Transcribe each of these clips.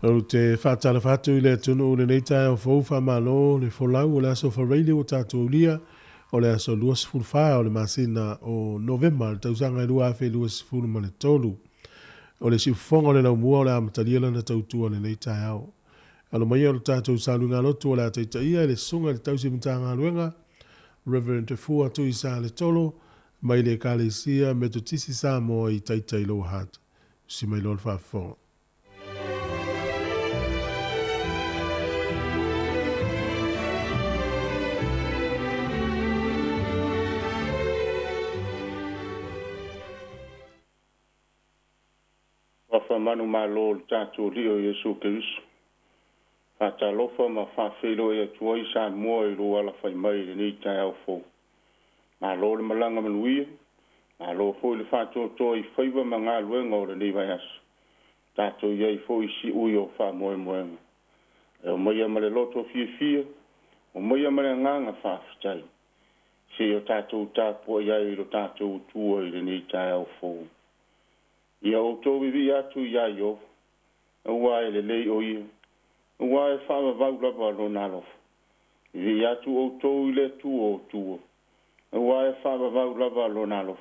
O te whātala whātu I le tunu o le nei tae o fōwha malo le wholau o le aso whareili o tātou lia o le aso luas fulwha o le masina o November le tausanga I lua awhi luas fulu ma le tolu. O le siufonga o le naumua o le amatalia na tautu o le nei tae au. Alo mai o le tātou salunga lotu o le ataita ia le sunga le tausi mtanga luenga, Reverend Te Fua tu I sa le tolo, mai le kalesia me to tisi Sāmoa I taita I lo hat. Si mai lo le whaafonga. Manu malo le tātou li o Yesu Kerisu. Whātalofa ma whawhelo e atua I Sāmoa I roa la whai mai le ni tai au fō. Malo le malanga manuia, malo fō le whātotoa I whaiva ma ngā luenga o le ni vai asu. Tātou iei fō I si ui o wha moe moenga. E o maia ma le loto fia fia, o maia ma le nganga whawhitai. Si o tātou tāpua iei lo tātou tua I le ni tai au fō. Ia o tō vivi atu ia I o, ua e le lei o ia, ua e whawa vau lava lo nalof. Vivi atu o tō I le tuo o tuo, ua e whawa vau lava lo nalof.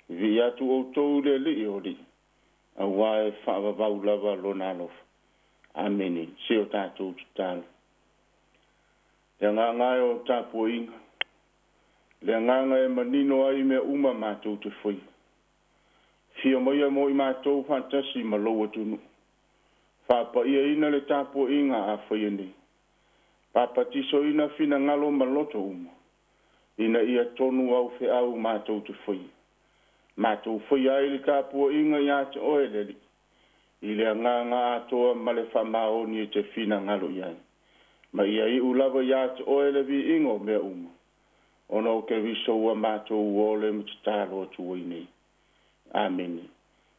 Vivi atu o tō I le li o li, ua e whawa vau lava lo nalof. Ameni, se o tātou tutala. Le ngai o tāpua inga, le ngai e manino ai me uma mātou te whui. Fia moia mo I mātou fantasi ma loa tunu. Whapa ia ina le tāpua inga a whaia ni. Papa tiso ina fina ngalo ma loto uma. Ina ia tonu au fe au mātou te whai. Mātou whai ai le tāpua inga ia te oeleli. I le nganga atoa ma le whamaoni e te fina ngalo iai. Ma ia I ulava ia te oelevi ingo mea uma. Ono ke viso ua mātou uole ma te tālo atu nei. Amen.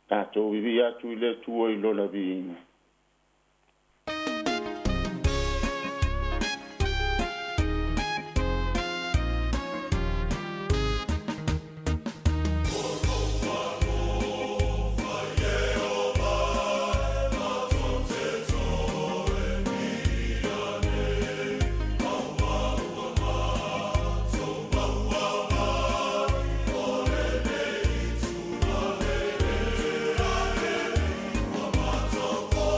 Tātou vivi atu I le tua I lona viina. Oh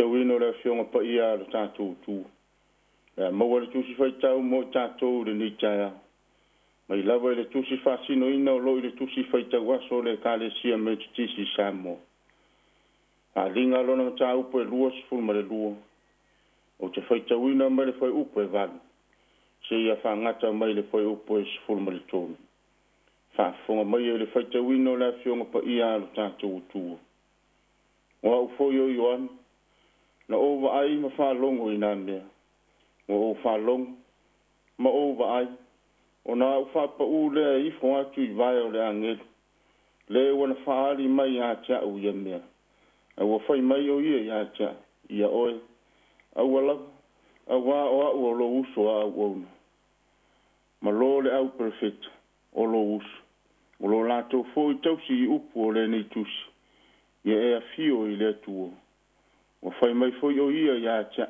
whaitawino le fionga pa ia le tātou tū. Maua le tūsi whaitau mo tātou le ni taia. Mai lawa le tūsi whasino ina o loi le tūsi whaitau aso le kālesia me tisi Sāmoa. A linga lona mata upo e lua sifuru ma le lua. O te whaitau ina mai le whai upo e vali. Se ia whangata mai le whai upo e sifuru ma le tōnu. Whaafonga mai e le whaitau ina o le fionga pa ia le tātou tū. O au foi o Ioan. Na ova ai ma whalongo i nā mea. O whalongo. Ma ova ai. O nā u whapa u lea i whonatu i vai o le angeli. Le wana whaari mai a tia u ia mea. A ua whai mai o ia i a tia. Ia oe. A ua lava. A wā o au o lo uso a au auna. Ma lo le au perfect. O lo uso. O lo lato fo i tausi i upu o le nei tusi. Ia e a fio i le tuo. O whai mai fo i o ia i a tia.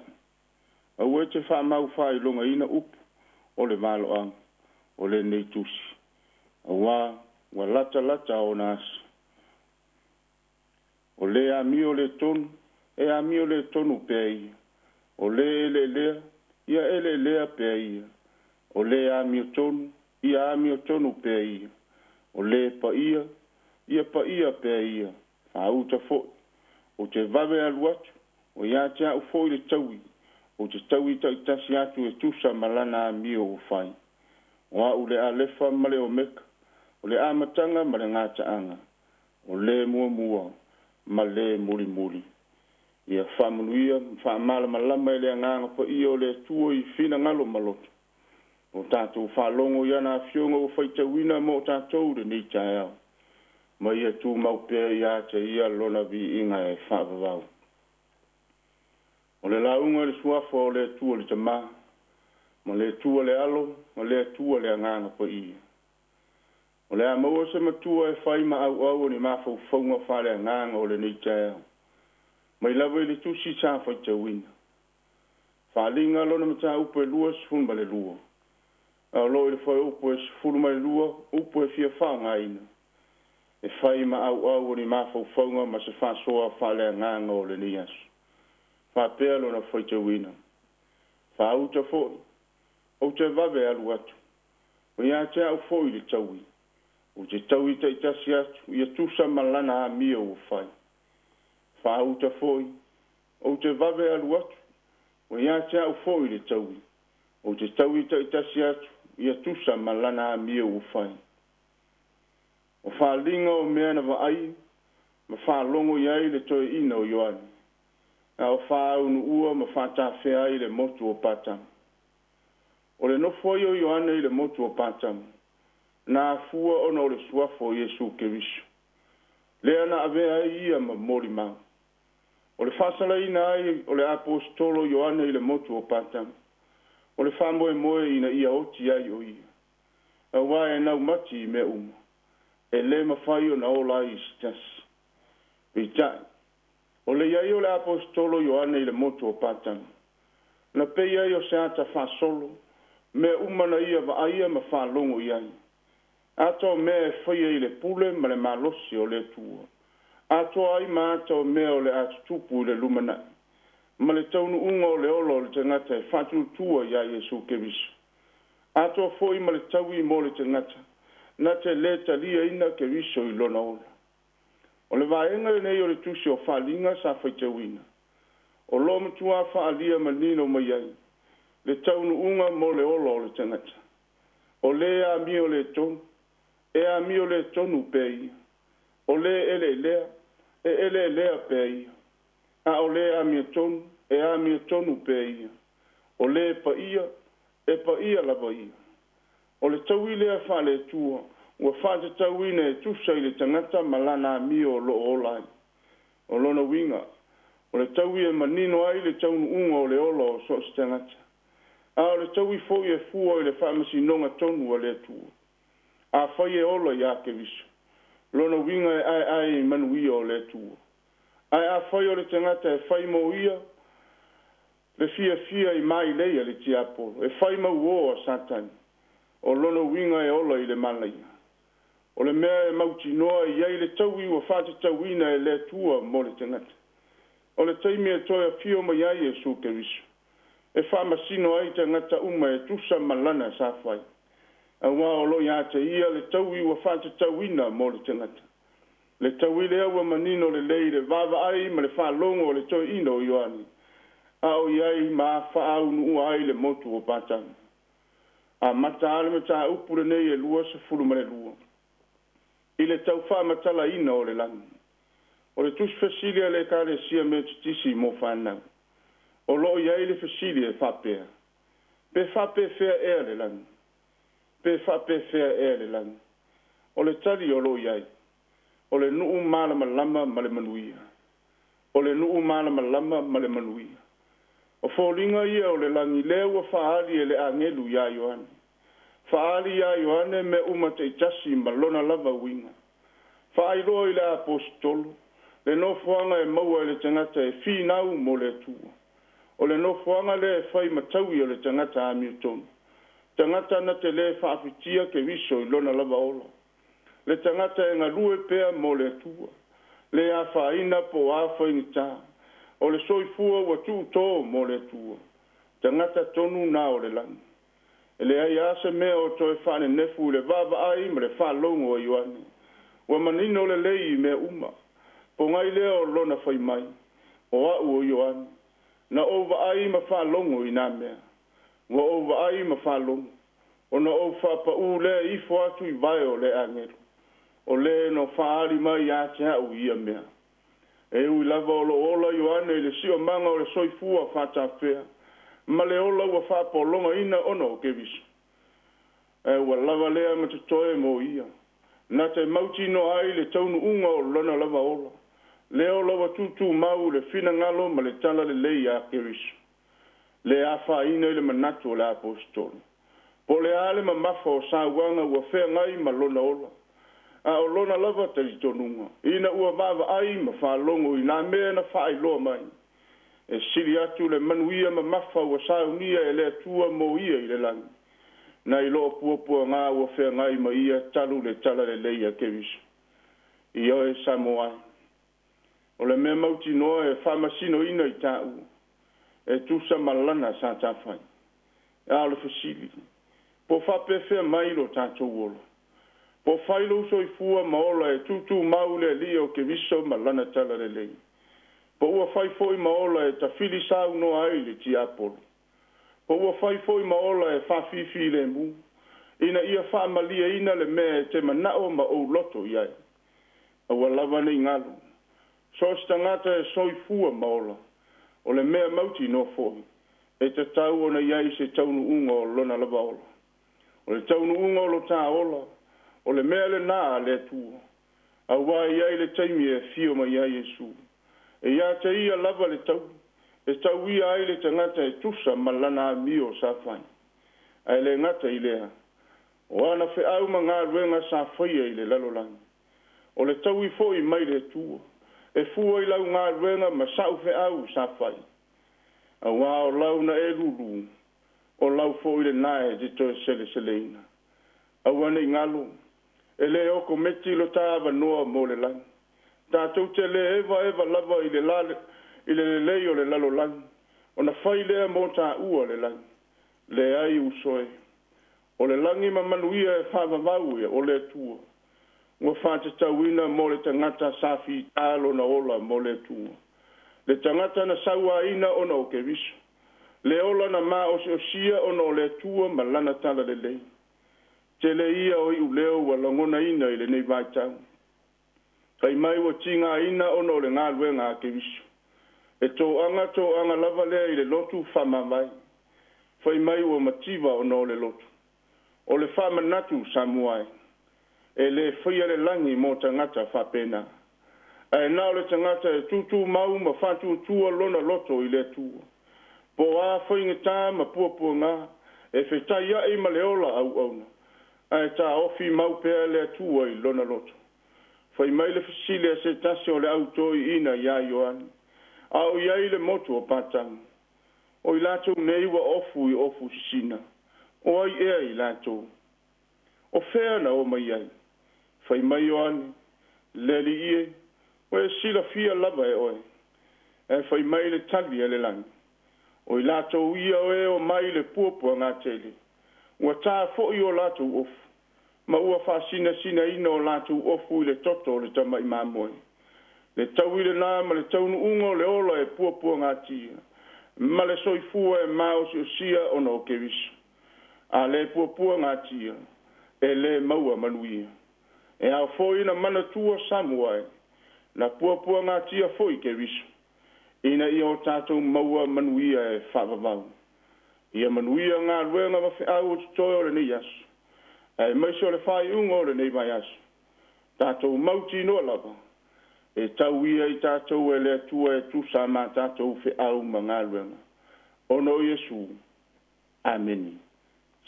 A ua te wha mau whai longa ina upu. O le malo ang. O le nei tusi. A wa lata o nasi. O le a mi o le tonu. E a mi o le tonu pei. O le ele lea. Ia ele lea pei. O le a mi o tonu. Ia a mi o tonu pei. O le pa ia. Ia pa ia pei. A uta fo. O te vave aluatu. O ia tia u fo i le taui. O te taui ta itasi atu e tusa malana a mi o ufai. O a ule a lefa male o meka. O le a matanga male ngata anga. O le mua ma le muri. Ia whamanuia, whamala malama ele anganga pa ia o le tuo i whina ngalo maloto. O tātou whalongo iana a fionga o whaitawina mo tātou re nei tae au. Ma ia tū maupea ia te ia lona vi inga e whavavau. O le launga le suafa o le tuo le tamaa. Ma le tua le alo, ma le tua le anganga pa ia. O le amaua se matua e whaima au ni mawhau whaunga whale anganga o le nei tae au. Mai lawa i le tusi tā whaitawina. Whalinga lona mata upo e lua sifunu ma le lua. A lo i le whai upo e sifunu ma le lua, upo e fia whaunga ina. E whaima au ni mawhau whaunga ma se whasoa whale anganga o le nei asu. Whapea lona whaitawina. Whauta fōi. O te vave alu atu. O ia te au fōi le taui. O te taui te itasi atu. Ia tusa malana a mia o whai. Whauta fōi. O te vave alu atu. O ia te au fōi le taui. O te taui te itasi atu. Ia tusa malana a mia o whai. O whalinga o mea na vaai. Ma whalongo iai le toi ina o Ioani. A o whaunu ua ma whatawhea i le motu o patama. O le nofo i o Ioana i le motu o patama. Nā fua ona o le suafo o Iesu Keriso. Le ana avea ia ma mori mau. O le whasala ina ai o le apostolo Ioana i le motu o patama. O le whamoe ina ia oti ai o ia. A wae nau mati i me uma. E le mawhai o na ola i stasi. Pitai. O le iai o le apostolo Ioana i le motu o patama. Na pe iai o se ata whasolo. Me umana ia va aia ma whalongo iai. Ato me e whaia i le pule ma le malosi o le tua. Ato ai ma ato me o le atutupu i le lumana. Ma le taunu unga o le olo le tangata e whatu tua ia Iesu Keriso. Ato foi ma le taui mo le tangata. Na te le talia ina Keriso i lona ola. O le vaenga le nei o le tusi o whalinga sa whaitawina. O lo matua whaalia manino mai ai. Le taunu unga mo le olo o le tangata. O le a mi o le tonu. E a mi o le tonu pei. O le ele lea. E ele lea pei. A o le a mi o tonu. E a mi o tonu pei. O le pa ia. E pa ia la pa ia. O le tau i lea wha le tua. Ua wha te tau ina e tusa i le tangata malana a mi o lo olai. O lona winga. O le tau i e manino ai le taunu unga o le olo o so si tangata. A o le tau i fo i e fua i le whamasi nonga tonu a le tua. A whai e ola i a Keriso. Lona winga e ai manui o le tua. Ai a whai o le tangata e whai mo ia. Le fia i mai leia le tiapolo. E whai mau o a satani. O lona winga e ola i le malaia. O le mea e mauti noa i ai le tau i ua whate tau ina e le tua mo le tangata. O le taimi e toi a fio mai ai e su ke risu. E wha masino ai te ngata uma e tusa malana sa whai. A wā o lo ia te ia le tau iwa wha te tau ina mo le te ngata. Le tau i le awa manino le lei le vava ai ma le wha longo o le toi ino i oani. A o iai ma wha au nu ai le motu o patana. A mata ale me ta upure nei e lua se fulu ma le lua. I le tau wha matala ina o le lani. O le tus fesilia le ka le sia me titisi mo whanau. O lo iai le fesilia e whapea. Pe whape fea ea le lani. Pe whape fea ea le lani. O le tali o lo iai. O le nuu malama lama ma le manuia. O le nuu malama lama ma le manuia. O fōlinga ia o le langi lewa whaali e le angelu ia Ioane. Whaali ia Ioane me umate itasi ma lona lava winga. Whaairoa i le apostolo. Le nofuanga e maua le tangata e whinau mo le tua. O le nofuanga le e whai mataui o le tangata a miutonu. Tangata na te le whaafitia ke viso i lona lava ola. Le tangata e ngarue pea mo le tua. Le a whaina po a whainita. O le soifua wa tu tō mo le tua. Tangata tonu na o le langi. E le ai ase mea o toi whane nefu le vava ai ma le whalongo o Ioane. Wa manino le lei mea uma. Po ngai lea o lona whai mai. O au o Ioane. Na ova ai ma whalongo i nā mea. Wa ova ai ma whalongo. O na o whapa u lea i atu i vai o le angelu. O le no whaari mai a te hau ia mea. E ui lava o lo ola Ioane le sio manga o le soifua whata whea. Ma le ola ua whapolonga ina ono o ke visu. E ua lava lea ma te toe mo ia. Na te mauti no ai le taunu unga o lona lava ola. Le ola wa tutu mau le fina ngalo ma le tala le lei a ke visu. Le a whaina i le manatu o le apostolo. Po le ale ma mafa o sauanga ua whea ngai ma lona ola. A o lona lava tali tonunga. Ina ua vava ai ma whalongo i nā mea na whaai loa mai. E siri atu le manuia ma mafa ua saunia e le atua mo ia i le langi. Na i loa puapua ngā ua whea ngai ma ia talu le tala le leia ke visu. I oe Sāmoa. O le mea mauti noa e whamasino ina i tāu. E tusa malana sa tawhai. E ao le fasili. Po whape whea mailo tātou olo. Po whailo so i fua maola e tutu maule li o ke viso malana tala le lei. Po ua whai foi maola e ta whili sau no aile ti apolo. Po ua whai foi maola e whawhiwhi le mu. Ina ia whaamalia ina le mea e te manao ma o loto iai. A ua lava nei ngalu. So stangata e soi fua maola. O le mea mauti no foi. E te tau ona iai se taunu unga o lona lava ola. O le taunu unga o lo tā ola. O le mea le nā le tua. A wā iai le taimi e fio ma iai Jesu. E ia te ia lava le tau. E tau ia ai le tangata e tusa ma lana mio sa whai. Ai le ngata i lea. O ana whi au ma ngā ruenga sa whaia i le lalolangi. O le tau i fo i mai le tua. E fua i lau ngā ruenga ma sau whi au sa whai. A wā o lau na e ruru. O lau fo i le nae di toe sele seleina. A wane i ngalo. E le oko meti lo tāwa noa mo le langi. Tātou te le eva lava i le lei o le lalo langi. O na whai lea mo tā ua le langi. Le ai usoe. O le langi ma manuia e whawawau e o le tua. Ngua whāte tauina mo le tangata safi tālo na ola mo le tua. Le tangata na saua ina ona o ke viso. Le ola na maa o se o sia ona o le tua ma lana tala le lei. Te le ia o i uleo wa langona ina i le nei vai tau. Kai mai wa tinga ina ono le ngā luenga a ke visu. E tō anga lava lea i le lotu whamamai. Whai mai wa mativa ono le lotu. O le whamanatu Sāmoa. E le whaia le langi mo tangata whapena. E nao le tangata e tutu mau ma whatu tua lona loto i le tua. Po a whainga ma puapua ngā. E whetai ai ma leola au auna. Ai tā ofi mau pēr le tua i lona loto. Whai mai le fasile se tasi o le autoi ina ia Ioane. Au iai le motu o patang. O i lato nei wa ofu i ofu sina. O ai ea i lato. O whea na o mai ai. Whai mai Ioane. Le li ie. O e sila fia lava e oe. e fai mai le tali e le lang. O I lato ia o mai le puapua ngā tele. Ua tā fo I o lato ofu. Ma ua wha sina ina o lato ofu I le toto le tama I mamoe. Le tau I le nā ma le taunu ungo le ola e puapua ngā tia. Ma le soifua e mao si o sia o no ke visu. A le puapua ngā tia. E le maua manuia. E au fo ina mana tua Sāmoa e. Na puapua ngā tia fo I ke visu. Ina I o tātou maua manuia e whawawau. Ia manuia ngā ruenga mawhi au o tutoe o le nei asu. E maiso le whai unga o le nei mai asu. Tātou mauti noa lava. E tau ia I tātou e le atua e tusa mā tātou whi au ma ngā ruenga. Ono Iesu. Ameni.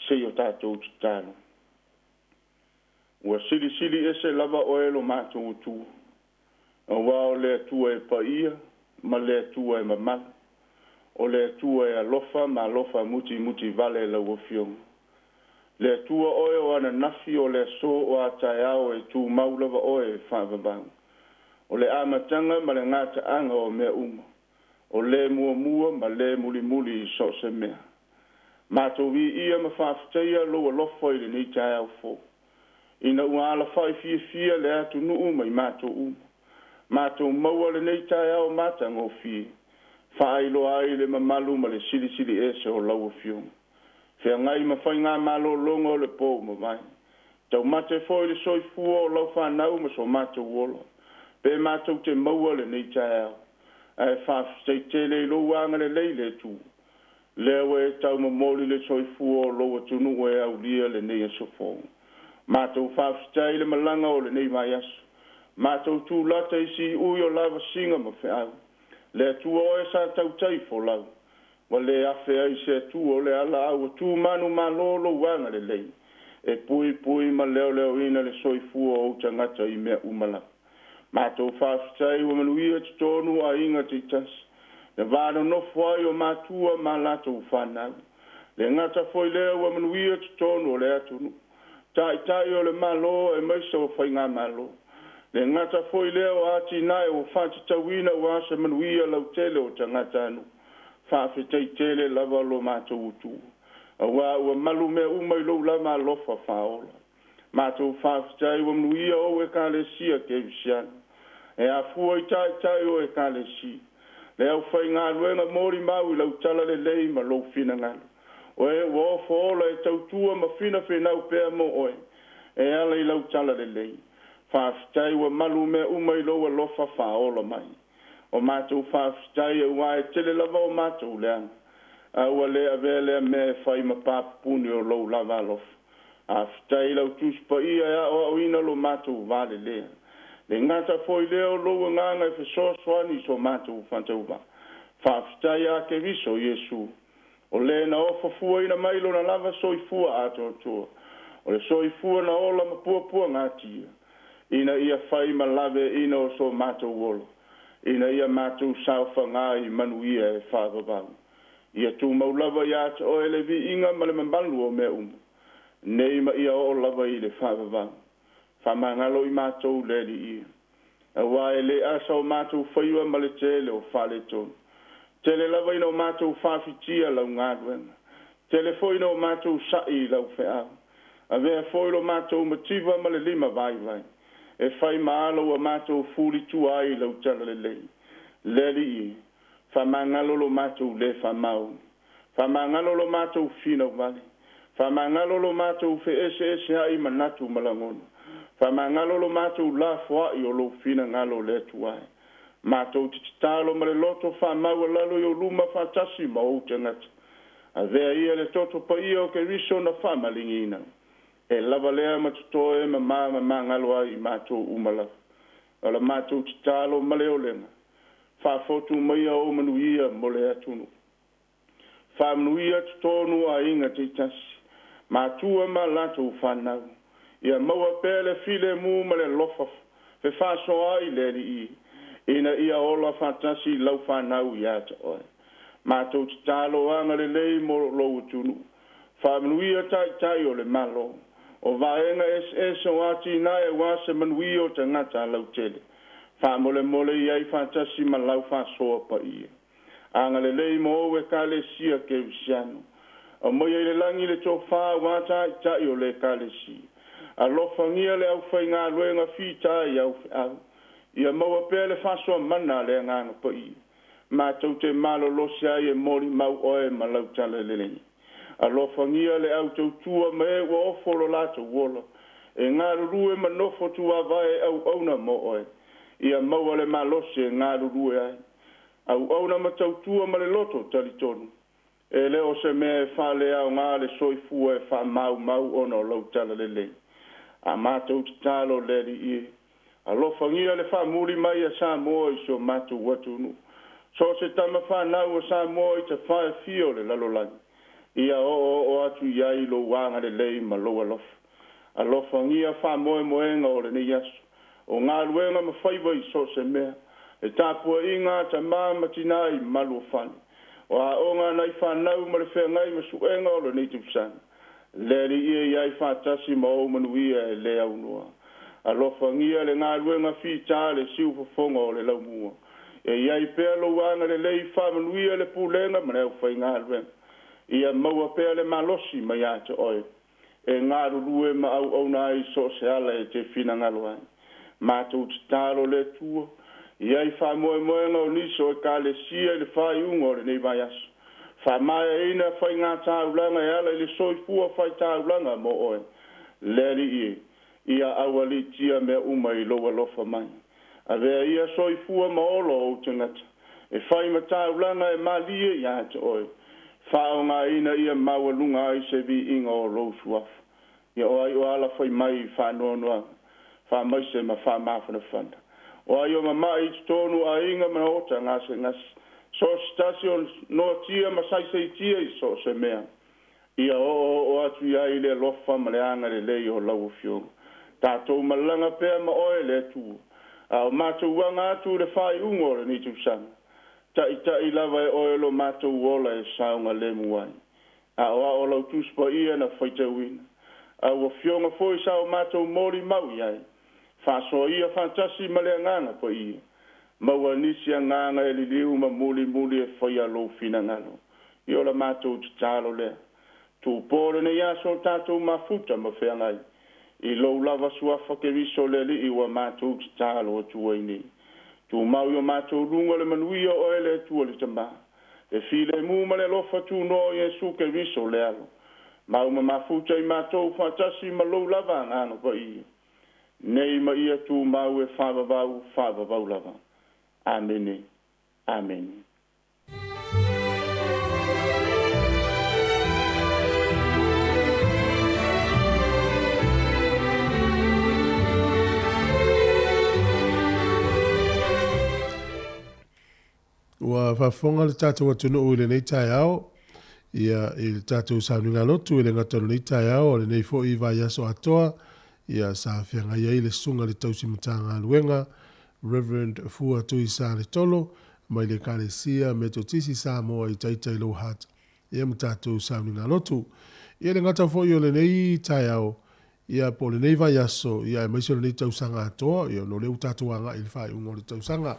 Se o tātou tutalo. Ua sili ese lava o elo mātou o tua. O wao le atua e pa ia. Ma le atua e mamala. O le atua e alofa, ma alofa muti vale la uafionga. Le atua oe o ana nafi o le so o atai ao e tu maulava oe e whaavabang. O le amatanga ma le ngata anga o mea uma. O le mua ma le muli I so se mea. Mātou vi ia ma whaafateia lo alofa I le nei tai au fo. Ina ua ala whai fia le atu nuu mai mātou uma. Mātou maua le nei tai au mata ngō fie. Whailo ai le mamalu ma le sili ese o lau fiong. Fea ngai ma whai ngā malo longa o le pō ma mai. Tau mate foi le soifua o lau whanau ma so mātou wola. Pe mātou te maua le nei tai au. Ai whaaftei tele I lo wanga le leile tu. Lewa e tau ma moli le soifua o lau atunu e au lia le nei aso fōng. Mātou whaaftei le malanga o le nei mai aso. Mātou tū lata isi ui o lava singa ma whiau. Le tua oe sa tau tai fo lau. Wa le afe ai se tu o le ala au tu manu malolo wanga le lei. E pui ma leo ina le soifua o tangata I mea umala. Mātou whaafitai wa manuia te tonu a inga te tas. Le vāna no fwai o mātua ma latou whanau. Le ngata foi leo wa manuia te tonu o le atunu. Tai o le malo e maisa o whai ngā malo. Le ngata foi leo ati nai o whati tawina o asa manuia lau tele o tangata anu. Whawhetei tele lava lo mātou utu. A ua malu mea umai lo lama lofa whaola. Mātou whawhetei wa manuia o e ka le sia ke visiana. E a fua I tai o e ka le si. Le au whai ngā ruenga mori mau I lau tala le lei ma lo fina ngalo. O e o fōla e tautua ma fina whenau pēr mo oe. E ala I lau tala le lei. Whaafitai wa malu mea umai loa lofa whaola mai. O mātou whaafitai e ua e tele lava o mātou leanga. A ua lea vea mea whai ma pāpuni o lou lava lofa. Afitai lau tuspa ia ea o ina lo mātou vale lea. Le ngata foi leo loa nganga e whesoswani so mātou whantauba. Whaafitai a ke viso Iesu. O le na ofa fua ina mailo na lava soifua ato toa. O le soifua na ola ma puapua ngatia. Ina ia whai ma lave ina o so mātou wolo. Ina ia mātou sauwha ngai manuia e whāwawau. Ia tū maulava ia te o ele vi inga ma le mambalu o mea umu. Nei ma ia o lava I le whāwawau. Whamangalo I mātou leli ia. A wae le asa o mātou whaiua ma le tele o whale tonu. Tele lava ina o mātou whawhitia lau ngāduenga. Tele foi ina o mātou sai lau wheau. A vea foi lo mātou mativa ma le lima vai. E whai maalo wa mātou fūri tu ai lau tala le lei. Leli I. Whamangalo lo mātou le whamau. Whamangalo lo mātou whina vale. Whamangalo lo mātou whe ese ai manatu malangono. Whamangalo lo mātou la fwai o lo whina ngalo le tuai. Mātou titalo ma le loto whamau lalo I o luma whatasi ma o tangata. A vea ia le toto pa ia o ke riso na whamalingina. E lava lea matutoe ma ngalo ai mātou umala. Ala mātou titalo ma leo lenga. Whafotu mai o manuia mo le atunu. Whamanuia tutonu a inga te tasi. Mātua ma latou whanau. Ia maua pēle file mu ma le lofa. Fe whaso ai le I. Ina ia ola whatasi lau whanau I ata oe. Mātou titalo anga le lei mo lo utunu. Whamanuia tai o le malo. O vaenga o ati na e wase manuia o tangata lau tele. Fa mole mole iai fa tasi malau fa soa pa ia. Anga le lei mo e ka le sia ke usiano. O mo ia le langi le tofa wata ta i o le ka le sia. A lofangia le au fai ngā luenga fita i au au. Ia maua pēr le fa soa mana le nganga pa ia. Ma tau te malo losia i e mori mau oe malau tala le lengi. A lofangia le au tau tua me e wa ofolo lato wola. E ngā rurue manofo tua vai au auna mo oe. Ia maua le malose ngā rurue ai. Au auna matautua ma le loto talitonu. E leo se me fa le au ngā le soifua e fa mau ono lau tala le le. A mātou talo le di ie. A lofangia le fa muri mai a Sāmoa i so mātou watunu. So se tama fa nau a Sāmoa i te whae fio le lalolangi. Ia o atu iai lo wanga le lei ma loa lofa. A lofangia fa moenga o le ne yasu. O ngā luenga ma whaiwa i so se mea. E tāpua i ngā ta māma tinai malu whani. O a o ngā nei whanau ma le whea ngai ma suenga o le nei tupsana. Leri ia iai whātasi ma o manuia e le au noa. A lofangia le ngā luenga whita le siu whafonga o le laumua. E iai pēr lo wanga le lei whamanuia le pūlenga ma neu whai ngā luenga. Ia maua pēr le malosi ma iata oe. E ngā rurue ma au nai so se ala e te whina ngaloai. Mātou te tālo le tua. Iai wha moenga o niso e ka le sia le whai ungo le nei vai aso. Wha mai eina whai ngā tāulanga e ala le soifua whai tāulanga mo oe. Leri ie. Ia awali tia mea uma i loa lofa mai. A vea ia soifua ma olo o tangata. E whai ma tāulanga e malie i ata oe. Whao ngā ina ia mawalunga ai se vi inga o rousuafu. Ia o ai o ala whai mai i whanoa noa. Wha maise ma wha mawhana whanda. O ai o mamai i tonu a inga mana ota ngase ngase. So stasi o noa tia ma saisei tia i so se mea. Ia o atu ia i le lofa ma le anga le lei o lau fionga. Tātou malanga pēr ma oe le tu. A o mātou wanga atu le whai ungo le ni tūsanga. Ta i lava e oe lo mātou ola e saunga le muai. A o lau tūspa ia na whaita wina. A o fionga foi sa o mātou mori mau iai. Whaso ia fantasi ma le nganga pa ia. Maua nisi a nganga e li liu ma muli e whaia lo fina ngalo. I ola mātou te tālo lea. Tu pōre ne iaso tātou mafuta ma whea ngai. I lo lava suafa ke riso le li i wa mātou te tālo o tua ini. Tu mau yo mātou runga le manuia o ele tua le tama. E file mu ma le lofa tu no Yesu ke riso le alo. Mau ma mafuta i mātou fantasi ma lo lava ngano pa ia. Nei ma ia tu mau e whavavau lava. Amene. Amen. Wa whafonga le tātou atunu o le nei tai ao. Ia i tātou sauninga lotu i le ngatano nei tai ao. Le nei fo i vai aso atoa. Ia sa whianga iai le sunga le tausimutanga luenga. Reverend Fua Tui Sa le tolo. Mai le kare sia me to tisi Sāmoa i taitai lo hata. Ia mu tātou sauninga lotu. Ia le ngata fo i o le nei tai ao. Ia po le nei vai aso. Ia e maiso le nei tausanga atoa. Ia no leu tātou anga i le whai ungo le tausanga.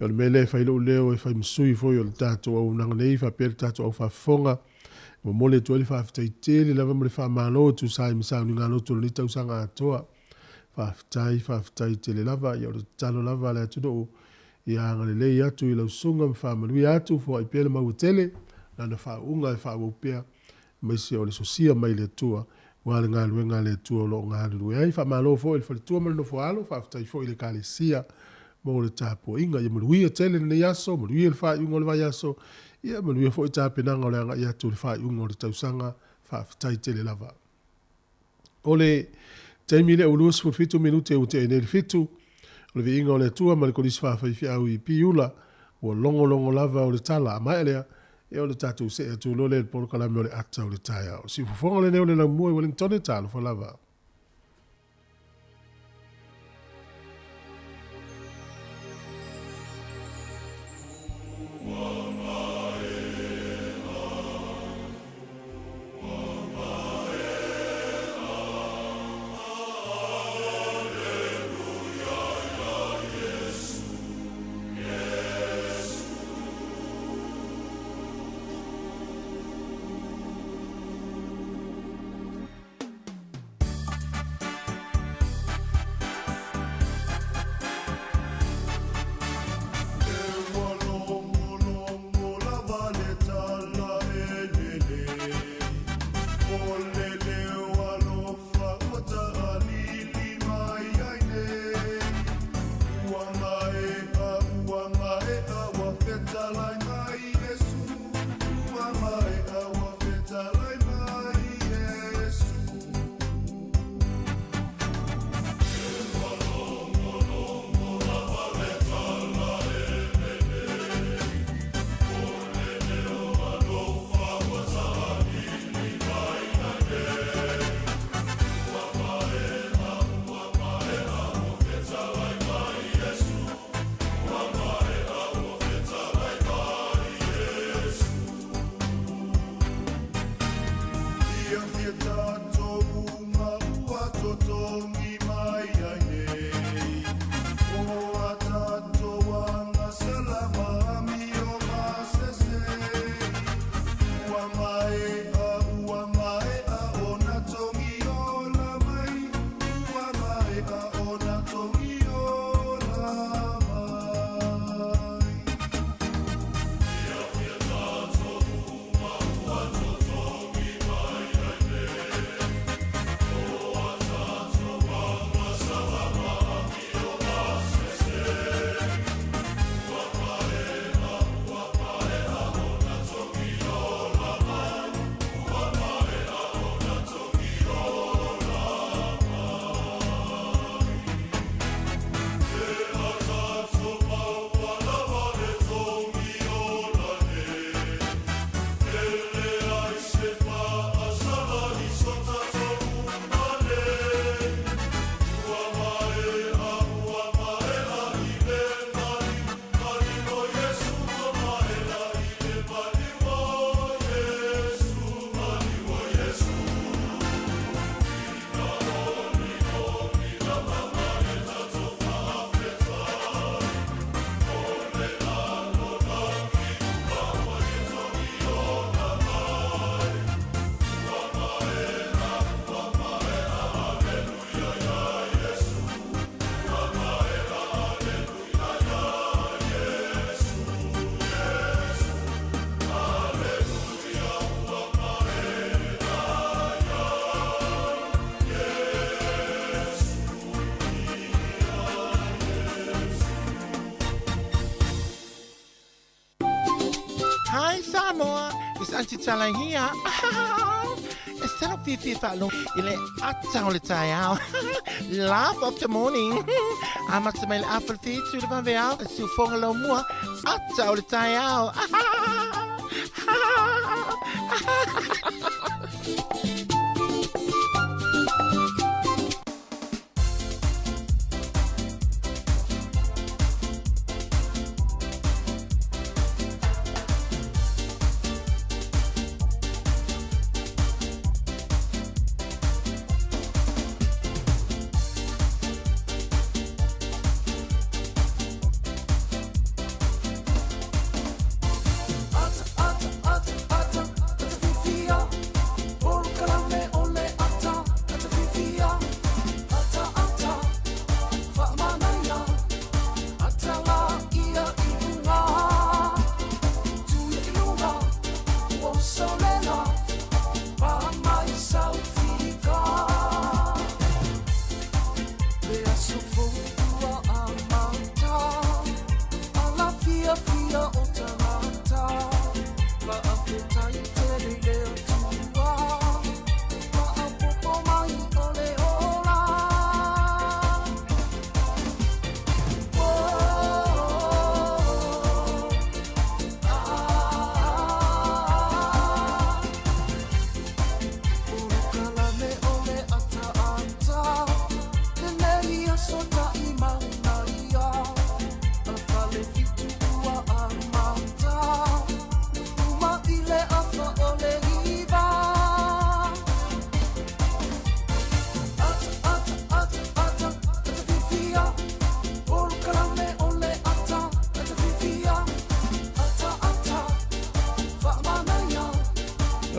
Ia le mele whai leo e whai msui fo i o le tātou au nanga nei wha pere tātou au whafonga. Mo mole tu ali whaafitai tele lava mo le whaamalo tu sai misauninga lotu le nei tausanga atoa. Whaafitai tele lava. Ia o le talo lava le atu do. Ia anga le lei atu i lau sunga whaamanui atu fo ai pele mau tele. Nana whaunga e whaawopea. Maisi o le sosia mai le atua. Wa le ngā luenga le atua o lo ngā lue. Ai whaamalo fo i le whalitua mali no fo alo. Whaafitai fo i le kale sia. Mo le tāpua inga. Ia maluia tele le yaso. Maluia le whaai ungo le vai yaso. Ia maluia fo i tāpenanga o le anga i atu le whaai ungo le tausanga. Whaafitai tele lava. O le taimi le uluas fitu minute o te ene le fitu. O le vi inga o le atua ma le konisi whaafai au i piula. O longo lava o le tala a mai lea. E o le tātou se atu lo le polo kalame o le ata o le tai au. Si fufonga le neo le lau mua i Wellington e talo fa lava. Hi, Sāmoa. It's Auntie Tala here. Instead of Fifi Falo, ile atau le tayao. Laugh of the morning. I'm at my apple feet to the vanveal. So for a little more. Atau le tayao.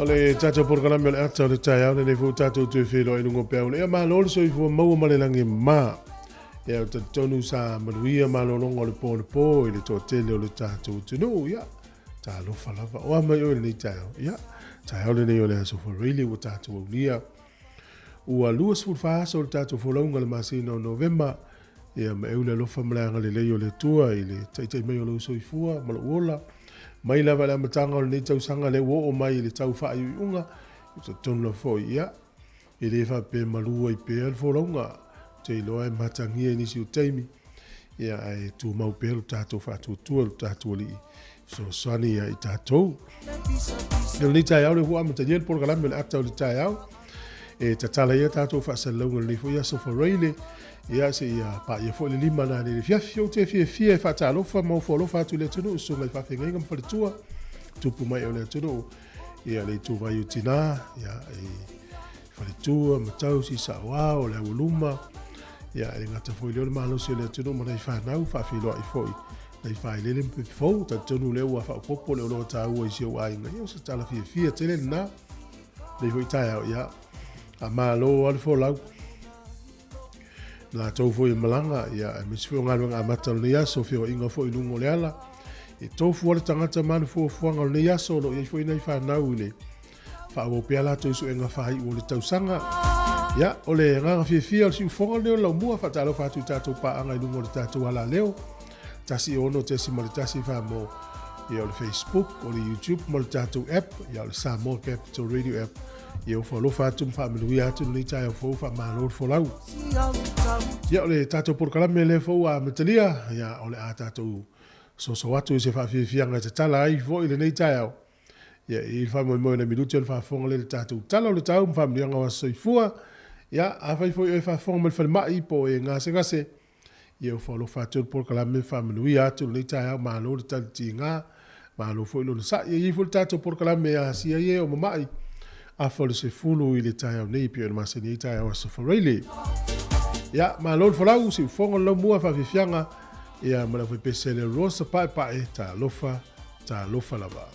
Le tato por kana me ata le tai au le fu tato tu filo inu ngopea le ma lo so i fu mau ma le langi ma ya ta tonu sa manuia ma lo longo le po le to tele o le tato tu no ya ta lo falava o ma yo le tai ya tai au le ne yo le so for really o tato o lia o luas fu fa so le tato fu longo le masino november ya me eu le lo famla le yo le tua ile tai me yo lo so i fu ma lo ola mai lava la matanga o le tau sanga le wo o mai le tau wha i unga i te tonu fo ia i le wha pe malua i pe al fo launga te loa e matangia nisi o teimi ia e tu mau pe lo tātou wha tua lo tātou li so sani ia i tātou le ni tai au le hua matangia le por kalame le atau le tai au e tatala ia tātou wha sa launga le fo ia so fa reile ia se ia pa ia fo le lima na le fiafio te fie fa ta lofa mo fo lofa tu le tunu so mai fa fenga ngam fa tua tupu mai o le tunu ia le tu vai utina ia e fa tua matau si sa wa o le uluma ia e ngata fo le malo se le tunu mai fa na fa fi lo i foi dai fa le limpe fo ta tunu le wa fa popo le lo ta o si o ai ngai se ta la fie te le na le foi ta ia a malo al fo lau la tau foi malanga ia e misfio ngalo nga matal ni aso fio inga foi lungo le ala e tofu le tangata man fo fuanga le aso lo e foi nei fa na ule fa o pe ala to so enga fa i o le tau sanga ia o le nga fia si fonga le lo mua fa talo fa tu tato pa anga lungo le tato ala leo tasi ono te si mal tasi fa mo ia o le Facebook o le YouTube mo le tato app ia o le Sāmoa Capital Radio app ia o folo fa tu fa me luia tu ni tai o fo fa ma lo fo lau ia o le tato por kala me le fo a metalia ia o le a tato so atu se fa fia nga te tala ai fo i le nei tai o ia i fa mo na minuto fa fonga le tato tala o le tau fa me nga wa soifua ia a fa fo e fa fonga me fa mai po e nga se ia o folo fa tu por kala me fa me luia tu nei tai o ma lo le tinga ma lo fo lo sa ia i fo tato por kala me a sia ia o mai a fole se fulu i le tai au nei pio ma se ni tai au so forele ya ma lol folau si fongo lo mua fa fianga ya ma la foi pesele rosa pa e ta lofa lava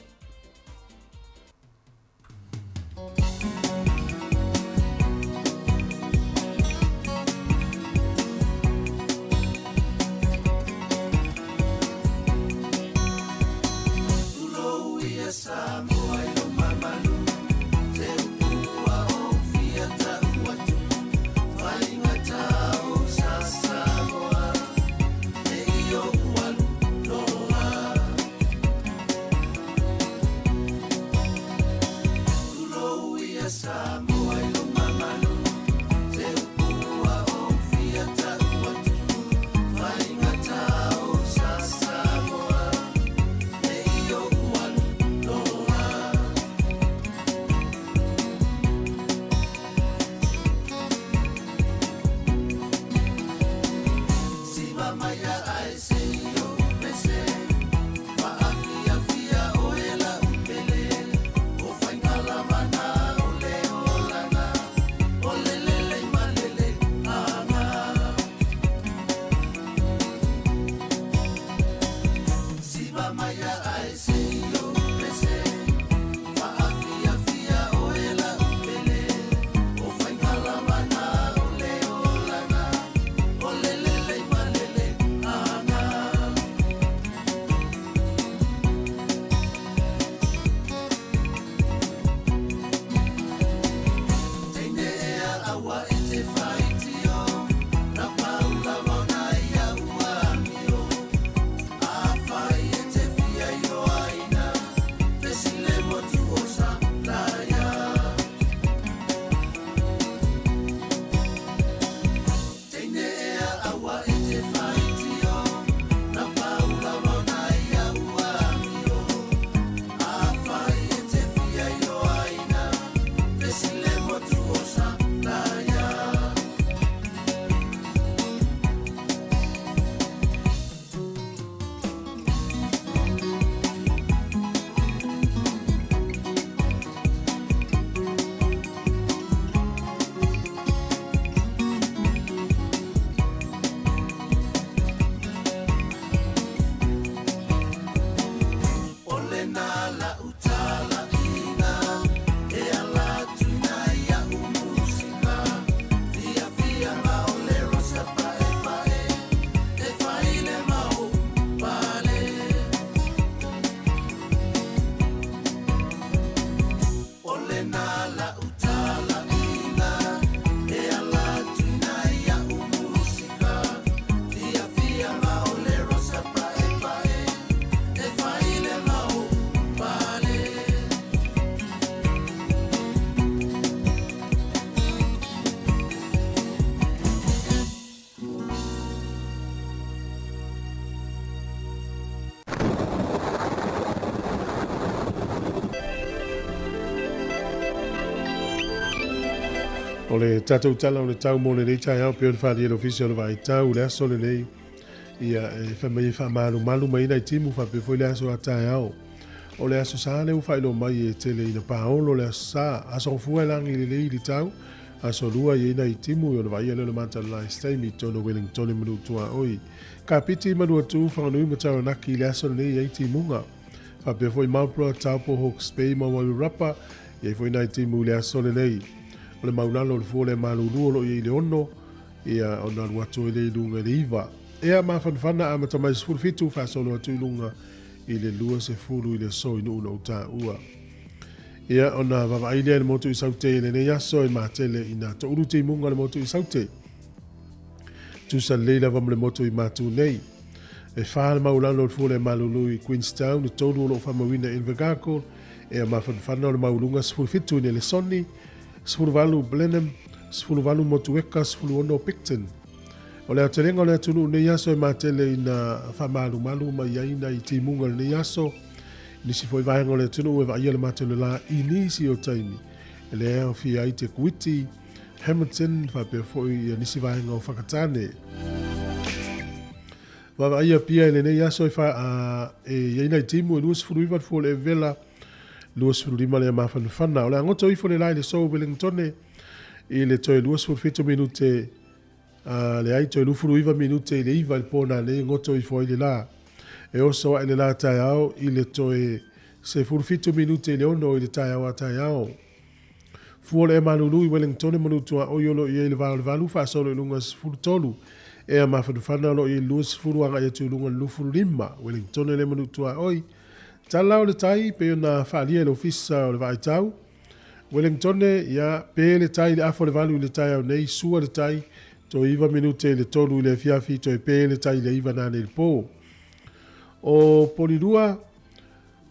O le tatou tala o le tau mo le nei tai au pe o le whādia le ofisi o le vai tau le aso le nei ia e whamai e whamaru malu mai nei timu whape foi le aso a tai au. O le aso sa le uwhailo mai e tele ina paolo le aso sa aso fua langi le lei li tau aso lua i nei timu o le vai le mata lai steimi tono Wellington e manu tua oi. Ka piti manu atu whanganui matau naki le aso le nei e timunga. Whape foi maupro tau po Hawke's Bay ma walu rapa e foi nei timu le aso le nei. O le maunalo le fuole malulu lo i le ono ia ona watu i le lunga le iwa. Ea mawhanwhana a matamai sifuru fitu whasolo atu lunga i le lua se furu i le so inu una uta ua. Ia ona wawaile le motu i saute i le ne yaso i matele ina to uru te munga le motu i saute. Tusa leila vam le motu i matu nei. E whaale maulano le fuole malulu i Queenstown i tolu lo whamawina in Vagako. Ea mawhanwhana le maulunga sifuru fitu i le soni. Sifuru walu Blenheim, sifuru walu Motueka, sifuru ono Picton. O le aterenga o le atunu ne yaso e matele ina whamalu malu ma iaina i timunga le yaso. Nisi foi vahenga o le atunu e vaia le matele la inisi o taimi. E le eo fi ai te kuiti, Hamilton, whape foi nisi vahenga o whakatane. Vaia pia e le ne yaso e iaina i timu e lua sifuru iwa fo le vela. Luas furu lima le mawhanwhana. O le angoto ifo le lai le so Wellington i le toi luas furu fito minute le ai toi lufuru iwa minute i le iwa il pona le ngoto ifo i le la. E oso wa le la tai au i le toi se furu fito minute i le ono i le tai au a tai au. Fuo le manulu i Wellington manutua o yolo i le valu fa solo i lunga furu tolu. E a mawhanwhana lo i luas furu anga i atu lunga lufuru lima. Wellington le manutua oi. Tala o le tai pe ona whaalia le ofisa o le vai tau. Wellington ia pe le tai le afo le valu le tai au nei sua le tai to iwa minute le tolu i le fiafi to pe le tai le iwa nane le po. O polilua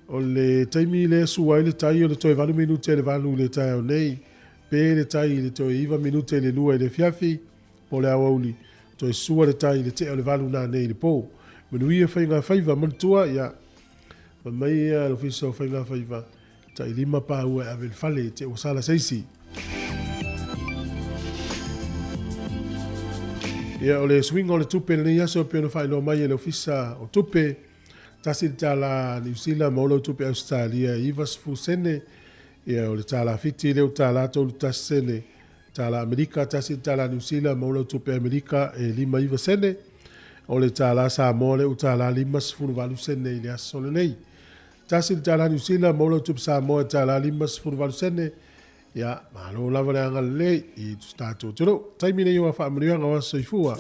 o le taimi le sua i le tai o le to valu minute le valu le tai au nei pe le tai le to iwa minute le lua i le fiafi po le awauli to sua le tai le te o le valu nane le po. Menuia whainga whaiva mantua ia mai lo fiso whainga whaiva ta i lima pa ua a vel fale te o sala seisi. Ia o le swing o le tupe le ia so pio no fai lo mai le ofisa o tupe tasi tala New Zealand mo lo tupe Australia ivas fusene ia o le tala fiti le tala to tasene tala Amerika tasi tala New Zealand mo lo tupe Amerika e lima ivasene o le tala Sāmoa le tala lima sfuru valu sene ile asole nei tasi tala New Zealand mo lo tupe Sāmoa tala lima sfuru valu sene ia malo lava le anga le i stato tiro taimi nei wa fa mrianga wa soifua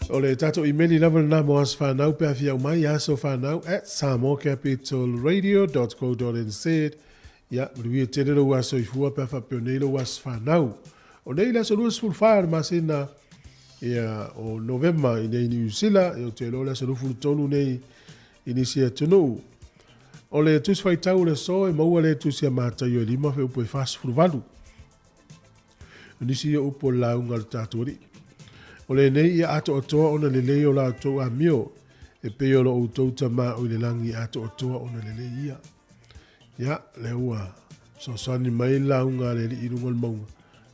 o le tato imeli lava na mo as fa nau pe afia mai aso fa nau at samoacapitalradio.co.nz ia lui tele lo wa soifua pe fa pionelo was fa nau o nei la solu sul far masina ia o november i nei New Zealand e o te lo la solu fu tonu nei inisia tonu o le tus fai tau le so e maua le tus ia mata i o lima fe upo e fast fruvalu. Nisi ia upo la unga le tātori. O le nei ia ato atoa ona le leo la ato a mio e peo lo utou tama o le langi ato atoa ona le lei ia. Ia le ua so sani mai la unga le li irunga le maunga.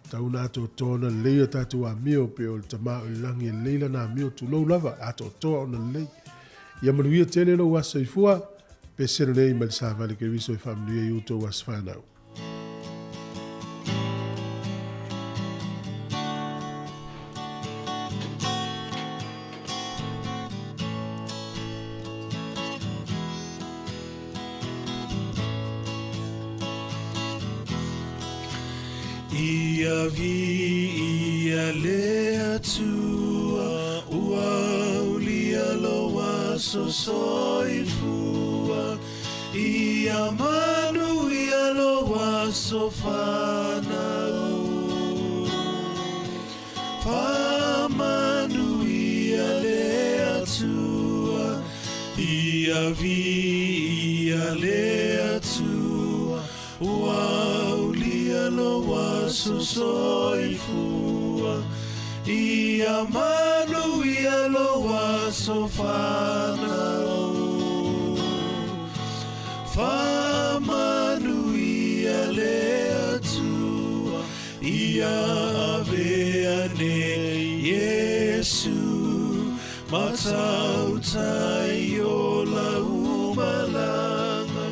Tau na ato atoa ona le leo tatu a mio peo le tama o le langi e leila na mio tu lou lava ato atoa ona le lei. Ia manuia tele lo wasa i fua pesere nei ma le savale ke viso e familia i uto was whanau. Ia vi ia lea tua ua ulia loa so soifua ia manu ia loa so whanau whamanu ia lea tua ia vi ia lea tua ua ulia loa so soifua ia manu ia loa so whanau whamanu ia lea tua ia avea ne Yesu matau tai o la umalanga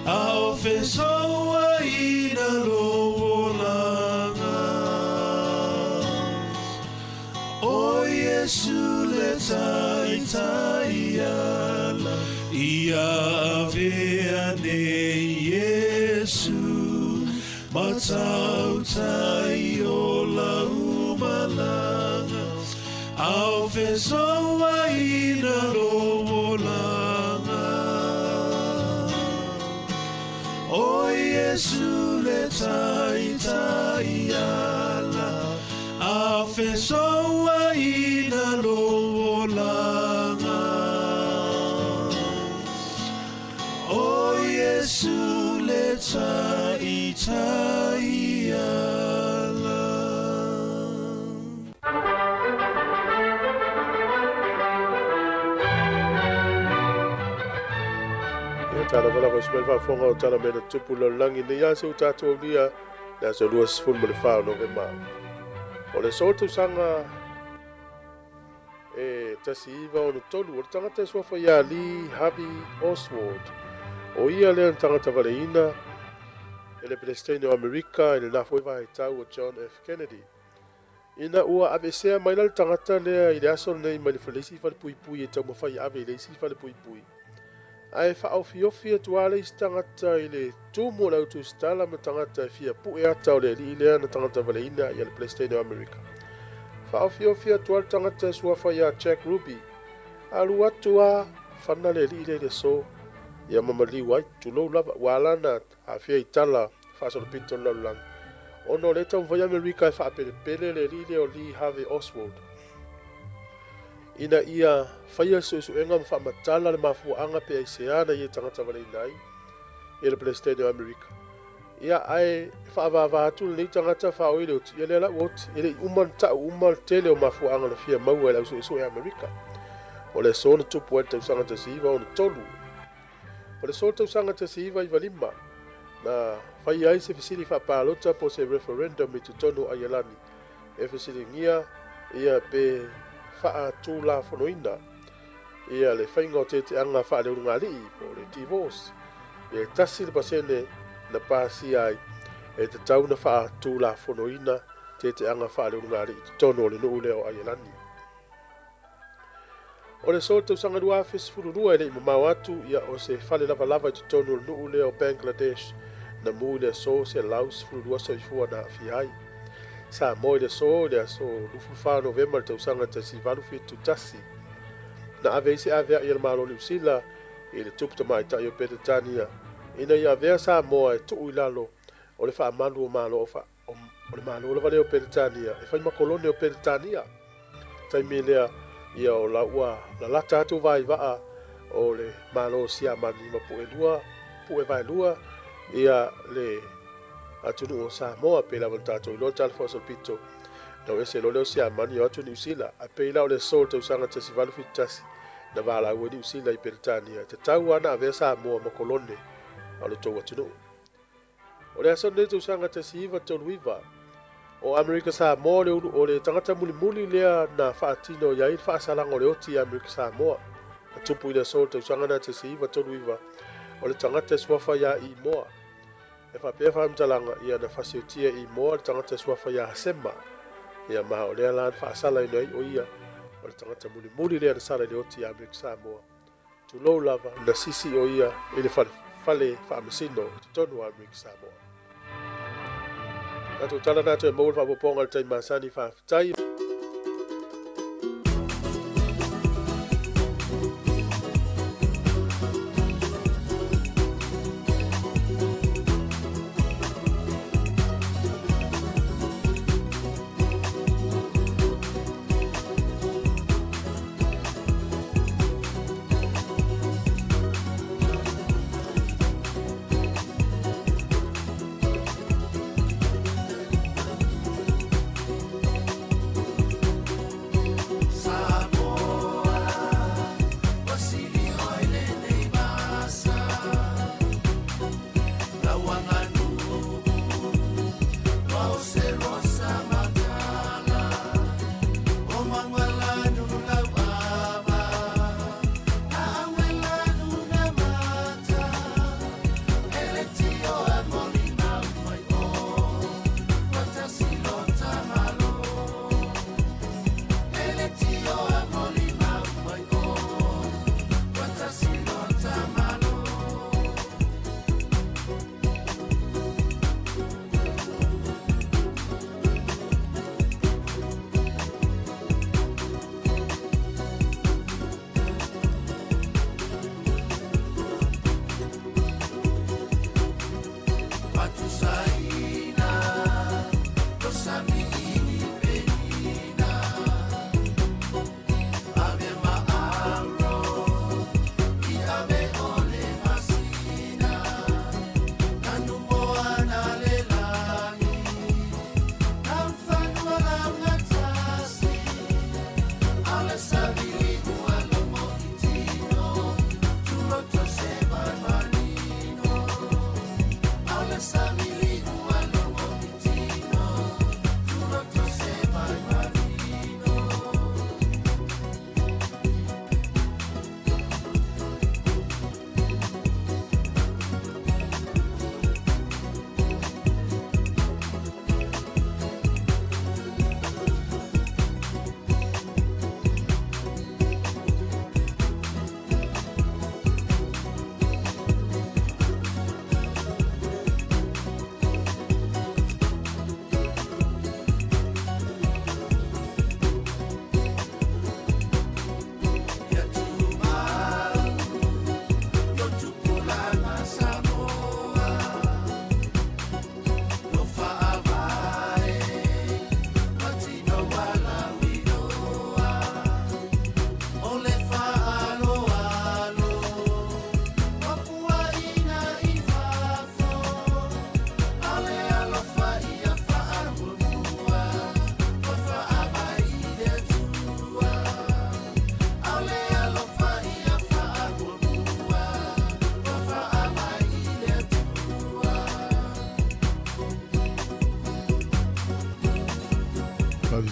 a ofesoa ina lolanga o Yesu le tai tai ala ia avea ne Yesu matau tai o la umalanga au fesoa ina lolanga o Yesu le tai tai ala au fesoa ina lolanga o Yesu le tai tai ala. Tala wala ko spel fa fonga o tala mena tupu lo langi ne ya se utato lia na so luas ful mo le fa no ke ma o le sotu sanga e tasiva o tolu o tanga te so fa ya li Harvey Oswald o ia le tanga ta valeina ele Palestina o America ele na foi vai tau o John F Kennedy ina ua abesea mai le tanga ta le ile aso nei mai le felisi fa pui pui e tau mo fa ya ave le si fa le pui pui ai fa au fiofi atuale istangata ile tumo la tu stala ma tangata fia pu e ata ole ile na tangata valeina ya le Palestina America fa au fiofi atuale tangata sua fa ya Jack Ruby alu atua fana le ile so ya mamali wai tu lo lava walana a fia itala fa so pinto la lang ono le tau va America fa pele le ile o li Harvey Oswald ina ia faia so enga fa matala le mafuanga pe ai seana ia tangata vale nai ele Palestina America ia ai fa va tu le tangata fa o ile ile la wot ile umal tele o mafuanga le fia mau ele so America o le so no tupu e sanga te siva o tolu o le so te sanga te siva I valima na faia ai se fisili fa palota po se referendum I tonu ayalani e fisili ngia ia pe faa tu la fonoina ia le fainga o te anga faa le ungali po le divorce ia tasi le pasene na pasi ai e te tau na faa tu la fonoina te anga faa le ungali tono le nuu leo ai lani o le so te usanga dua fesfururua ele mamau atu ia o se fale lava lava te tono le nuu leo Bangladesh na mui le so se laus fururua sa ifua na fiai Sāmoa le so le so lufu fa November te usanga te si valu fitu tasi na ave isi ave ia le malo le usila i le tupu te mai tai o Peretania ina ia vea Sāmoa e tuu ilalo o le wha amanu o malo o le malo o le vale o Peretania e whai makolone o Peretania tai me lea ia o la ua la lata atu vai vaa o le malo si amani ma pu e vai lua ia le atunu o Sāmoa pe la voltato i lo tal foso pito no ese lo leo si amani o atu New Zealand a pe la o le sol te usanga te si valu fitasi na vala ua New Zealand i Peretania te tau ana ave Sāmoa ma kolone o le tau atunu o le aso ne te usanga te si iwa te unuiva o Amerika Sāmoa le unu o le tangata muli lea na whaatino iai whaasalanga o le oti Amerika Sāmoa a tupu i le sol te usanga na te si iwa te unuiva o le tangata swafa ia i moa e whapea whaamtalanga ia na whasiotia i moa le tangata swafa ia hasema ia maha o lea lan whaasala ina i o ia o le tangata muli lea na sala le oti Amerika Sāmoa tu lou lava na sisi o ia i le fale whaamisino te tonu Amerika Sāmoa Natu tala natu e maul whapoponga le tai masani whaafitai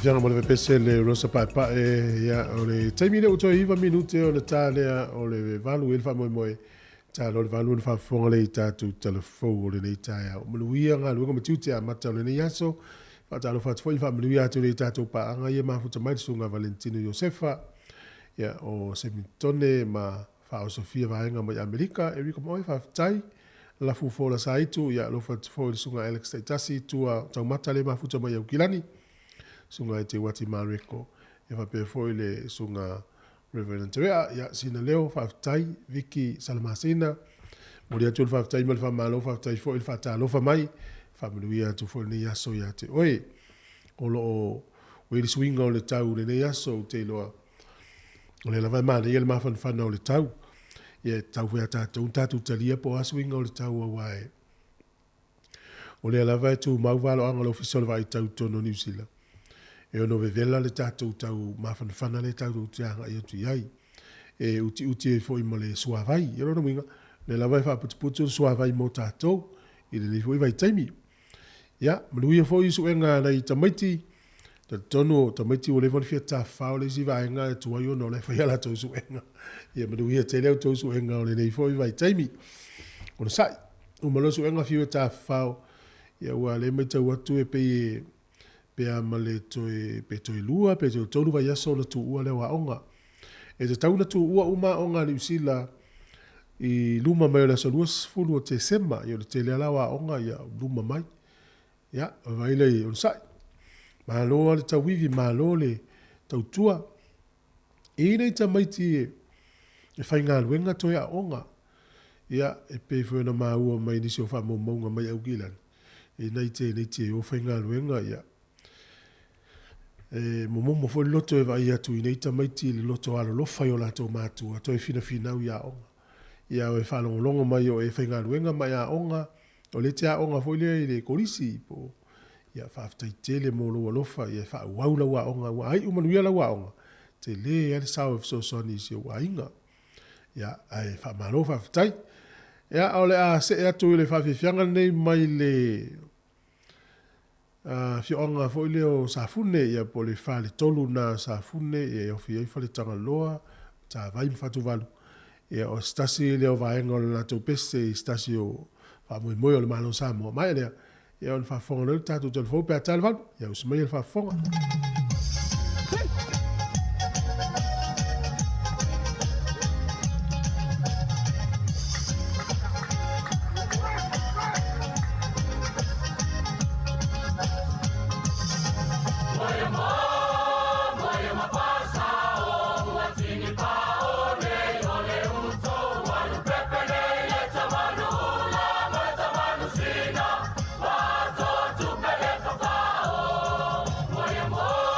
fianga mo le pese le rosa pa ya o le taimi le uto iva minute o le tale o le valu il fa mo ta lo le valu fa fonga le ta tu telefo le nei ta ya mo luia nga lu ko tuti a mata le nei yaso fa ta lo fa foi fa mo luia tu le ta tu pa anga ye ma futa mai sunga Valentino Josefa ya o semitone ma fa o Sofia va nga mo Amerika e ri ko mo fa tai la fu fo la saitu ya lo fa fo sunga Alex Tasi tu a ta mata le ma futa mai o kilani sunga e te wati mareko e fa pe foi le sunga Reverend Terea ya sina leo faftai Vicky Salmasina moria tu faftai mal fa malo faftai foi il fata lo fa mai familia tu foi ni yaso ya te oi o lo we swing on le tau le yaso te lo le lava ma le ma fan fan le tau ye tau fa ta tu talia po swing on le tau wai o le lava tu mau valo anglo official vai tau tono New Zealand e ono vevela le tātou tau mawhanawhana le tātou tianga i atu iai. E uti e fwoi mo le suavai. E rono mwinga, le lawai whaputuputu suavai mo tātou, i le fwoi vai taimi. Ia, manui e fwoi suenga nei tamaiti, ta tono tamaiti o le vani fia tā whao le si vaenga e tuai ono le whaiala tau suenga. Ia, manui e te leo tau suenga o le nei fwoi vai taimi. Ono sai, umalo suenga fia tā whao, ia ua le mai tau atu e pei pea male toi lua, pe toi tonu vai aso na tu ua le waonga. E te tau na tu ua uma onga ni usila i luma mai o le saluas fulu o te sema, i o le te lea la waonga i a luma mai. Ia, vai lei on sai. Malo le tau wivi, malo le tau tua. E nei ta maiti e whai ngā luenga toi a onga. Ia, e pe fuena maa ua mai nisi o wha maunga mai au gilan. E nei te o whai ngā luenga, ia. Mo foi loto e vai atu i nei tamaiti le loto alo lofa i o lato mātua, to e fina au ia onga. Ia o e whalongolongo mai o e whainga ruenga mai a onga, o le te a onga foi lea i le korisi po. Ia whaftai tele mo loa lofa, ia wha waula wa onga, wa ai umanuia la wa onga. Te le ane sao e fsosoni si o wa inga. Ia ai wha maro whaftai. Ia o le a se e atu i le whawhiwhianga nei mai le fionga foi leo safune ia po le fale tolu na safune ia ofi ai fale tanga loa ta vai mfatu valu ia o stasi leo vaenga o la tau pese stasi o fa moi moi o le malo Sāmoa mai lea ia on fa fonga le tatu telefo pe atal valu ia o smai fa fonga More.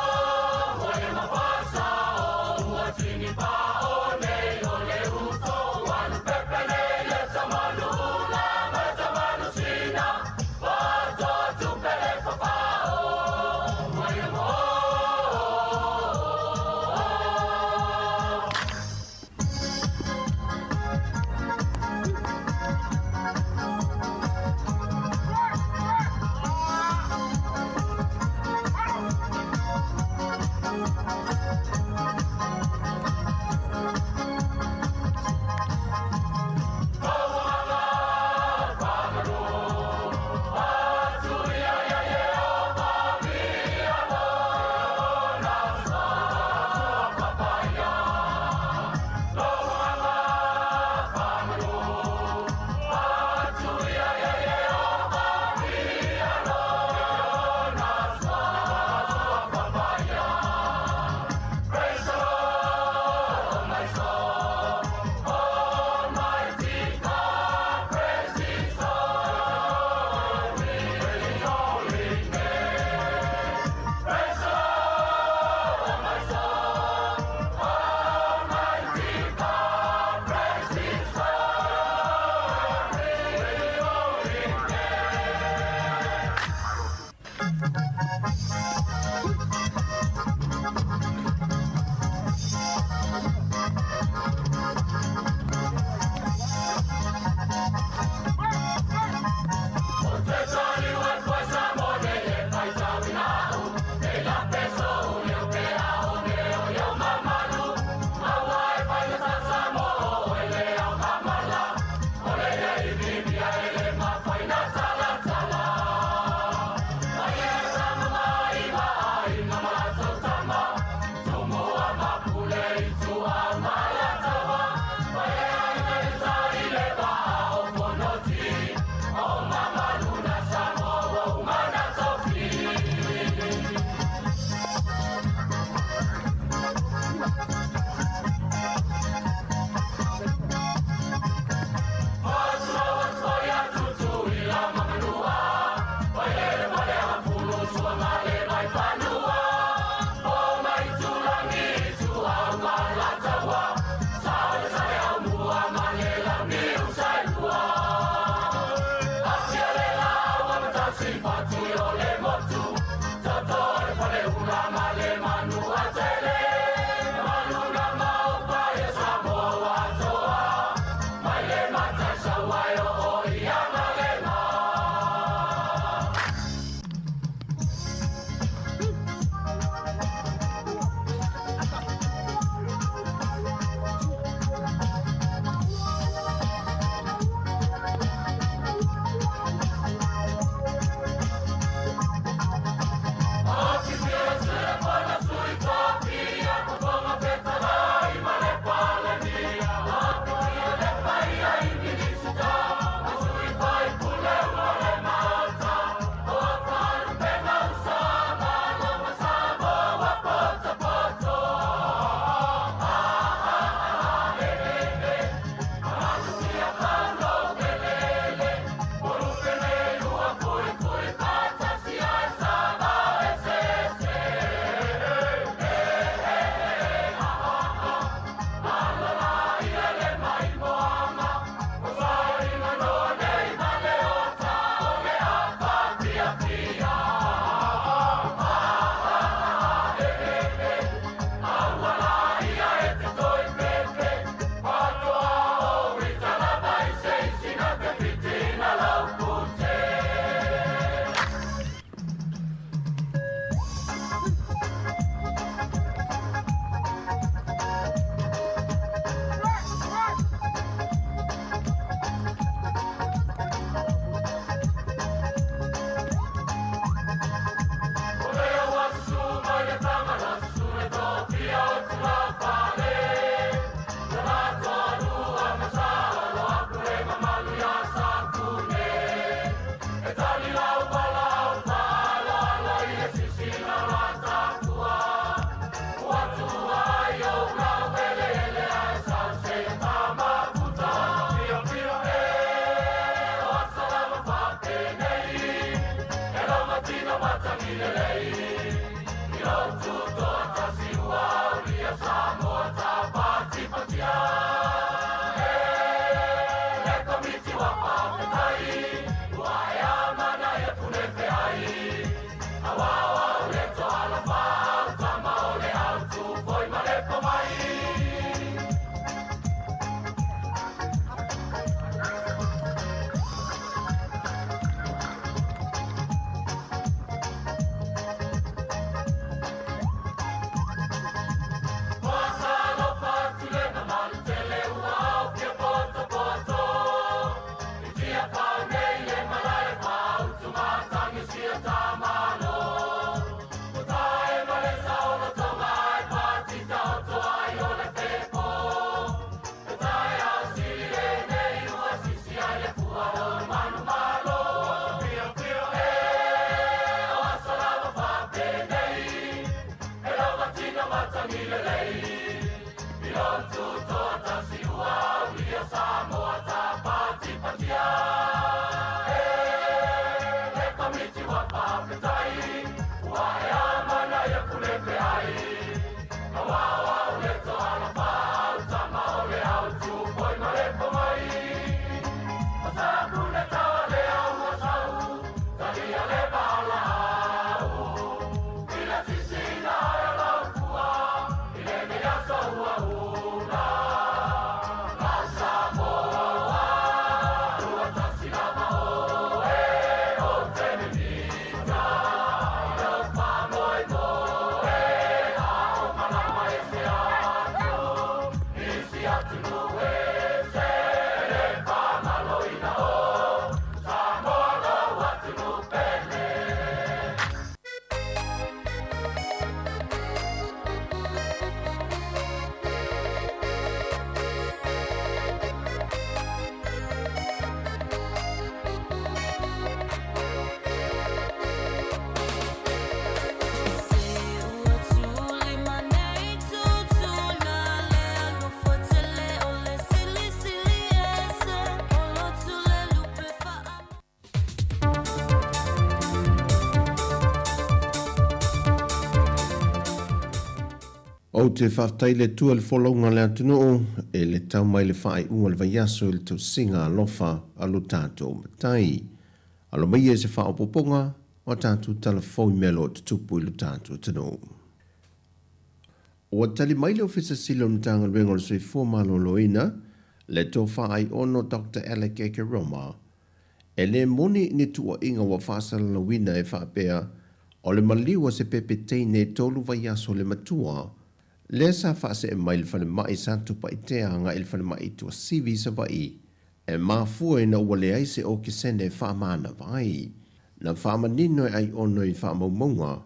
O te whaftai le tua le wholonga le atunuu, e le tau mai le whae unga le vaiaso le tau singa alofa alo tātou matai. Alo mai e se whao poponga, o tātou tala fōi melo te tupu ilu tātou tanu. O tali mai le ofisa silo mtanga luenga le sui fōmalo loina, le tō whaai ono Dr. Alec Eke Roma, e le moni ni tua inga wa whaasala la wina e whaapea, o le maliwa se pepe teine tolu vaiaso le matua, le sa whaase e mai le whane mai sa tupa i te anga il whane mai tua sivi sa vai. E mafua e na wale aise o ki sene whaamana vai. Na whaamanino ai ono i whaamaumonga.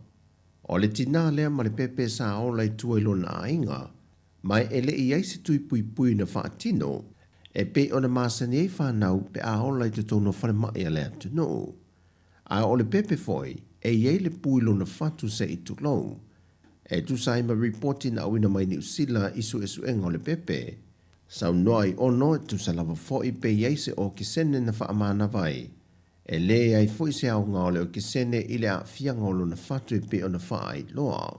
O le tina lea ma le pepe sa ola i tua ilo na ainga. Mai ele i aise tui pui pui na whaatino. E pe o na masani e whanau pe a ola i te tono whane mai a lea tino. A o le pepe foi e iei le pui lo na whatu se i tulou. E tu sai ma reporti na awina mai ni usila isu esu enga le pepe. Sau noai ono tu sa lava foi pe yeise o kisene na whaamana vai. E le ai foi se au ngā ole o kisene ile a fiangolo na whatu e pe o na whaai loa.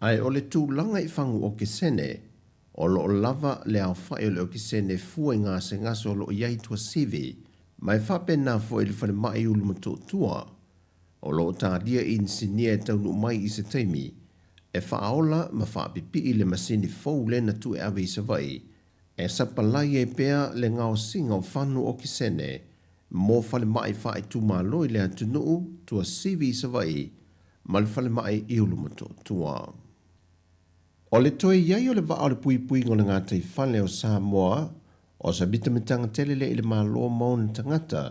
Ai ole tu langa i whangu o kisene, o lo o lava le au whai ole o kisene fua ngā se ngaso lo iai tua sivi, mai whape nā foi le whane mai ulu mato tua. O lo tā dia in sinia e taunu mai i se teimi, e whaola ma whaapipi i le masini fau le na tu e awe i sa vai, e sapalai e pea le ngao singa o whanu o kisene, mō whale mai whae tu mā loi le atunuu tua sivi i sa vai, ma le whale mai i ulumato tua. O le toi iai o le wa o le pui pui ngona ngā tei whale o Sāmoa, o sa bita mitanga telele i le mā loa mauna tangata,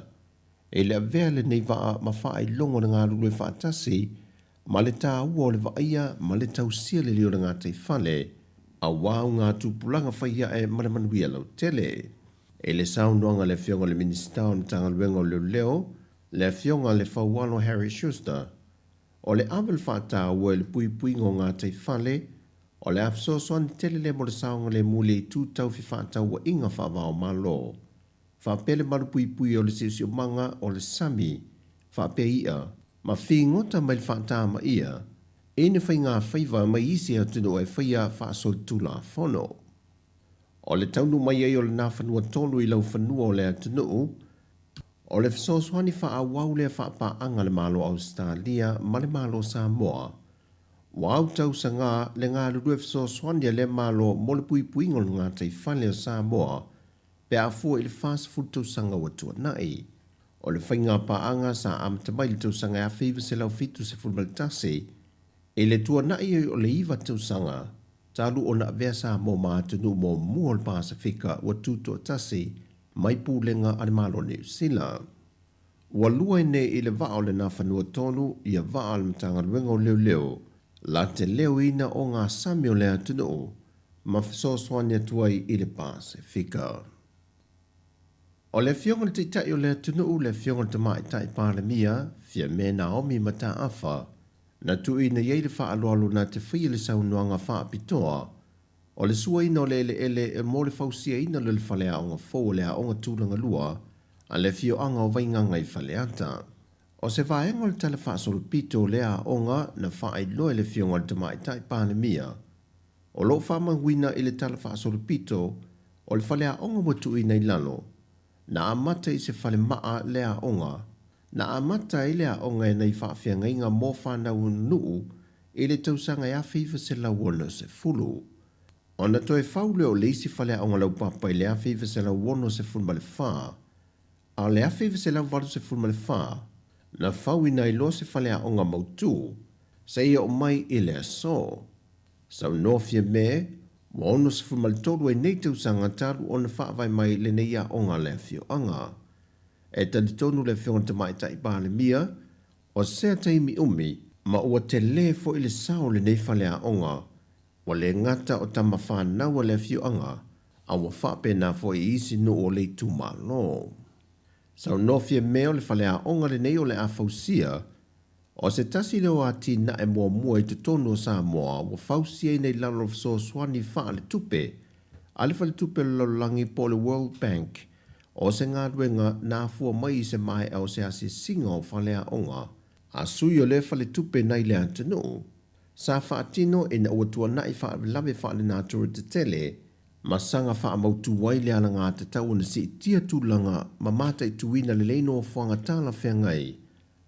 e le avea le nei waa ma whae longo na ngā lulu e whaatasi, ma le tā ua o le vaia, ma le tausia le leo na ngā tei whale, a wāu ngā tūpulanga whaia e maramanuia lau tele. E le saundoanga le fionga le minister o tanga luenga o leo, le fionga le whaualo Harry Schuster, o le amal whātā ua le pui pui ngō ngā tei whale, o le afsosoan tele le mo le saunga le mule i tūtau fi whātā ua inga whawao malo. Whapele maru pui pui o le sisio manga o le sami, whape ia, ma whingota mai le whātā ma ia, e ne whai ngā whaiva mai isi au tino e whaia whaasol tula whono. O le taunu mai ei o le nā whanua tolu i lau whanua o le atunu, o le whasosoani wha wau le whaapa anga le malo Australia ma le malo Sāmoa. Wau tau sa ngā le ngā lurue whasosoani le malo mo le pui pui ngol ngā tei whale o Sāmoa, pe a fua i le fast food tau sanga watua nai. O le whainga pa anga sa amatamai le tau sanga a whiwa se lau fitu se fulmaltasi, e le tua nai o le iwa tau sanga, talu o na vea sa mō mātunu mō mua le Pasifika ua tūtua tasi, mai pūlenga ale malo New Zealand. Ua lua ne i le vaa o le nā whanua tonu, ia vaa le matanga ruenga o leo leo, la te leo ina o ngā sami o le atunu, ma whasosoani atuai i le Pasifika. O le fionga le teitai o le atunu le fionga le tamai tai pāremia, fia me Naomi mata awha, na tu ina iei le wha aloalo na te whia le saunuanga wha apitoa, o le sua ina o le ele e mo le fausia ina le whale aonga fō le aonga tūlanga lua, a le fio anga o wainganga i whale ata. O se whaenga le tala wha solupito le aonga na wha ai loe le fionga le tamai tai pāremia, o lo wha manguina i le tala wha solupito, o le whale aonga watu ina i lalo, na amata i se whale maa le aonga, na amata i le aonga e nei whaafia inga mō whanau nuu i le tausanga a whiwa se la wono se fulu. O na toi whaule o le isi whale aonga lau papa i le a whiwa se la wono se fulu male wha, a le a whiwa se la waru se fulu male wha, na whau ina i lo se whale aonga mautu, sa ia o mai i le aso. Sau nofia me, Wa ono se fumaltolu e nei tau sanga talu o na whaavai mai le nei a onga le fio anga. E tali tonu le fionga te mai tai pāle mia, o sea taimi umi, ma ua te le fo ile sao le nei fale a onga, wa le ngata o tama whānaua le fio anga, a wa whape na fo i isi no o le tuma lo. Sau nofia meo le fale a onga le nei o le a fausia, o se tasi leo a ti na e mua i te tono o Sāmoa, wa fausia i nei lalo so swani wha le tupe, ale fale tupe lo langi po le World Bank, o se ngā ruenga nā fua mai se mai au se ase singa o fale a onga, a sui o le fale tupe nei le antanu. Sa wha atino e na uatua nai wha lawe wha le nā tura te tele, ma sanga wha mautu wai le ala ngā te tau na si tia tūlanga ma mata i tuina le leino o whanga tāla whengai,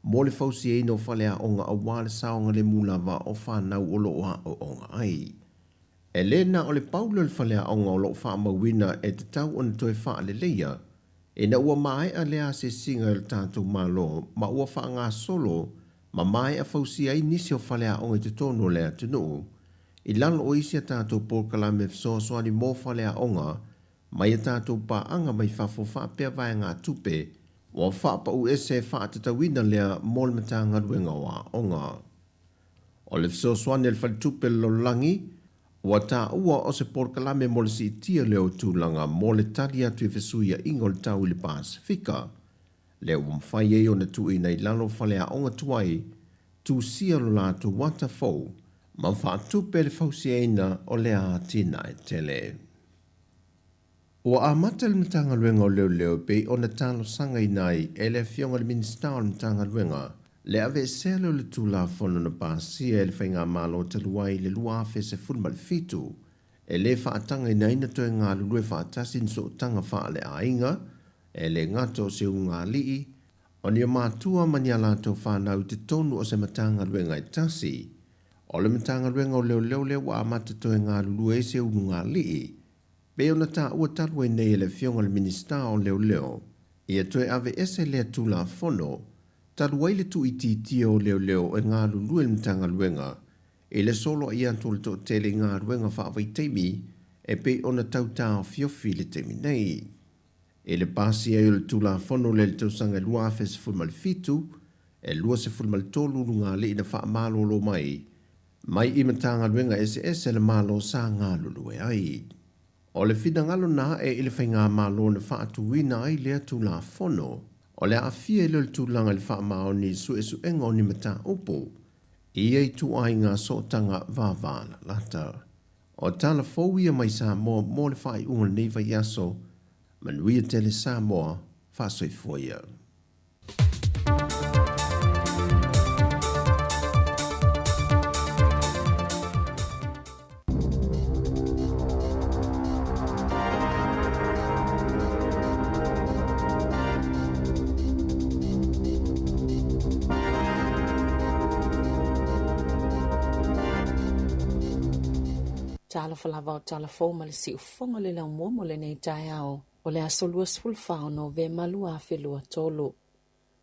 mo le fausi e no fale a onga a wale saonga le mūlawa o whanau o loa o onga ai. E le na o le paulo le fale a onga o lo wha mawina e te tau o na toi wha le leia, e na ua mai a lea se singa le tātou malo, ma ua wha ngā solo, ma mai a fausi ai nisi o fale a onga te tono lea tunu, i lalo o isi a tātou pōkalame fso soani mō fale a onga, mai a tātou pa anga mai whafo wha pia vai ngā tupe, wa whapa u ese wha te tawina lea mōle matanga ruenga wa onga. O le fso soani le fale tupe lo langi, wa tā ua o se pōkalame mōle si tia leo tūlanga mōle tari atu i fesuia ingo le tau i le Pasifika, leo mwhai e o na tu i nei lalo fale a onga tuai, tu sia lo la tu wata fau, ma whaatupe le fausi eina o lea tina e tele. Ua a mata le matanga ruenga o leo pe o na talo sanga i nai e le fionga le minista o le matanga ruenga, le ave selo le tula fono na pasia e le whainga malo te luai le lua afe se fulma le fitu, e le whaatanga i nai na toi ngā lulue whaatasin so tanga wha le ainga, e le ngato se unga lii, o ni o mātua mani ala tau whanau te tonu o se matanga ruenga i tasi, o le matanga ruenga o leo wa amata toi ngā lulue se unga lii, pe ona ta ua talwe nei le fionga le minista o leo, ia toi ave ese lea tula fono, talwai le tu iti o leo e ngā lulue le matanga ruenga, e le solo ia tole to tele ngā ruenga whaavai teimi, e pe ona tau tau fiofi le teimi nei. E le pasi e le tula fono le tausanga lua afe se fulma le fitu, e lua se fulma le tolu ngā le ina wha malo lo mai i matanga ruenga ese le malo sa ngā lulue ai. O le whina ngalo nā e ile whai ngā malo na wha atuina ai lea tula fono, o le afia i le tūlanga le wha mao ni su enga o ni mata upo, ia i tu ai ngā sotanga vāvāna lata. O tala fōia mai Sāmoa mō le whai unga neiva yaso, manuia tele Sāmoa whasoi fōia. Tala falava o tala fō ma le si ufonga le lau mo le nei tai ao, o le aso lua sfulfao no ve malua a lua tolo.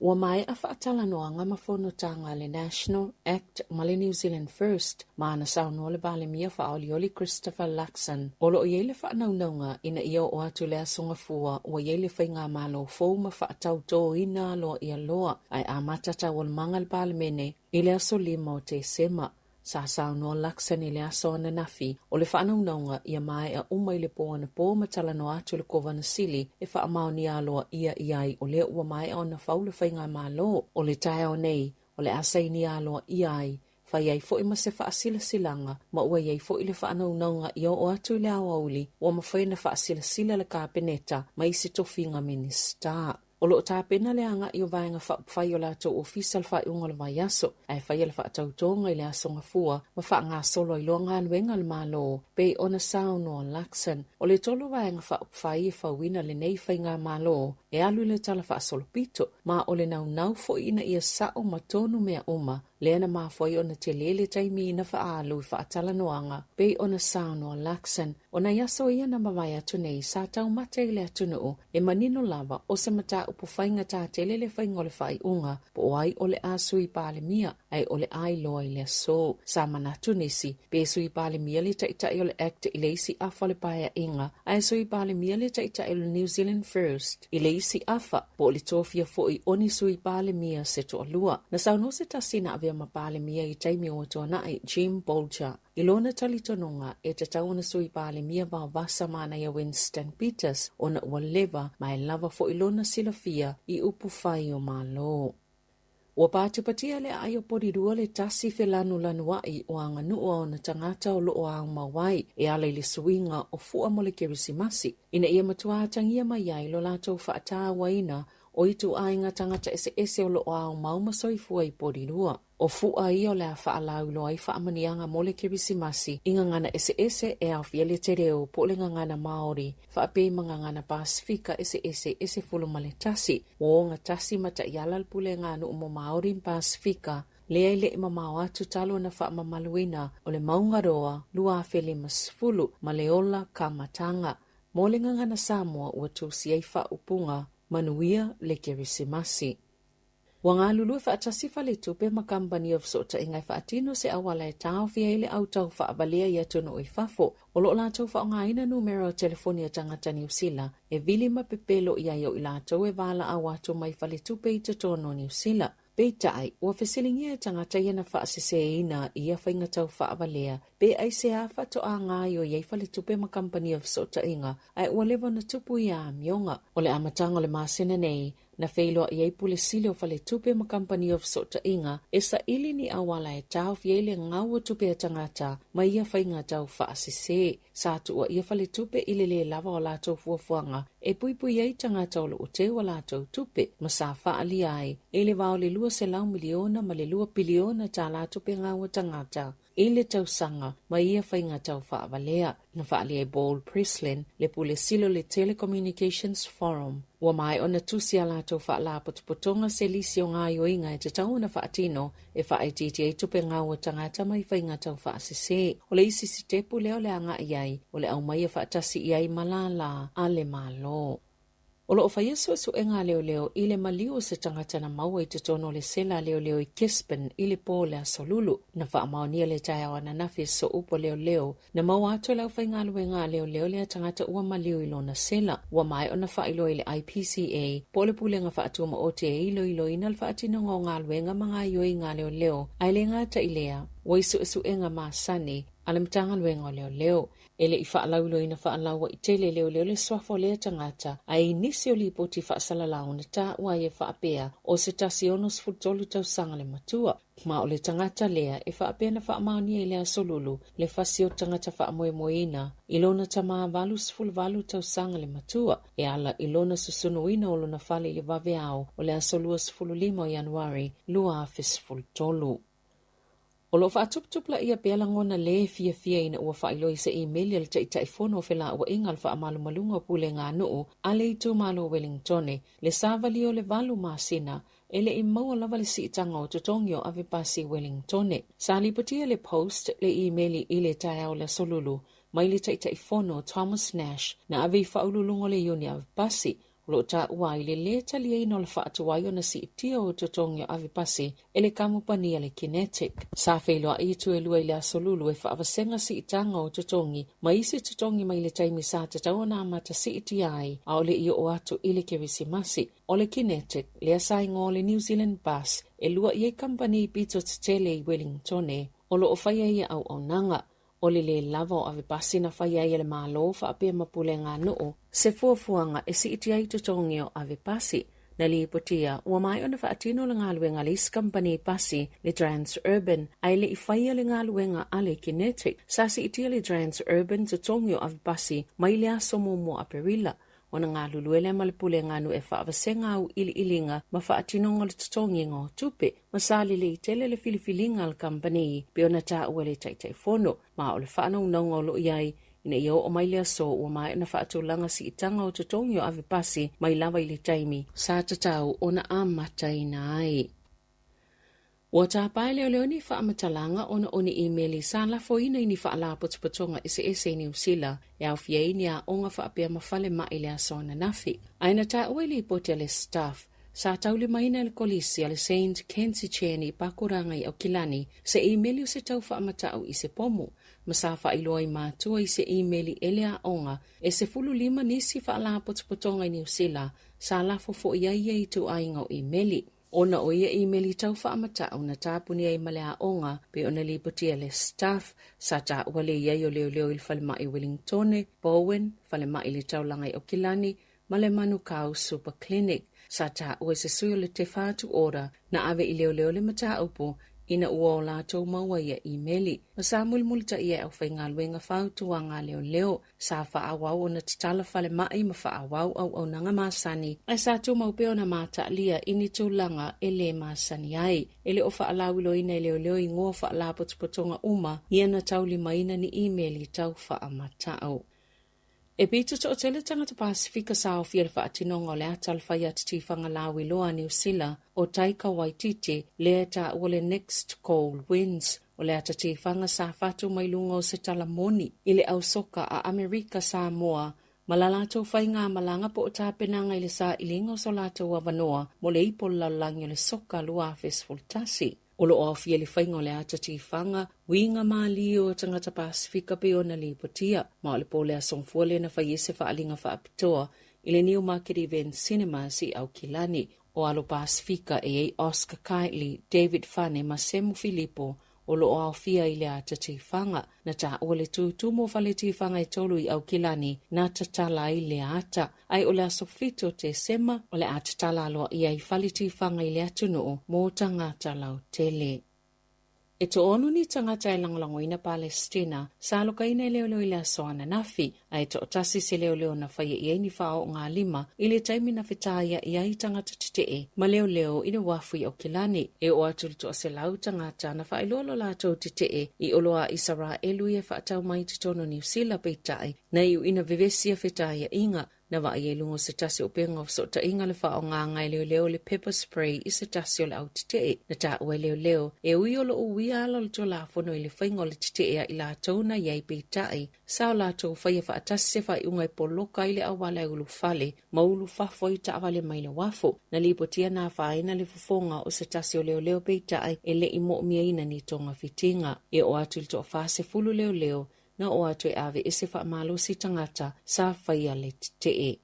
Ua mai a whaatala noa ngama whono tanga le National Act ma le New Zealand First, ma ana sao no le bale mia whaolioli Christopher Luxon. Olo o yeile whaanaunga ina ia o atu le asonga fua, ua yeile whainga malo fō ma whaatau tō ina loa ia loa, ai a matata wal mangal bale mene, i le aso lima o te sema. Sa no Luxon i le aso ana nafi, o le whaanaunga ia mai a umai le pō ana pō matala no atu le kovana sili e whaamau ni aloa ia iai o le ua mai o na whaule whainga malo o le tae o nei o le asai ni aloa iai whai ai fo ima se whaasila silanga ma ua iai fo i le whaanaunga ia o atu le awauli o ma whai na whaasila sila le kāpeneta ma isi tofinga minista. O lo tāpena le anga i o vaenga whai o lato official whai unga le vai aso, ai whai le whaatautonga i le asonga fua, ma wha ngā solo i loa ngā luenga le malo, pe ona sao no Luxon. O le tolo vaenga whai i whauina le nei whai ngā malo, e alu le tala wha solo pito, ma o le nau fo ina ia sao ma tonu mea uma, Leana mafoi ona te lele taimi na faalu faatala noanga, bei ona Sāmoa Lakson, ona yaso ia na mawai atu nei sa tau mate ile atu nuu, e manino lava o se mata upu whainga tā te lele whaingole whai unga, po ai ole a sui pāle mia, ai ole ai loa ile so, sa manatu nisi, be sui pāle mia le taitai ole act ile isi afa le paia inga, ai sui pāle mia le taitai ole New Zealand First, ile isi afa, po le tofia foi oni sui pāle mia se toa lua, na sau no se tasina avea ma pāle mia i taimi o toa nai Jim Bolger, ilona talitononga e te tauna sui pāle mia wa vasa mana ia Winston Peters, ona ua leva mai lava fo ilona silafia i upu whai o malo. Ua pātupatia le aio porirua le tasi whelanu lanuai o anga nua o na tangata o loo au mawai e ala le suinga o fua mo le kerisimasi. Ina ia matua tangia mai ai lo latou whaataa waina o itu ainga tangata ese o loo au maumasoi fua i porirua. O fua i o le a whaalau lo ai whaamanianga mo le kerisimasi inga ngana ese e au fiele te reo po le ngana Māori whaape mga ngana Pasifika ese fulu male tasi o nga tasi mata ialal pule nganu umo Māori Pasifika le ai le mamau atu talo na whaamamaluina o le maungaroa lua fele masfulu maleola kamatanga mo le ngana Sāmoa ua tusi ai upunga manuia le kerisimasi. Wanga lulu atasi fale tupe ma company of sota ingai atino se awala e tau fia ile au tau whaabalea ia tono i fafo. O lo la tau whaongaina numero telefonia tangata New Zealand e vili ma pepelo ia yo ila tau e vala awato mai fale tupe i tono New Zealand. Peitai, ua fesilingia e tangata ia na whaasese ina ia whainga tau whaabalea. Pe ai se a whato a ngai o iei fale tupe ma company of sota inga ai ua lewa na tupu ia mionga. O le amatanga le masena nei na whailoa iei pule sile o fale tupe ma company of sota inga e sa ili ni awala e tau fiele ngau o tupe a tangata ma ia whainga tau whaasese. Sa tua ia fale tupe ile le lava o lato fuafuanga e pui iei tangata o lo ute o lato tupe ma sa whaali ai e le vao le lua se lau miliona ma le lua piliona ta lato pe ngau o tangata. Ele tau sanga ma ia whainga tau whaavalea na whaali e Ball Prislin le pule silo le Telecommunications Forum. Ua mai o na tusi ala tau whaala potopotonga se lisi o ngā yoinga e te tau na whaatino e whaetiti e tupe ngau o tangata mai whainga tau whaasese. O le isi si tepu leo le anga iai o le au mai a whaatasi iai malala a le malo. O lo whai su e ngā leo i le maliu se tangata na maua i te tono le sela leo i Kispen i le pō le asolulu na wha maonia le tai awa na nafi so upo leo na maua ato lau whai ngā leo le tangata ua maliu i lona sela ua mai o na wha ilo i le IPCA po le pulenga wha atuma o te ilo i nal wha atino ngā ngā luenga mga i ngā leo ai le ngā ta ilea wa isu e ngā māsani ale mtanga luenga leo ele i whaalaulo ina whaalaua i tele leo le swafo lea tangata ai nisi o li poti whaasalalao na ta ua e whaapea o se tasi onos futolu tau sanga le matua. Ma o le tangata lea e whaapea na whaamaunia i lea solulu le whasi o tangata whaamoemoeina ilona tamaa valu sifulu valu tau sanga le matua e ala ilona susunuina o lona whale le vaveao o lea solua sifulu 5 o Januari lua a fisifulu tolu. O lo whaatuptupla ia pēla ngona le fia ina ua whailoi sa email le taifono whela ua ingal wha amalumalunga pule ngā nuu ale i tūmalo Wellingtone le sāvali o le valu māsina ele i maua lava le siitanga o tutongio ave pasi Wellingtone. Sāli patia le post le emaili i le taiao le solulu mai le taifono Thomas Nash na ave i whaululungo le iuni ave pasi lo ta wai le talia ino le whaatuwai o na si itia o tutongio ave pasi ele kamupania le kinetic. Sa whailua i tu e lua i le asolulu e whaawasenga si itanga o tutongi ma isi tutongi mai le taimi sa tatau na amata si itia ai a ole i o atu i le kerisimasi. O le kinetic le asainga o le New Zealand bus e lua i e kampani i pito tele i Wellingtone o lo o whaia ia au nanga. O le lava o ave pasi na whaia i le malo whaapea mapule ngā nuu se fuafuanga e si iti ai tutongi o ave pasi. Na li potia, ua mai o na whaatino le ngā luenga le company pasi le Trans-Urban ai le i whaia le ngā luenga ale kinetic. Sa si iti le Trans-Urban tutongi o ave pasi mai le aso mo aperila. O na ngā luluele malepule ngā nu e whaawasenga au ilinga ma whaatinonga le tutongi ngō tupe. Masali le i tele le filifilinga al company pe o na tā ua le taifono. Ma o le whaanau naunga o lo iai ina i o mai lea so ua mai na whaatulanga si itanga o tutongi o ave pasi mai lava i le taimi. Sa tatau o na amata ina ai. Ua tāpai leo ni whaamatalaga ona o ni emaili sa lafoina i ni whaalapotopotonga ese New Zealand e au fiei ni a onga whaapea mawhale mai le asona nafi. Aina tā ueli ipote le staff, sa tauli maina le kolisi ale St. Kensi Cheni pakuranga i au kilani se emaili o se tau whaamatau i se pomu. Masafa iloa i mātua i se emaili ele a onga e se 15 nisi whaalapotopotonga i New Zealand sa lafo fo iaia i tu ainga o emaili. Ona o ia emaili tau whaamatau na tāpuni ai male a onga pe ona li potia le staff sa tā wale iai o leo il whalemai Wellingtone, Bowen, whalemai le taulangai o Kilani, male Manukau Super Clinic, sa tā ua se suyo le te whātu ora na ave i leo le mata upo ina ua o lātou maua ia emaili. Ma sa mulmulita ia au whainga luenga whautuanga leo sa whaawau o na titala whale mai ma whaawau au nanga māsani. Ai sa tu maupeo na māta lia ini tūlanga e le māsani ai. Ele o whaalawilo ina leo i ngoa whaalapotopotonga uma ia na tauli maina ni emaili tau whaamatau. E pita to o tele tangata Pasifika sa o fiel whaatinonga o le atal whai atiti whangalawi loa New Zealand o Taika Waititi le ta wale next cold winds o le atati whanga sa whatu mai lunga o se talamoni i le au soka a Amerika Sāmoa malalato whai ngā malanga po o tāpenanga i le sa ilinga o solato wa wanoa mo le ipo lalangi o le soka lua festival tasi. Olo o fia le whainga o le atati whanga, winga maa lio o tangata Pasifika pe o na lipotia, ma o le pole a songfuale na whaiese whaalinga whaapitoa, i le Newmarket Event Cinema si au Kilani, o alo Pasifika e Oscar Kiley, David Fane ma Semu Filipo, olo o fia i le atati whanga, na ta o le tumo whale ti whanga i tolu i au Kilani, na tatala i le ata, ai o le asofito te sema, o le atatala aloa i ai whale ti whanga i le atuno, mo tangata lau tele. E to onu ni tangata e langolangoina Palestina, sa alokaina i leo i le asoana nafi, ai to otasi se leo na whaia i ni whao ngā lima, i le taimi na whetaya i ai tangata titee, ma leo i le wafu i o Kilani, e o atuli to se lau tangata na whailolo lātou titee, i oloa Israelu e whaatau mai titono New Zealand peitai, na iu ina vivesia whetaya inga, na wa i lungo se tasi o penga o so ta inga le wha o ngā ngai leo le pepper spray i se tasi o le au titee. Na ta ue leo e ui o lo ui ala le to la fono i le whainga o le titee i la tauna iai peitai. Sao la tau whaia wha atasi se wha i unga i poloka i le awala e ulu fale, ma ulu fafo i ta awale mai le wafo. Na lipotia na whaina le fufonga o se tasi o leo peitai e le imo mia ina ni tonga fitinga. E o atu li to fase fulu leo, na o atu e ave ese wha malo si tangata sa whaia le titee.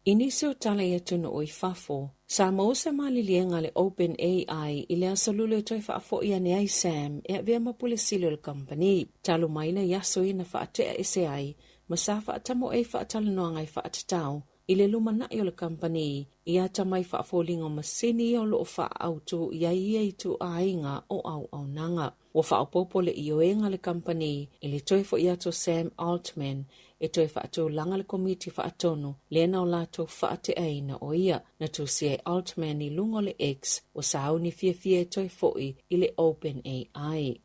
Inisi o tala ia tunu o i fafo, Sāmoa se malilienga le Open AI i le asalule toi whaafo ia ne ai Sam e avea mapule silo le company. Talu maina yaso ina whaatea ese ai, ma sa whaatamo e whaatala noanga i whaatatau. I le lumana i o le company, i ata mai whaafolinga masini o loo whaautu ia i tu ainga o au nanga. Wa whaapopo le i oenga le company, i le toi fo iato Sam Altman, e toi whaatau langa le komiti whaatono, le na o lato whaate aina o ia, na tu se Altman i lungo le X, o sao ni fia toi foi i le Open AI.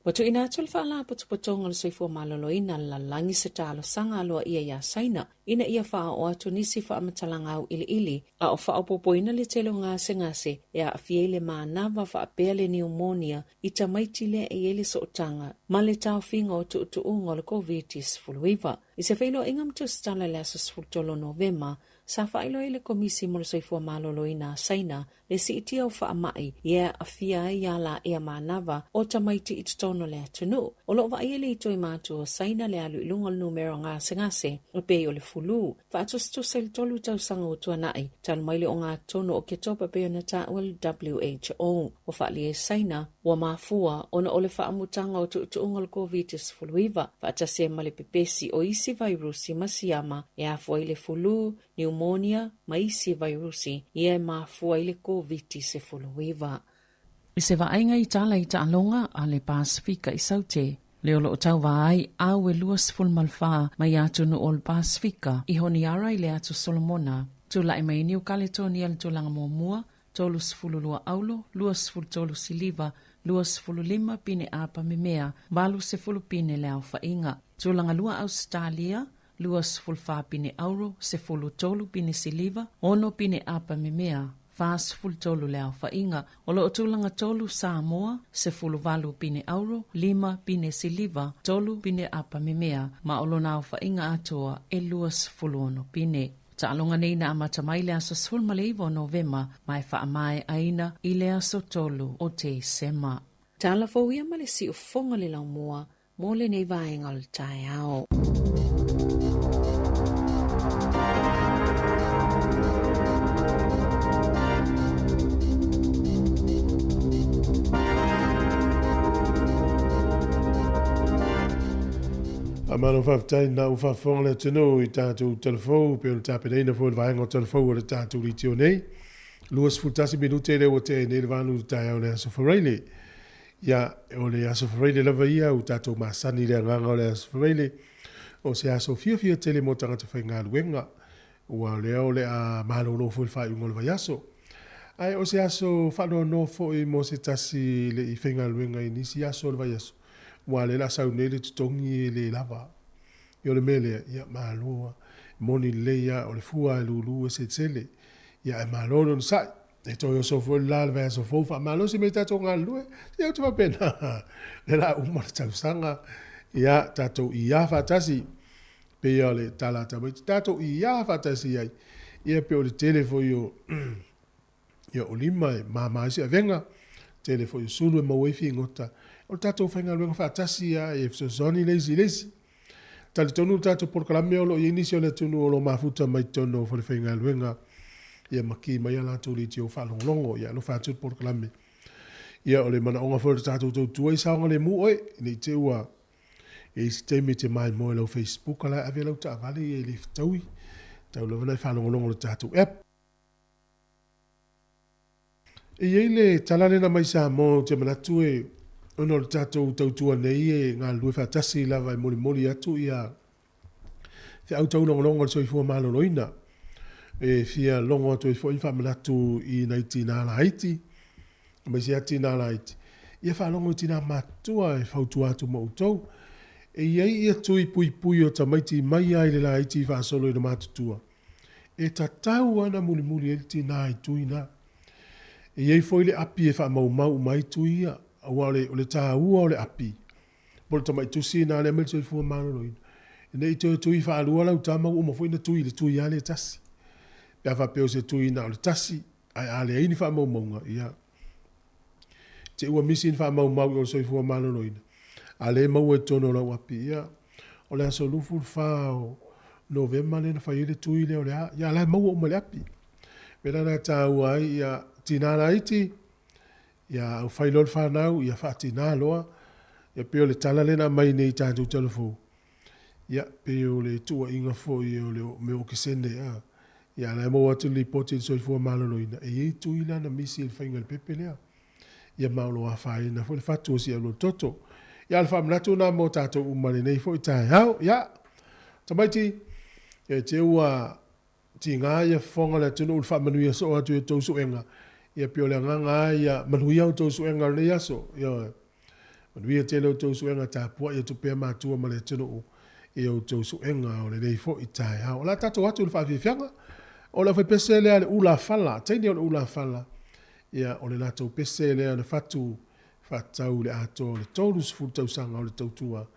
Watu ina atul whaala putupotonga le soifua malolo ina la langi se talo sanga aloa ia ia saina, ina ia whaa o atu nisi wha amatalanga au ili, a o wha opopo ina le telo ngase, e a fiele maa nawa wha apele pneumonia i tamaitile e ele sootanga, ma le tau finga o tuungo le COVID-19 fuluiva. I se whailo inga mtu stala le asos fultolo Novema, sa whailo ile komisi mo le soifua malolo ina saina, le si itia o wha amai, ia a fia ia la ea manawa o tamaiti i tutono le atunu. O lo wa iele i toi matu o saina le alu ilunga le numero ngase, o pe o le fulu. Fa atustu se le tolu tau sanga o tuanai, talu maile o ngā tono o ke topa pe o na ta o le WHO. O wha li e saina, wa mafua, ona o le wha amutanga o tuunga le COVID-19 fuluiva. Fa atase male pepesi o isi virusi masiyama, e afua ile fulu, pneumonia, ma isi virusi, ia e mafua ile COVID-19 fuluiva. I se vaenga i tala i ta alonga a le Pasifika i saute. Le olo o tau vaai au e luas fulmalfa mai atu no ol Pasifika i honiara i le atu Solomona. Tu la mai New Caledonia le tulanga mua, tolu sfululua aulo, luas ful tolu siliva, luas fululima pine apa memea, balu se fulupine le au fainga. Tulanga lua Australia, luas fulfa pine auro, se fulu tolu pine siliva, ono pine apa memea, fast full tolu leo fa inga. Olo o tulanga tolu Sāmoa, se fulu valu pine auro, 5 pine siliva, tolu pine apa mimea, ma olo nao fa inga atoa e luas fuluono pine. Ta alonga nei na amata mai le aso sul maleivo Novema, mai fa amai aina i le aso tolu o te sema. Ta ala fawia male si ufonga le lau mua, mo le nei vaenga le tai ao. Amano whaftai na uwhawhonga le tino I tātou telefou, pe o tāpene ina fo vaenga o telefou o le tātou li tio nei. Luas futasi minute le o te nei le vanu tai au le aso whareile. Ia o le aso whareile lava ia o tātou masani le nganga o le aso whareile. O se aso fia tele mo tangata whainga luenga. Ua leo le a mahalo no fo il whai ungo le vai aso. Ai o se aso whano no fo I mo se tasi le I whainga luenga I nisi aso le vai aso. Wa le la sau nele tutongi le lava. Yo le mele, ia maloa, moni leia, o le fua e lulu e se tele. Ia e malono ni sai. E toi o sofo la le vea sofo fa. Malo si me tato ngā lue. Ia utu pena. Le la umar tau sanga. Ia tato ia fatasi. Pe ia le tala tamai. Tato ia fatasi ai. Ia pe o le telefo yo. Ia o lima e mama isi a venga. Telefo yo sunu e mawaifi ngota. O tatou whainga luenga whaatasi a e fsosoni leisi. Tali tonu tatou porkalame o lo I inisi o le tunu o lo mafuta mai tono o le whainga luenga. Ia maki mai ala tō li tio whalongolongo. Ia no whaatut porkalame. Ia o le mana onga whore tatou tautua I saonga le mu oe. Nei te ua e isi teime te mai moe lau Facebook ala ave lau ta avale e le ftaui. Tau lau vanai whalongolongo le tatou app. E iei le talane na mai Sāmoa te manatu e ono le tātou tautua nei e ngā lue whaatasi lava e moli atu ia te au tau longo le soifua maloloina e fia longo atu e fo infa manatu I naiti nā la haiti mai se ati nā la haiti ia wha longo tina matua e whautu atu mo utau e iei ia tui pui o tamaiti mai ai le la haiti wha solo I na matutua e ta tau ana muli e tina I tui na e iei foi le api e wha mau mai tui ia o le tā ua o le api. Pole tamai tusi nā le melso I fua mānonoina. E nei te tui wha alua lau tāmau o mawhoi na tui le tui ale tasi. Pea wha peo se tui nā o le tasi, ai ale aini wha mau maunga. Ia. Te ua misi wha mau o le soi fua mānonoina. Ale mau e tono lau api. Ia. O le aso lufu wha o Novema le na whai le tui leo le a. Ia lai mau o ma le api. Mena nā tā ua ai, ia tinana iti. Ia au whailol whanau, ia whaati nā loa, ia peo le tala lena mai nei tātou telefo. Ia peo le tua inga fo i o le me o kisene. Ia lai mo atu li poti le soifua maloloina. E iei tuina na misi il whainga le pepe lea. Ia maulo a whaina fo le whatu o si alo toto. Ia le whamnatu nā mo tātou umane nei fo I tāi hao. Ia, tamaiti, ia te ua ti ngā ia whonga le tunu ul whamanuia so atu e tausu enga. Ia pio le nganga ia manuia o tō suenga le aso. Ia manuia tele o tō suenga tāpua ia tupea mātua ma le tino o ia o tō suenga o le neifo I tai hao. O la tato atu le whawhiwhianga. O la whai pese lea le ula whala. Teini o le ula whala. Ia o le nato pese lea le whatu whatau le ato le tōru sifu tausanga o le tautua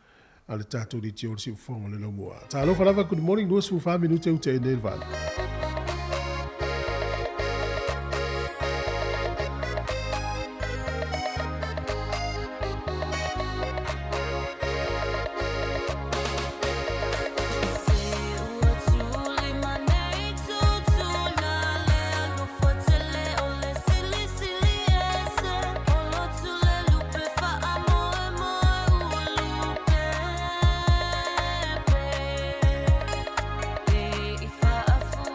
a le tato di tio le si ufonga le laumua. Tā alofa lava, good morning, 2 minute u te nei vana. If I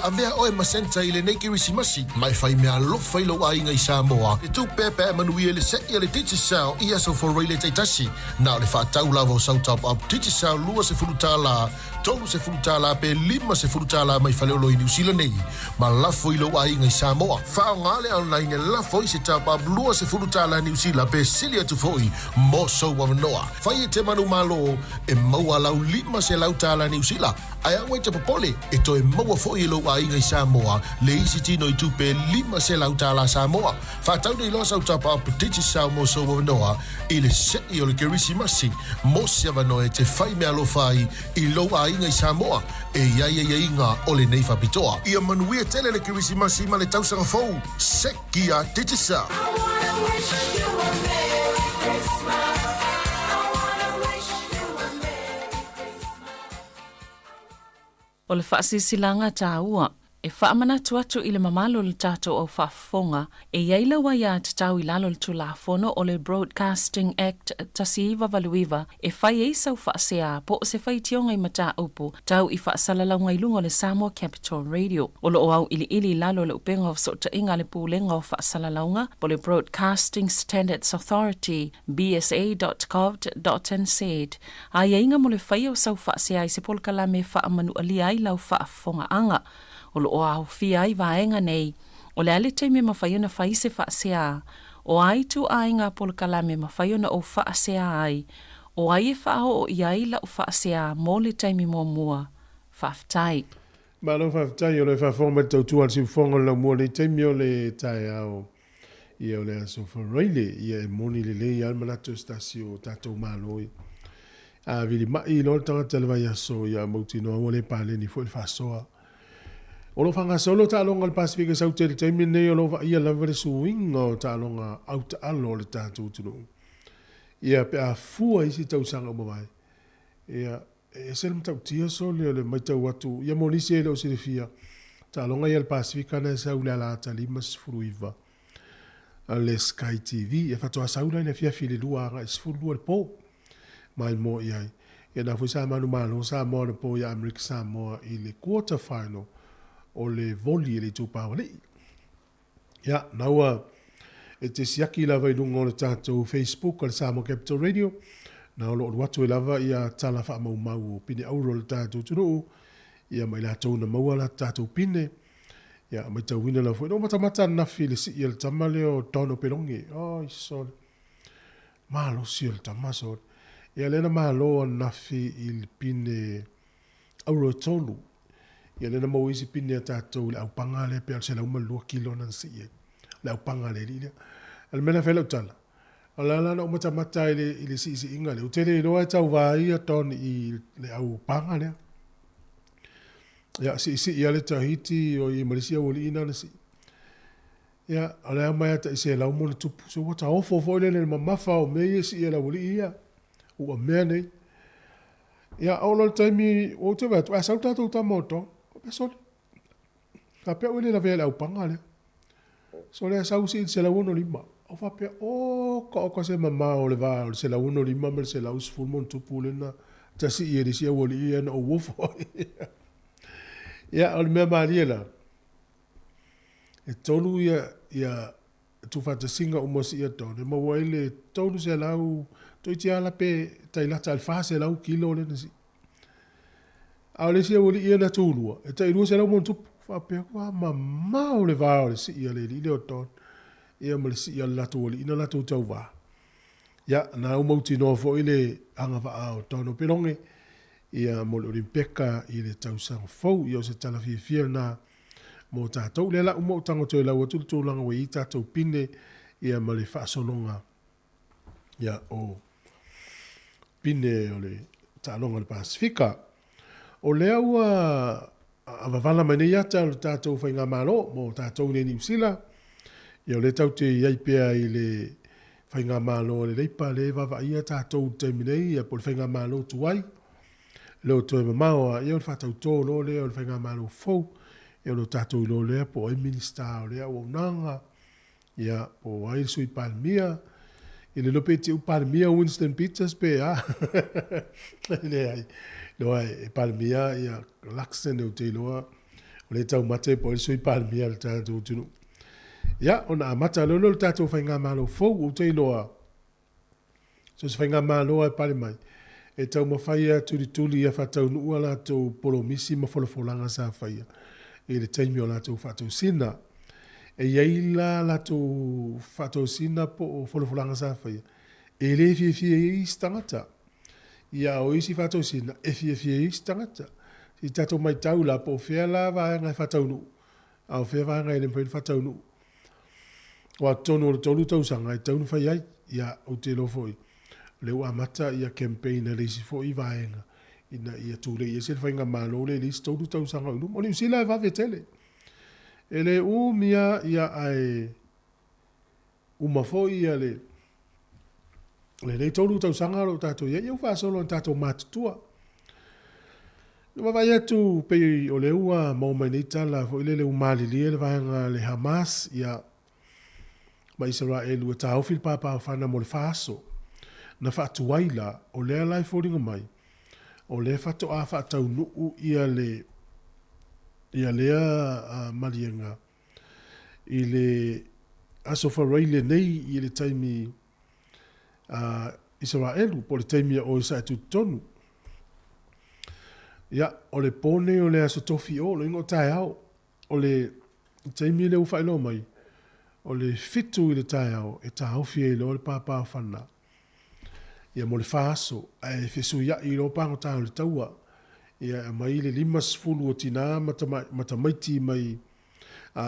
avea oe masenta i le nei kirisimasi. Mai fai mea lofa i lo a inga i Sāmoa. E tu pepe manuia le se i le titi sao i aso for reile te tasi. Na le whaatau lavo sau tap up titi sao lua se furutala. Tolu se furutala pe 5 se furutala mai whaleolo i New Zealand nei. Ma lafo i lo a inga i Sāmoa. Whao ngale online e lafo i se tap up lua se furutala New Zealand pe silia tu foi. Mo so wamanoa. Whai e te manu malo e maua lau 5 se lau tala New Zealand. Ai angwe te popole e to e maua foi lo a inga i Sāmoa. Le isi tino i tupe 5 se lau tala Sāmoa. Whatau nei loa sau tapa a petiti sao mo so wanoa. I le se i o le kirisimasi. Mo se wanoa e te whai mea lo whai i lo a inga i Sāmoa. E iai e inga o le nei whapitoa. Ia manuia tele le kirisimasi ma le tausanga fau. Se kia titi sao. O le whaasisilanga tā ua, e whaamanatu atu i le mamalo le tātou au whaafonga, e iaila wa ia te tau i lalo le tulafono o le Broadcasting Act tasiiva valuiva, e whai e sau whaasea po o se whai tionga i mata upu, tau i whaasalalau ngai lunga le Sāmoa Capital Radio. O lo o au ili lalo le upenga o sota inga le pūlenga o whaasalaunga, po le Broadcasting Standards Authority, bsa.gov.nz. A ia inga mo le whai o sau whaasea i se polkalame whaamanu alia i lau whaafonga anga. O lo o au fia i vaenga nei, o le ale teime mawhaiona whai se whaasea, o ai tu ainga polkalame mawhaiona o whaasea ai, o ai e whao o iai la o whaasea mō le teime mua mua, whaftai. Malo whaftai o le whafonga tau tuan si whonga la mua le teime o le tai au, ia o le aso whareile, ia e moni le lei almanato stasio tatou maloi. A vili mai lo tanga televai aso ia mauti no o le pale ni fo le fasoa. O lo fanga solo ta longa le Pacific South te taimi nei o lo va ia la vere suinga ta longa out allo le tatu tunu. Ia pe a fua isi tau sanga mo mai. Ia e selm tau tia so le mai tau watu ia monisi e lo sirifia. Ta longa ia le Pacific na sa ula la ta limas fruiva. Le Sky TV ia fato saula le fia fili lua ga sfulu le po. Mai mo ia. Ia na fu sa manu malo sa mo le po ia America Samoa i le quarter final. O le voli e le tūpāwa li. Ia, naua, e te siaki lava i lunga o le tātou Facebook o le Sāmoa Capital Radio. Nau lo watu e lava ia tala wha mau mau pine auro le tātou tunu. Ia mai la tau na maua la tātou pine. Ia, mai tau wina la fwoi. No matamata nafi le si ia le tamale o tono pelongi. Oh, isole. Malo si ia le tamasole. Ia lena malo nafi il pine auro tolu. Ia lena mau isi pine a tātou le au panga le pe al se lau malua kilo nan si e. Le au panga le li. Al mena whela utala. Ala la na umata mata ile si inga le. Utele i loa e tau vai a ton i le au panga le. Ia si ia le Tahiti o i Malaysia o li ina na si. Ia ala mai ata i se lau mona tupu. So wata ofo fo ile le mamafa o mei si ia la woli ia. Ua mea nei. Ia au lo taimi o te watu. A sau tātou ta moto. Sole. Ka pe ole la vela au panga le. Sole sa usi se la 1.5. O fa pe o ko se mama o le va se la 1.5 me se la us full mon tu pulena. Ta si ye si o li en o wo fo. Ya al me mariela. E tolu ya tu fa te singa o mo si e tone. Mo wele tolu se la u to ti ala pe tai la tal fa se la u kilo le si. A le sia woli ia na tūlua. E tai rua se lau mon tupu. Whapea kua mamma o le vā o le si ia le li leo ton. Ia ma le si ia lato woli ina lato tau vā. Ia, na au mauti noa fo i le anga vā o tono pelonge. Ia mo le olimpeka i le tau sang fau. Ia o se tala fia na mo tātou. Le la umau tango toi lau atu tō langa wei i tātou pine. Ia ma le whaasononga. Ia o pine o le tālonga le Pasifika. O lea ua awawala mai nei ata o tātou whai ngā malo mo tātou nei New Zealand. Ia o le tau te iai pia i le whai ngā malo le leipa le wawa ia tātou teimi nei ia po le whai ngā malo tuai. Leo toi mamaoa ia o le whatau tō lo lea o le whai ngā malo fau. Ia o le tātou lo lea po ai minista o lea o nanga. Ia po ai sui palmia. I le lope te upalmia Winston Peters pe a. Le ai. Loa e palmia ia laksen o te loa O le tau mate po le sui palmia le tātou tunu. Ia, ona amata lolo le tātou whainga malo fou o te iloa. So se whainga malo e pale mai. E tau mawhaia tuli a whatau nua la tau polomisi ma wholafolanga sa whaia. E le taimi o la tau whatau sina. E iaila la tau whatau sina po o wholafolanga sa whaia. E le fie stangata. Ia o isi whatau sina, e fie stangata. I tatou mai tau la po fea la vaenga e whatau nu. Au fea vaenga e le mpwene whatau nu. Wa tonu o le tolu tau sanga e taunu whai ai. Ia o te lo foi. Le ua mata ia campaign e leisi foi vaenga. Ina ia tūle ia se le whainga malo le leisi tolu tau sanga unu. Moni usila e vave tele. E le mia ia ai uma foi ia le le tolu tau sanga lo tatou ia. Ia ufa solo tatou matutua. Numa vai atu pe o le ua maumanita la fo ile le umalilia le vaenga le Hamas ia ma Israel ua taofil papa whana mo le faso na whaatuaila o lea lai fōringa mai o le whato a whaatau nuu ia lea marianga i le aso whareile nei i le taimi Israel po le taimi o isa atu tonu. Ia, o le pone o le aso tofi o, lo ingo tae au, o le taimi le uwhailo mai, o le fitu i le tae au, e ta haufi e lo le pāpā whana. Ia mo le whaaso, e fesu ia i lo pāngo tāo le taua, ia mai le 5 o tina matamaiti mai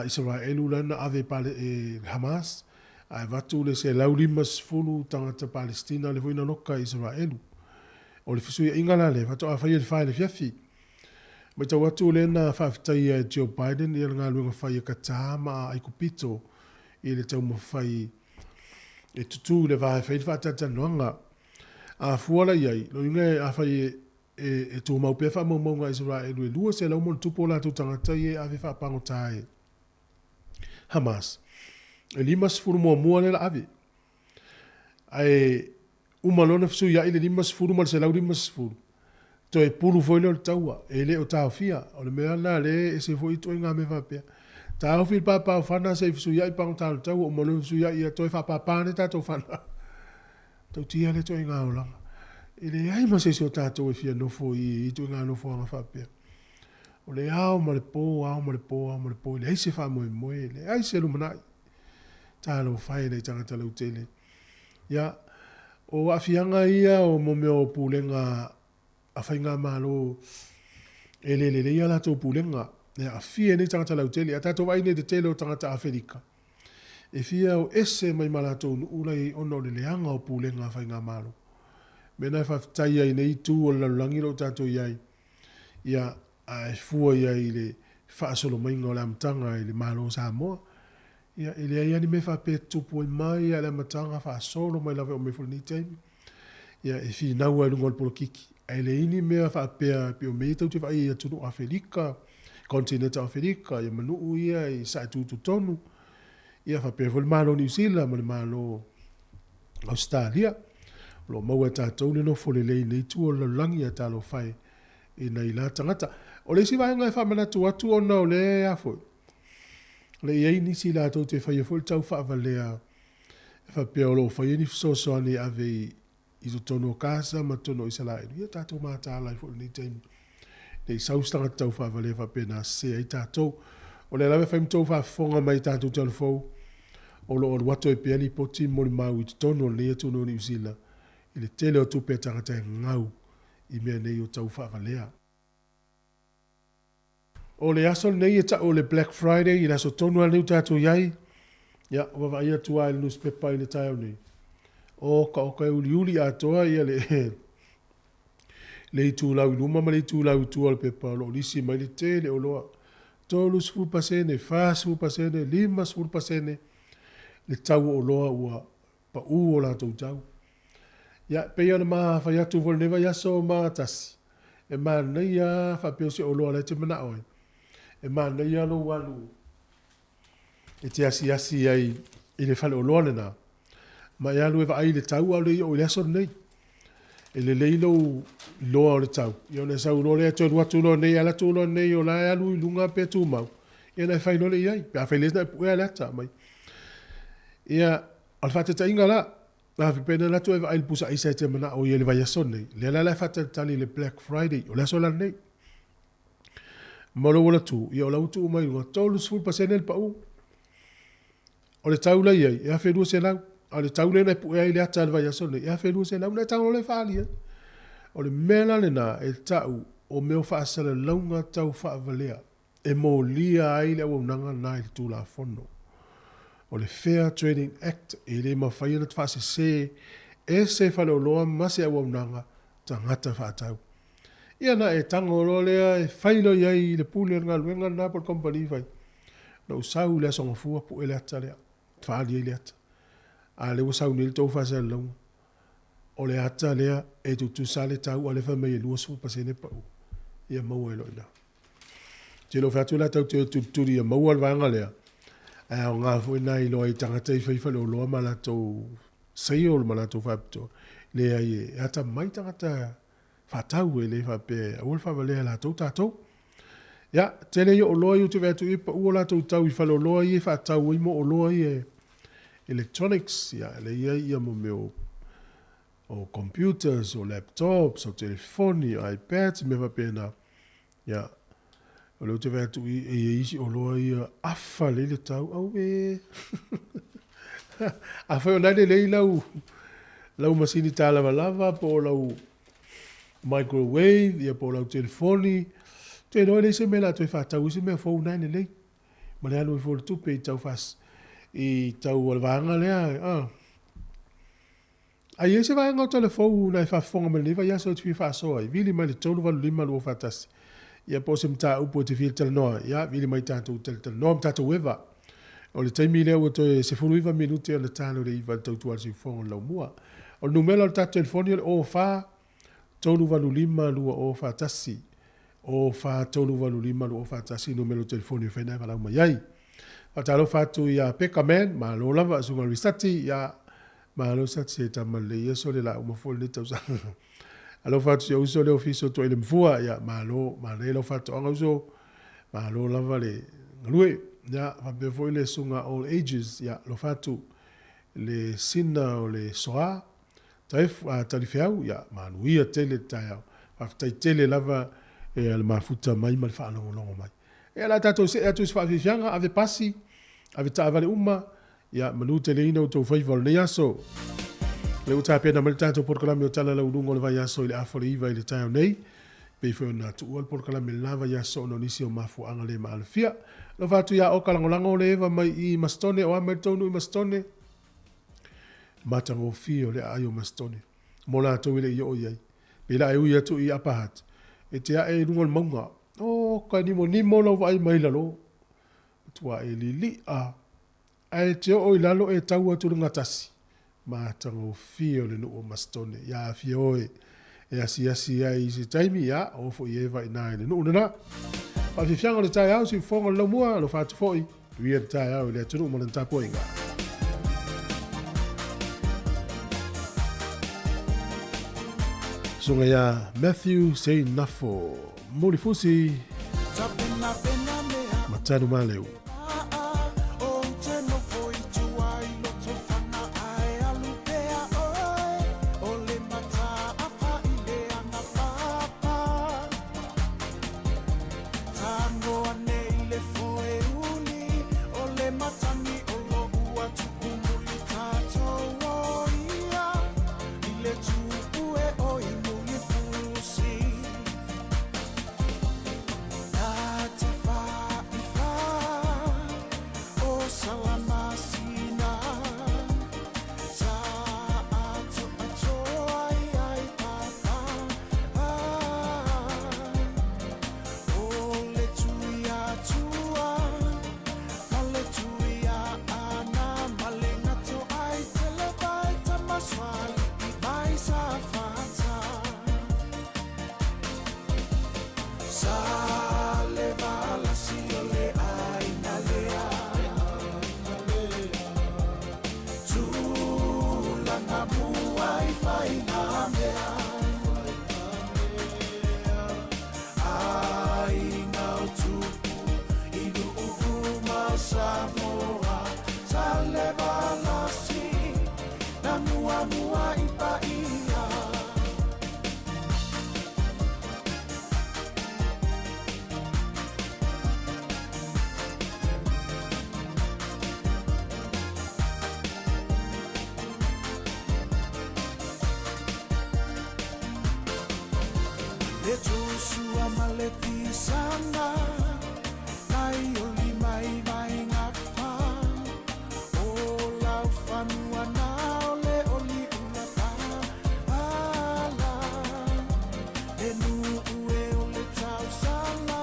Israelu lana ave pale e Hamas, a vatu le se lau 5 tangata Palestina le vuina noka Israelu. O le fisu ia ingala le, vato a whaia le whae le fiafi. Mai tau atu le na whaafitai a Joe Biden, ia ngā luenga whaia ka tāma a ikupito, i le tau mawhai e tutu le vahe whaid whaatata noanga. A fuala iai, lo inga a whai e tū mau pia wha maunga Israelu e lua se lau mon tupo la tu tangata i e ave wha pango tae. Hamas. E 5 mua le la ave. Ai umalona fisu ia ile 5 mal se lau 5. To e pulu foi le taua, e le o tau fia, o le mea na le e se foi to inga me vapea. Tau fil papa o fana se fisu ia i pang tau taua, o malona fisu ia i to e whapapane tato fana. Tau tia le to inga o langa. E le ai ma se o tato e fia nofo i to inga nofo anga vapea. O le au ma le po, le ai se wha moe, le ai se lumanai. Tā lo whai le tangata lau tele. Ia, o afianga ia o mo meo pulenga a whainga malo e le ia la tō pulenga e a fia ne tangata lau tele a tato waine de tele o tangata Afrika e fia o ese mai malato ulai ono le leanga o pulenga a whainga malo me nai whaftai ai nei tū o lalulangi lo tato iai ia a e fua iai le whaasolo mainga o le amtanga i le malo Sāmoa ia ele ai ani me whape tupu i mai a le matanga whaasolo mai lawe o me fulani taimi ia e fi nau ai lungol polo kiki ai le ini mea whaapea pe o mei tau te whai ia tunu Afrika kontinenta Afrika ia manu ia i sa tutu tonu ia whapea fol malo New Zealand ma le malo Australia lo maua tātou le no fole lei nei tu o lalangi a talo whai i nei la tangata o le si vaenga e whamanatu atu o nao le a foi le iei nisi la tau te whaia fol tau whaavalea e whapea o lo whaia ni fisosoani ave i to tono kasa ma tono i salaelu. Ia tātou mātālai fol ni teimi. Nei saustanga tau whaavalea whapea nā se ai tātou. O le lawe whaim tau whaafonga mai tātou telefou. O lo o wato e peali poti mori mau i to tono o lea tono ni usila. I le tele o tupe tangata e ngau i mea nei o tau whaavalea. O le asol nei e ta o le Black Friday i la so tonu al niu tātou iai. Ia, wawa ia tua il newspaper i le tai au nei. O ka oka e uli atoa ia le i tūlau luma ma le i tūlau tua le pepa lo nisi mai le te le o loa. Tolu 10%, 5%, 5% le tau o loa ua pa u o la tau tau. Ia, peia na maa whai atu vol newa yaso maa tasi. E maa nei a whapeo se o loa le te mana oi. E maa nei a lo walu. E te asi ai i le whale o loa le nā. Ma ia lue vai le tau au le o le aso nei. ele leilo loa o le tau. Ia ne sau no le tonu atu no nei ala tu no nei o la alu lunga pe tu mau. Ia na fai no le iai. Pea fai lesna pue ala ta mai. Ia al fata ta inga la. Na fi pena la tu eva il pusa isa te mana o ile vai sonne. Le la fata tali le Black Friday o la sola nei. Malo wala tu. Ia o la utu mai o tolu sul pasene el pau. O le tau la iai. Ia fe du se lau. O le tau le na pue ile ata le vai sonne. Ia fe du se lau na tau le fali. O le mela le na e tau o meo wha asala launga tau wha avalea. E mo lia aile au nanga na i tu la fono. O le Fair Trading Act e le mawhai na tfase se e se whale o loa mase au nanga ta ngata wha tau. Ia na e tango lo lea e whailo iai le pule ngā luenga na por company vai. Na usau lea songa fua pu ele ata lea. Tfali ele ata. A le usau nil tau wha asala launga. O le ata lea e tu sale tau a le wha mei e lua su pasene pau. Ia maua e loina. Tino whatu la tau te turi ia maua le vanga lea. E o ngā fui nai loa i tangata i whaiwhale o loa ma la tau sei o ma la tau whapito. Lea i e ata mai tangata whatau e le whape a ul whawalea la tau tātou. Ia, tele i o loa i o te whatu i pa ua la tau tau i whale o loa i e whatau i mo o loa i e electronics. Ia, le ia mo meo o computers, o laptops, o telefoni, o iPads, me whapena. Ia, o leo te whatu i e isi o loa i awha le tau, au e. A whai o nane lei lau masini tā lava, po lau microwave, ia po lau telefoni. Te noe lei se mela toi whatau isi mea fau nane lei. Ma le anu i fōle tupe i tau whas. I tau alvanga lea, Ai ese vai ngau telefou na fa fonga me leva ia so tfi fa so ai vili mai le tonu valu lima lo fatasi ia po sem ta upo te fil tel no ia vili mai tanto tel no tato weva o le taimi le o to se fulu iva minute le tano le iva tau tu si fonga lo mua o numero le tato telefoni o fa tonu valu lima lo o fatasi o fa tonu valu lima lo fatasi numero telefoni fa na vala mai ai atalo fatu ia pekamen ma lo lava su risati ia ma lo sa se ta male ia so le la uma fo le tau sa alo fatu yo so le ofiso to ele mfua ya ma le lo fatu anga so ma lo lava le lui ya va be foi le sunga all ages ya lo fatu le sina o le soa taif a talifiau ya ma nuia tele taya fa tele lava e al mafuta mai mal fa no mai e la tato se atu fa fianga ave passi ave ta vale uma ia manute le ina o tau whaiwal nei aso. Le uta pena mele tātou porkalame o tala lau lungo le vai aso i le afore iwa i le taio nei. Pei whai o nā tu ua le porkalame le lava i aso no nisi o mafu anga le maa le fia. Lo fatu ia o kalangolango le ewa mai i mastone o amere taunu i mastone. Matango fio le ai o mastone. Mo nā tau i le i o iai. Pei la e ui atu i apahat. E te a e lungo le maunga. O kai nimo lau vai mai lalo. Tua e li li a. Ai te o ilalo e tau atu ngatasi. Ma tango fio le no mastone. Ya fio e asi ai se taimi ya o fo ieva ina le no na. Pa fi fianga le tai au si fonga lo mua lo fatu foi. Wi e tai au le tunu mo le tapo inga. Sunga ya Matthew say nafo. Moli fusi. Matanu maleu. E tusua maleti sana Nai oli mai mai ngafa O lau whanua na ole oli unata Ala E nu ue ole tau sala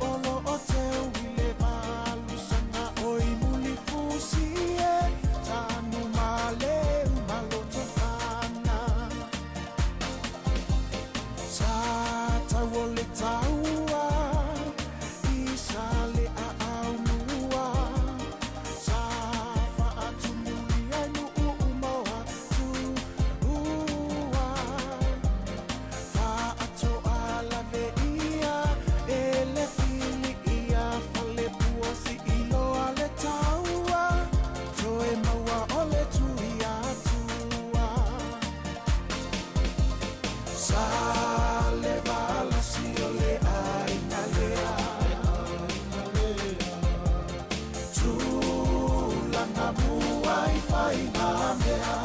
Olo o te uile malu sana Oi muli fusi e Tanu male umaloto ana Sa tau ole taua Isale a au mua Sa fa atu muli anu umoa tu ua Fa ato ala ve ia Ele fili ia fale pua si ilo ale taua Toe maua ole tu ia tua Sale vala si ole aina lea Tulanga mua i whaina mea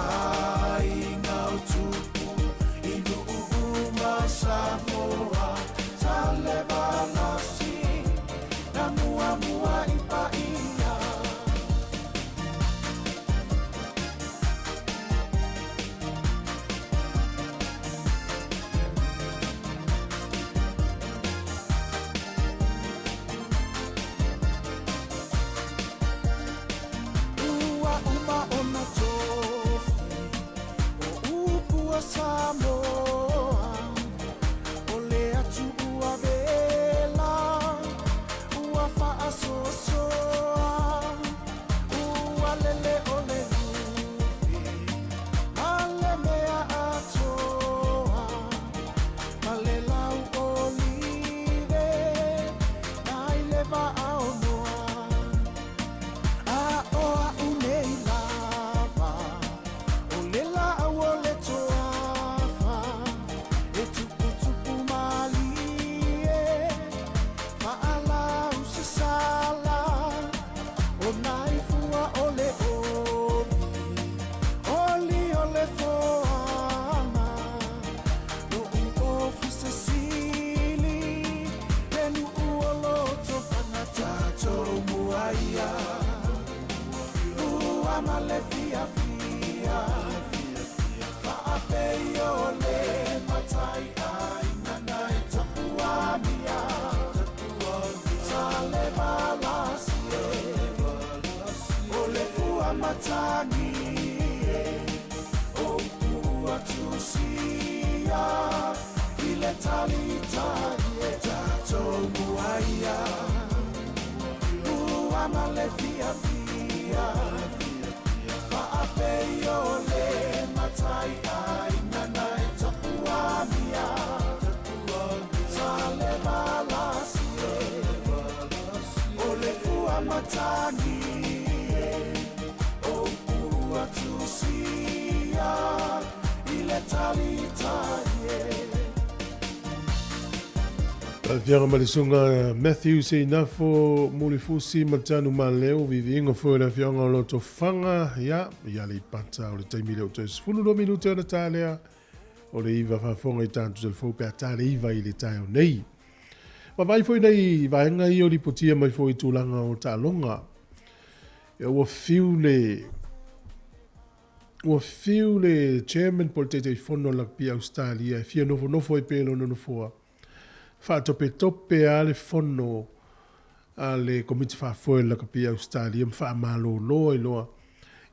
Ai ngau tupu inu uma Sāmoa Sale vala si na mua mua i whaia Ua uma ona tofi O upua Sāmoa Ole atu ua vela Ua whaasosoa Ua lele ole lupi Male mea atoa Male lau olive Nai lewa aonoa A oa unei lava O lela au ole toafa E tupu tupu mali e Faalau se sala O nai fua ole oli Oli ole foana No u ofi se sili Lenu uolo tofana tato muaia Ua male fia fia Whaapei ole matai aina nai tapua mia Sale malasi e Ole fua matangi e O pua tusia Ile talitani e tato muaia Ua male fia fia Whaapei ole matai aina nai tapua mia Sale malasi e Ole fua matangi e O pua tusia Ile talitani e Fianga malisunga Matthew se inafo mulifusi matanu maleo vivingo fora fianga o loto fanga ya li pata o le taimile o tes fulu do minuto na talea o le iva fa fonga i tantu zel fo pe tale iva i le taio nei. Ma vai foi nei vaenga i o li potia mai foi tulanga o talonga. E o fiu le chairman pol te fono la pia Australia fia no foi pelo no foa. Fa tope a le fono a le komiti fa foi la kapia Australia fa malo lo loa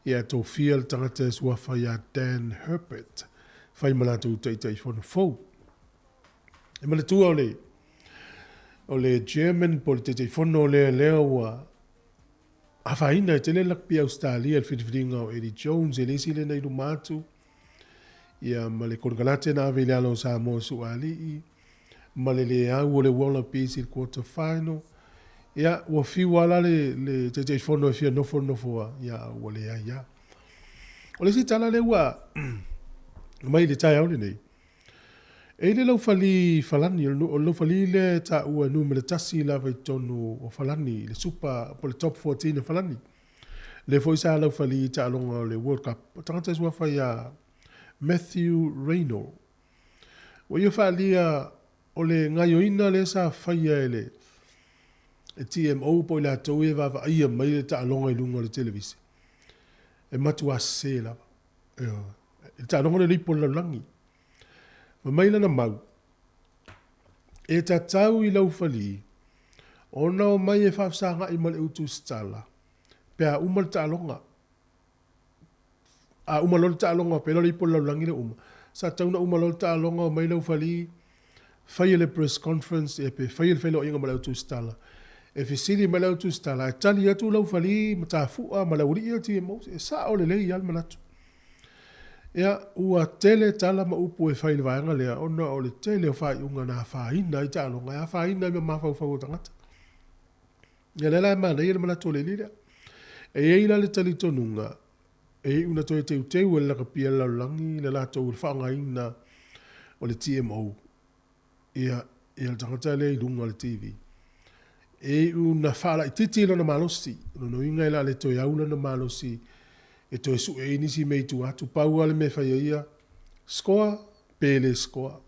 ia to feel tangata sua fa ya Dan Herbert fa imala tu te fono fo e mala tu ole German politite fono le lewa a fa ina te le la kapia Australia il fitfringa o Eddie Jones ele sile nei lumatu ia male kongalate na vele lo Sāmoa suali malele au le wala pisi il quarter final ya wa fi wala le te fono fi no fono ya wale ya ole si tala le wa mai le tai au nei e le lo fali falani lo fali le ta u numero tasi la vai tonu o falani le super po le top 14 falani le foi sa lo fali ta longa le World Cup tanta sua fa ya Matthew Reynolds. Wa ia whaalia o le ngaioina le sa whaia ele e TMO po la tau e wa ia mai le ta longa i lunga le televisi. E matua se la. E ta longa le lipo la langi. Ma mai lana mau. E ta tau i lau whali. Ona o mai e whafsanga i male utu stala. Pea umal ta longa. A umalol ta longa pe lo lipo la langi le uma. Sa tau na umalol ta longa o mai lau whali. Whaia le press conference e pe whaia le whailo inga male utu stala. E fisili ma lau tu stala, e tali atu lau whali, ma tā fua, ma lau ria ti e mous, e sa o le lei al manatu. Ea, ua tele tala ma upu e whaile vaenga lea, ona o le tele o whai unga na whaina i tā longa, a whaina i ma mawhau whau tangata. Ea lela e mana, e le manatu o le lira. E eila le tali tonunga, e una toi teu teu e laka pia lau langi, le lato o le whaanga ina o le TMO. Ea, le tangata le i lunga le TV. E una fala i titi lana malosi, no inga ila le toi au lana malosi, e toi su e inisi mei tu atu, pau ale me whaia ia, skoa, pele skoa.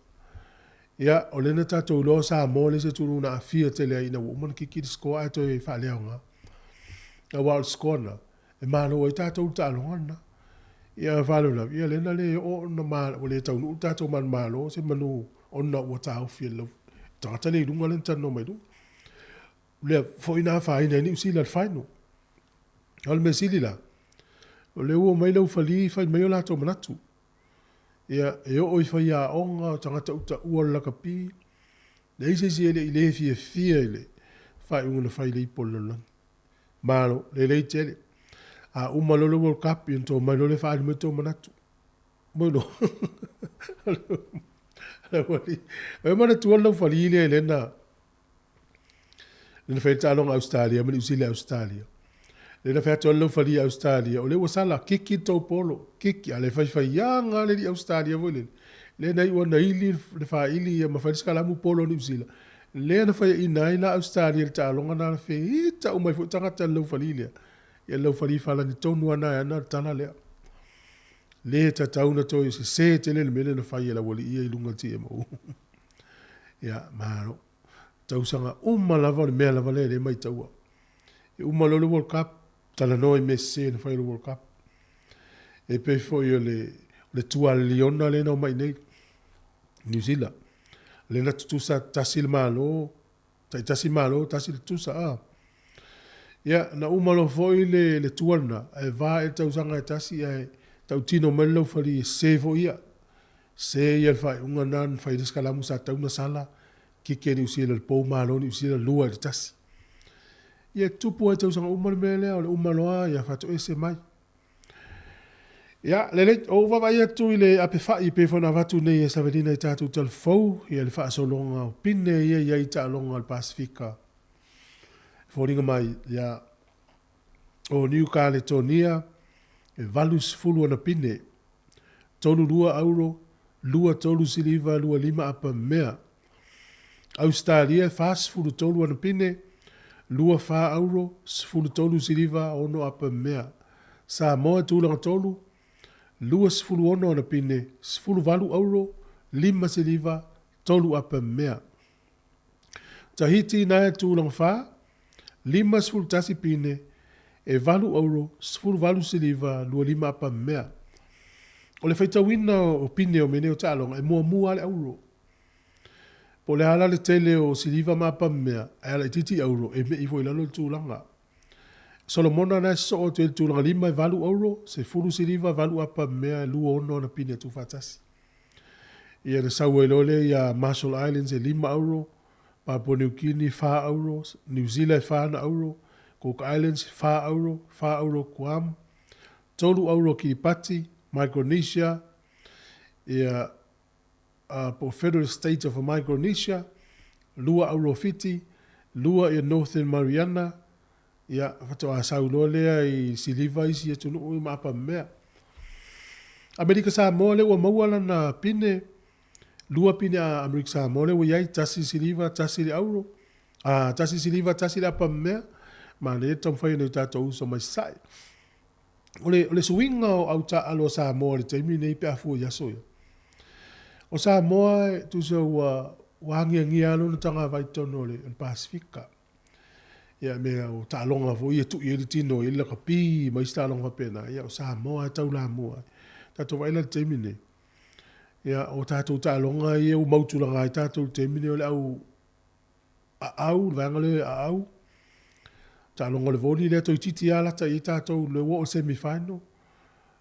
Ia, o lena tatou loa Sāmoa le se turu na afia te lea ina woman kiki de skoa e toi whalea nga. A wal skoa na, e malo e tatou ta alongana. Ia whalu la, ia lena le o na malo, o le tau nu tatou man malo, se manu onna ua tau fia lau. Tangata le runga lenta no mai runga. Le foi na fai nei usila faino al mesili la o le o mai lo fali fai mai la to manatu ia e o fai a onga tangata uta ua la kapi le se le fie le fai una fai le polona malo le tele a uma lo World Cup into mai lo le fai me to manatu bueno la wali e mana tu lo fali le na le fai talong Australia, mani usile Australia. Le fai talong fali Australia, o le wasala kiki tau polo, kiki, ale fai yanga le di Australia vole. Le na iwa na ili, le fai ili, ma fai skalamu polo ni usila. Le na fai ina ila Australia, le talong ana le fai, ita umai fu tanga talong fali lea. Ia lau fali fala ni tonu ana ana tana lea. Le ta tauna toi se te le mele na fai la wali ia ilunga TMO. Ia, maro. Tau sanga lava le mea lava le mai taua. E le World Cup, tala noi me se na whai le World Cup. E pe foi le tua liona le no mai nei. New Zealand. Le na tutusa tasil malo, tasil malo, tasil tusa a. Ia, na lo foi le tuana, e va e tau sanga e tasi e tau tino melo fali se fo ia. Se ia fai unga nan fai deskalamu sa tau na sala. Kike ni usila le pou malo ni usila lua i tasi. Ia tupu e tau sanga mele o le umaloa ia fato ese mai. Ia lele o wawai atu i le ape fai pe fona watu nei e savedina i tatu tal fau ia le faa solonga o pine ia i ta longa al Pasifika. Fōringa mai ia o New Caledonia e valus fulu ana pine. Tolu €2, lua tolu siliva, lua lima apa mea. Australia fas fulu tolu ana pine, lua €4, fulu tolu siliva, ono apa mea. Sāmoa tūlanga tolu, lua fulu ono ana pine, fulu €4, lima siliva, tolu apa mea. Tahiti naya tūlanga wha, lima fulu tasi pine, e €4, fulu valu siliva, lua lima apa mea. O le whaitawina o pine o mene o tālonga, e mua ale euro. Po le ala le tele o siliva mapa mea, e ala titi euro, e me i fo ilalo tūlanga. Solomona na so o te tūlanga lima e €4, se fulu siliva valu apa mea, lua ono na pine tu fatasi. Ia na saua ilole ia Marshall Islands e €5, Papua New Guinea €4, New Zealand €4, Cook Islands €4, Guam, €3 Kiribati, Micronesia, ia po Federal State of Micronesia, €2 lua i Northern Mariana, ia fatoa sauloa lea i siliva isi e tunu i mapa mea. Amerika Sāmoa le ua maua lana pine, lua pine a Amerika Sāmoa le ua iai tasi siliva, tasi le euro, tasi siliva, tasi le apa mea, ma le tamwhai nei tātou uso mai sai. O le suinga o au ta alo Sāmoa le teimi nei pe afu ia soia. O Sāmoa tu se wa ngia alo na tanga vai tono le Pasifika. Ia mea o ta alonga fo ia tu ia le tino ia le kapi mai sta alonga pena. Ia o Sāmoa tau la mua. Tato vai le teimi nei. Ia o tato ta alonga ia o mautulanga i tato le teimi nei o le au vangale au. Ta longa le voli le to titi ala ta i tatou le wo semi final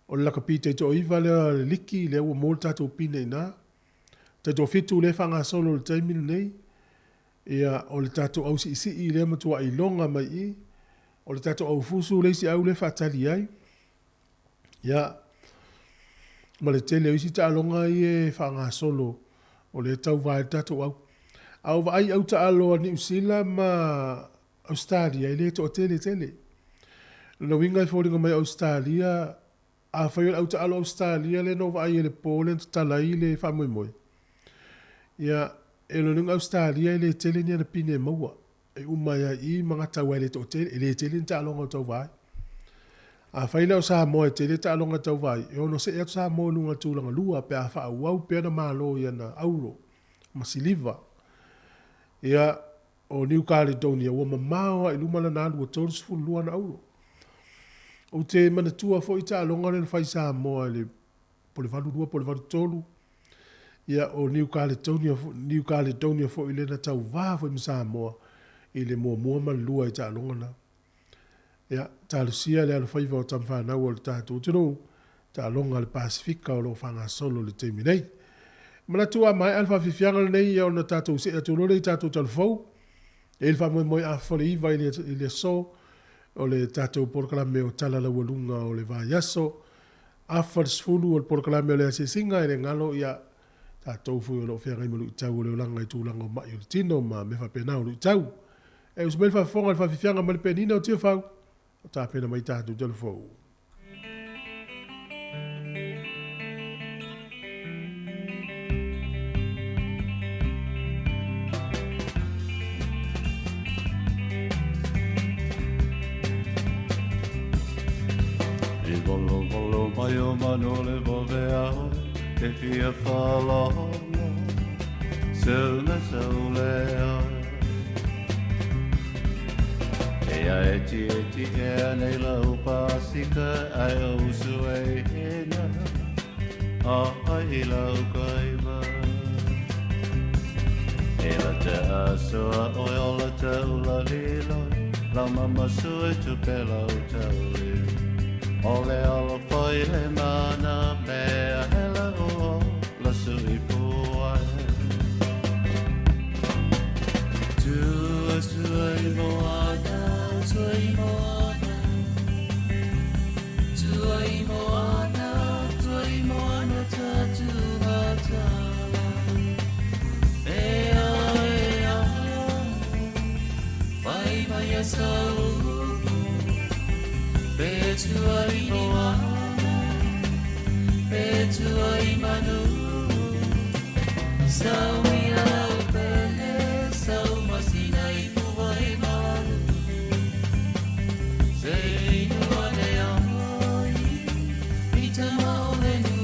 o la kapite to iva le liki le wo molta to pine na te to fitu le fanga solo le taimil nei ia o le tatou au si i le matua i longa mai i o le tatou au fusu le si au le fatali ai ia ma le tele isi ta longa i e fanga solo o le tau vai tatou au vai au ta alo ni usila ma Australia, ele to tele. No winga i fōringa mai Australia, a whaiol au ta alo Australia le no vai ele Poland talai le whamoimoe. Ia, e lo nunga Australia ele tele ni ana pine maua. E umaya i mga tau ele to tele, ele tele ta alonga tau vai. A whaila o Sāmoa e tele ta alonga tau vai. E ono se e Sāmoa nunga tūlanga lua pe a wha au pe na malo i ana auro, masiliva. Ia, o New Caledonia ua mamao i lumana na alu o tōru sifuru lua na auro. O te manatua fo i ta alonga le whai Sāmoa le polevalu lua, polevalu tōru. Ia o New Caledonia fo i le na tau vā fo i Sāmoa i le mua man lua i ta alonga na. Ia, ta alusia le alu whaiva o tamwhanau o le tātou tino, ta alonga le Pasifika o lo whanga solo le teimi nei. Manatua mai alfa fifianga nei o na tātou se atulore i tātou talfou. E il moi a fole iva i le so o le tatou porkalame o tala la walunga o le vaiaso a fole sfulu o le porkalame o le asesinga i le ngalo ia tatou fui o lo fea ngai malu i tau o le ulanga i tūlanga o mai o le tino ma me fa pena o le tau e usmel fa fonga le fa fifianga ma le penina o tia fau o ta pena mai tatou jalo fau. Mai o mano le vovea e fia whalala Sauna saulea E a eti e nei lau pasika ai o usu e hena A ai lau kaiva E la te asoa o ola taula liloi Lau mama sue tu pela o tauli Ole ala whai le mana mea hela o la sui puai Tua sui moana, sui moana Sui moana, sui moana tatu mata Ea, ea, whai mai a sau Petua i moana, petua i manu Sau i au pele, sau masina i puwa i manu Se i nua ne ahoi, i ta mao le nu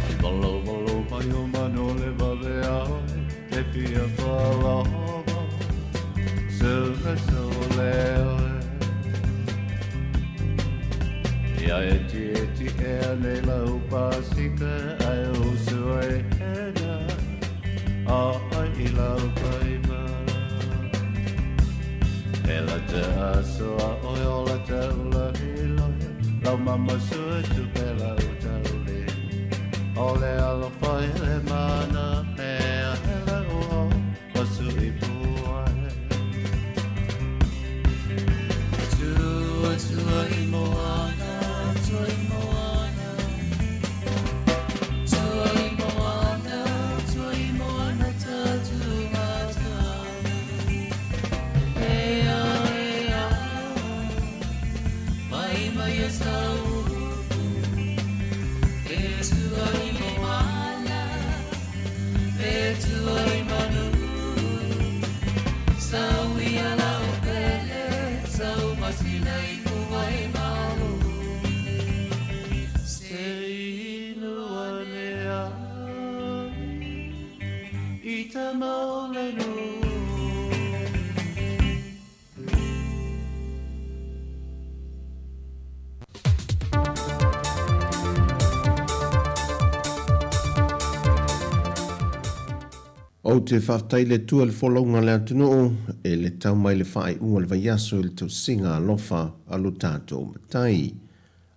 Ai bolo bolo mai o mano le vale ahoi E fia whalava, sura soleo Ia eti e nei lau pasika ai o sue hena A ai i lau kaiva E la te asoa oi o la taula hiloia Lau mama sua tu pela o taule Ole ala whai le mana mea hela o wasu i puae Tua i moana, tua i moana Tua i moana tatu mata Ea, ea, mai e sau E tua i moana I ta maole no. O te whaftai le tua le wholonga le atunuu e le tau mai le whae unga le vaiaso le tau singa alofa alo tātou matai.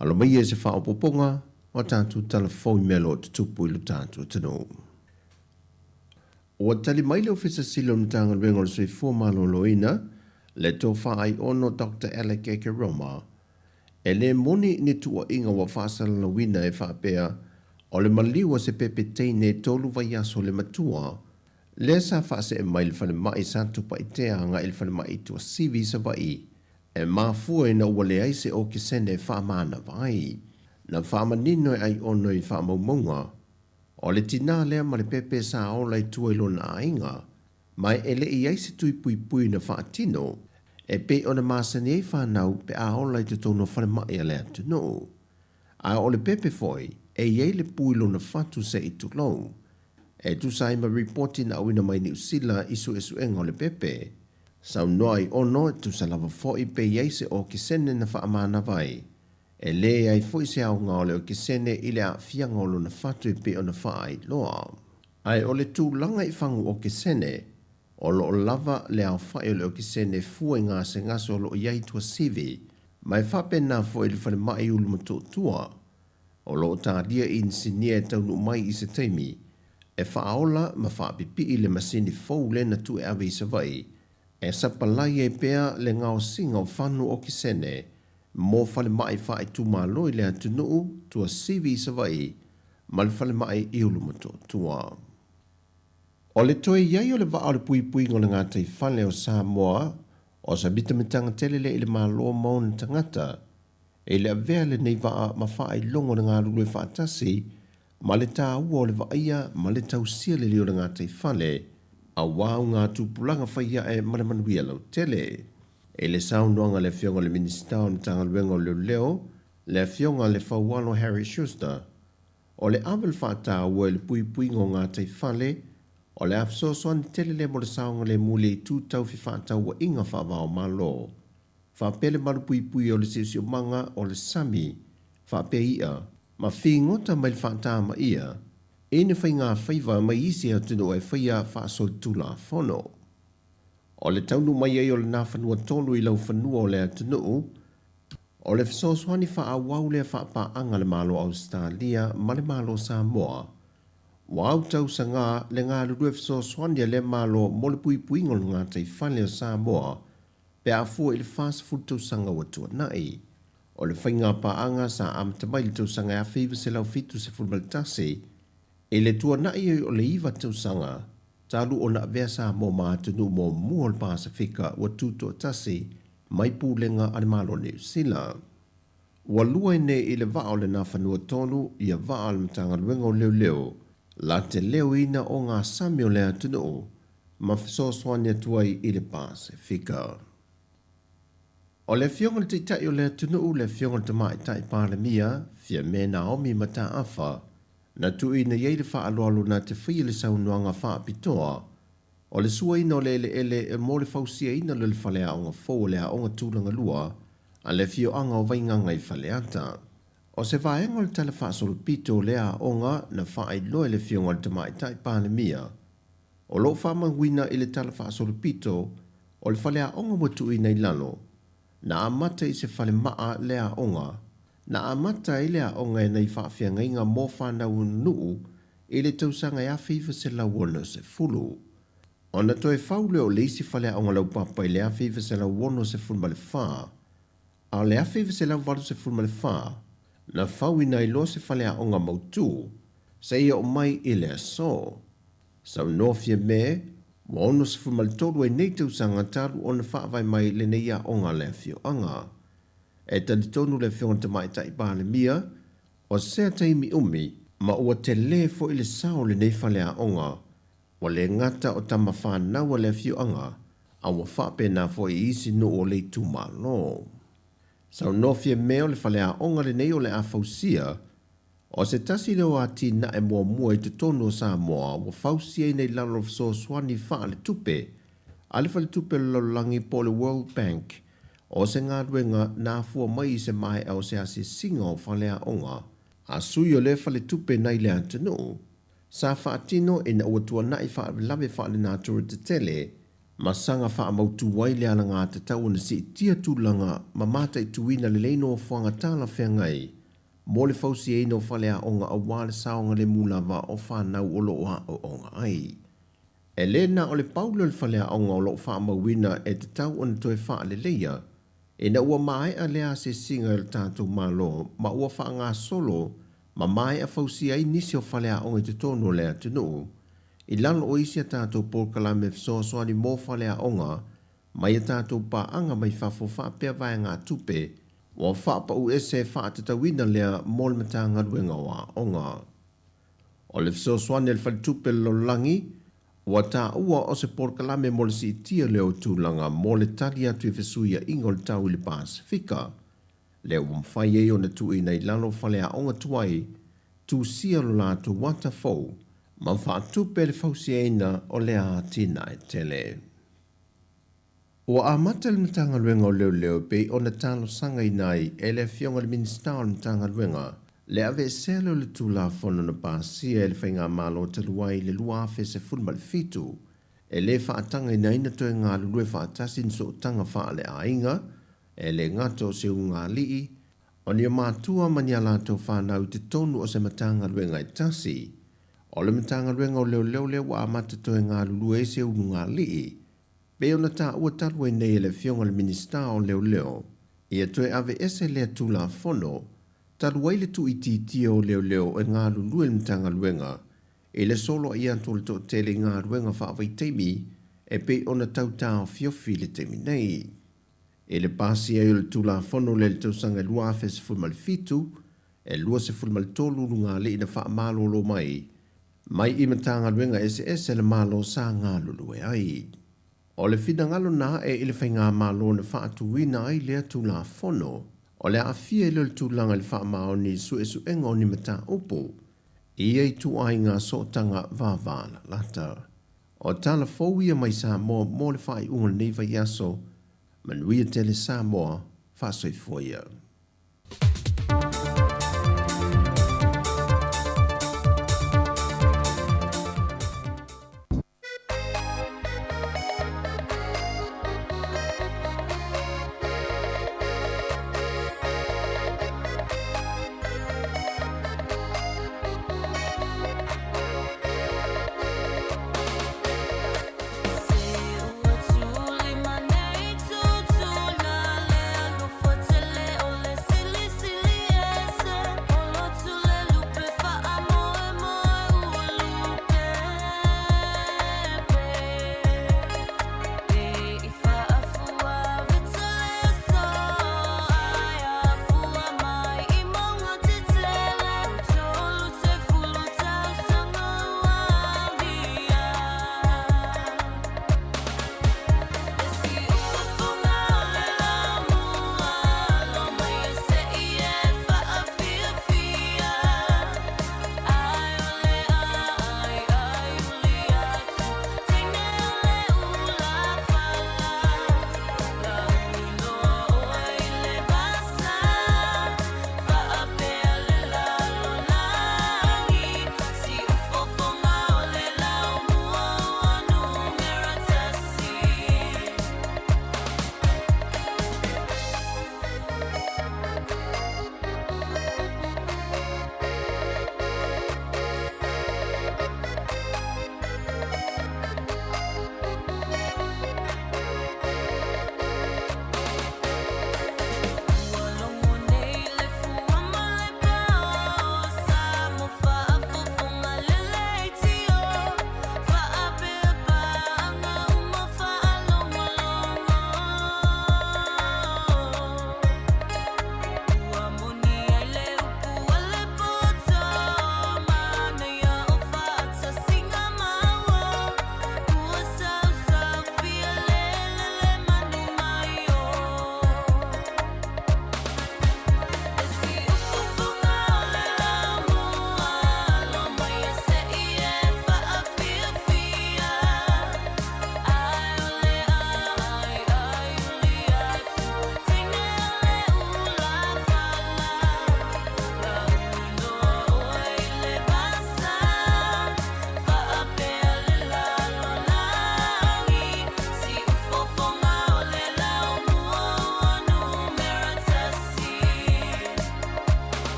Alo mai e se wha opoponga o tātou telefoni melo te tupu ilu tātou tanu. O tali mai le ofisa silo mtanga lwenga le sui fuamalo loina le tau whae ono Dr. Eke Roma e le moni ni tua inga wa whaasala la wina e whaapea o le maliwa se pepetei ne tolu vaiaso le matua le sa fase e mai le fane mai sa tupa i te anga il fane mai tua sivi sa vai e mafua e na wale ai se o ki sene wha maana vai na wha manino e ai ono i wha maumonga o le tina lea ma le pepe sa ola i tua ilo na ainga mai ele i ai se tui pui pui na wha atino e pe o na masani e wha nau pe a ola i te tono fane mai a lea tuno a o le pepe foi e iei le pui lo na fatu se i tu lou e tu sai ma reporting a wina mai ni usila isu esu enga le pepe. Sau noi ono tu sa lava fo i pe yeise o kisene na wha amana vai. E le ai fo i se au ngā ole o kisene i le a fia ngolo na fatu i pe o na wha ai loa. Ai o le tu langa i whangu o kisene, o lo lava le au whai o le o kisene fua i ngā se ngaso o lo iai tua sivi, mai whape nā fo i le whane mai ulu mato tua. O lo tā dia i nsinia e taunu mai i se teimi, e whaola ma whaapipi i le masini fau le na tu e awe i sa vai, e sapalai e pea le ngao singa o whanu o kisene, mō whale mai whae tu māloi le atunuu tua sivi i sa vai, ma le whale mai i ulu mato tua. O le toi iai o le wa le pui pui ngole ngā tei whale o Sāmoa, o sa bitamitanga telele i le māloa mauna tangata, e le avea le nei waa ma whae longo na ngā rului whaatasi, ma le tā ua o le vaia ma le tausia le leo ngā tei whale, a wāu ngā tūpulanga whaia e maramanuia lau tele. E le saunoanga le whionga le minista o tanga luenga o leo, le whionga le whauano Harry Schuster, o le awel whātā ua le pui pui ngō ngā tei whale, o le afsosoan tele le mo le saunga le mule i tūtau fi whātā ua inga whawao malo. Whapele maru pui pui o le sisio manga o le sami, whape ia, ma whingota mai le whaata ma ia, e ne whai ngā whaiva mai isi au tino e whaia whaasol tula whono. O le taunu mai ei o le nā whanua tolu i lau whanua o le atunu, o le whasoswani wha wau le whaapa anga le malo Australia ma le malo Sāmoa. Wau tau sa ngā le ngā lurue whasoswani le malo mo le pui pui ngol ngā tei whale o Sāmoa, pe a fua i le whas futu sanga watua nai. O le whainga paanga sa amtamai le tausanga a whiwa se lau fitu se fulmaltasi, e le tua nai o le iwa tausanga, talu o na vea sa mo mātunu mo mua le Pasifika wa tuto tasi, mai pūlenga ane malo New Zealand. Wa lua ne i le vao le na whanua tonu, ia vao le mtanga luenga o leo leo, la te leo ina o ngā sami o lea tunu, ma whasoswani atuai i le Pasifika. O le whionga le teitai o le tunuu le whionga le tamai tai pālemia, fia me Naomi mata awha, na tui na iei le wha aloalo na te whia le saunuanga wha apitoa, o le sua ina o le ele e mo le fausia ina le whalea o ngā fōu le a o ngā tūlanga lua, a le whio anga o vainganga i whaleata. O se whaenga le tala wha solo pito le a o ngā na wha ai loe le whionga le tamai tai pālemia. O lo wha manguina i le tala wha solo pito, o le whalea o ngā motu i nei lano, na amata i se whale maa lea onga, na amata i lea onga e nei whaafia ngai ngā mō whanau nuu i le tausanga ia whiwa se lau wono se fulu. O na toi whau leo le isi whale onga lau papa i lea whiwa se lau wono se fulu male wha, a lea whiwa se lau waru se fulu male wha, na whau i nai lo se whale onga mautu, se ia o mai i lea so. Sau nofia me, wa ono se fumal tolu e nei tausanga taru o na whaavai mai le nei a onga le fio anga. E tali tonu le fio ngata mai tai pāle mia, o sea taimi umi, ma ua te le fo i le sao le nei whale a onga, wa le ngata o tama whanau le fio anga, a wa whape na fo i isi no o le tuma lo. Sau nofia meo le whale a onga le nei o le a fausia, O se tasi leo ati na e mua i te tono Sāmoa wa fausia nei lalo so swani wha le tupe. Ale wha le tupe langi po le World Bank. O se ngā ruenga nā fua mai se mai au se ase singa o whalea onga. A sui o le wha le tupe nei le atanu. Sa whaatino e na uatua nai wha lawe wha le nātura te tele. Ma sanga wha mautu wai le ala ngā te tau na si tia tūlanga ma mata i tuina le leino o whanga tāla whengai. Mo le fausi e no whalea onga a wale saonga le mūlawa o whanau o loa o onga ai. E le na o le paulo le whalea onga o loa wha mawina e te tau ona toe wha le leia. E na ua mai a lea se singa le tātou malo ma ua wha ngā solo ma mai a fausi ai nisi o whalea onga te tono lea tunu. I lalo o isi a tātou Paul Kalame fsoaswani mō whalea onga mai a tātou pa anga mai whafo whapea vai ngā tupe wa whapa u ese whaatatawina lea mōle matanga ruenga wa onga. O le fsoaswani el whalitupe lo langi wa tā ua o se Paul Kalame mōle si tia leo tūlanga mōle tali atu i fesuia ingo le tau i le Pasifika. Leo mwhai e o na tu i nei lalo whalea onga tuai tu sia lo la tu watafou. Ma whaatupe le fausiaina o lea tina e tele. O a mata le matanga luenga o leo leo pe o na talo sanga i nai e le fionga le minista o le matanga luenga. Le ave selo le tula fono na pasia e le whainga malo te luai le luafe se fulma le fitu. E le whaatanga i nai na toe ngā lulue whaatasin so tanga wha le ainga. E le ngato se unga lii. O ni o mātua mani ala tau whanau te tonu o se matanga luenga i tasi. O le matanga ruenga o leo leo wa amata toe ngā lulu e se unu ngā lii. Pe o na tā ua talua i nei le fionga le minista o leo. Ia toe ave ese lea tula fono. Talua i le tu i titia o leo e ngā lulu e le matanga ruenga. E le solo i anto le to tele ngā ruenga whaavai teimi. E pe o na tau tā o fiofi le teimi nei. E le pasi e o le tula fono le tausanga lua afe se fulma le fitu. E lua se fulma le tolu ngā lii na wha malo lo mai. Mai i matanga ruenga ese le malo sa ngā lulu e ai. O le whina ngalo nā e ili whai ngā malo na whaatuwina ai lea tūla fono. O le awhia ili le tūlanga le wha mao ni su enga o ni mata upo. I ei tu ai ngā sotanga vāvāla lata. O tala fōwia mai Sāmoa mō le whai unga neiva yaso. Manuia tele Sāmoa whasoi foia. Ole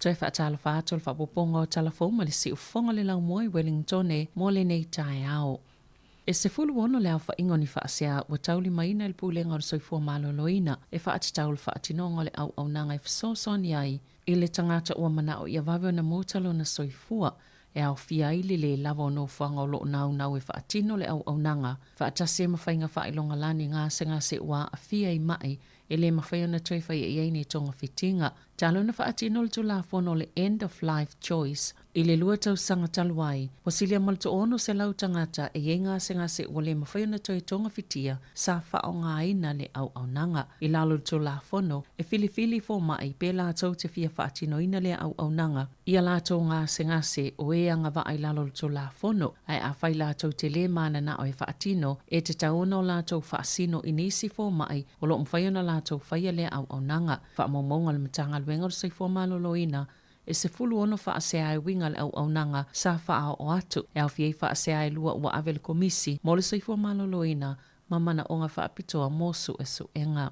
Toi whaatala whātua whapoponga o talafoma le si ufonga le lau moe Wellington e mo le nei tae ao. E se fulu ono le au whaingoni whaasea wa tauli maina il pūlenga o soifua maloloina e whaatitaul whaatinonga le au nanga e whasosoni ai i le tangata ua mana o ia wawe na mōtalo na soifua e au fia ili le lava o no whanga o lo nau e whaatino le au nanga whaatase mawhainga whailonga lani ngā se ua a fia i mai e le mawhai ona toi whai e iei tonga fitinga. Talo na whaatino le tula whono le end of life choice i le lua tau sanga taluai. Wasilia malto ono se lau tangata e iei ngā se ua le mawhai ona toi tonga fitia sa whao ngā ina le au nanga. I lalo le tula whono e fili fo mai pe la tau te fia whaatino ina le au nanga. Ia la tau ngā se o e anga wa ai lalo le tula whono ai a whai la tau te le mana na o e whaatino e te tauna o la tau whaasino inisi fo mai o lo mwhai ona la tau whaia le au nanga. Whaamomonga le matanga luenga o soifua maloloina e se fulu ono whaasea e winga le au nanga sa wha o atu e au fiei whaasea e lua ua ave le komisi mo le soifua maloloina mamana o ngā whaapitoa mosu e su enga.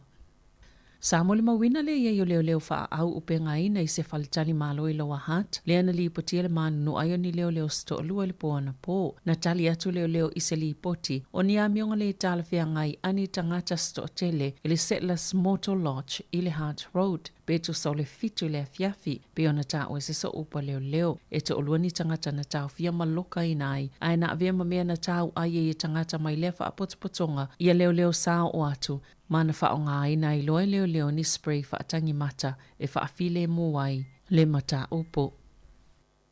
Sāmoa le mawina le ia i leo wha au upenga ina i se whalitani malo i loa hat. Le ana li ipotia le manu no ayo ni leo sto lua le poana po. Na tali atu leo i se li ipoti. O ni a mionga le tala fia ngai ani tangata sto tele i le Settlers Motor Lodge i le Hart Road. Beto sau le fitu le fiafi. Be ona ta o se so upa leo. E te olua ni tangata na tau fia maloka inai. Ai na avea mamea na tau aie i tangata mai lefa apotopotonga. Ia leo sao o atu. Mana wha o ngā ina i loe leo ni spray wha atangi mata e wha awhile muai le mata upo.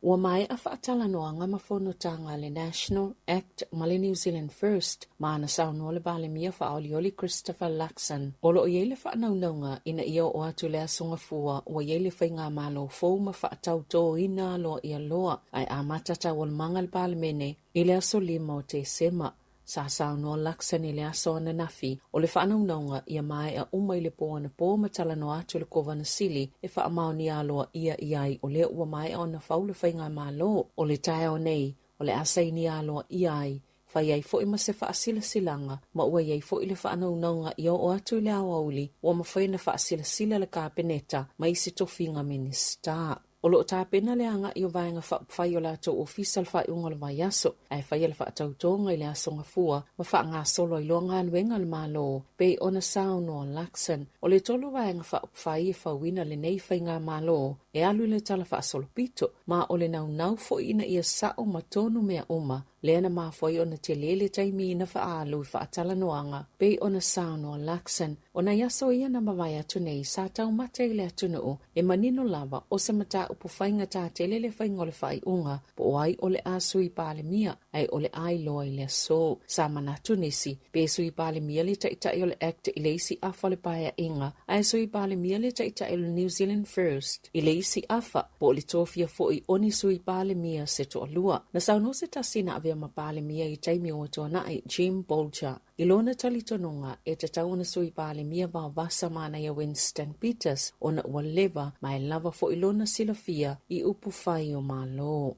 Ua mai a wha atala noa ngama whono tanga le National Act ma le New Zealand First mana sao noa le bale mia wha oli Christopher Luxon. Olo o iele wha naunga ina ia o atu le asunga fua ua iele whai ngā malo fau ma wha atau tō ina loa ia loa ai a matata wal manga le bale mene i le aso lima o te sema. Sa sao noa Luxon i le aso ana nafi o le whaanaunga ia mai a umai le po ana po matala no atu le kovana sili e wha amao ni aloa ia iai o le ua mai a ona whaule whainga malo o le tae o nei o le asai ni aloa iai whai ai fo ima se wha asila silanga ma ua iai fo i le whaanaunga ia o atu le awauli o ma whai na wha asila sila le kāpeneta ma isi tofinga minister. O lo tāpena le anga i o vaenga whai o la tō official whai unga le mai aso. Ai whai le wha tautonga i le asonga fua, ma wha ngā solo i loa ngā luenga le malo. Pei ona sao noa Luxon. O le tolo vaenga whai e whauina le nei whai ngā malo. E alu le tala wha solo pito, ma o le nau fo ina ia sao ma tonu mea uma. Leana ma foi ona te lele taimi ina wha alu i wha atala noanga. Pei ona sao noa Luxon. Ona yaso ia na mawai atu nei sa tau mate i le atu noo. E manino lava o se mata upu whainga tā te lele whainga o le whai unga. Po ai o le asui pāle mia. Ai o le ai loa i le aso. Sa manatu nisi. Pe sui pāle mia le taitai o le act i le isi afa le paia inga. Ai sui pāle mia le taitai o le New Zealand First. I le isi afa. Po le tofia fo i oni sui pāle mia se to alua. Na sao no se tasina avea ma pāle mia i taimi o toa nai Jim Bolger. I lona talitononga e te tauna sui pāle mia wa vasa mana ia Winston Peters ona ua leva mai lava fo i lona silafia i upu whai o malo.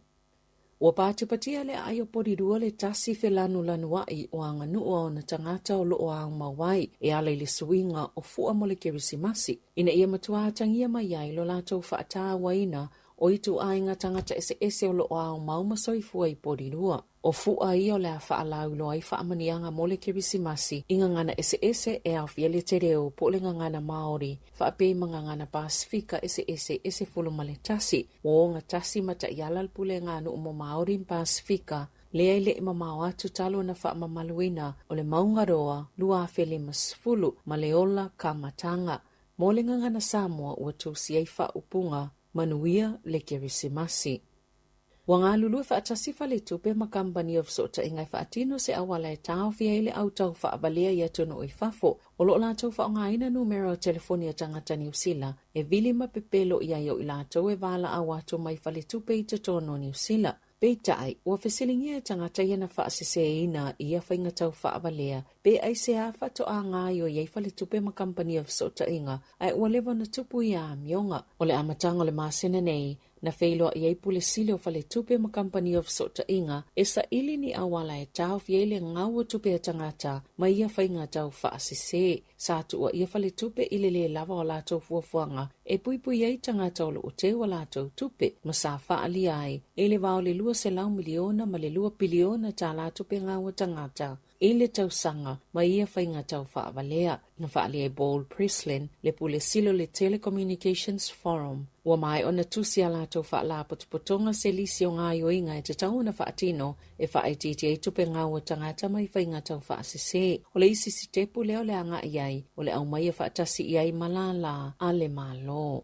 Ua pātupatia le ai o porirua le tasi whelanu lanuai o anga nua o na tangata o loo au mawai e ala le suinga o fua mo le kerisimasi. Ina ia matua tangia mai ai lo latou whaataa waina o itu ainga tangata ese o loo au mauma soifua i porirua. O fua ia o le a whaalau loa i whaamanianga mo le kerisimasi inga ngana ese e au fiele te reo po le ngana Māori whaape mga ngana Pasifika ese fulu male tasi o ngā tasi mata iala pule ngana umo Māori in Pasifika lea i le ima mau atu talo na whaamamaluina o le maungaroa lua fele masfulu ma le ola kamatanga mo le ngana Sāmoa ua tūsi ei whaupunga manuia le kerisimasi. Wa ngā lulu whaatasi whale tupe ma company of sota ingai whaatino se awala e tau fia ile au tau whaabalea i atono i whafo. O lo lātou whaongaina numero telefonia tangata New Zealand e vili ma pepelo ia i o i lātou e wala au atu mai whale tupe i tono New Zealand. Peitai, ua whesilingia e tangata ia na whaasese ina ia whainga tau whaabalea. Pe ai se a whato a ngāi o iei whale tupe ma company of sota inga ai ua lewa na tupu ia a mionga. O le amatanga le māsena nei, na whailoa i eipule sile o whale tupe ma company of sota inga e sa ili ni awala e tau fiele ngau tupe a tangata ma ia whainga tau whaasise. Sa tua ia whale tupe ile le lava o lato fuafuanga e puipui ei tangata o lo te o lato tupe ma sa whaali ai e le vao le lua se lau miliona ma le lua biliona ta lato pe ngau tangata ile tau sanga ma ia whainga tau whaavalea na whaali e Ball Prislin le pule silo le Telecommunications Forum. Ua mai o na tusi a lato whaala potopotonga se lisi o ngā yoinga e te tau na whaatino e whaetiti e tupe ngau o tangata mai whainga tau whaasese. O le isi si tepu leo le anga iai o le au mai e whaatasi iai malala a le malo.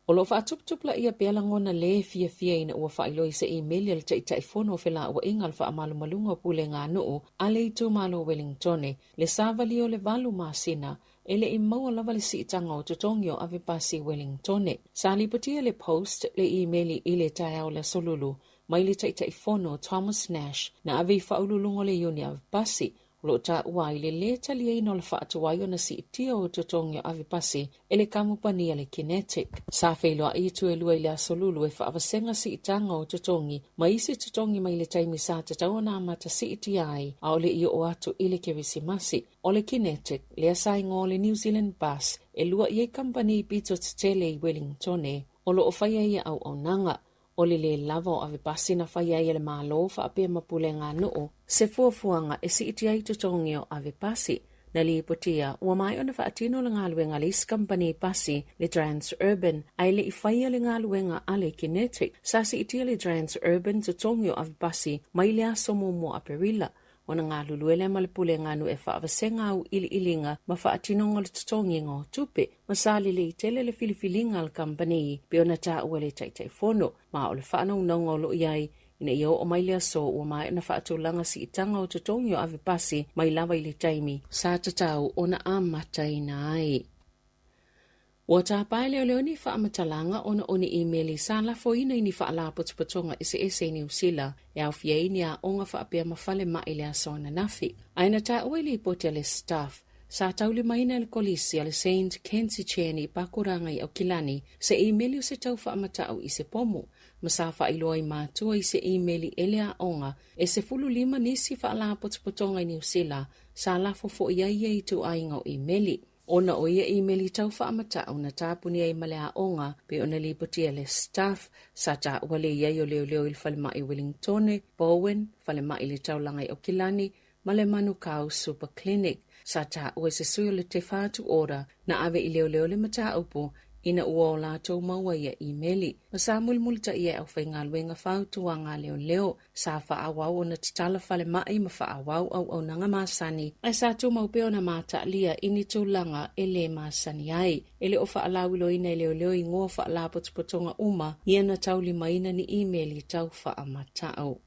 O lo whaatuptupla ia pēla ngona le fia ina ua whailoi se email le taifono o whela ua inga le whaamalu malunga pule ngā nuu a le itu malo Wellingtone le savali o le valu masina ele i maua lava le siitanga o tutongio ave pasi Wellingtone. Sa lipatia le post le emaili i le tai au le solulu mai le taifono Thomas Nash na ave i whaululungo le iuni ave pasi. Lo ta uai le tali ei no le whaatuai o na si itia o tutongio ave pasi ele kamupania le kinetic. Sa wheloa i tu e lua i le asolulu e whaavasenga si itanga o tutongi ma isi tutongi mai le taimi sa tatau na amata si itia ai a ole i o atu i le keresimasi. O le kinetic le asai ngō le New Zealand bus e lua i e company pito tele i Wellingtone o lo o whaia ia au nanga. O le lava o ave pasi na whaia i le malo whaapea mapule ngā nuu se fuafuanga e si iti ai tutongi o ave pasi. Na li ipotia, ua mai o na whaatino le ngā luenga le is company pasi le Transurban ai le i whaia le ngā luenga a le kinetic. Sa si iti le Transurban tutongi o ave pasi mai le aso mo a perila. O na ngā luluele ma le pule ngā nu e whaawasenga au ilinga ma whaatinonga le tutongi ngō tupe. Ma sali le i tele le filifilinga al company pe o na tā ua le taifono. Ma o le whaanau naunga o lo iai ina i o mai le aso ua mai na whaatulanga si itanga o tutongi o ave pasi mai lava i le taimi. Sa tatau o na amata ina ai. Ua tāpai leo leo ni whaamatalanga o na oni emaili sa la fo ina ni whaala potopotonga ese New Zealand e au fiei ni a onga whaapea mawhale mai le aso na nafi. Aina tā ue li potia le staff. Sa tauli maina le kolisi ale Saint Kensi Cheni pakuranga i au kilani se emaili o se tau whaamatau i se pomo. Masafa iloi mātua i se emaili ele a onga e se fulu lima nisi whaala potopotonga i New Zealand sa la fo fo iai i tu ainga o emaili. Ona o ia emaili tau whaamatau na tāpuni ai male a onga pe ona li potia le staff sa tā wale iai o leo il whale mai Wellingtone, Bowen, whale mai le taulangai o Kilani, male manukau Super Clinic. Sa tā ue se sui o le te whātu ora na ave i leo le mata upo ina ua o lātou maua ia emaili. Ma sa mulmulita ia au whai ngā luenga whautua ngā leo sa whaawau o na titala whale mai ma whaawau au nanga māsani. Ai sa tu maupeo na māta lia ini tūlanga e le māsani ai. Ele o whaalawilo ina i leo i ngō whaalapotopotonga uma ia na tauli maina ni emaili tau whaamatau.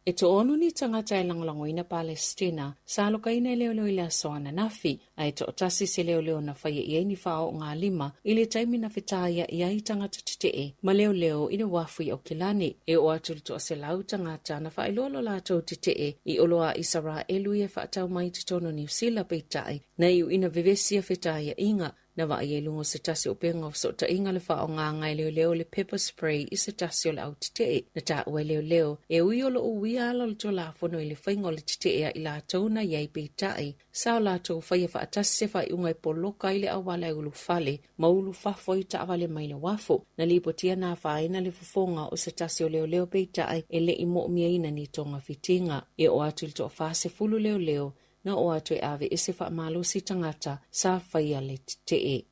E to onu ni tangata e langolango ina Palestina, sa aloka ina e leo i le asoana nafi, a e to otasi se leo na whaia i ni whao ngā lima, i le taimi na whetaya i ai tangata tutee, ma leo ina wafui o Kilani, e o atu to se lau tangata na whailolo lātou tutee, i oloa Israelu i e whaatau mai tutono New Zealand peitai, na iu ina vivesia whetaya inga, na wa i lungo se tasi o penga so ta inga le wha o ngā ngai leo le pepper spray i se tasi o le au titee. Na ta ue leo e ui o lo o wia ala le to la fono i le whainga o le titee i la tauna iai peitai. Sao la tau whaia wha atasi se wha i ungai poloka i le awala ulu fale, ma ulu whafo i ta awale mai le wafo. Na lipotia nā whaina le fufonga o se tasi o leo peitai e le i mo mia ina ni tonga fitinga. E o atu to whase fulu leo, na o atu e ave ese wha malusi tangata sa whaia le titee.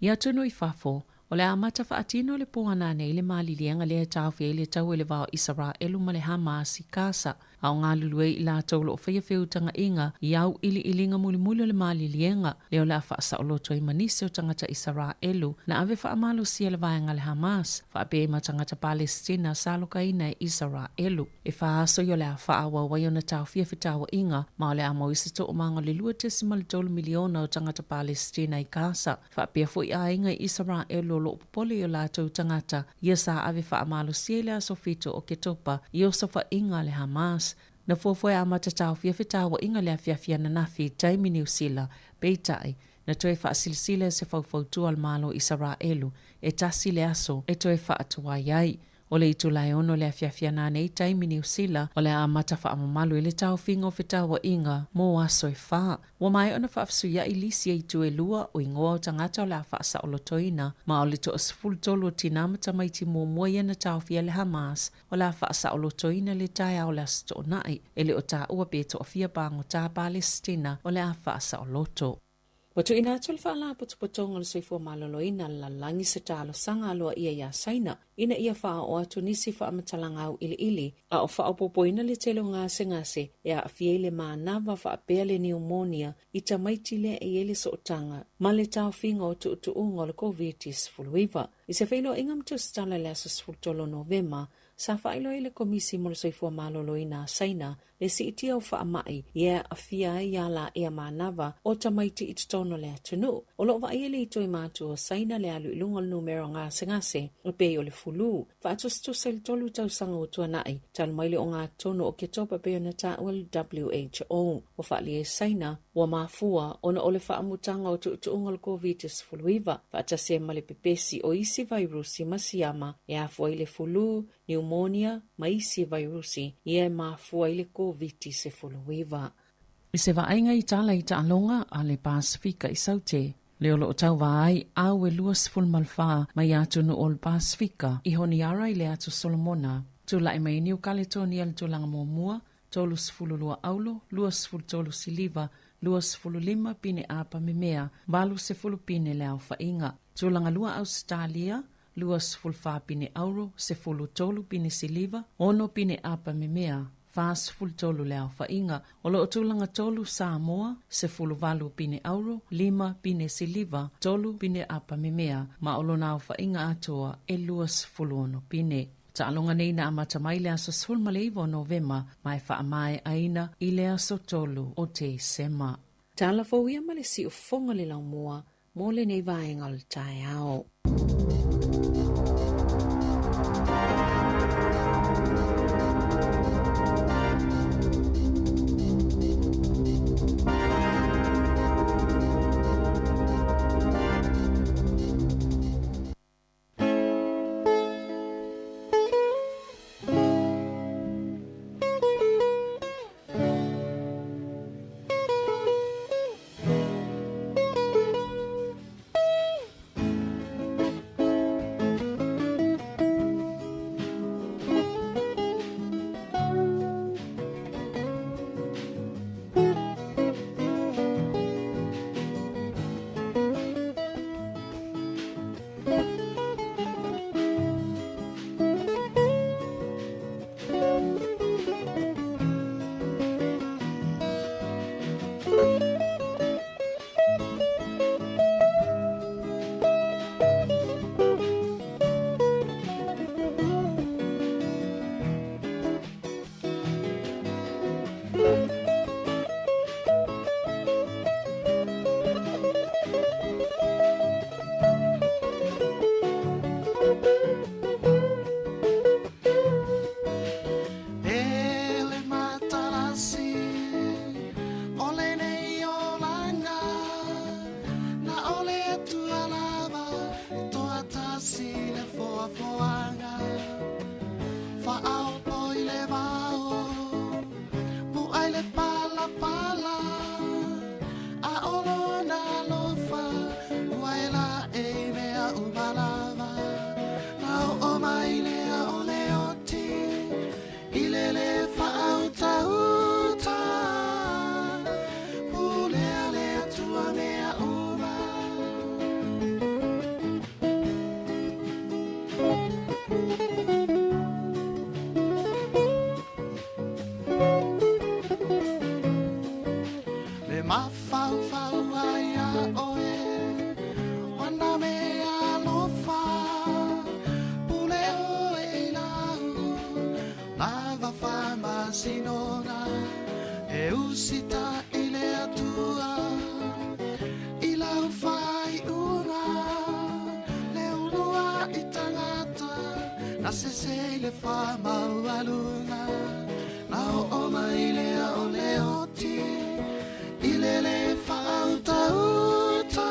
Ia tunu i whafo, o le amata whaatino le poana nei le malilianga le tauwhi le tau e le wao Israelu ma le Hamas i Gaza. Au ngā lulue i la tau lo whaia whiutanga inga i au ili ilinga muli le malilianga. Leo la whaasa o loto i manise o tangata Israelu na ave whaamalo sia le vaianga le Hamas. Whaape ma tangata Palestina sa loka ina e Israelu. E whaaso i o le a whaawa wai o na tauwhia whitawa inga ma o le amo i se to o manga le lua tesima le tolu miliona o tangata Palestina i Gaza. Whaapea fo i a inga i Israelu lo popole o la tau tangata ia sa ave whaamalo sia le aso fito o ke topa i o sofa inga le Hamas. Na fuafoe a matatau fia whitawa inga lea fiafia na nafi taimi New Zealand, peitai, na toe whaasilisile se whaufautua al malo Israelu e tasi le aso e toe whaatuai ai. O le itulai ono le afiafia nei taimi New Zealand o le amata whaamamalu le tau fingo whitawa inga mō aso e wha. Wa mai ona whaafsuia i lisi e tu e lua o ingoa o tangata o le awhaasa o lotoina ma o le to asful tolu o tinamata maiti mō moia na tau fia le Hamas o le awhaasa o lotoina le taia o le asto nai e le o ta ua beto o fia bango ta Palestina o le awhaasa o loto. Watu ina atul whaala putupotonga le soifua maloloina la langi se talo sanga aloa ia ia saina. Ina ia whaa o atu nisi wha amatalanga au ili a o wha opopoina le telo ngase e a fiele maa nawa wha apea le pneumonia i tamaiti le e ele so otanga ma le tau finga o tu unga o le COVID-19 fuluiva. I se whailo inga mtu stala le aso sfultolo Novema sa whailo i le komisi mo le soifua maloloina saina le si itia o wha amai ia a fia ia la ea maa nawa o tamaiti i tutono le atunu. O lo wa iele i toi mātu o saina le alu ilunga le numero ngase o pe o le fulu. Whaatustus el tolu tau sanga o tuanai, tal maile o ngā tono o ke topa pe o na ta o WHO. O whaali e saina, wa mafua, ona o le whaamutanga o tuunga le COVID-19 fuluiva. Whaatase male pepesi o isi virusi masiyama, e afua ile fulu, pneumonia, ma isi virusi, e mafua ile COVID-19 fuluiva. I se vaenga i tala i ta alonga a le Pasifika i saute. Le olo o tau vai au e luas fulmalfa mai atu no ol Pasifika i honi ara i le atu Solomona. Tu lai mai New Caledonia le tulanga mua, tolu sfululua aulo, luas ful tolu siliva, luas fululima pine apa mimea, valu se fulupine le au fainga. Tulanga lua Australia, luas fulfa pine auro, se fulu tolu pine siliva, ono pine apa mimea. Fas ful tolu le au fainga, o lo tulanga tolu Sāmoa, se fulu valu pine auro, lima pine siliva, tolu pine apa mimea, ma olo na au fainga atoa e luas fulu ono pine. Ta alonga nei na amata mai le aso sul maleivo Novema, mai wha amae aina i le aso tolu o te sema. Ta ala fawia male si ufonga le lau mua, mo le nei vaenga le tae ao. Ilele fa auta uta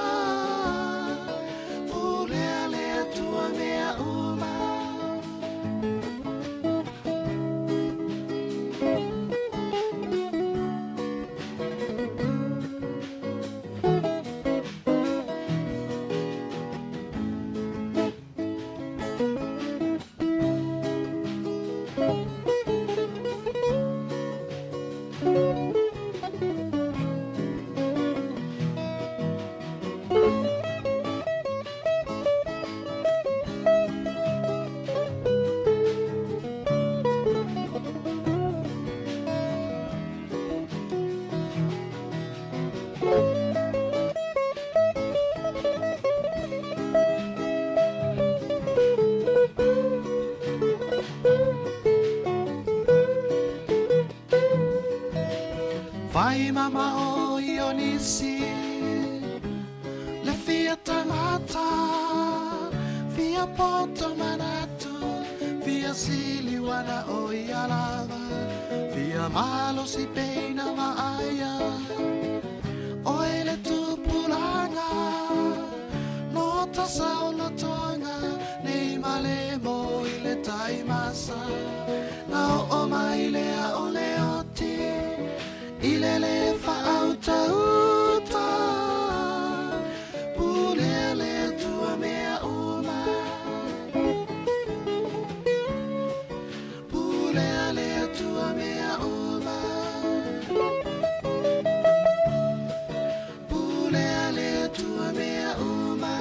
si le fia tangata fia poto manatu fia sili wana o ialava fia malo si peina maaya o ele tupulanga nota saula tonga nei male mo ile taimasa na o maile a ole oti ile le fa auta uta pulele tua mea uma pulele tua mea uma pulele tua mea uma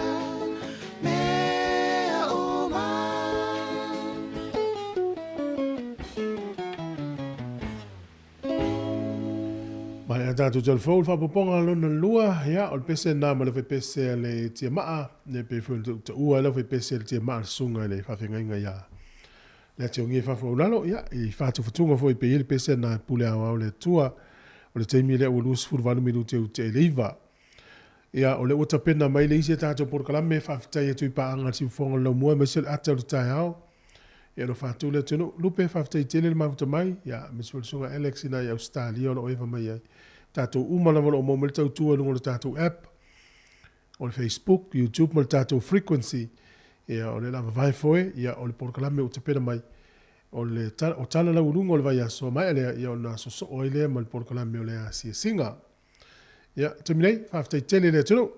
mea uma. Mai a tātou telefon whapoponga lona lua, ia, o le pese nā ma le whai pese le tia maa, ne pe whai ta ua le whai pese le tia maa sunga le whawhenga ia. Le ati o ngie whawha ulalo, ia, i whātu whatunga fo i pe ili pese nā pule awa o le tua, o le teimi le ua luas furu minu te u te leiva. Ia, o le uta pena mai le isi tātou porkalame, whawhitai e tui paanga si whonga lau mua, me sel ata o le tai hao. Ia no whātu le tunu, lupe whawhitai tele le mafuta mai, ia, me sel sunga Alex ina i Australia o le oewa mai ai. Tātou umana wala o mo le tautua lungo le tātou app, o le Facebook, YouTube, mo le tātou frequency, ia o le lava vai foe, ia o le porkalame o te pena mai, o tala lau lungo o le vai aso mai alea, ia o na so o ilea mo le porkalame o le asia singa. Ia, taminei, whawhitai tele le tunu.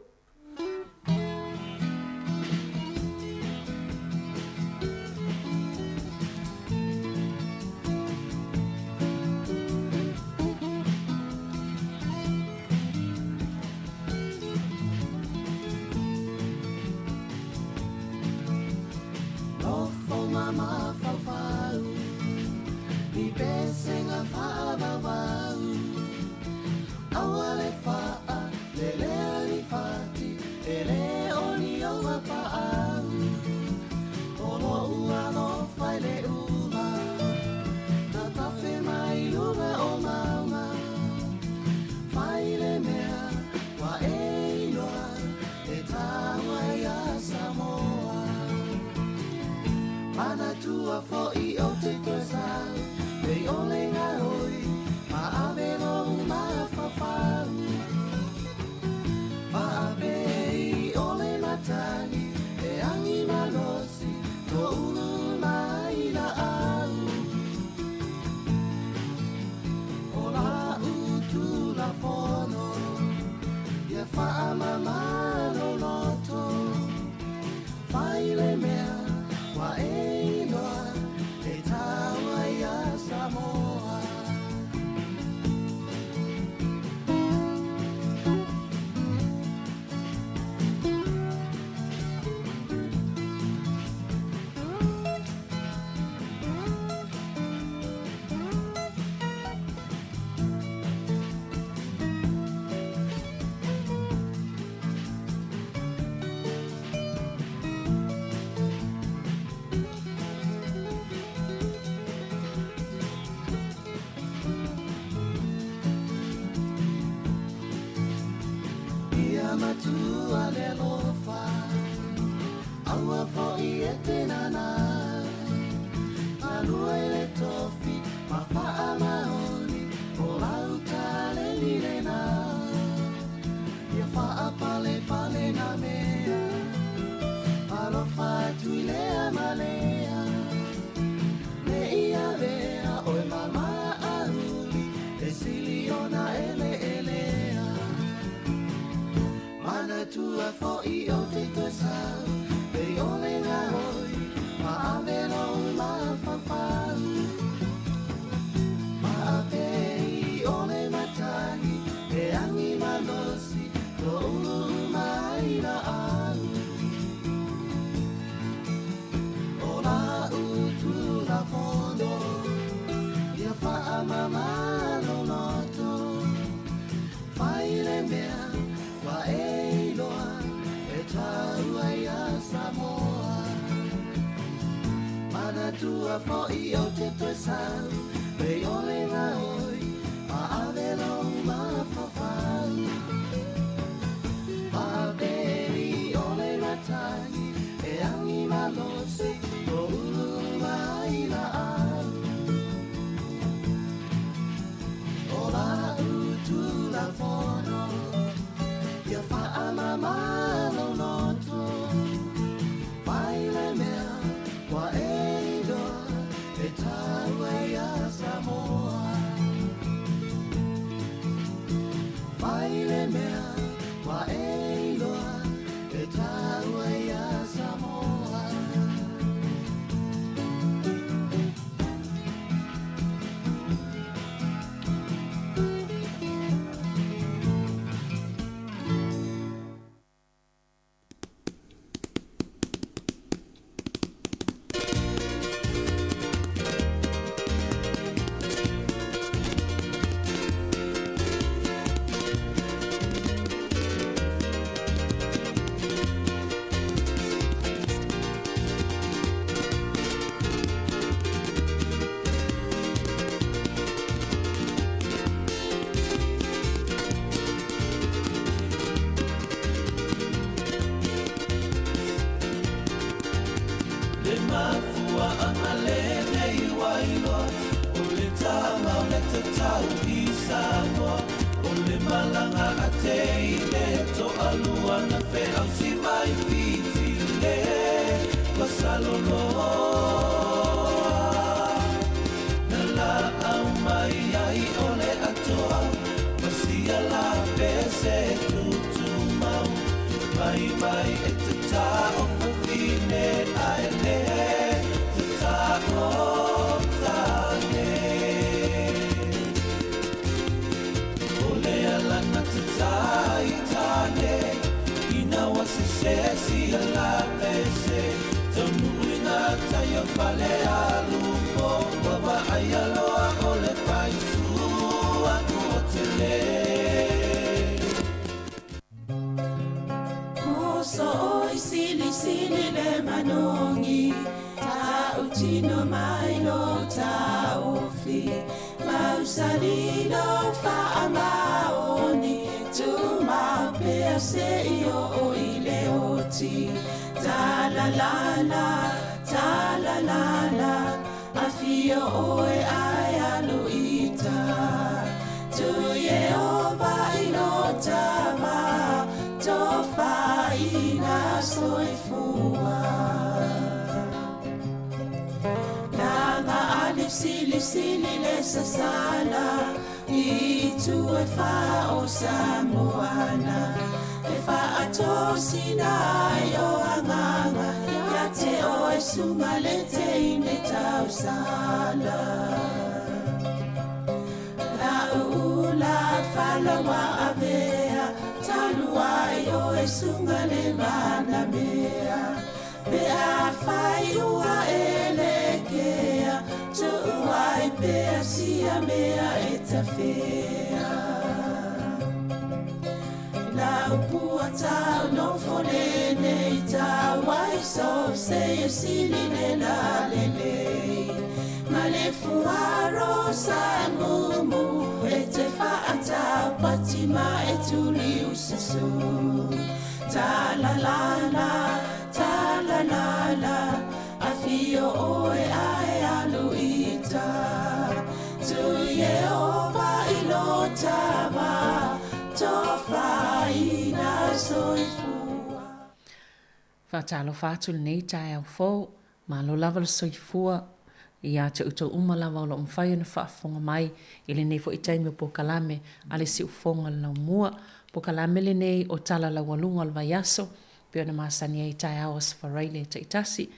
tua fo I o te toi sau Pei ole ngā oi A ave no ma whawhau mafua angale nei wailo o le tama o le tatau I Sāmoa o le malanga a te I le to alua na fe au si mai fiti le pasalolo na la au mai ai o le atoa pasia la pese tutu mau mai mai e te tā o fafine ai le te tā o tāne o le alana te tā I tāne ina wasi se si ala pese tonu ina taia fale alu o wawa ai aloa o le whaisu a kua te le So oi sili sili le manongi ta utino mai no ta ofi mausari no fa amaoni tu ma pe se io o ile oti ta la la afio oe ai aluita tu ye o vai no tama tofa ina soifua Nanga alif sili le sasana I tu e fa o Samoana E fa ato sina yo anganga Ya te o e suma le te ine tau sala La ula falawa avea Talua yo e sunga le mana mea Pe a fai ua elekea Tu ai pe a sia mea e ta fea La upua tau no fole nei tau ai so se e sili le la lelei Ma le fuaro sa mumu e te whaata patima e tuli usasu Ta la la a fio oe ai aluita Tu ye ova ilo tama tofa ina soifua Whātalo whātulu nei tai au fōu, ma lo lava le soifua, ia te uto umalawa o lo mwhai na whaafonga mai, ili nei fo i taimi o Pokalame, ale si ufonga la mua, Pokalame le nei o tala la walunga al vaiaso, pio na masani ai tai au asfareile te itasi,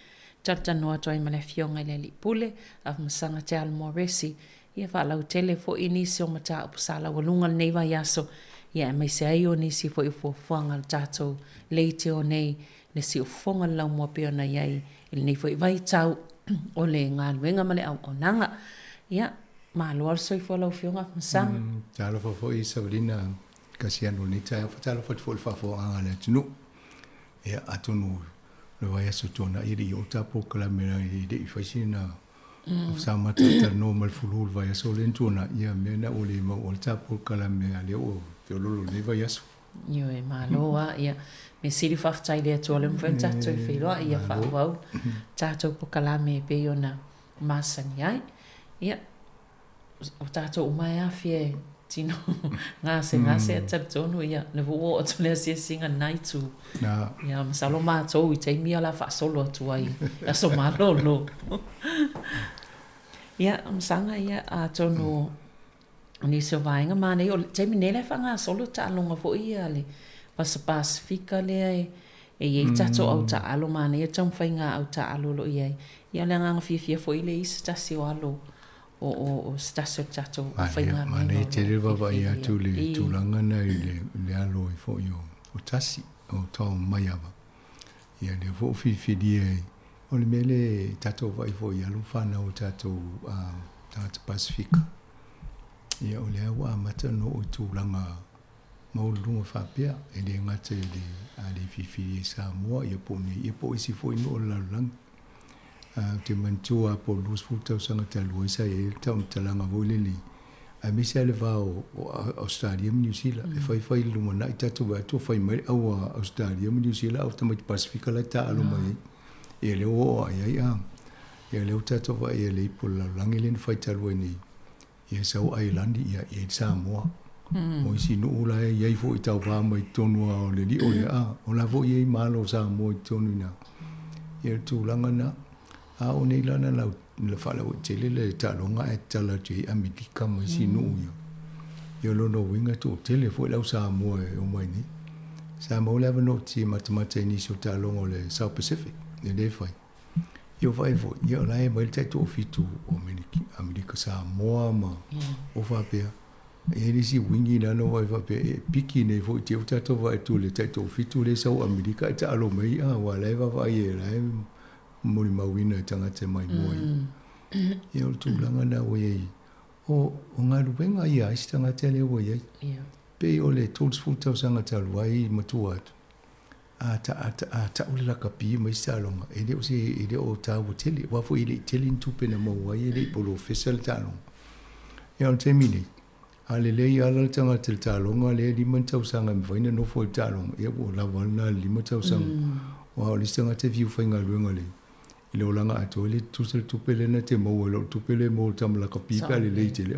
tatanoa toi ma le fionga le li pule, af masanga te al moresi, ia whaalau tele fo i nisi o mata o pusala walunga nei vaiaso, ia mai se ai o nisi fo i fuafuanga tatou leite o nei, le si ufonga lau mua pio na iai, ili nei fo i vai tau, o le ngā luenga male au o nanga. Ia, maa loa soi fo lau fionga masanga. Talo fo i Sabrina kasi anu ni tai talo fo anga le tunu. Ia atunu le vai aso tona iri o tapo kala mena I de fasina. Sama tata normal fulul vai aso le tona ia mena o le o tapo kala mena le o te lolo le vai aso. Yo e maa loa ia. Me siri whaftai lea tuole mwhen tatou I whiloa ia whauau. Tatou Pokalame pe ona masani ai. Ia, o tatou umai a fie tino ngase a taritonu ia. Le vuo o tu lea singa naitu. Ia, masalo mātou I teimia la whaasolo atu ai. Ia so malolo. Ia, msanga ia a tonu ni se vainga mane o teimi nele whanga solo ta alonga fo ia le. Pasa Pasifika lea e tato au ta alo mana ia tau whainga au ta alo lo iai. Ia le nganga fia fo ile I stasi o alo o stasi o tato whainga. Mana e te rewa wa ia tu le tūlanga na le alo I fo i o tasi o tau mai awa. Ia le fo whiwhiri e o le mele tato vai fo I alo whana o tato Pasifika. Ia o le awa mata no o tūlanga maulunga whapea, e le ngata e le ale whiwhiri e Sāmoa, ia po isi fo ino o lalang. Te mantua po lus futau sanga te alua isa e tau mtalanga voile li. A mese ale vao o Australia New Zealand, e whai lumana I tatu wa atua whai mai au Australia New Zealand, au tamai Pasifika lai ta alo mai. e le o ai a e le tato va e le pula langi len fai talu ni e sau Islandi ia e Sāmoa mo isi no ula e ia fo i tau va mai tonu o le li o le a o la vo i malo Sāmoa i tonu na e tu langa na a o nei lana la le fala o tele le talonga e tala te Amerika mo isi no ia lo no winga tu tele fo la Sāmoa e o mai ni Sāmoa le no ti matamata ni so talonga le South Pacific le fai io vai fo io la e mai te to fitu o Amerika Sāmoa ma o fa pe e ni si wingi na no vai fa pe piki nei fo te to vai tu le te to fitu le South Amerika te alo mai a wa le va vai e la mo ni mawina tanga te mai moi io tu langa na o ye o nga luenga ia istanga te le o ye pe o le tools full tau sanga talu ai matua ta ule la kapi mai salonga ele o se ele o ta hoteli wa fo ele teli tupe na mo wa ele polo official talong ya on temini ale le ya la tanga tel talong ale di man tau sanga me vaina no fo talong e o la wana lima tau sanga wa o listanga te view fainga luenga le ile o langa ato ele tusel tupe le na te mo lo tupe le mo tam la kapi pa le le tele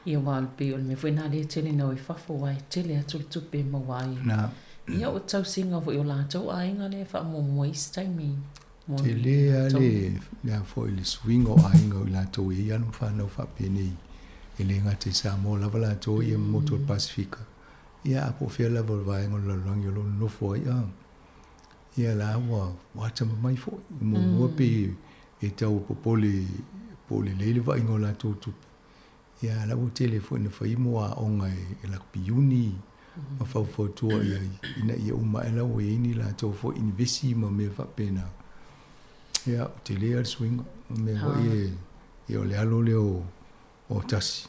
ia wal pe o me foi na le tele no e fafo wai tele atu tupe mo wai na ia o tau singa fo o la tau ainga le fa mo moist time te le ale ya fo ile swing o ainga o la tau e anu fa no fa peni ele ngate Sāmoa la vala tau e motor Pacifica ia apo fia la volva ngo la lang yo no fo ia la wa tama mai fo mo pe e tau popole le va ngo la tau tu ia la o telefone fa imo a onga e la piuni ma fa fo tu ia ina ia uma ela o ini la to fo investi ma me fa pena ia tele al swing me ho ia le alo le o tasi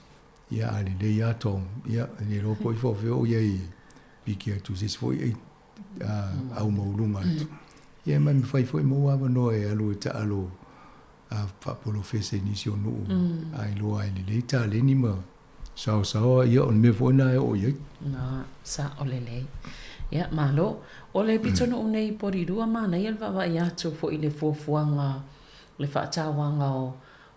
ia ale le ia to ia le ro po fo fo ia piki tu se fo au mo lunga ia ma me fa fo mo wa no e alo ta alo a fa polo fese inicio no ai lo ai le ta le ni ma sao ia on me fo na o ia na sa olele ia malo ole pitono nei pori rua mana ia va ia to fo ile fo fuanga le fa tawanga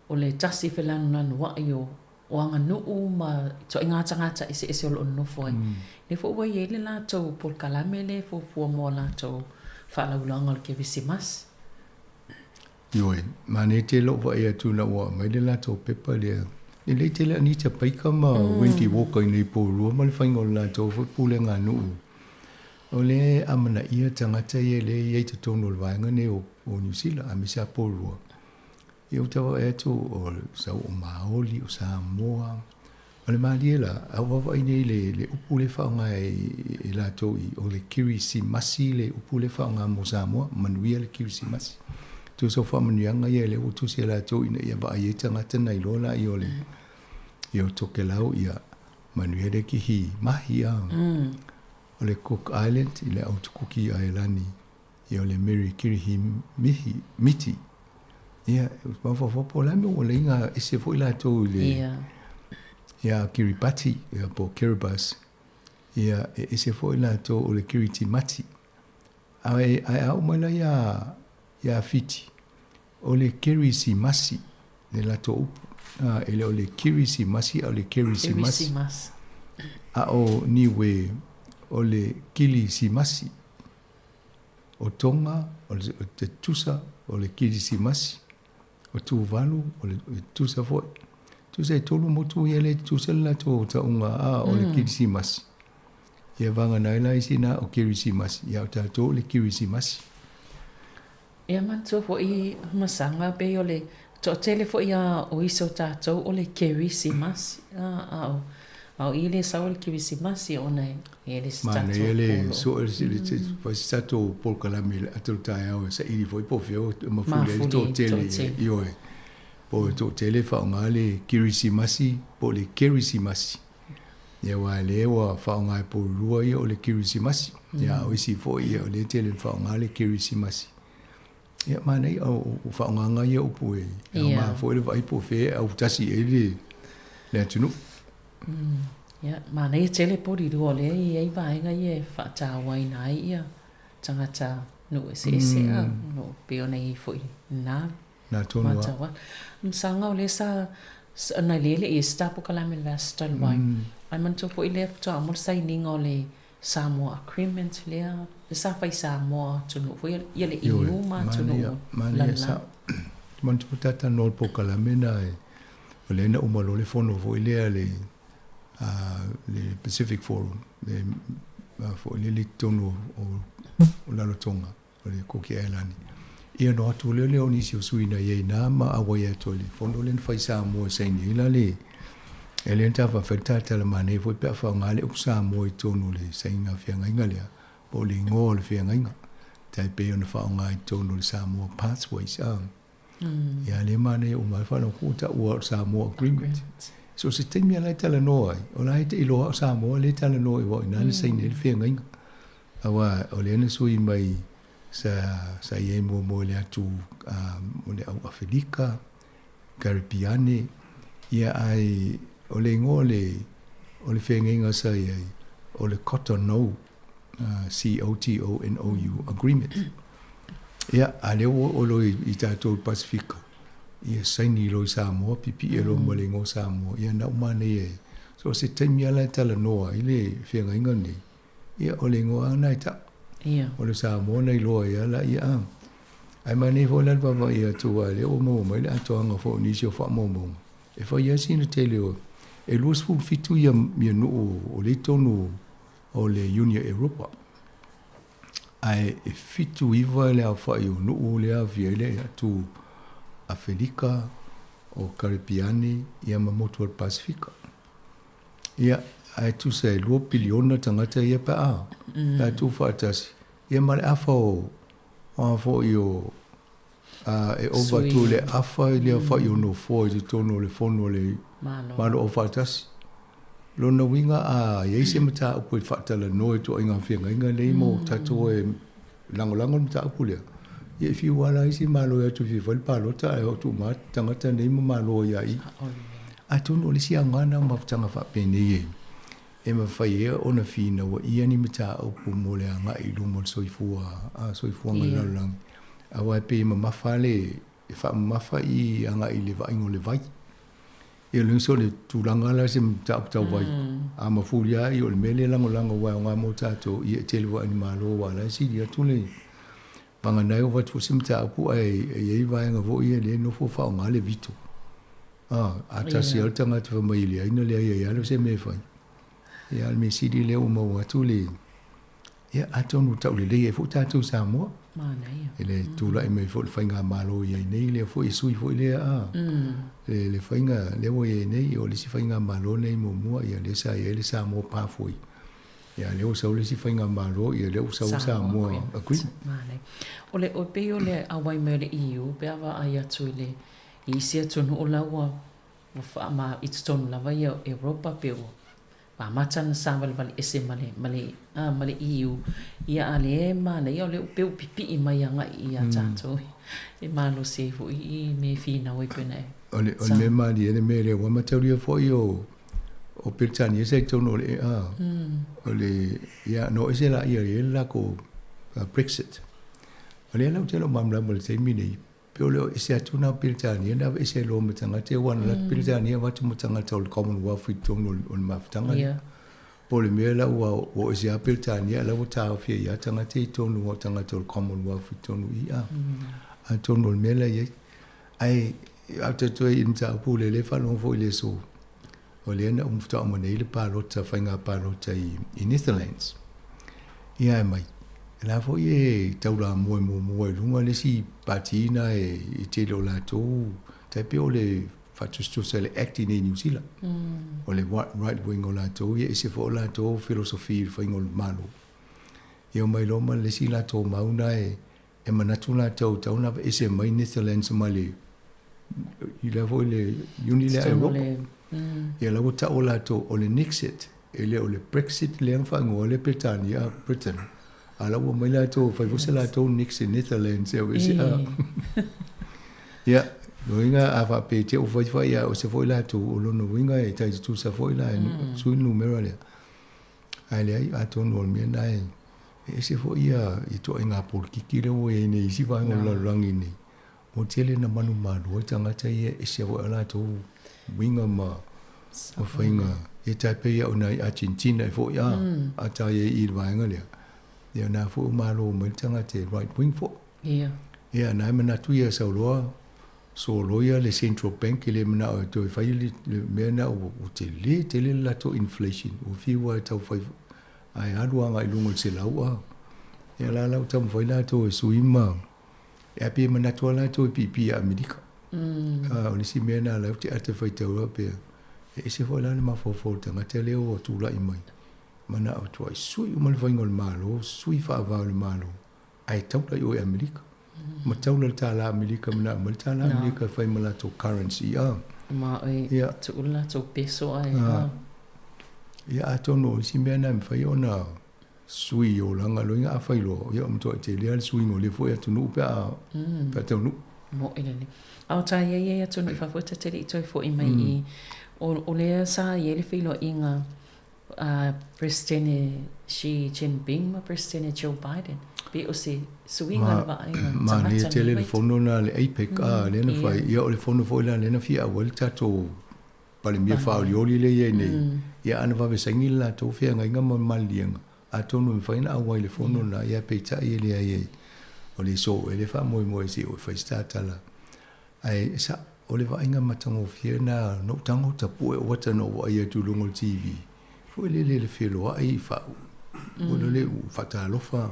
o le tasi felana no wa io wanga no ma to inga tanga ise o no fo le fo wa ye le la to por kalamele fo mo la to fa la ulanga ke visimas Yoi, mane te lo wa ia tu na wa mai le la to pepa le le te le ni te paika ma winti woka nei po rua ma le faingo la to fo pule nga nu o le amana ia tangata ye le ye te tono le vaenga ne o New Zealand a misa po rua ia te wa e tu o sa o Maoli o Sāmoa o le maliela a wa nei le upule faunga e la to i o le kirisi masi le upule faunga mo Sāmoa manuia le kirisi masi tu so fa manyanga ye le o tu se la to ina ia va ye tanga tana i lola i ole i o toke lau ia manuele ki hi mahi a o le Cook Island i le Aotukuki Ailani i o le Mary Kirihi miti ia fa po la me o le inga ese fo la to le ia Kiribati ia po Kiribati ia ese fo la to o le Kiriti Mati ai au mala ia fiti o le kirisi masi le la to ele o le kirisi masi o le kirisi masi a o niwe o le kilisi masi o tonga o te tusa o le kilisi masi o tu valu o le tusa fo tusa e tolu motu ele tusa la to ta unga o le kilisi masi ia vanga naila isina o kirisi masi ia ta to le kirisi masi ia mantua fo i masanga pe o le to tele fo ia o iso tatou o le kerisimas au i le sa o le kerisimas o nei e le stato ma ele so le fa stato por calamel atul tai au sa i foi po fio ma fu le to tele io po to tele fa ngale kerisimas po le kerisimas ia wa le wa fa ngai po rua i o le kerisimas ia o si fo i o le tele fa ngale kerisimas ia mana o whaonganga ia upu e. Ma fōile vai po fe au tasi ele le atunu. Ia, mana ia tele pori rua le i ei vaenga ia whaatawa ina ia tangata no se no pe ona I foi na tonu matawa msanga o le sa na lele I sta po kala mel vastal vai ai man to foi le to amor signing o le Sāmoa agreement le sa fai Sāmoa tonu foi ia le iu ma tonu la sa man tu tata no po kala mena o le na umalo le fono foi le le Pacific Forum le foi le tonu o la tonga o le Cook Island ia no atu le oni si suina ye na ma awaya tole fondo len fai Sāmoa sai ni la le ele tava fetata le mane foi pe fa ngale u Sāmoa tonu le sai nga fia nga le po le ngol fia nga tai pe ona fa nga tonu le Sāmoa pathways ia le mane o mai fa no kuta u Sāmoa agreement so se temi ala tala no ai o la te ilo Sāmoa le tala no i na le sai ni fia nga awa o le ne sui mai sa ye mo le atu o le au Afrika Caribbean ia ai o le ngole o le whengenga sa ia o le Cotonou COTONOU agreement ia a le o lo I tātou Pasifika ia saini lo Sāmoa pipi e lo mo le ngo Sāmoa ia na umane e so se taimi ala tala noa I le whengenga ni ia o le ngo ana ita o le Sāmoa nei loa ia la ia ai mane fo la va ia tua le o mo mai le atoanga fo ni sio fa mo e fa ia sina tele o e luas fu fitu ia no o le tonu o le Union Europa ai e fitu iva le fa io no le avia le tu Afrika o Caribbean ia mamotu al Pasifika ia ai tu se lo biliona tangata ia pa a tu fa tas ia male afa o fo io e over tu le afa le fa io no fo I tono le fono le malo o fatas lo na winga ye se mata o po fatala no to inga finga inga le mo tato e lango mata o le ye fi wala isi malo ya tu fi fal palo ta o tu ma tangata nei mo malo ya I a tono le si angana ma tanga fa pene ye e ma fa ye ona fina wa ia ni mata o po mo le anga I lu mo soifua soifua ngalang awa pe ma mafale fa mafa I anga I le va ingo le vai e le so le tulanga la se ta vai a ma fulia I o le mele lango wa nga mo tato I te le wa animalo wa la si dia tule panga nai o vatu sim ta pu ai e vai nga vo I le no fo fa nga le vito a ta si alta nga te mai le ina le ia lo se me fa ia me si di le o mo wa tule ia atonu ta le le fo tato Sāmoa ele tula I me fo le fainga malo ia nei le fo I sui fo le le fainga le wo ia nei o le si fainga malo nei mo mo ia le sa ia le Sāmoa pa foi ia le o sa le si fainga malo ia le o sa Sāmoa agreement o le o pe o le awai me le EU pe ava ai atu le I sia tonu o la wa fa ma it's tonu la va ia Europa pe o pa matan sa val ese male EU ia ale ma le ia le pe pipi I mai anga ia tato e malo se fo I me fina o pena ole me mali ene me le wa materia fo io o Britania se tono le ole ia no ese la ia la ko Brexit ole la telo mamla mo se mini pe ole ese atuna Britania na ese lo matanga te wan la Britania wa tu matanga tol Commonwealth tono on maftanga pole me la wa o ese Britania la ta fia ia tanga te tono wa tanga tol Commonwealth tono ia a tono me la ye ai after to in ta pule le fa no fo le so o le na umfta mo nei le palo ta fainga palo ta I Netherlands ia mai la fo ye taula mo lunga le si patina e te lo la to ta pe o le fatu se le act in New Zealand o le right wing o la to ye se fo la to philosophy fainga malo io mai lo ma le si la to mauna e manatu la to na ese mai Netherlands mali I la vo le unile Europa ia la ta o la to o le Nexit ele o le Brexit le fa ngo le Britannia Britain ala o mai la to fa vo se la to Nexit Netherlands e we se ia no inga ava pe te o fa ia o se vo la to o lo no inga e tai tu sa vo la su numero le ai a to no me nai E se fo ia I to inga por kiki le o e nei si vai ngol langi ni. O tele na manu malu o tangata ia e se o ala to winga ma o whainga. E tai pe ia o nei Argentina e fo ia a tai e I vaenga lea. Ia na fo malo mo tangata right wing fo. Ia. Ia na mana tu ia sa loa. So loia le central bank le mana o to fai le mena o tele la to inflation. O fiwa tau fai ai adua ngai lungo se laua. Ia la lau tam fai la to suima. E api mana to la to pipi Amerika. O le si mena la te ate fai tau pe. E se fai la ma fo tanga te leo o tu la I mai. Mana o to ai sui o mal fai ngol malo, sui fa va le malo. Ai tau la o Amerika. Ma tau la tala Amerika mana ma tala Amerika fai mala to currency Ma oi tu ula to peso ai. Ia atono si mena me fai ona sui o langa loinga a fai lo. Ia mto te lea sui ngo le foi atunu pe a pe atunu. Mo ele ni. Au ta ia atunu I fafuta te ri toi fo I mai I o lea sa ia le fai lo inga Presidente Xi Jinping ma Presidente Joe Biden. Pe o se suinga va inga. Ma ni tele le fono na le APEC le na fai ia o le fono foi la le na fia wel tato pale mia fa oli le ye nei. Ia ana va vesangi la to fia nga inga malianga. A tonu me fai na awai le fono na ia pe ta ia le ai. O le so ele fa moi si o fai stata la. Ai sa o le va inga matango fia na no tango tapu e wata no wa ia tu longo TV. Foi le filo ai fa. O le fata lo fa.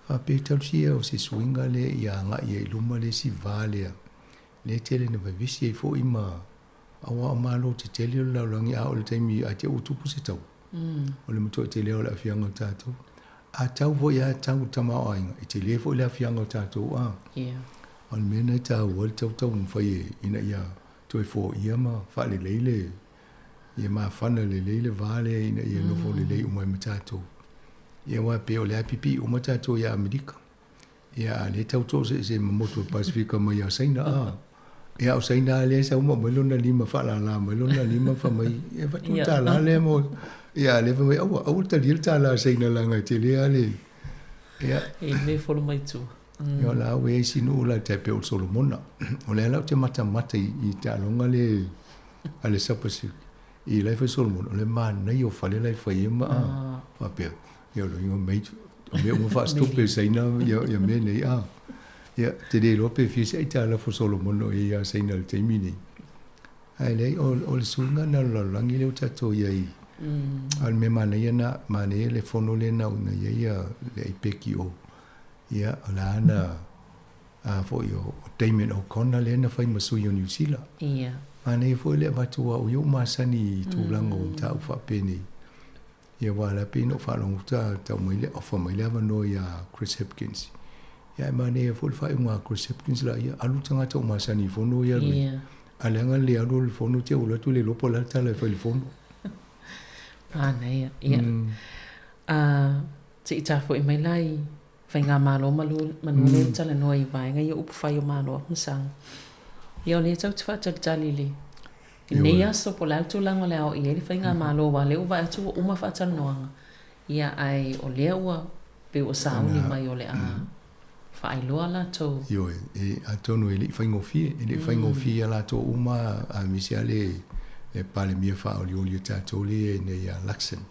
Fa pe tau sia o se swinga le ia nga ia luma le si vale. Le tele ne va visi fo ima. Awa malo te tele la langi a o le taimi a te utupu se tau. O le muto te leo la fianga tato. A tau vo ia tau tamao ainga. E te leo vo la fianga tato a. On mena tau wal tau mwhai ina ia toi fo ia ma fa le leile. Ia ma whana le leile vale ina ia nofo le lei umai ma tato. Ia wa pe o le apipi uma tato ia Amerika. Ia le tau to se mamoto Pasifika ma ia saina a. Ia o saina le sa uma melona lima fa la melona lima fa mai. Ia va tu ta la le mo. Ia le fa mai au ta li ta la saina la ngai te le ale. Ia e le folo mai tu. Ia la we sinu la te pe o Solomona. O le la te mata I ta longa le ale sapasi. I le fa Solomon o le mana I o fale lai fa ima a pe. Ia lo ingo mai o me mo fa stope saina ia me nei a. Ia te de lo pe fi se ta la fa Solomon o ia saina le te mini. Ai le o le sunga na la langi le tato ia I. Al me mana ia na mana le fono le na una ia le peki o. Ia la ana a fo yo Damien O'Connor le na fai masu yo New Zealand. Ia. Mana fo le vatua o yo masani tu lango ta fa peni. Ia wala pino fa long ta mai le ofa mai le no ia Chris Hopkins. Ia mana fo fa uma Chris Hopkins la ia alu tanga ta masani fo no ia. Ia. Alanga le alu le fo no te o la tu le lopo la ta le fa le fo no. Ana ia. Ia. Te ita fo I mai lai. Fai ngā malo manu le tala noa I vai ngai upu fai o malo nsang. Ia o le tau te whatali le. I nei aso po lau tu lango leo I ele fai ngā malo wa leo vai atu uma whatala noanga. Ia ai o lea ua pe o sauni mai o le a whai loa la tau. Io e atono ele fai ngofie. Ele fai ngofie la tau uma a misia le pale mia wha o li oli tato le nei a Luxon.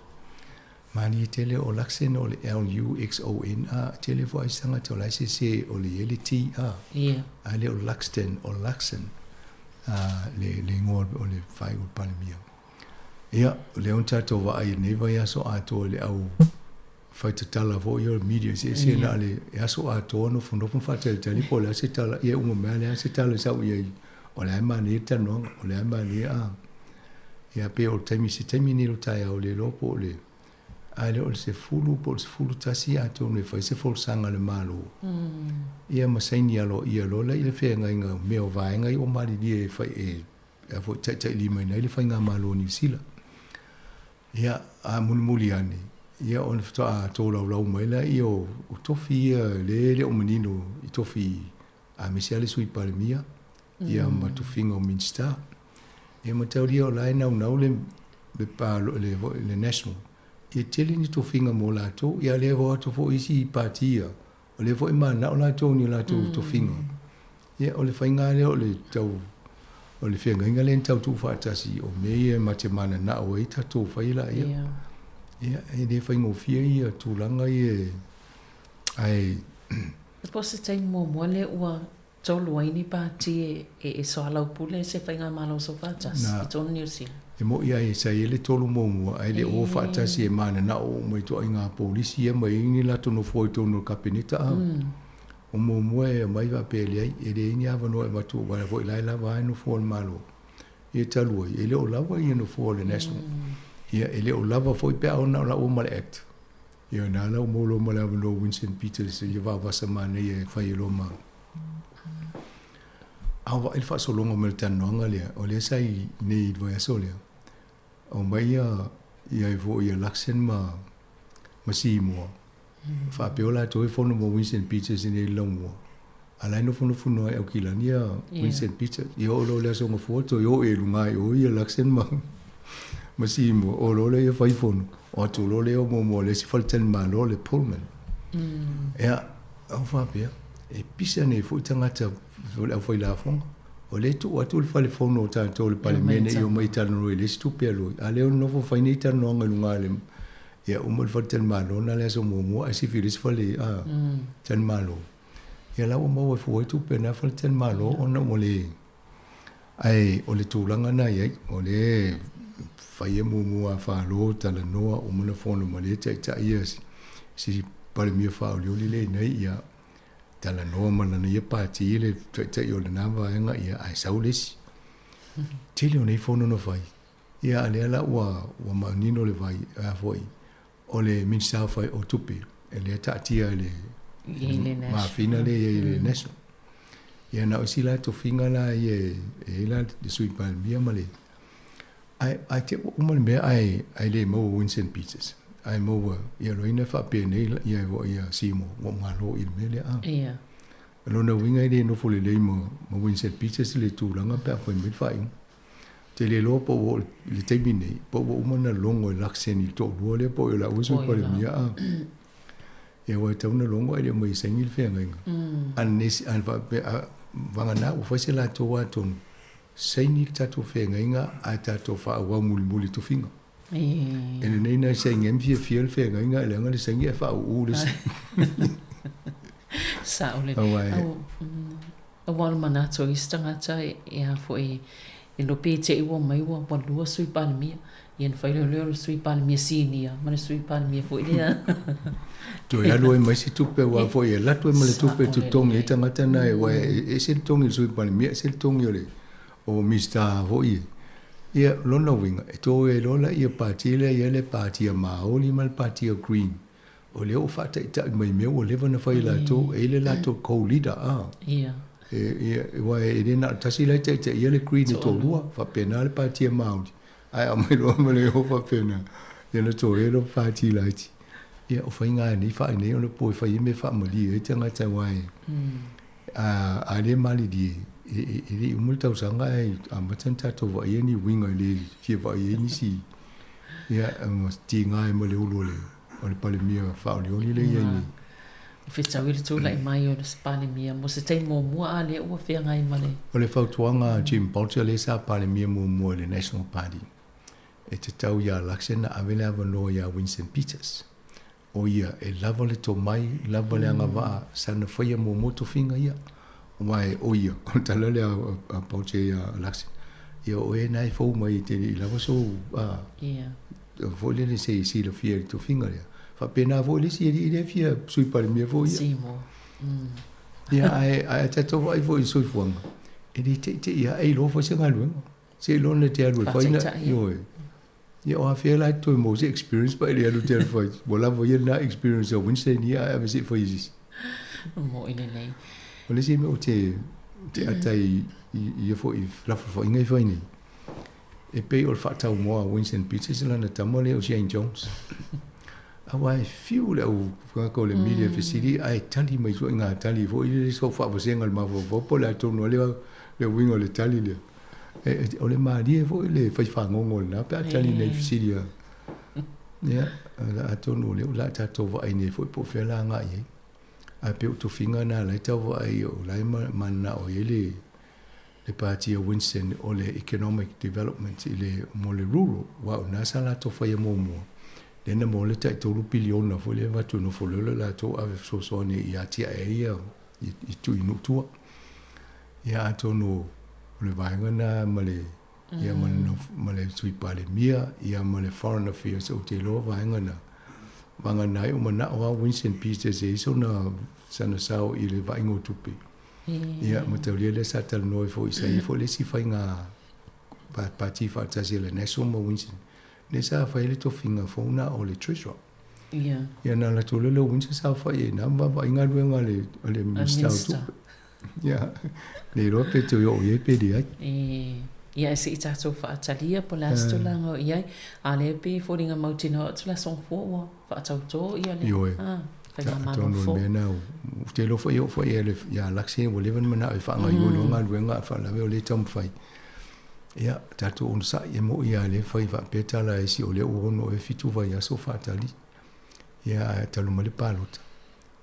Mani tele o Luxon o le LUXON a tele fo ai sanga to la se o le LT a. Ia. A le o Luxton o Luxon. Le ngor o le fai o palemia. Ia le on tato va ai nei vai aso ato le au fai te tala fo yo media se na le aso ato no fundo fun fatel tali po le se tala ia un me le se tala sa ia o le mani tano o le mani a. Ia pe o temi se temi ni lo tai o le lopo le ale o se fulu tasi ato ne fai se fol sanga le malo. Ia masaini alo ia lo la ile fe nga inga meo vai nga I o mali die fai a fo tai lima ina ile fai nga malo New Zealand. Ia a muli ane. Ia on fto a to lau mai la I o tofi le o menino I tofi a mesiale sui palemia. Ia matufinga o Minster. Ia matau lia o lai nau le pa le national. Ia tele ni to finga mo la to ia le ho to fo isi patia. O le fo ima na la to ni la to finga. Ia o le fainga le o le tau o le finga inga le tau tu fa tasi o me mate mana na o ita to fa ila ia. Ia e le fainga fia ia tu langa ia ai po se tai mo le ua tolu ai ni pati e so ala pule se fainga malo so fa tasi i tonu New Zealand. E mo ia e sa ele tolu mo ai le o fa tasi e mana na o mo to inga polisi e mai ni la to no foi to no kapinita o mo e mai va pele ai e le ni ava no e matu va vo lai la va no fo malo e talu e le o lava i no fo le national ia e le o lava foi pe ona la o mal act ia na la o mo lo mal ava no Winston Peters e va sa mana e fai lo ma ava il fa so longo mel tan no ngale o le sai nei vo ya solia o mai ia vo ia laksen ma si mo fa peola to e fono mo Winston Peters in longo ala no fono e o kilania Winston Peters io lo le so mo foto io e lunga io ia laksen ma si mo o lo le fai fono o to lo le o mo le si falten ma lo le Pullman e o fa pe e pisa ne fu tangata o foi la fonga o le tu atu le fale fono ta to le palemene io mai tano le stupia lo ale no fo fai ni tano nga le ia o mo falten ma lo na le so mo a si filis fale tan malo ia la o mo fo tu pe na falten ma lo ona mo le ai o le tulanga na ia o le fai mo a fa lo tala no o mo na fono mo le ta ia si pale mi fa o le nei ia tala no mana na ia pati le te yo le nava nga ia ai saules tele nei fono no fai ia ale la wa manino le vai a foi o le min sa fai o tupi ele ta tia le ma fina le neso ia na o sila to finga la ia e la de sui pa mia male ai te o mo me ai le mo Winston Peters ai mo ia loina fa pe nei ia vo ia simo mo malo il mele ia lo na winga ile no fo le mo Winston Peters le tu langa pe foi me fai te le lo po le te bine po mo na longo laksen il to lo le po la uso po le mia ia wa ta una longo ile mo isengil fe nga annes an va vanga na o fa se la to wa ton seinik ta to fe nga a ta to fa wa muli to finga e nei na se ngem fie fe nga le nga le sengi fa u le sa ole o wal manato istangata ia foi e lo pete i wo mai wo lua sui palmia ien fai le sui palmia sinia ma sui palmia foi ia to ia lo mai si tupe wa foi la to mai tupe tu tongi tangata na e wa e se tongi sui palmia se tongi ole o mista foi ia lona winga e to e lola ia patile ia le patia maoli mal patia green o le o fata ita mai me o leva na fai la to e le la to ko leader ia e wa e le na tasi la te ia le green to lua fa penal patia maoli ai a mai lo le o fa pena ia le to e lo pati la ti ia o fai nga ni fa ni o le po fai me fa mali e tanga ta wai a le mali di e multa usanga ai a matanta to va ye ni winga le fie va ye ni si ia ti nga e mo le ulo le o le pale mia fa o le ye ni fita wir tu lai mai o le spale mia mo se tai mo mo ale o fe ngai male o le fa tuanga Jim Bolter le sa pale mia mo le National Party e te tau ia laksena avela no ia Winston Peters o ia e lava le to mai lava le anga va sana fa ia mo moto finga ia mai o ia o tala le a pauche ia laksi ia o e nai fo mai te i lava so ia fo le se si le fia to finga ia fa pena fo le si le fia sui pa le mia fo ia simo ia ai te to vai fo i sui fuanga e di te ia ai lo fo se ngalu se lo le te alu fa ina yo ia o fia la to mo se experience pa le alu te fo bola vo ia na experience o Wednesday ia a se fo isis mo ine nei o le si me o te atai i fo i lafu fo ingai fo ini e pe o fata o moa Winston Peters la na tamole o Shane Jones awa fiu le o ko le media facility ai tali mai so inga tali fo i le so fa fo sengal ma fo po la to no le wingo le tali le o le mari fo le fa fa ngongol na pe tali nei facility ya La atonu le la tatou va ine foi po fela nga ye. A pe tu finga na la tau va ai o la mana o ele le party of Winston o le economic development i le mo le rural wa na sala to fa ye mo le na mo le tai tolu bilion na fo le va tu no fo le la to ave so ni ya ti ai ya i tu inu tu ya to no le va ngana ma le ya ma le sui pa le mia ya ma le foreign affairs o te lo va ngana vanga nai o mana o Winston Peters e so na sana sao i le va ngo tupi ia mo te le sa tal no fo isa i fo le si fa nga pa ti fa ta le national mo Winston ne sa fa le to finga fo na o le treasure ia na la to le Winston sa fa e na va nga lu nga le minister tu ia le ro pe to yo ye pe dia ia se i tatou whaatalia po la stolanga o iai. A le pe fōringa mautina o tula song fō wa whaatauto ia le. Ioe. Tono mena o te lo fo fo ele ya laksi o leven mana e fa nga yo no nga luenga fa la o le tam fai. Ia tatou on sa ye mo ia le fai va peta la esi o le o no e fitu va ya so fatali. Ia talo male palota.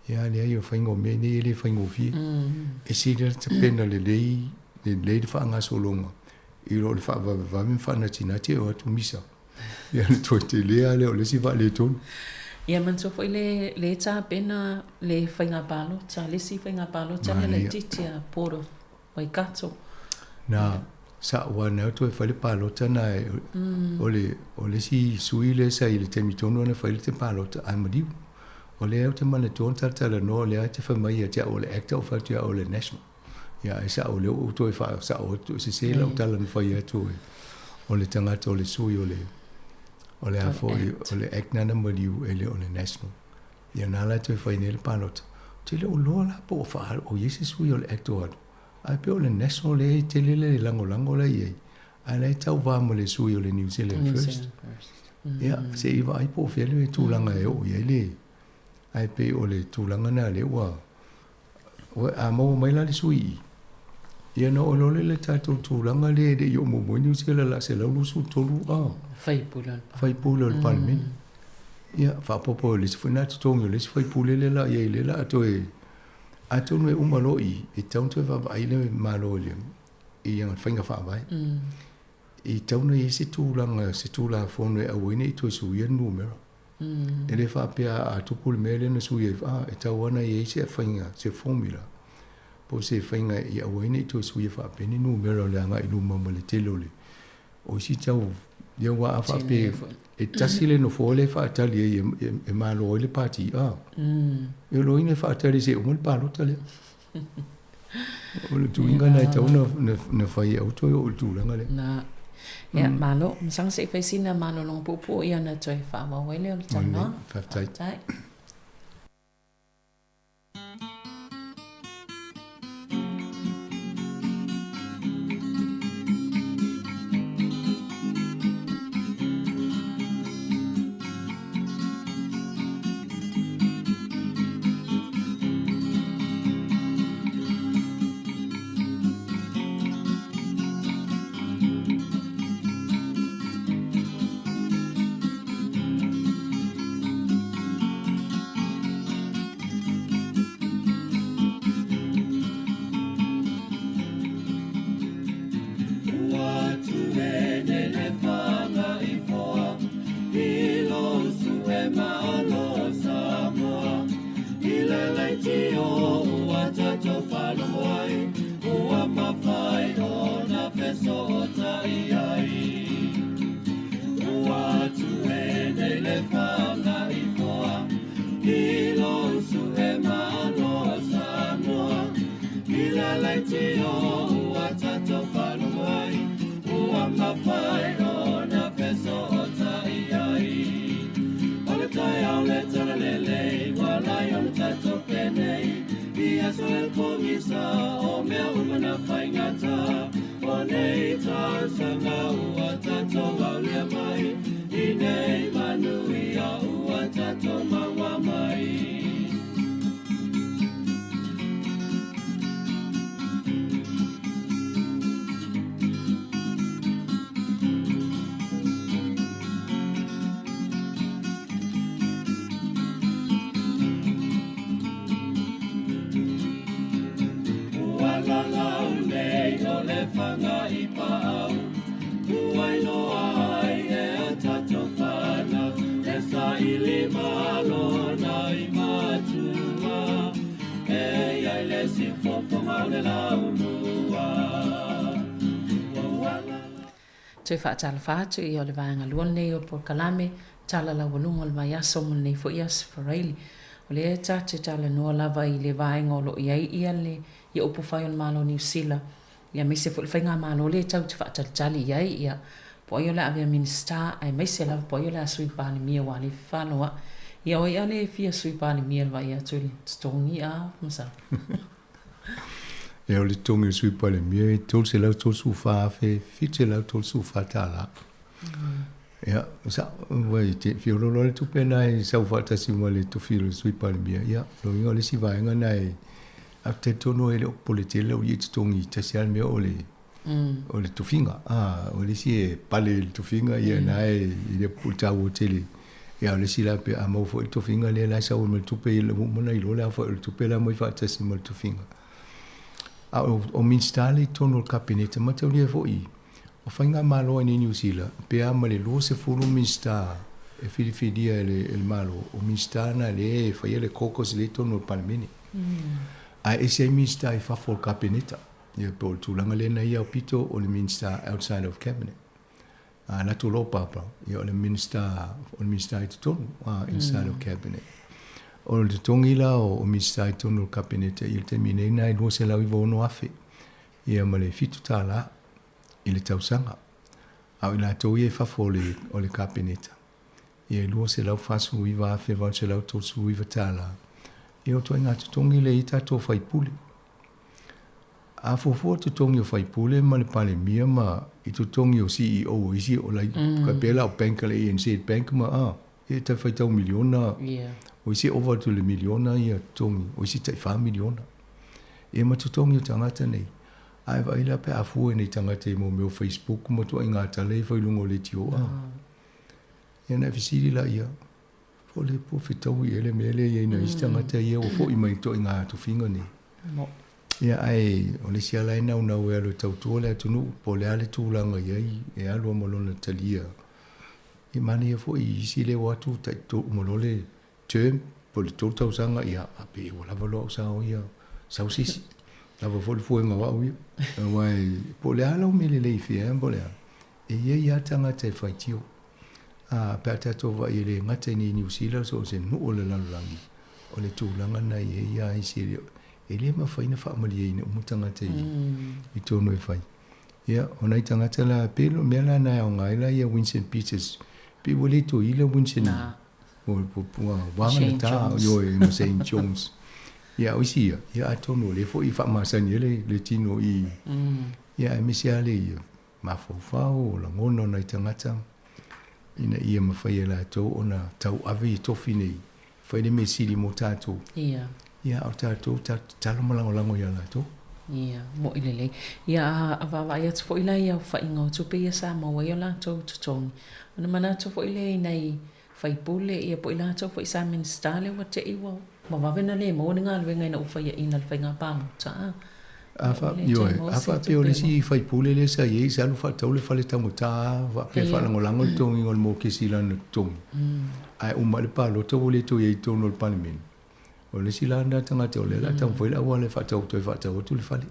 Ia le yo fai ngo me ni le fai ngo fi. E si le te pena le fa nga so longa. I lo le fa va mi fa na tina te o tu misa. Ia le to te le ale o le si va le ton. Ia man so foi le ta pena le fainga palo, ta le si fainga palo, ta le titia poro vai kato. Na sa wa na to fa le palo ta na o le si sui le sa ile te mitono na fa le te palo ta ai madi. O le te mana ton ta ta no le te fa mai te o le actor fa te o le national. Ya sa o le o to fa sa o to se la ta la fa ya to o le tanga to le sui o le afo o le ekna na modiu ele o le national ya na la te fa nel palot te le o lola po fa o yesi sui o le actor ai pe o le national le te le lango la ye ai le tau va mo le sui o le New Zealand first ya se i va ai po fe le tu langa e o ye le ai pe o le tu langa na le wa a mo mai la le sui ia no o le tatou tūlanga le yo mo New Zealand la se lau su tolu fai pula le parliament ia fa popo le se funa tongo le se fai pula le la ia le la ato no e umalo i tau te va vai le malo le ia fainga fa vai i tau no i se tūla fono e awene i to su ia numero ele fa pe a tupul mele no su ia e tau ana i se fainga se formula po se fainga i awene to su ia fa pe ni numero le anga i luma mo le telo le o si tau ia wa fa pe e tasile no fole fa tali e malo le party e lo ine fa tali se o mo palo tali o le tuinga na tau na fai auto o tu langa le na ya malo sang se fai sina malo long popo ia na toi fa wa wele o tana fa tai whanga I pāu. Uai noa ai e a tato whana, e sa I le malo na I matua. E ai le si whawhanga o le launua. Tui whaatala whaatu I o le vāenga luon nei o por kalame, tala la walunga o le mai aso mo nei fo ias whareili. O le e tate tala noa lava I le vāenga o lo iai ia le I upo whai on malo New Zealand. Ia mise fo le whainga malo le tau te whaatala tali iai ia. Po ai o le avea minister, ai mise lava po ai o le asui pāni mia wale whanoa. Ia o ia le fia sui pāni mia lwa ia tui le stongi a masa. E o le tongi sui pale mia e tol se lau tol su whaafe, fite lau tol su whaatala. Ia, sa, wai, te whiololo le tupe nai sau whaatasi ma le tofilo sui pale mia. Ia, lo inga le si vaenga nai, a te tono e le opole te lau i te tongi tasi al mea o le tofinga. O le si e pale le tofinga, ia nai i le pultau o tele. Ia, le si la pe a mau fo le tofinga le lai sa o me le tupe i le mumana I lo le a fo le tupe la moi whaatasi ma le tofinga. O minstale tono o kabinete ma tau lia fo'i. O whainga malo ni New Zealand, pe a ma le lo se fulu minsta e whiriwhiria e le malo. O minsta na le e whaia le kokos le tono o palamene. A e se minsta e whafo o kabinete. Ia pe o tūlanga le na ia o pito o le minsta outside of cabinet. Na tu lo papa, ia o le minsta e tono inside of cabinet. O le tongi la o minsta e tono o kabinete I le te mine ina I lua se lau I vono afe. Ia ma le fitu tāla I le tausanga. Au I la tau I e whafo o le kabinete. Ia lua se lau whasu I wa afe vau se lau tosu I wa tāla. Ia o toi ngā tutongi le I tato whaipule. A fofo tutongi o whaipule ma le pale mia ma I tutongi o CEO o isi o lai kapela o banka le ENZ bank ma e tai whaitau miliona. O isi over to le miliona ia tongi. O isi tai wha miliona. E ma tutongi o tangata nei. Ai waila pe a fua nei tangata I mo meo Facebook ma tua inga tale I whailungo le tio Ia na visiri la ia. Fo le po whetau I ele mele ia ina isi tangata ia o fo I mai tua inga tu finga nei. Ia ai o le sia lai nau nau e alo tautua le atunu po le ale tūlanga iai e alo amalona talia. I mani ia fo I isi le watu tai tō umalole term po le tō tausanga ia ape o lava loa sa o ia sau sisi. Lava fo le fuenga wau ia. Wai po le ala o mele le ifi e po le ala. E ia tanga te whaitio. Pe a tato wa I le ngata ni New Zealand so se nu o le lalulangi. O le tūlanga na ia isi le e le ma whaina whaamali e ina umutanga te I tōno e whai. Ia, o nei tangata la pelo mea la nai o ngaila ia Winston Peters. Pe wale to ila Winston. Wanga na tā yo e mo St. John's. Ia, oisi ia. Ia a tōno le fo I whaamasani le tino I. Ia, e misi ale ia. Ma fau la ngono nei tangata. Ina ia ma whai la tō o na tau ave I tofi nei. Whai le me siri mo tātou. Ia. Ia, o tātou talo malango ia la tō. Ia, mo ilele. Ia, a wawa ia tu fo ila ia whainga o tupe ia Sāmoa ia la tō tutongi. Ona mana tu fo ila I nei whaipule ia po ila tō fo I sa minsta le wa te iwa. Ma wawena le mo ngā luenga ina uwha ia ina le whainga pāmu. Ta Afa, afa pe o le si whaipule le sa iei sa alu whatau le whale tango tā, wa pe whalangolango le tongi ngol mo kesi lana tongi. Ai uma le palo tau le to iei tono le palimeni. O le si lana tangata o le la tau whaila ua le whatau toi whatau tu le whale.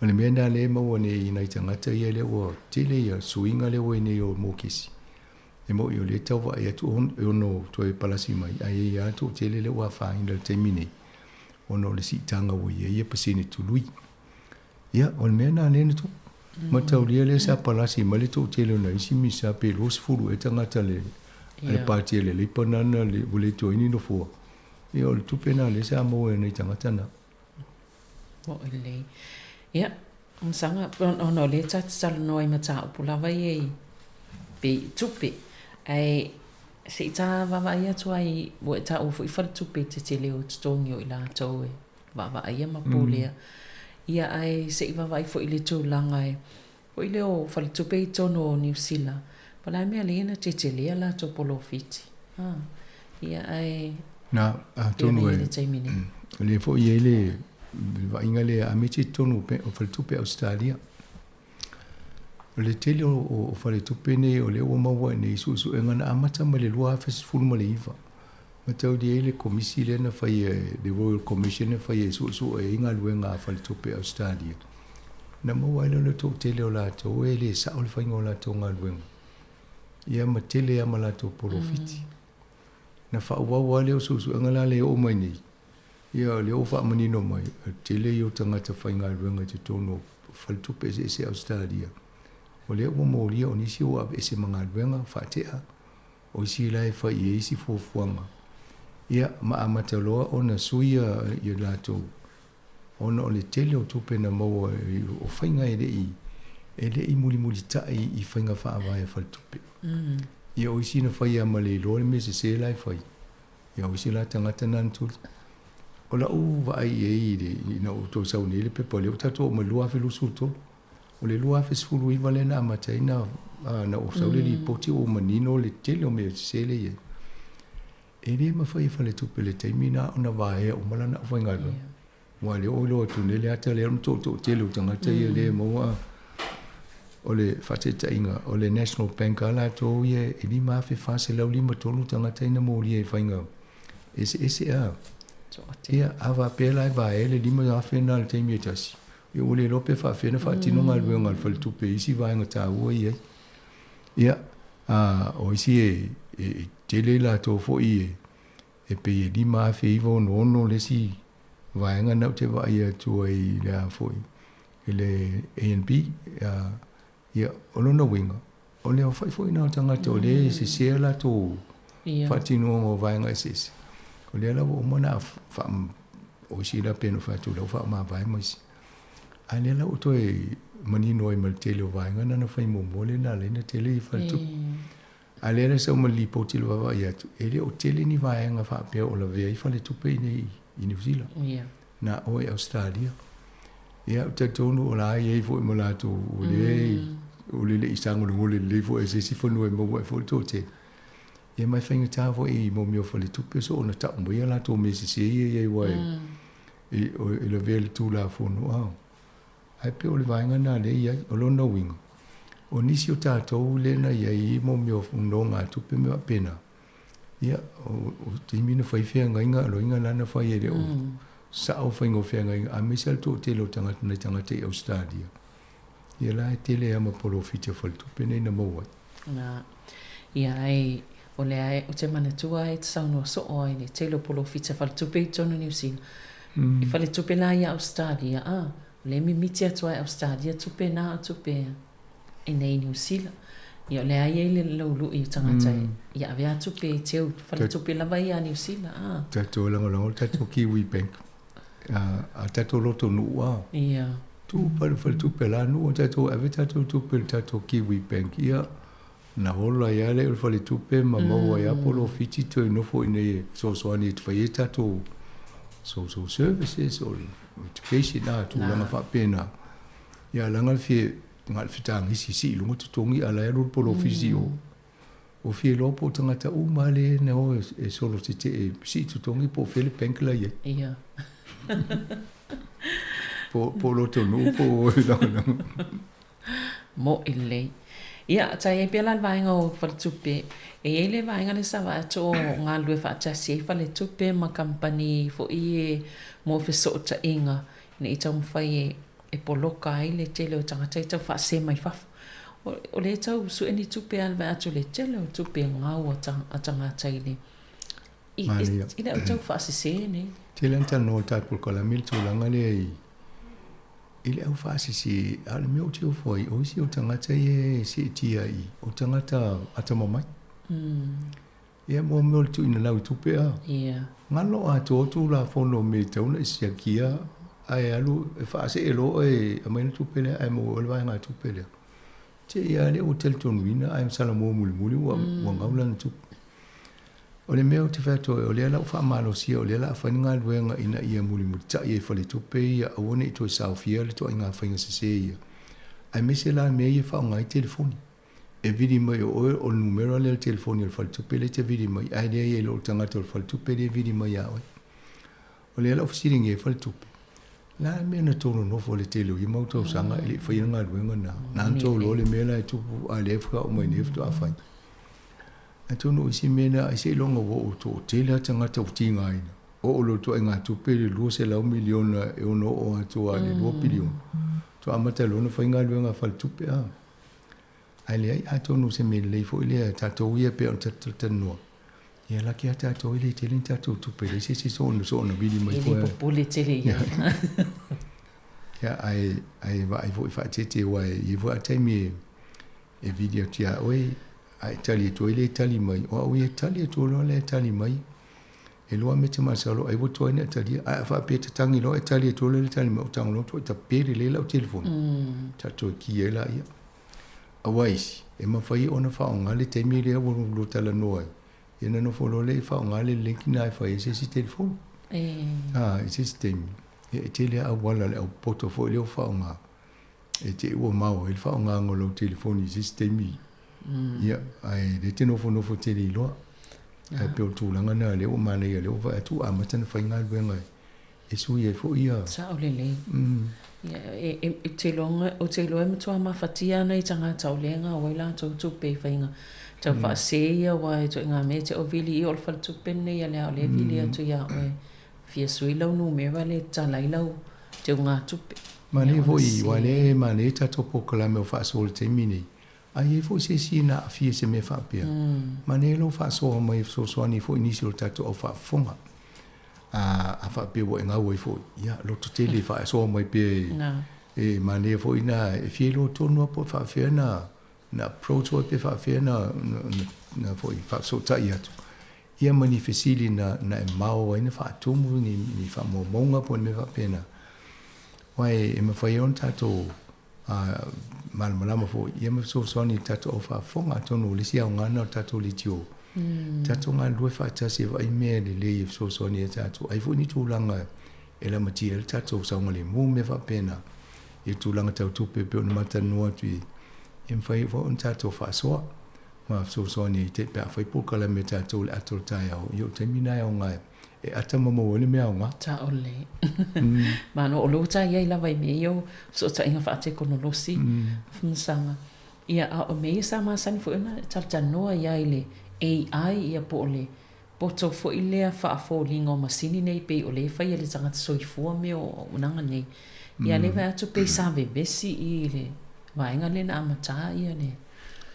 O le mea le maua ne I nai tangata ia le ua tele ia suinga le ua ne o mo kesi. E mo I o le tau wa ia tu ono toi palasi mai, ai ia tu tele le ua whainga le teimine. Ono le si tanga ua ia pasine tu lui. Ia, o le mea le tu. Matau lia le sa palasi ma le tu tele na isi misa pe los furu e tangata le pātia le panana le ule to ini no fua. Ia o le tupena le Sāmoa nei tangata na. O ile. Ia, sanga ono le tata no I mata upulawa I pe tupe. Ai se ta vava ia tu ai wo ta o fu fa tupe te te leo tongi o ila to e vava ia mapulea. Ia ai se vava I fo ile tu langai. Fo ile o fa tupe tono New Zealand. Pala me alina te te lea la to polo fiti. Ia ai na tonu e le fo I le va inga le amiti tonu pe o fa tupe Australia O le tele o whare tupe nei o le ua maua nei su e ngana amata ma le lua hawhesi fulu ma le iwa. Ma tau di e le komisi le na whai the Royal Commission e whai e su e inga luenga a whare tupe Australia. Na maua ele le tō tele o lātou e le sa o le whainga o lātou ngā luenga. Ia ma tele ama lātou porofiti. Na whauawa leo su e ngala le o mai nei. Ia leo wha manino mai. Tele i o tangata whainga luenga te tono whare tupe se Australia. O lea ua mōria o nisi o ape ese mga luenga whaatea. O isi lai whai e isi fuafuanga. Ia ma amataloa o na suia i lātou. Ona o le tele o tupe na maua o whainga e rei muli tai i whainga whaawai whale tupe. Ia o isi na whai ama le lore me se lai whai. Ia o isi la tangata nantuli. O la uwa ai e i na o tō sau nele pepa leo tato o ma lua fe lusu tō. O le lua fe sfuru iwa le na amatai na o sau le li poti o manino le tele o me se le ye. E re ma whai whale tupe le teimi na ona wae o malana o whainga lo. Wa le o lo tu le ata le tō tele o tangata i le maua o le whateta inga o le National Bank ala tō ye e li ma fe whase lau lima tolu tangata ina mo li e whainga. Ese a. Ia awa pēlai wae le lima a whena le teimi e tasi. Ia o le lope whawhena whaatino ngā luenga al whale tupe isi waenga tā ua i e. Ia o isi e tele la tō fo i e pe e lima a whe iwa ono lesi waenga nau te wai atua i lea fo i. E le A&B ia olona winga. O le o whai fo i nao tangata o le se sea la tō whaatino ngā waenga esese. O le ala o mana whaam o isi la pēno whaatu lau wha maa vai maisi. A le ala o to e manino i mal tele o vaenga nana whai mōmole na leina tele i whatu. A le ala sa o mali po tele wawa i atu. E le o tele ni vaenga wha pēo o la vea i whale tupe i New Zealand. Na o e Australia. Ia o tatonu o la ai e fo i malatu o le i sango le ngole le fo e se si whanua i maua e fo i tō te. Ia mai whainga tā fo i mōmio whale tupe so o na ta umba ia la tō me se se i wai. I la vea le tū la whono au. Ai pe o le vaenga nā le iai o lona winga. O nisi o tātou le na iai mo meo no ngā tupe mea pena. Ia o timina whai whea ngainga alo inga lana whai ere o sa o whainga o whea ngainga. A mesal tō tele o tangata i Australia. Ia la e tele ama polo whitia whale tupe nei na mauai. Ia ai o le ai o te manatua e te saunua so o ai le tele o polo whitia whale tupe i tono New Zealand. I whale tupe la i Australia le mi miti atua e Australia tupe na tupe e nei New Zealand. Ia le ai le laulu i tangata ia avea tupe teu whale tupe lava i a New Zealand. Tato langolango, tato Kiwi Bank. A tato loto nua. Ia. Tu whale tupe la nua, tato ave tato tupe tato Kiwi Bank. Ia na hola ia le whale tupe ma maua ia polo fiti to inofo ine so soani it whai tato social services or education tu langa fa pena ya langa fi ngal fitang si lungo tutongi ala ero polo fisio o fi lopo tangata u male ne o e solo te si tutongi po fele penkla ye ia po lo to no po mo ile ia tai e pela vainga o fal tupe e ele vainga le sava to nga lue fa tasi fale tupe ma company fo i mo fe so ta inga ne itam fai e poloka ile tele o tanga tai fa se mai fa o le tau su eni tupe al va to le tele o tupe nga o tanga tai le ina o tau fa se ne tele anta no ta por kola mil tu langa le ile au fa si al meu tio foi o si o tanga tai si tia i o tanga ta atamamai ia mo mo tu ina lau tupe a ngalo a tu la fono me te una sia kia ai alu fa se elo e mai tupe le ai mo le vai nga tupe le te ia le hotel tonwina ai Sāmoa muli wa ngaulan tu o le meo te fato o le la fa malo sia o le la fa nga luenga ina ia muli ta ia fa le tupe ia o ne to Southfield le to nga fa nga se ia ai me se la me ia fa nga telefoni e vidi mai o numero le telefoni al faltu pele te vidi mai ai le lo tanga to faltu pele vidi mai ai o le la ofisiri nge faltu La me na tonu no fo le tele i mau tau sanga ele fa nga luenga na. Na to lo le mela i tupu a le fra o mai nef to afai. A tonu isi mena a se longa wo to tele tanga tau tinga ina. O lo to nga tu pe lu se la miliona e ono o atu a le 2 bilion. To amata lo no fa nga luenga fa tu pe a. Ai a tonu se me le fo ile ta to ia pe on ta no. Ia la kia tātou ile te lin tātou tupere, se so na vili mai koe. Ele popole tele ia. Ia ai vo i whaatete wai, i vo ataimi e video tia oe, ai tali to ile tali mai, o au e tali to lo le tali mai. E loa me te masalo, ai vo to ina tali, ai wha pe te tangi lo e tali to le tali mai, o tango lo to e ta pere le lau telefon. Tātou ki e la ia. Awaisi, e mawhai ona whaonga le teimi lea wonu lo tala noai. Ena no folo le fa ngale link na fa ese si telefon. Ese sistemi. E tele a wala le portfolio fa nga. E te o mau il fa nga ngolo telefoni sistemi. Ya ai de te no fo tele lo. E pe tu langa na le o mane le o va tu a matan fa nga benga. E su ye fo ia. Sa o le. Ya e te longa o te lo e mtua ma fatia na i tanga tau lenga o ila tu pe fa nga. Tau wha seia wai tu ngā me te o vili i olfa tu pene ia lea o le vili atu ia oe fia sui lau nu mewa le talai lau te ngā tupe. Mane voi wale mane tato po kalame o wha sol te mini. Ai e fo se si na fia se me wha pia. Mane lo wha soa mai so soani fo inisi o tato o wha fonga. A wha pia wo e ngā wai fo. Ia lo to tele wha soa mai pia e mane fo ina e fia lo tonu apo wha fia na proto pe fa fe na foi fa so ta ia tu ia manifestili na e mau ina fa tumu ni fa mo monga po me fa pena wai e me fa yon tato mal malama fo ia me so ni tato fa fonga tonu le sia ngana tato li tio tato nga lue fa ta se vai me le so ni tato ai fo ni tu langa e la matiel tato sa ngale mu me fa pena e tu langa tau pe on mata no tu em fai fo un tato fa so ma so ni te pa fai po kala me tato le atol tai au yo te mina au ngai e ata mo le me au nga ta ole ma no lo ta ia la vai me yo so ta inga fa te kono losi fnsanga ia a o me sa ma san fo na ta no ia ile AI ia po le poto fo ile fa fo lingo masini nei pe ole fa ia le tanga so i fo me o nanga nei ia le va to pe sa ve besi ile vai nga le na amata ia ne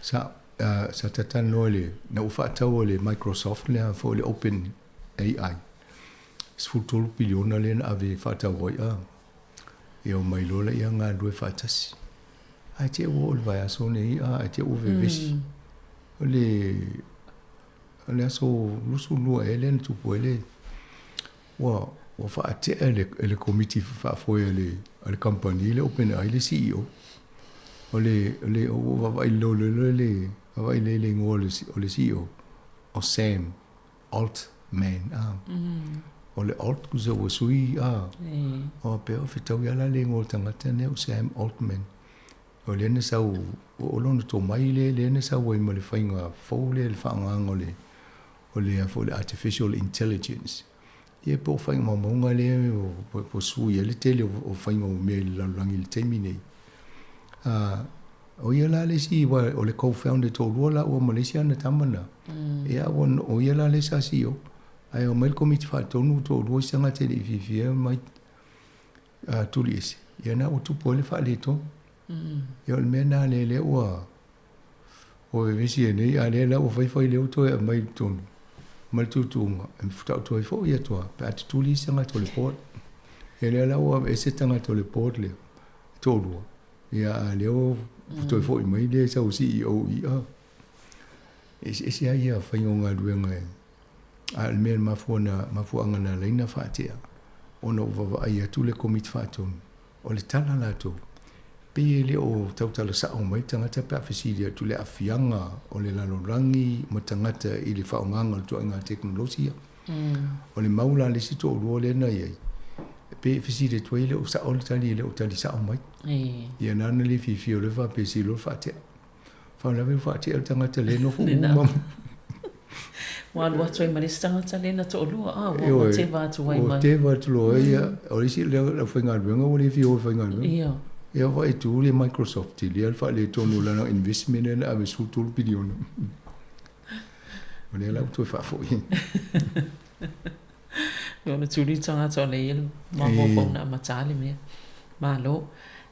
sa tatan no le na ufa tau le Microsoft le fo le Open AI sfutul billion le na ave fa tau ia e o mai lo le ia nga due fatasi ai te o vai so ne ai te o ve vesi le so lusu no ele tu pole wa fa te le committee fa fo le company le Open AI le CEO ole o vai lo vai le ngol o le CEO o Sam Altman ole alt kuzo o sui o pe o fitau ya la le ngol tanga tene o Sam Altman ole ne sa o lo to mai le ne sa o i mo le fainga fo le fanga ngole ole a fo le artificial intelligence e po fainga mo ngale o po sui le tele o fainga o me la langi le termine o ia la le si wa o le co-founder to rola o Malaysia na tamana ia won o ia la le sa si o ai o mel committee fa tonu to ro sanga te le vivia mai tulis ia na o tu pole fa le to ia le mena le o visi ne ia le la o fai le to mai tonu mal tu em futa to fo ia to pa tulis sanga to le port ia la o ese tanga to le port le to ro ia leo to fo mai le sa o CEO ia ese ia fa ngonga duenga al men ma fo anga le na fatia ona va ia tu le komit fatum o le tala la to pe le o tautala sa o mai tanga te pa fisilia tu le afianga o le lalorangi mo tangata i le fa nganga to nga teknologia o le maula le sito o le na ia pe fisile toile o sa o tali le o tali sa o mai ia nana le fifi o le fa pe si lo fatia fa la ve fatia tanga te le no fu Wa lua toi ma le stangata lena to lua wa te va tu wai mai. O te va tu lo ia o isi le whainga ruenga o le fio whainga ruenga. Ia. Ia vai tu le Microsoft li al fa le tonu lana investment na ave su tu bilion. O le la tu fa fo. Yo le tuli tangata o le ilu. Ma mo fo na matali me. Ma lo.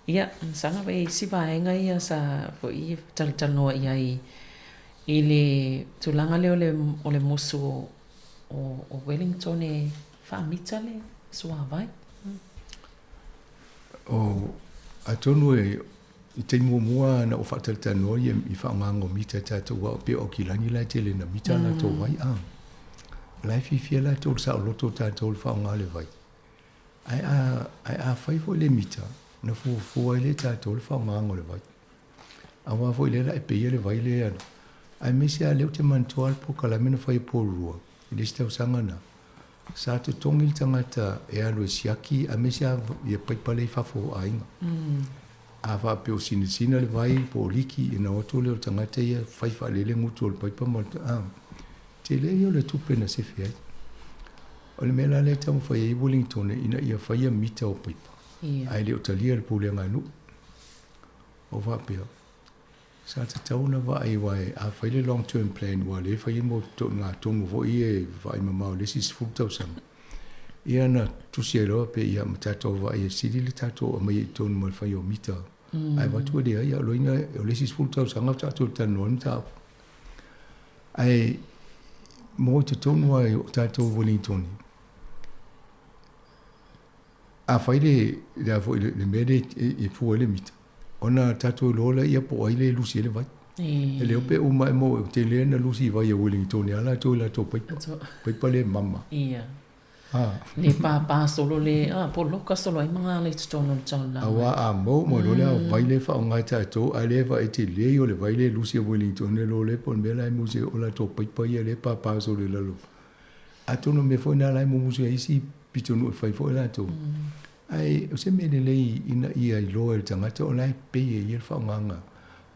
Ia, sanga vai si vaenga ia sa fo i talitanoa ia i le tulanga leo o le musu o Wellington e whaamita le sua vai. O atonu i te mua na o whaataltanoa i whaangango mita tātou wa pe o kilani lai te le na mita la tō vai a. Lai fifia la tō sa o loto tātou le whaanga le vai. Ai a whaifo le mita. Na fu le tātou le whaongango le vai. Awa fo le la e peia le vai le ano. Ai mesi a leo te mantua al po kalamena whai pōrua. I le stau sangana. Sa te tongi tangata e alo e siaki, a mesi a ia paipale i whafo ainga. A wha peo sinisina le vai po liki i na oto leo tangata ia whaifa lele ngutu o le paipa malta. Te le io le tupena se fiai. O le mela le tamu whai e Wellington ina ia whaia mita o paipa. Ai leo talia le pule nganu. O whapea. Sa te tauna wa ai wai a whaile long term plan wa le whai mo to ngā tongu vo i e whai mamau le sis fultau sama. Ia na tusi e roa pe ia matatou wa i e siri le tatou a mai e tonu mal whai o mita. Ai watua dea ia loina o le sis fultau sanga tatou tanu on tau. Ai mo te tonu ai o tatou Wellington. A whaile le fo le mele e fu le mita. Ona tatou lola ia po ai le lusi le vai. E le ope uma mo te le na lusi vai e Wellington ala to la to pai le mama. Ia. Le pa solo le po loka solo ai manga le tono tala. Awa a mo le vai le fa ngai tatou ai le vai te le o le vai le lusi e Wellington le lo le po mela mo se ola to pai le pa solo le lo. Atono me foi na la mo musea isi pitonu fai fo la to. Ai o se mele lei ina ia i loa el tangata o lai pe e il fa nganga.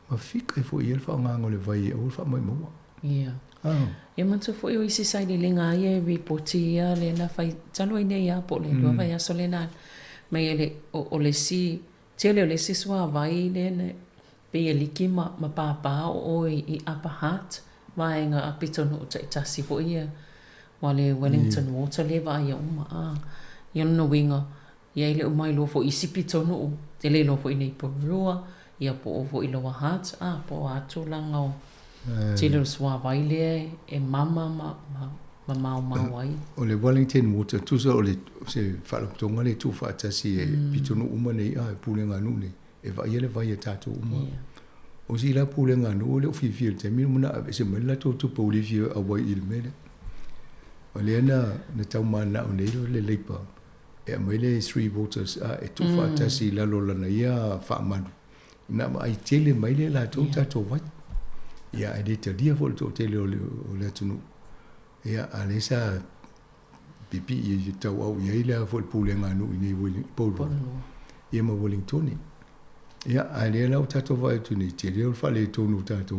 Ma fika fo il fa nganga le vai o fa mai mo. Ia. E manto fo o isi sai le nga ia reportia le na fai talo ine ia po le lo vai aso le na. Mai ele o le si tele o le si swa vai le ne pe e liki ma pa o i apa hat vai nga apitono tasi fo ia. Wale Wellington water le vai uma ia no winga ia ile mai lo fo isipi tonu te le lo fo nei po rua ia po fo ilo wa hat po atu langa te le swa vai le e mama ma wai o le Wellington water tu so le se fa lo tonga le tu fa tasi e pitonu uma nei pulenga nu ne e vai ele vai tatu uma o si la pulenga nu le fi te mi muna se me la to po le fi a wai il mele o le na tau mana o nei le leipa e mai le 3 voters e tu fa tasi la lo na ia fa manu na mai tele mai le la tu tato vai ia e te dia vol to tele o le tunu ia alesa pipi i tau au ia ile vol pulenga nu ni polo ia ma Wellington ia ale la tato vai tu ni tele o fa le tonu tato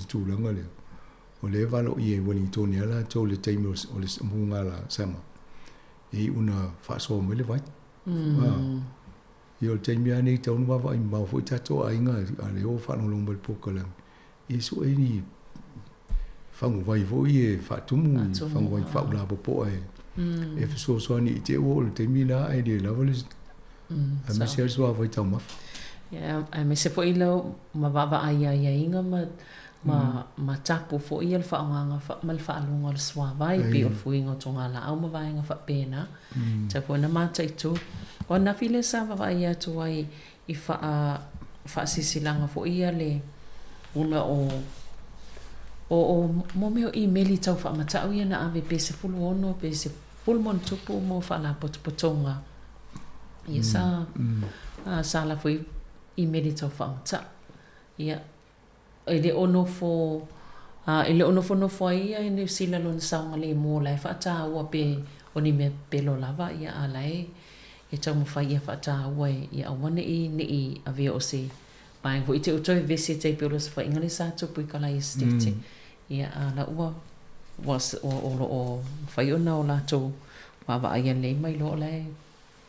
tu langa le o le valo i Wellington ia la to le timers o le munga la sama e una fa so me le vai io te mi ani te un va ma foi tato ainga ale o fa no lombo pokola e so e ni fa un vai voi e fa tumu fa un vai fa la po e so ni te o te mi la e de la volis a me se so vai ta ma a me se foi lo ma va ai inga ma tapu fo ia fa nga fa mal fa lunga swa vai pe o fu inga tonga la au ma vai nga fa pena ta po na ma tai tu o na file sa va ia tu ai i fa sisilanga fo ia le una o mo me email tau fa ma tau ia na ave pe se fulu ono pe se ful mon tupu mo fa la potonga ia sa la foi email tau fa ta ia ele ono fo no fo ia ni sila lon saunga le mo la fa ta wa pe oni me pelo lava ia alai e tau mo fa ia fa ta wa ia wana ni ave o se pai vo ite o toi vesi te pelo fa inglesa to pu kala estete ia ala was o fai ona o lato wa wa ia le mai lo le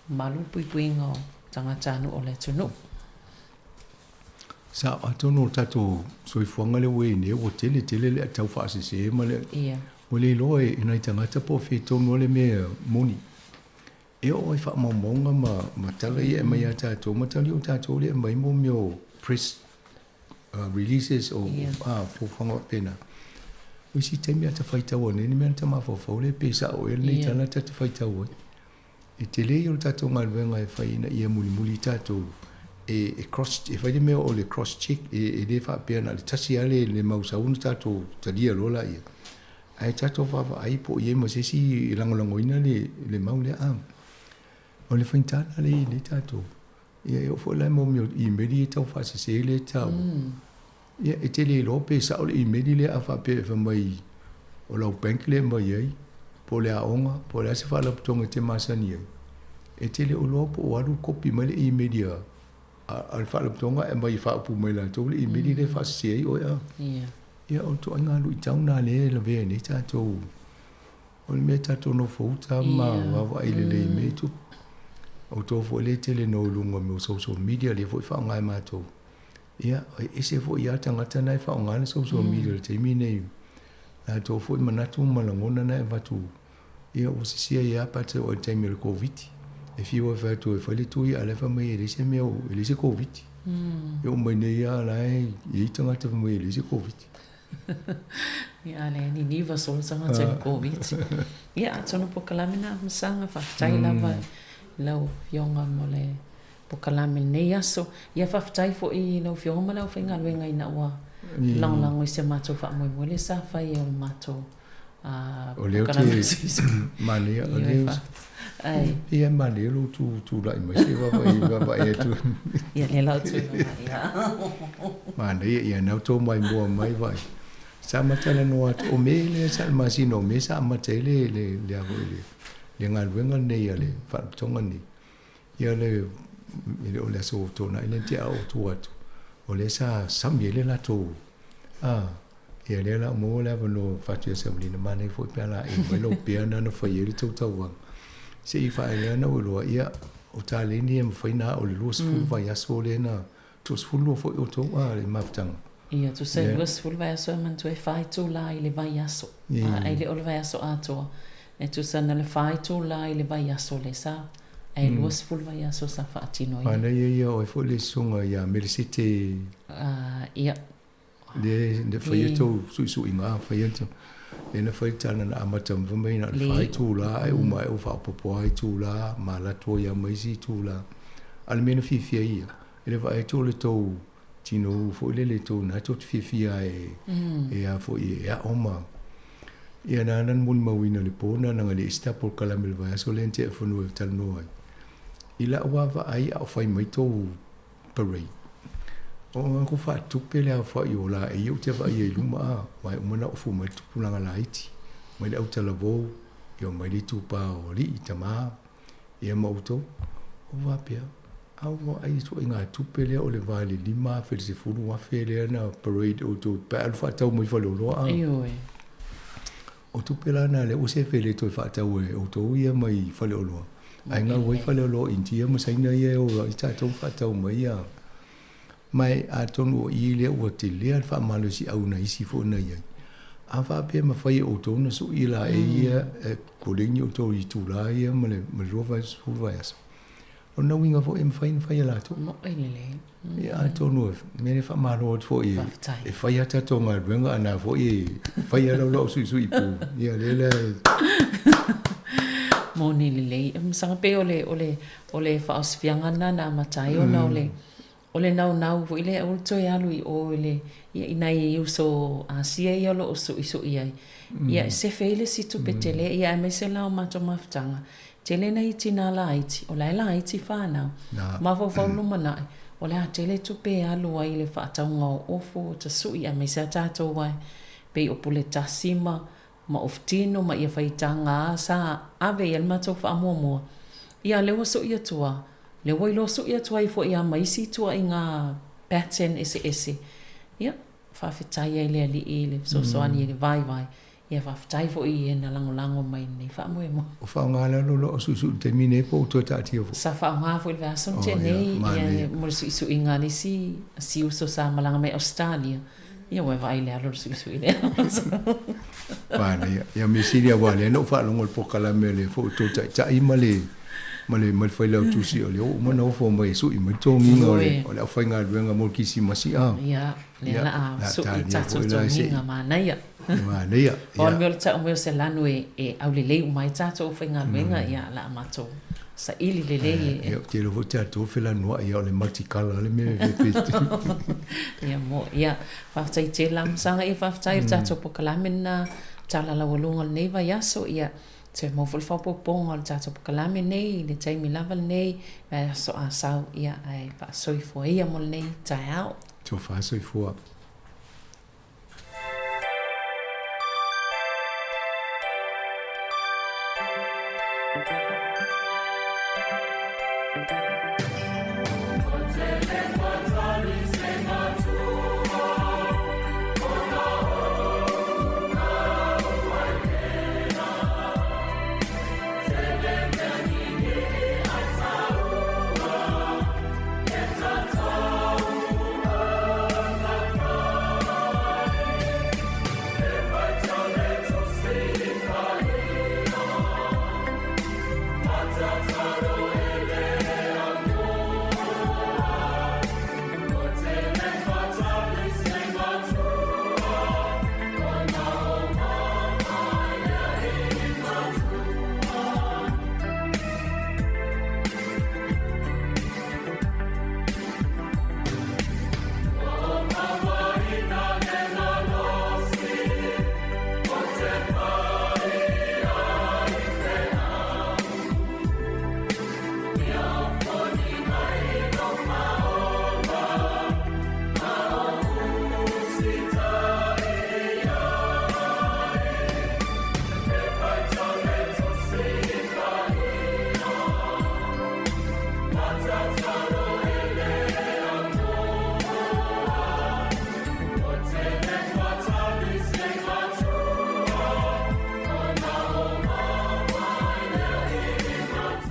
malu pui ngo tanga tanu o le tunu sa atono tato soifuanga le we ne o tele le tau fa se ma le ia o le loe ina tanga tapo fe tono le me moni e o fa monga ma tala e mai tato ma tali o tato le mai mo mio press releases o fo fanga pena o si temi ata faita o ne me anta ma fo le pesa o le tala tata faita o e tele o tato ngalwenga e faina ia muli tato e cross e fai me o le cross check e le fa pena le tasi ale le mausa un tato tadia lola ia ai tato fa ai po ie mo se si langoina le maule am o le faintana le tato ia o fo la mo mio i medi tau fa se le tau ia e tele lo pe sa o le i medi le afa pe fa mai o la bank le mai ai po le aonga po le se fa la tonga te masani e tele o lo po alu kopi mai le i media al fa la tonga e mai fa pu mai la to le i medi le fa se o ia o to anga lu tauna le ve ni tato o me tato no fouta ma wa ile le me tu o to fo le tele no lunga mo social media le fo fa ngai ma to ia e se fo ia tanga tana fa ngai social media te mi nei na to fo mana tu malangona na va tu ia o se sia ia pa te o te mil covid e fi o fa tu e fa le tu ia le fa mai le se meu le se covid eu mai nei ia lai i tanga te mai le se covid ia le ni va sol sanga te covid ia tonu po kalamina msanga fa tai lava lau fionga mole po kalamina nei aso ia fa tai fo I no fionga lau finga wenga ina wa lang o se mato fa mo le sa fa ia mato o leo te mania o leo ai ia mania lo tu la mai se va e tu ia le lau tu ia mania ia na to mai mo mai vai sa matala no at o me le sa masino me sa matele le avo le ngal wenga nei ale fa tonga ni ia le o le so to na ile te au tu atu o le sa samile la to ia le la mo le no fa tu se mlina mane fo pela e velo pena no fa yeri to wa se I fa ile na lo ia o ta le ni em faina o le los fu va ya so le na to fu lo fo o to le maftang ia tu se los fu va so man tu e fai tu la ile va ya so ai le o le va so ato e tu sa na le fai tu la ile va ya so le sa ai los fu va ya so sa fa tino ana ia o fo le sunga ya mersite ia de foi to su inga foi to e na foi tana na amatam vamai na fai tu la ai uma e fa popo ai tu la mala to ya mai si tu la al meno fi ia ele vai to le to tino foi le to na to fi e a foi e a oma ia na nan mun mawina le pona na le sta por kalamel vai so lente fo no tal no ai ila wa va ai a fai mai to parade o ko fa tu pele a fa yo la e yo te va ye luma mai o mana o fu mai tu pula la iti mai le auta la vo yo mai li tu pa o li tama e ma auto o va pia au mo ai tu inga tu pele o le vale lima fe se fu wa fe le na parade o tu pa al fa tau mai fa lo a yo o tu pela na le o se fe le to fa tau e o to ia mai fa lo ai nga wo fa lo intia mo sai na ye o ita to fa tau mai ya mai a tonu o ile o te lea fa malusi au na isi fo na ia a fa pe ma fai o tonu so ila e ia ko le ni o to I tu la ia ma le rova su va ya o na winga fo em fai la to mo ele ia a tonu me le fa malo fo I e fai ata tonga wenga ana fo I fai lo su I pu ia le mo ni le sanga pe ole fa osfianga na matai o na ole nau vo ile o to ya lui o ile ia ina I so asia ia lo so iso ia ia se fele si tu petele ia me se la ma to maftanga tele na itina la iti o la iti fa na ma vo lo mana o la tele tu pe alu ai le fa ta nga o fo ta su ia me se ta to wa pe o pole tasima ma oftino ma ia fa itanga sa ave el ma to fa mo ia le so ia tua le wai lo so ia tua I fo ia mai si tua inga pattern ese ia fa fitai ia le ali ele so ani ele vai ia whaftai fo I e na lango mai nei whamoe mo. O whaongala lo susu te mine po to ta tia fo. Sa whaonga fo I le aso te nei ia mo le su inga ni si uso sa malanga mai Australia. Ia wai vai le alo su ile. Pana ia me siria wale no fa longo po kala me le fo to ta I male foi le tu si ole o mo no fo mai su I mo tongi ole ole fa nga luenga mo kisi masi a. Ia le la a su I ta so tongi ma na ia. Ma ne ia. O me o ta mo se lanu e au le le mai ta to fa nga luenga ia la mato. Sa ili le le ia te lo vota to fela no ia le multicolour le me ia mo ia fa tai te lam sanga I fa tai ta to po kala mena tala la walunga nei va yaso ia te mo fol fa po ponga ta to po kala me nei le tai mi lava nei va so a sau ia ai fa so fo ia mo nei tai au to fa so fo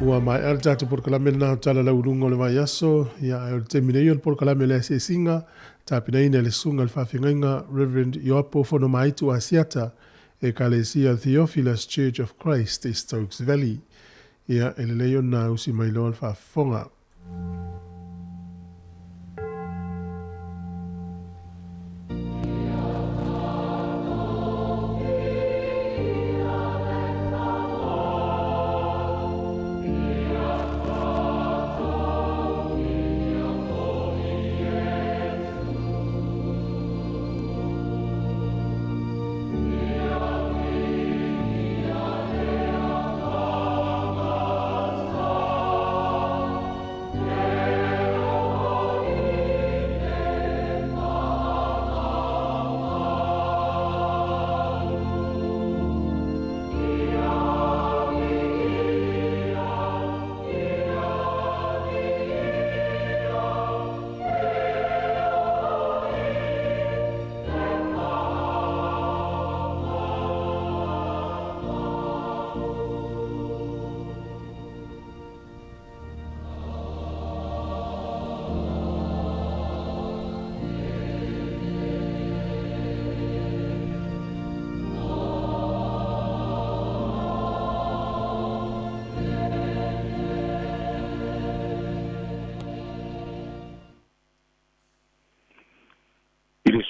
Ua mai al tatu por kalame na tala la urungo le vai aso ia al terminei al por kalame le se singa tapina ina le sunga al fafinga Reverend Yoapo fono mai tu asiata e kalesia Theophilus Church of Christ in Stokes Valley ia ele leio na usi mai lo al fafonga.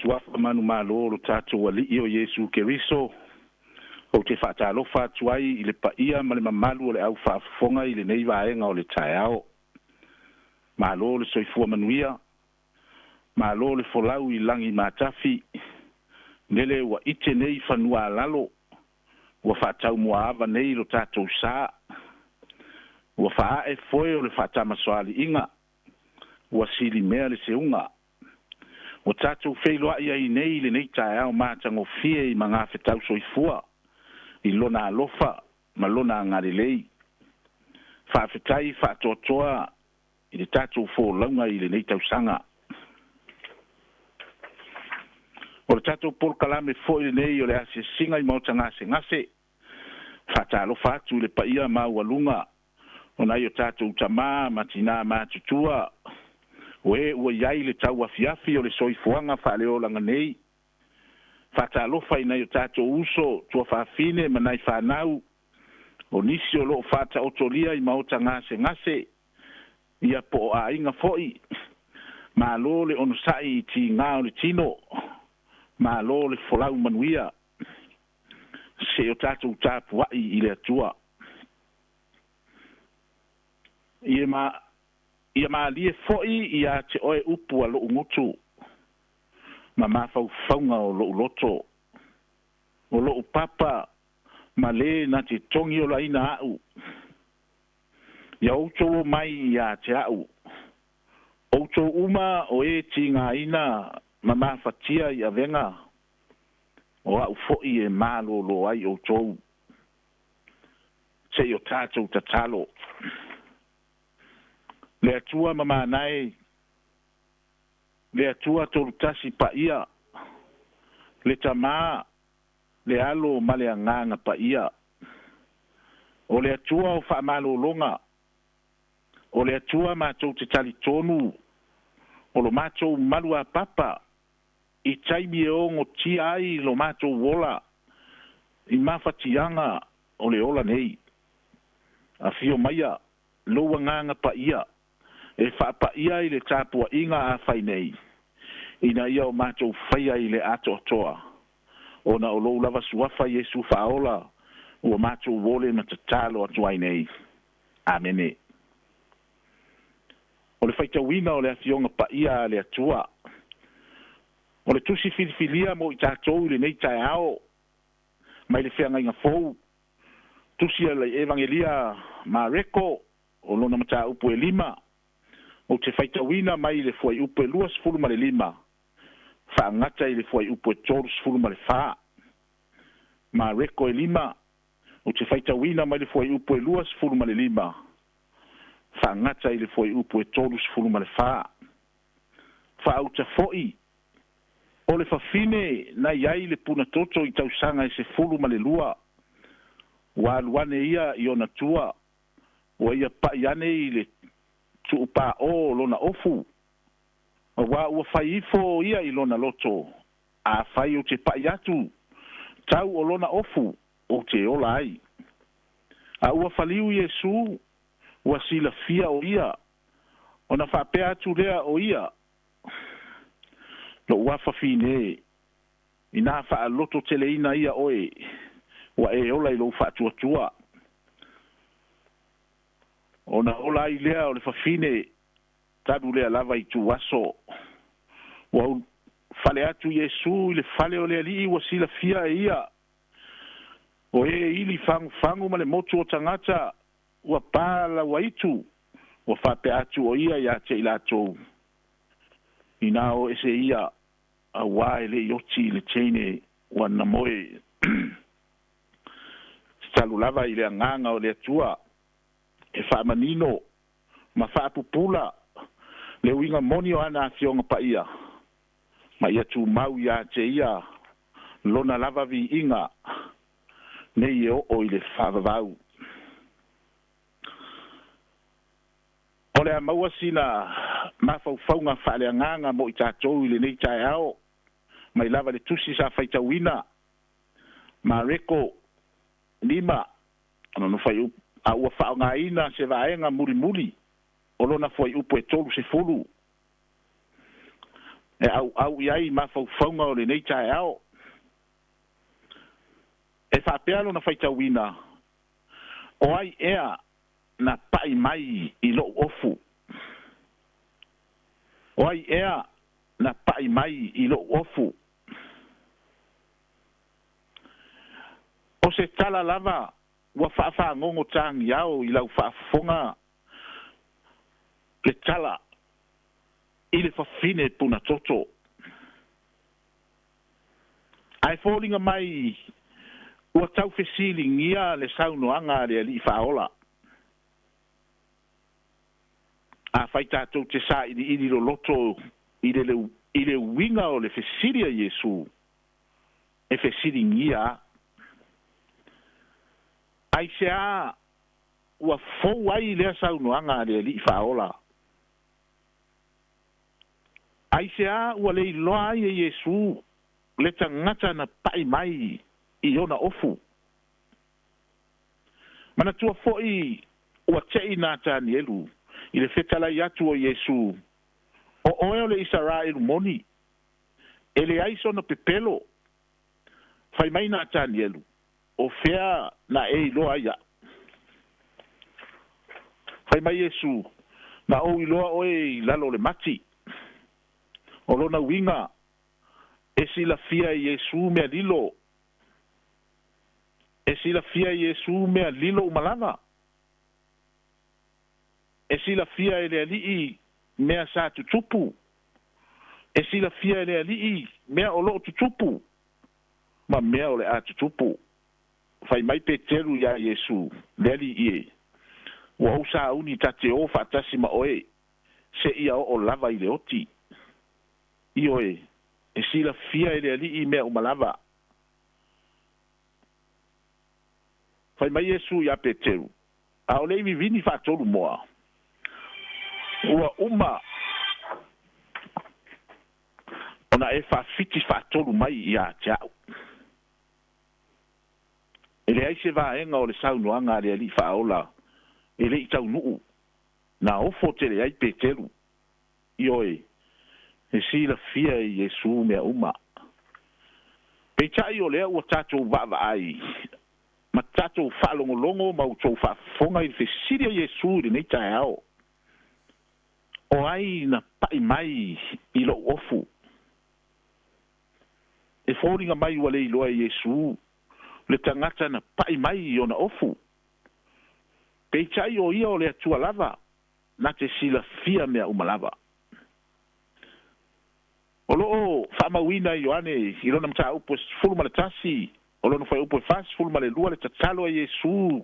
Suafa manu malo lo tato wali o Yesu Keriso o te whaatalo whaatuai I le paia ma le mamalu o le au whaafonga I le nei vaenga o le taeao malo le soifua manuia malo le folau I langi matafi nele wa ite nei whanua lalo wa whaatau moava nei lo tato sa wa whaa e foe o le whaatama soali inga wa sili mea le seunga o tatou feiloa ia I nei le nei taeao matagofie I magafetau soifua I lona alofa ma lona agalelei faafetai faatoatoa I le tatou folauga I le nei tausaga o le tatou por kalame foi nei o le ase singa I mauta ngase fatalo fatu le paia ma walunga ona yo tatou tama matina matutua we ua iai le tau afiafi o le soifuanga fa'aleolanga nei fatalofa ina yo tatou uso tua fa'afine manai fanau o nisi o lo'o fa'ataotolia I maota ngase ia po o a'aiga fo'i malo le ono sa'i I tigā o le tino malo le folau manuia se o tatou tapua'i I le atua ia malie fo'i ia te oe upu a lo'u ngutu ma mafaufauga o lo'u loto o lo'u papa ma lē na te togi o laina a'u ia outou mai ia te a'u outou uma o tigāina ma mafatia I avega o a'u fo'i e mālōlō ai outou se'i o tatou tatalo le atua ma manae le atua tolutasi pa'ia le tamā le alo ma le agaga pa'ia o le atua o fa'amalōloga o le atua matou te talitonu o lo matou malu a papa I taimi e ogotia ai lo matou ola I mafatiaga o le ola nei afio maia lou agaga pa'ia e wha'apa'ia I le tāpuaʻiga a whai nei ina ia o matou whaia I le atoatoa ona o lou lava suafa Iesu whaola ua matou wole na tatalo atu ai nei amene o le whaitauina o le afionga pa'ia le atua o le tusi filifilia mo I tātou I le nei tae ao mai le whiangainga fou tusi a le evangelia mareko o lona mata upu e 5 o te whaitauina mai le fuai upu e 2.5 whaangata I le fuai upu e 3.5 mareko e 5 o te whaitauina mai le fuai upu e 2.5 whaangata I le fuai upu e 3.5 whaauta fo'i o le whawhine na iai le puna toto I tausanga e se 10.2 waluane ia I ona tua o ia pai ane I le tuupa o lona ofu o wa ua whaifo ia I lona loto a whai o te pai atu tau o lona ofu o te ola ai a ua whaliu Iesu ua sila fia o ia o na whapea atu rea o ia lo ua whawhine I nā wha loto teleina ia oe ua e ola I lo whatuatua o na ola I lea o le whawhine tadu lea lava I tu aso ua whale atu Iesu I le whale o lea li ua sila fia e ia o e ili fangu ma le motu o tangata ua pāla ua itu ua whape atu o ia ia te ilatou I nā o ese ia a wae le ioti le teine ua namoe talu lava I le anganga o le atua e whaamanino ma whaapupula le uinga moni o ana fionga pa ia ma ia tu mau ia te ia lona lava vi inga nei e o I le whaavavau o le amaua sina mawhauwhaunga whaaleanganga mo I tātou I le nei tae ao mai lava le tusi sa whaitauina ma reko 5 ana no fai a ua whaongaina se vaenga muri o lona foi upo e 3.5 e au iai mawhauwhaunga o le nei tae ao e whapea lona whaitauina o ai ea na pai mai I lo ofu o ai ea na pai mai I lo ofu o se tala lava ua whaafangongo tangi au I lau whaafonga le tala I le whawhine puna toto ai fōlinga mai ua tau whesilingia le saunoanga le ali whaola a whai tātou te sā ili lo loto I le winga o le whesilia Iesu e fesiringia ai sea ua fou ai lea saunoaga le alii faaola ai sea ua le iloa ai e iesu le tagata na pa'i mai i ona ofu manatua fo'i ua te'i na tanielu i le fetalai atu o iesu o oe o le Israelu moni e le ai sona pepelo fai mai na tanielu o fea na e iloa ia fai mai Iesu na o iloa oe lalo le mati o lona winga e sila fia Iesu mea lilo e sila fia Iesu mea lilo umalanga e sila fia ele alii mea sa tutupu e sila fia ele alii mea o lo tutupu ma mea o le a tutupu fai mai Peteru ya Iesu le alii e ua usa uni tate o fatasi ma oe se ia o lava i le oti i oe e sila fia ele alii mea umalava fai mai Iesu ya Peteru a o le vivini fatolu moa ua uma ona e fa'afiti fa'atolu mai ia te a'u e leai se vaega o le saunoaga a le alii fa'aola e le'i taunu'u na ofo te leai Peteru i oe e silafia i Iesu mea uma peita'i o lea ua tatou va'ava'ai ma tatou fa'alogologo ma outou fa'afofoga i le fesili a Iesu i lenei taeao o ai na pa'i mai i lo'u ofu e foliga mai ua le iloa i Iesu le tagata na pa'i mai i ona ofu peita'i o ia o le atua lava na te silafia mea uma lava o lo'o fa'amauina i Ioane i lona mataupu sefulu ma le tasi o lona fai upu e fasefulu ma le lua le tatalo a Iesu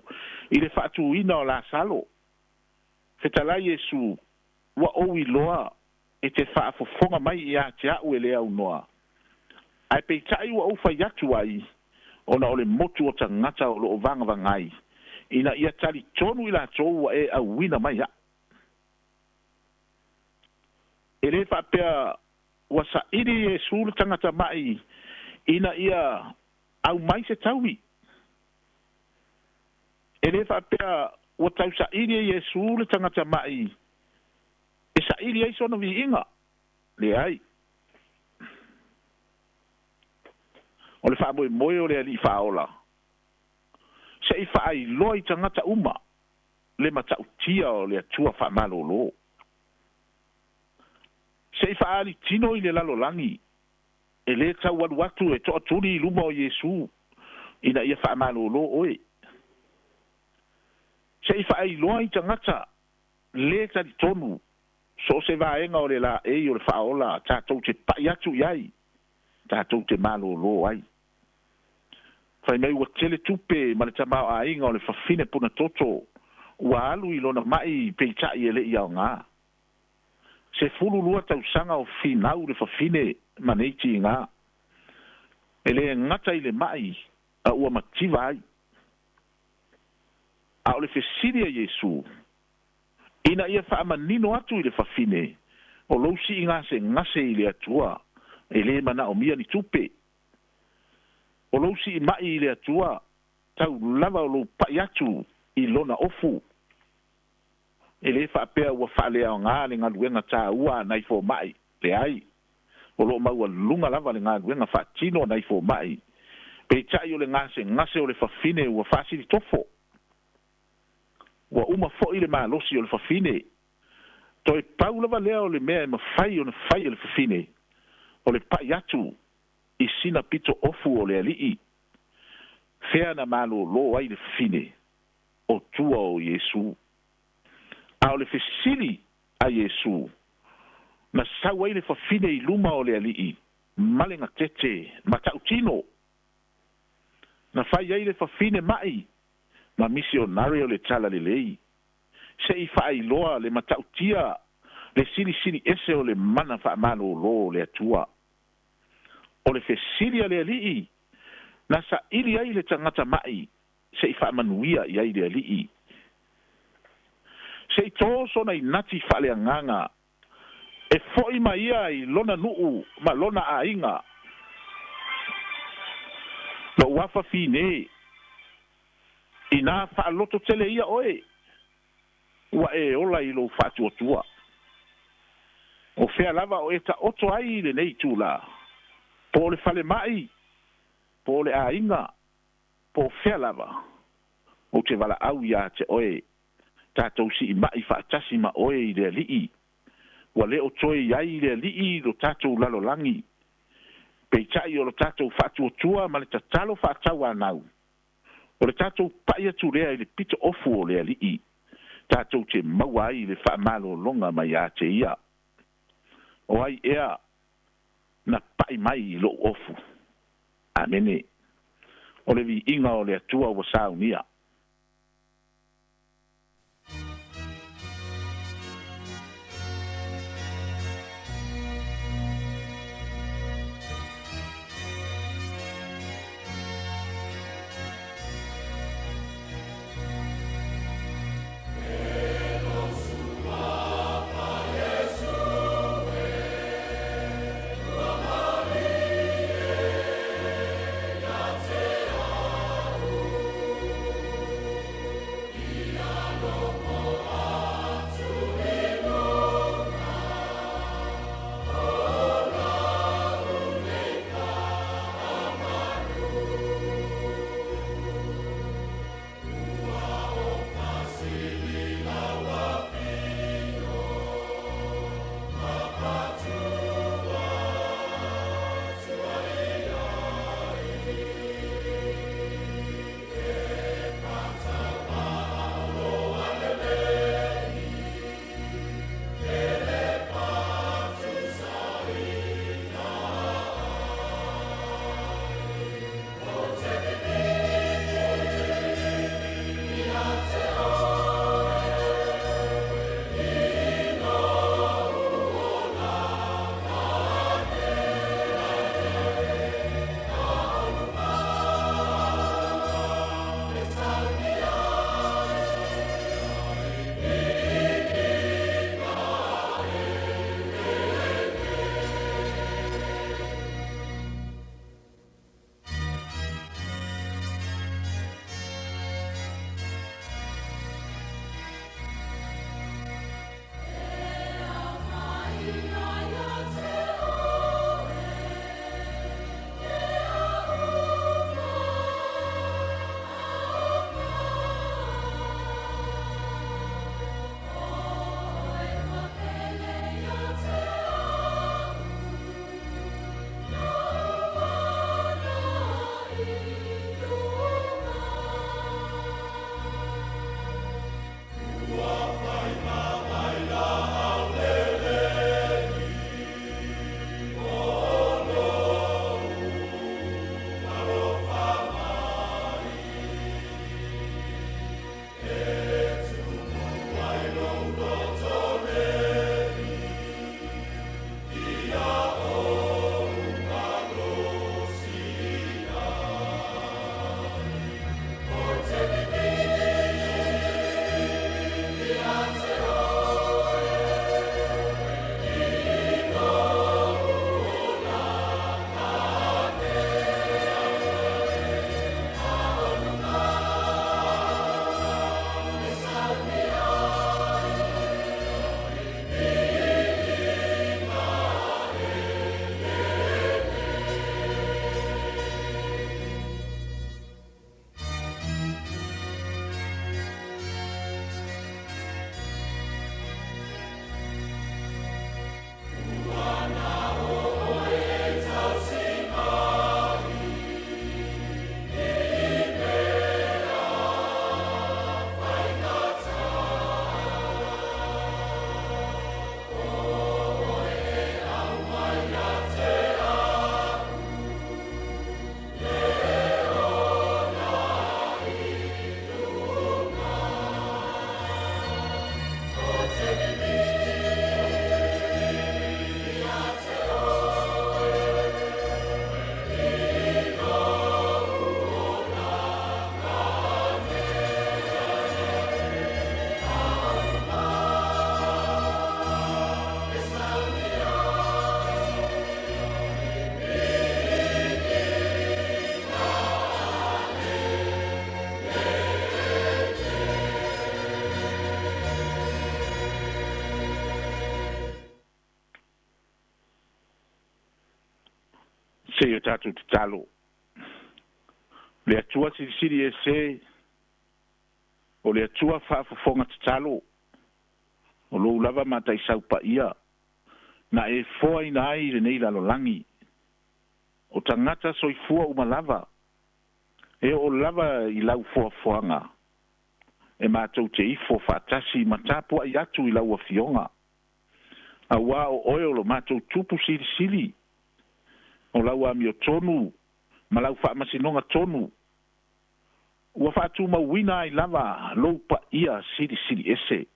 i le fa'atuuina o lasalo fetalai Iesu ua ou iloa e te fa'afofoga mai iā te a'u e le aunoa ae peita'i ua ou fai atu ai ona o le motu o tagata o lo'o vagavagai ina ia talitonu i latou ua e auina mai a'u e lē fa'apea ua sa'ili Iesu le tagata ma'i ina ia au mai se taui e lē fa'apea ua tausa'ili Iesu le tagata ma'i e sa'ili ai sona vi'iga leai o le fa'amoemoe o le ali'i fa'aola se'i fa'ailoa i tagata uma le mata'utia o le atua fa'amalōlō se'i fa'alitino i le lalolagi e lē taualu atu e to'atuli i luma o Iesu ina ia fa'amalōlō oe se'i fa'ailoa i tagata lē talitonu so se vaenga o le la e o le fa'aola tatou te pa'i atu i ai tatou te malōlō ai fai mai ua tele tupe ma le tamao āiga o le fafine puna toto ua alu i lona ma'i peita'i e le'i aogā se fululua tausaga o finau le fafine ma nei tigā e lē gata i le ma'i a ua mativa ai a o le fesili a Iesu ina ia fa'amanino atu i le fafine o lou si'igase i le atua e lē mana'omia ni tupe o lou si'i ma'i i le atua tau lava o lou pa'i atu i lona ofu e lē fa'apea ua fa'aleaogā le galuega tāua anai foma'i leai o lo'o maualuga lava le galuega fa'atino anai foma'i peita'i o le gasegase o le fafine ua fa'asilitofo ua uma fo'i le malosi o le fafine toe pau lava lea o le mea e mafai ona fai o le fafine o le pa'i atu i sina pito ofu o le ali'i fea na malōlō ai le fafine o tua o Iesu a o le fesili a Iesu na sau ai le fafine i luma o le ali'i ma le gatete ma ta'utino na fai ai le fafine ma'i ma misionari o le tala lelei se'i fa'ailoa le mata'utia le silisili ese o le mana fa'amalōlō o le atua o le fesili a le ali'i na sa ili ai le tangata mai se fa manuia ia i le ali se to so na inati fa le nganga e foi mai ia i lona nuu ma lona ainga lo wafa fine ina fa loto tele ia oe wa e ola i lo fa tua o fea lava o eta oto ai le nei tula po le fale mai po le ainga po fea lava o te wala au ia te oe tātou si i mai whaatasi ma oe i le lii wa le o toe iai le lii lo tātou lalo langi pei tai o lo tātou whaatuatua ma le tatalo whaatau anau o le tātou paia tu rea i le pito ofu o le lii tātou te maua ai le whaamalo longa mai a te ia o ai ea na pai mai i lo ofu amene o le vi inga o le atua wa saunia Se o tātou te talo. Le atua siri e se, o le atua whaafafonga te talo. O lou lava matai saupa ia. Na e foa ina ai le nei lalo langi. O tangata soifua umalava. E o lava I lau foafoanga. E mātou te ifo whaatasi matapua I atu I lau a fionga. A wā o oe o lo mātou tupu siri. O lau a mio tonu, ma lau whaamasinonga tonu. Ua whaatu mauina I lava, lou pa ia siri ese.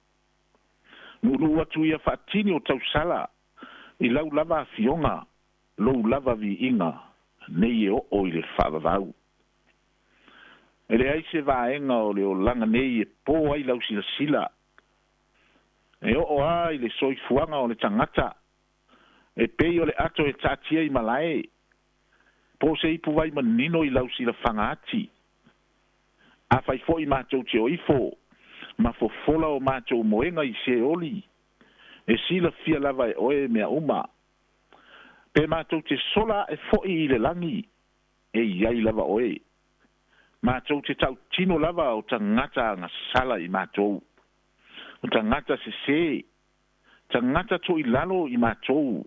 Nuru atu ia whaatini o tausala, I lau lava a fionga, lou lava vi inga, nei e o I le whaavavau. E le aise vaenga o le o langa nei e po ai lau sila. E o ai le soifuanga o le tangata. E pei o le ato e tatia I malae. Po se ipu vai manino I lau sila whangaati. A fai fo I mātou te oifo. Ma fo fola o mātou moenga I se oli. E sila fia lava e oe mea uma. Pe mātou te sola e fo I le langi. E iai lava oe. Mātou te tau tino lava o tangata nga sala I mātou. O tangata se. Tangata to I lalo I mātou.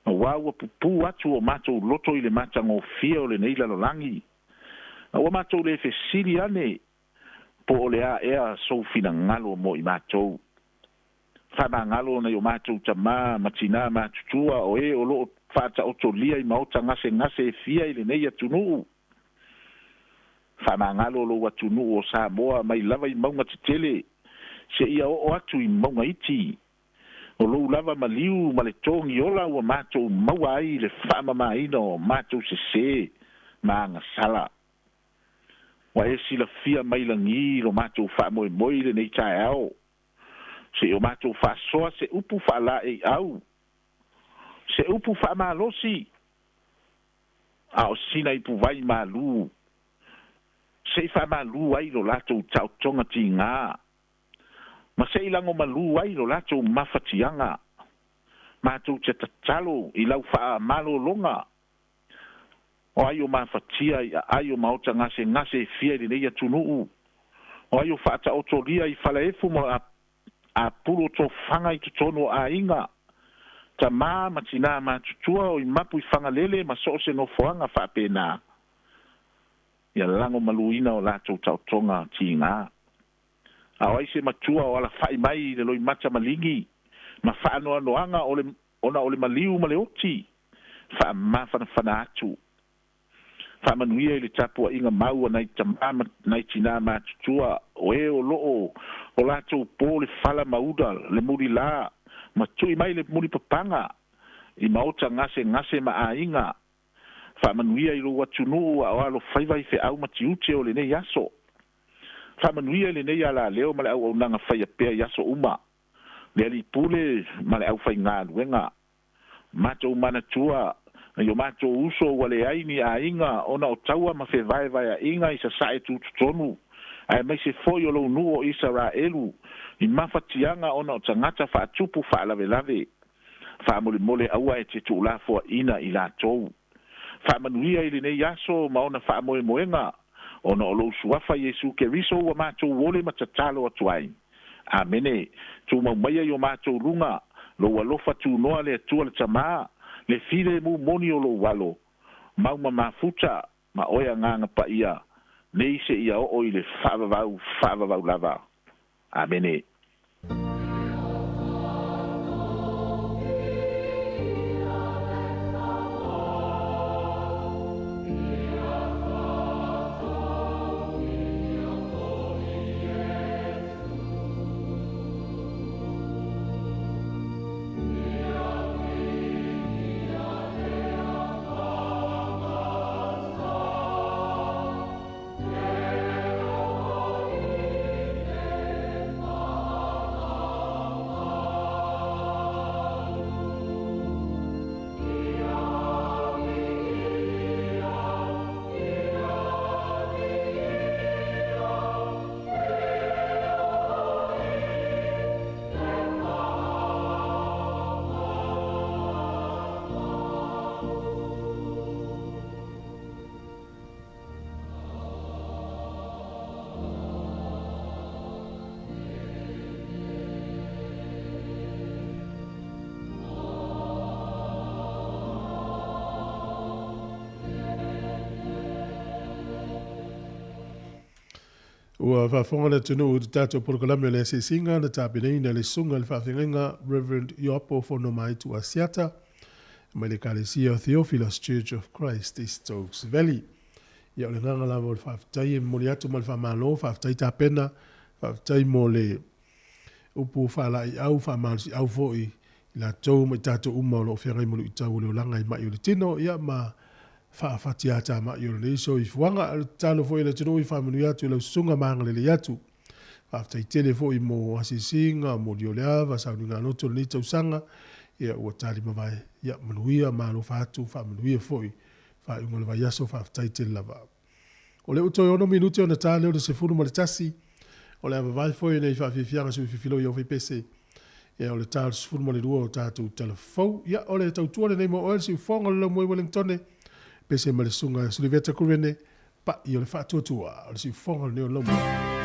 Wawa pupu atu o mātou loto I le mātango fia o le nei lalo langi. Wa mātou le fesiri ane. Po o le a ea sofina ngalo mo I mātou. Whama ngalo na o mātou tamā, matina mātutua o e o lo whata otolia I maota ngase fia I le nei atunu. Whama ngalo lo atunu o Sāmoa mai lava I maunga te tele. Se ia o atu I maunga iti. O lou lava maliu ma le tongi ola ua mātou maua ai le whaama maina o mātou se ma anga sala. Wa e sila fia mailangi lo mātou whaamoe moi le nei tae au. Se o mātou whaasoa se upu whaala e au. Se upu whaama losi. A o sina ipu vai malu. Se whaama lu ai lo lātou tau tonga ti ngā. Ma se ilango malu ai lo lato mafatianga. Mātou te tatalo I lau wha malo longa. O ai o mafatia I ai o maota ngase fia I nei atunuu. O ai o whaata otolia I whalaefu mo a puro to whanga I tutono a inga. Ta matina mātutua o I mapu I whanga lele ma so se no whanga whapena. Ia lango maluina o lato tautonga ti ngā. Awai se matua o ala whai mai le loi mata malingi. Ma whaanoa noanga ona ole maliu ma le oti. Wha mawhana atu. Wha manuia I le tapua inga maua nai tamama nai tina mātutua. O e o loo o lato po le whala mauda le muri la. Ma tui mai le muri papanga. I maota ngase ma a inga. Wha manuia I lo watunu o alo whaiwai fe au mati ute o le ne yaso. Whamanuia le nei ala leo ma le au nanga whai a pea yaso uma. Le ali pule ma le au whai ngā luenga. Mātou manatua, yo mātou uso wale aini a inga, ona o taua ma fe vai a inga I sa sae tūtutonu. Ai mai se foi o lo nu o Israelu. I mawhatianga ona o tangata whaatupu whaalawe. Whaamole aua e te tūlafo ina I lātou. Whamanuia I le nei yaso ma ona whaamoe moenga. Ona o lo suafa Yesu Keriso wa mātou wole matatalo atuai. Amene, tu maumaya yo mātou runga, lo walofa tu noa le atua le tamā, le file mu moni o lo walo, mauma mafuta, ma oia nganga pa ia, nei se ia o i le whaavavau lava. Amene. Ua whafonga le tunu u tātou porokalame le se singa na tāpinei na le sunga le whawhenga Reverend Iopo Fonomai tu Asiata mai le Kalesia Theophilus Church of Christ East Oaks Valley. Ia o le nganga lava o le whawhitai e mori atu ma le whamalo, whawhitai tāpena, whawhitai mo le upu whalai au whamalisi au foi la tau mai tātou uma o lo whiangai mulu i tau leo langa i mai o le tino, ia ma whaafati ata mai o le iso i fuanga al talo foi le tino i whamanu atu i lau sunga maanga le atu. Whaftai tele foi mo asisinga, mo dioleava, sauni ngā noto le tau sanga, ia ua tali mawai, ia manuia, malo whatu, whamanuia foi, whaunga le vai aso whaftai tele lava. O le uto ono minute o na tā leo le sefunu ma le tasi, o le avavai foi nei whawhiwhianga sui whiwhilo i au pese. Ia o le tālu sefunu ma le rua o tātou telefou, ia o le tautua le nei mo oel si ufonga le lau moe Wellingtone, pese ma le sunga Suliveta Kurene, pa i o le whaatuatua, o le si ufonga le neo lau moe.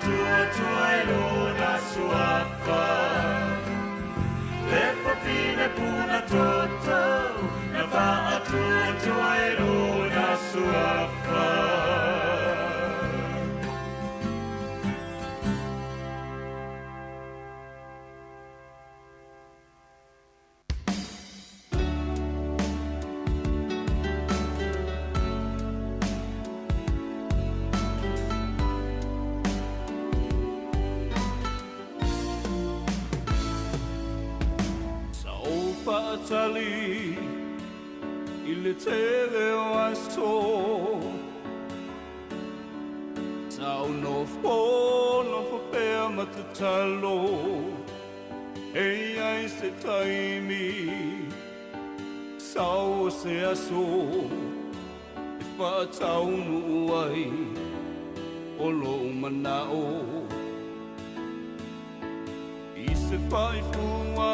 Tua tali I le tele o aso Tau no whapea matatalo Ei ai se taimi Sao se aso E whaatau nu ai O lo manao I se whai fua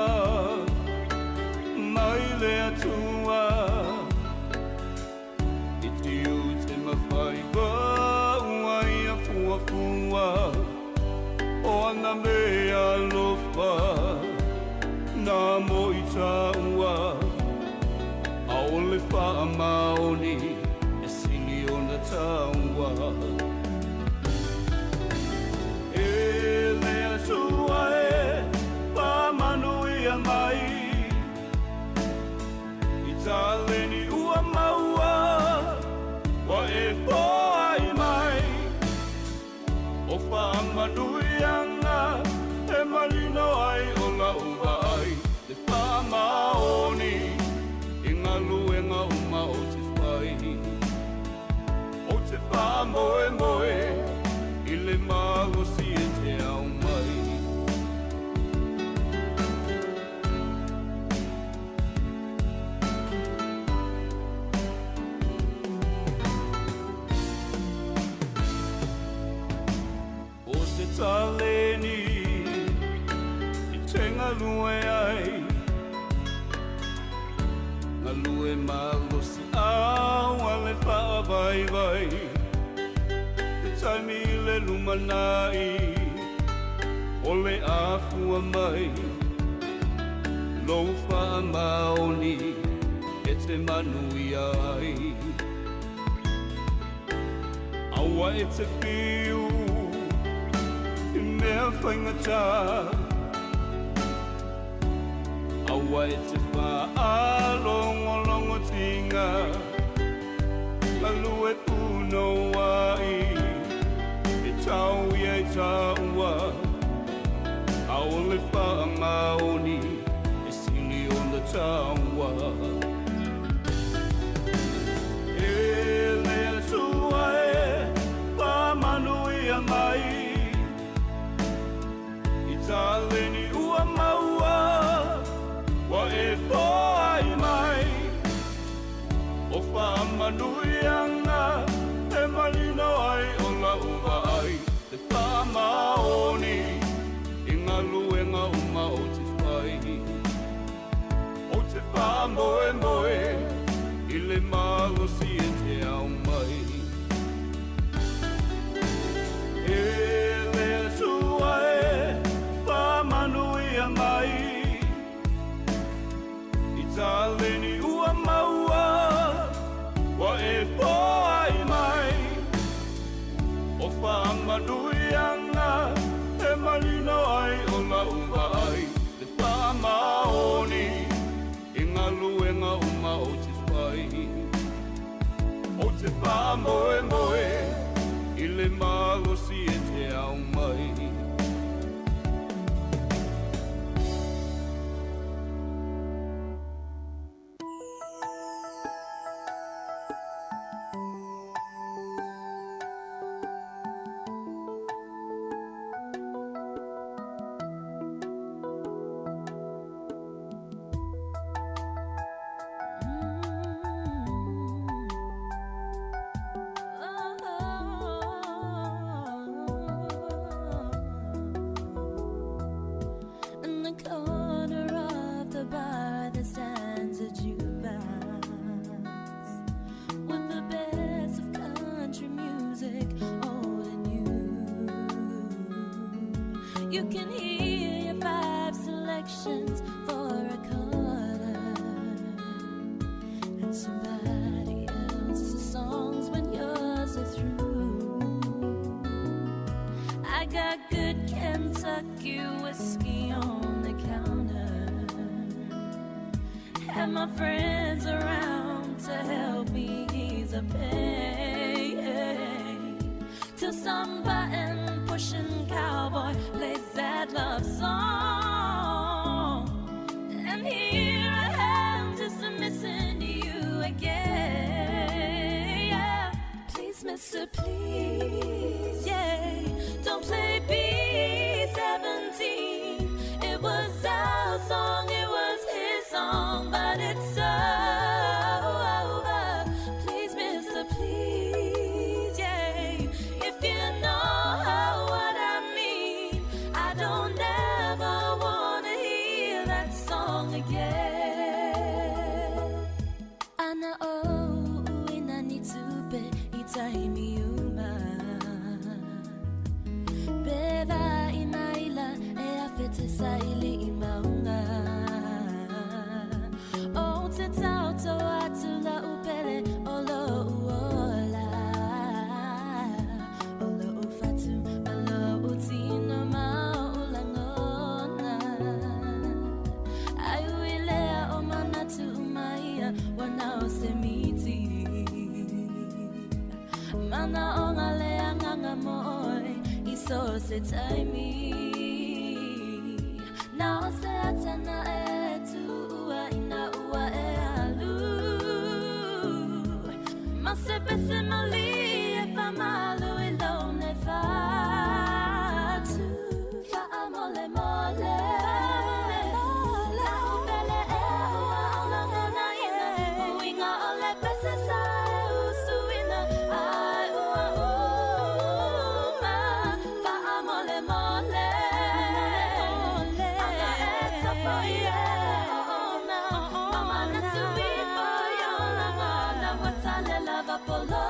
Mai le atua I te u te mawhai Wai a fua fua O ana mea lofa Nā mo i taua A ole wha maoni E sili o na taua E lea tua e Pa manu i a mai I tāleni ua maua Wa e poa i mai O wha manu i anga E malino ai o la ua ai Te wha maoni I ngā luenga uma o te whai O te wha moe moe I le magosi e te au mai O se taleni I te ngalue ai Ngalue magosi au ale wha vai vai Taimi le lumanai O le afua mai Lou wha maoni E te manui ai Aua e te whiu I mea whaingata Aua e te wha alongo longo tinga Ngalue puno ai Tau ia taua A ole wha maoni E sili o na taua E lea tua e Pa manu i a mai I tāleni ua maua Wa e poa i mai O wha manu i anga E malino ai o la ua ai Te wha maoni I ngā luenga uma o te whai O te wha moe moe I le magosi e te au mai E lea tua e Wha manu i a mai I tāleni ua maua Wa e poa i mai O wha manui anga E malino ai o la ua ai Te wha maoni I ngā luenga uma o te whai O te wha moe moe I le magosi e te au mai You can hear your 5 selections for a quarter and somebody else's songs when yours are through. I got good Kentucky whiskey on the counter and my friends around to help me ease the pain till some button pushing cowboy plays that love song, and here I have Mister, please, yeah, don't play B-17. It was our song, it was his song, but it's over. Please, Mister, please, yeah, if you know what I mean, I don't ever wanna hear that song again. Ana o ina ni tupe itai miuma Beva inaila e afete saili imaunga O te tauto atula upele olo uola Olo ufatu olo utino maulangona Aiuilea o manatu umaia wanao semiti Mana onga lea nganga moe iso se taimi Na o se atana e tu ua ina ua e alu Ma se pese mali e fa malu i lone fatu Fa amole mole La upele e ua olangona ina Uinga ole pese sa e usuina Ai ua uma Fa amole mole Ana e tapo ie ona Mama na tui po yolanga Na watale lava polo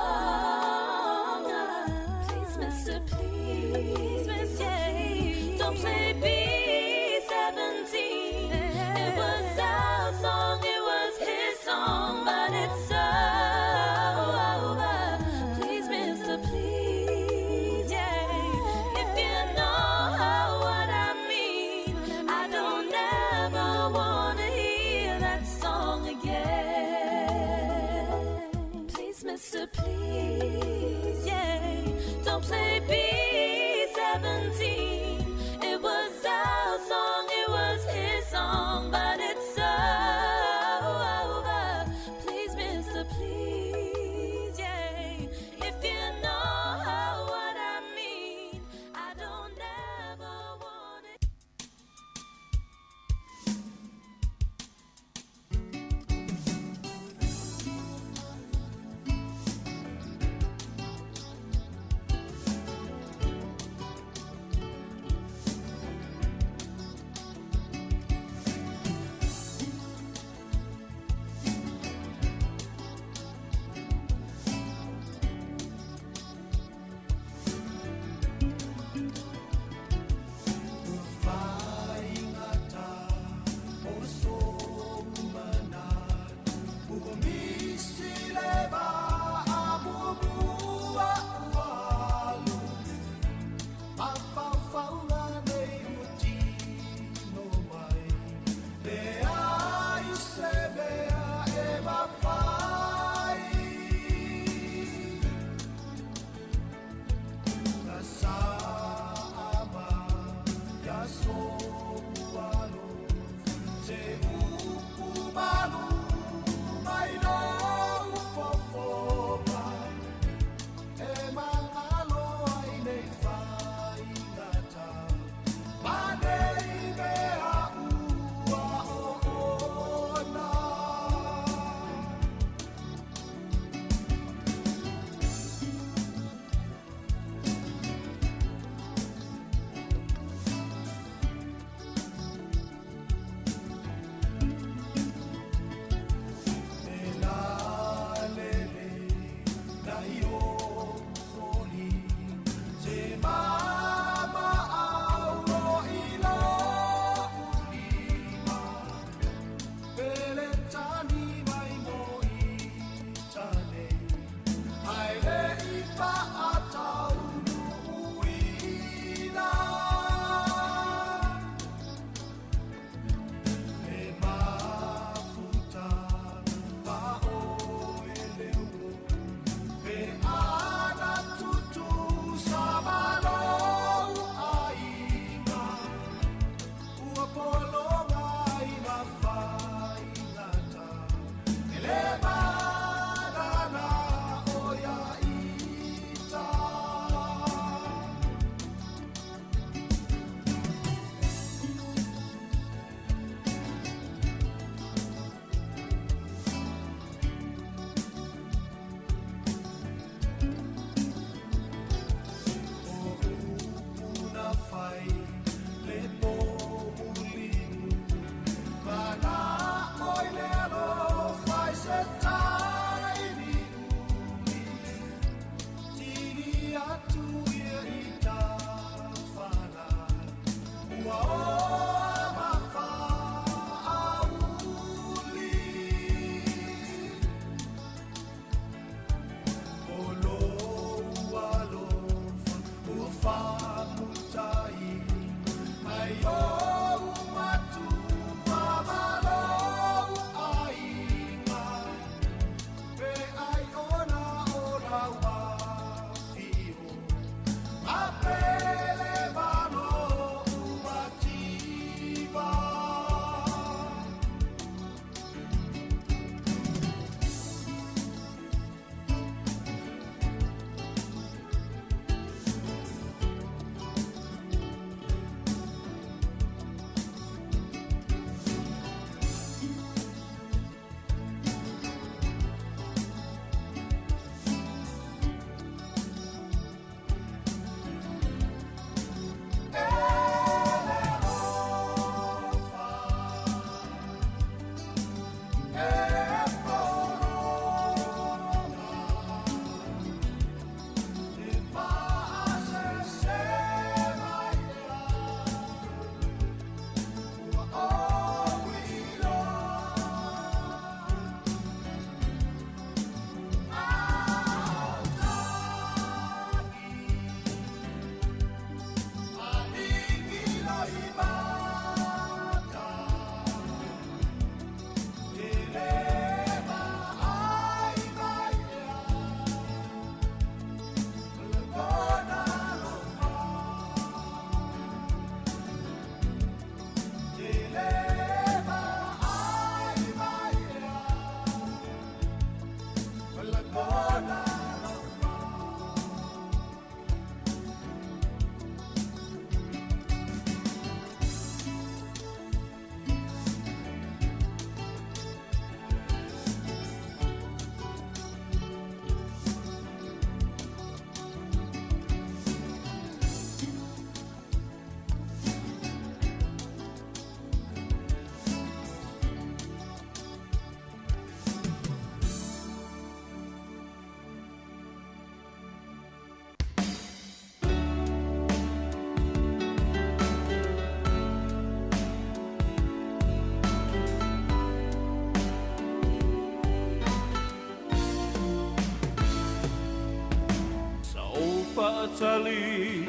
whaatali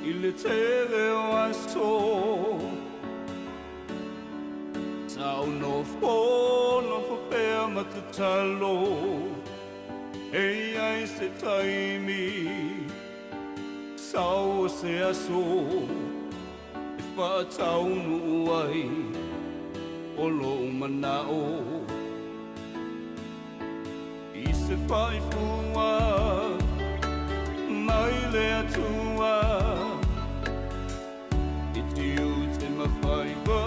I le tele o aso Sau no whapea matatalo Ei ai se taimi Sau se aso E whaataunu ai O lo manao I se whaifua Mai le atua I te u te mawhaiwa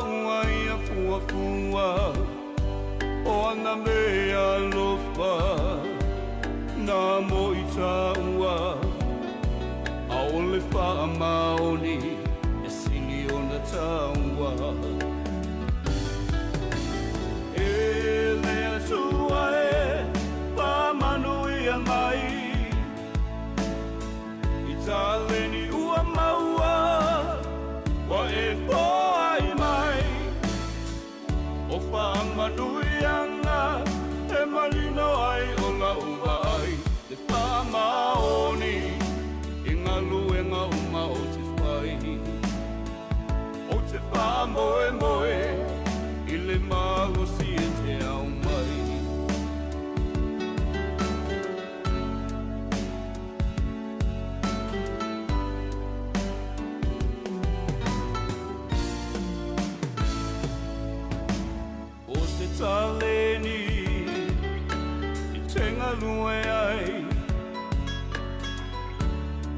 Uai a fuafua O ana mea lofa Nā mo I taua A ole wha maoni E sili o na taua E le atua e Pa manu I a mai I tāleni ua maua Wa e poa I mai O wha manuianga E malino ai o la uwa ai Te wha maoni I ngā luenga uma o te whai O te wha moe moe I le magosi e te au mai O se taleni I te ngalue ai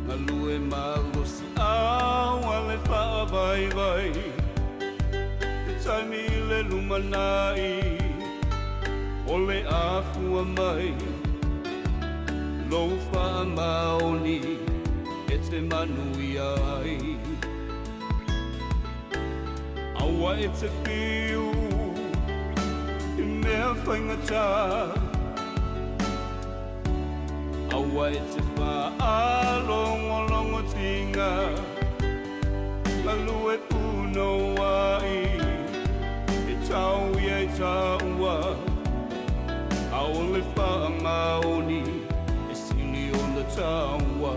Ngalue magosi au ale wha vai vai Te taimi le lumanai O le afua mai Lou wha maoni E te manui ai Aua e te whiu I mea whaingata Aua e te wha alongo tinga Lalu e puno ai E tau I e taua A ole wha maoni E sili o na taua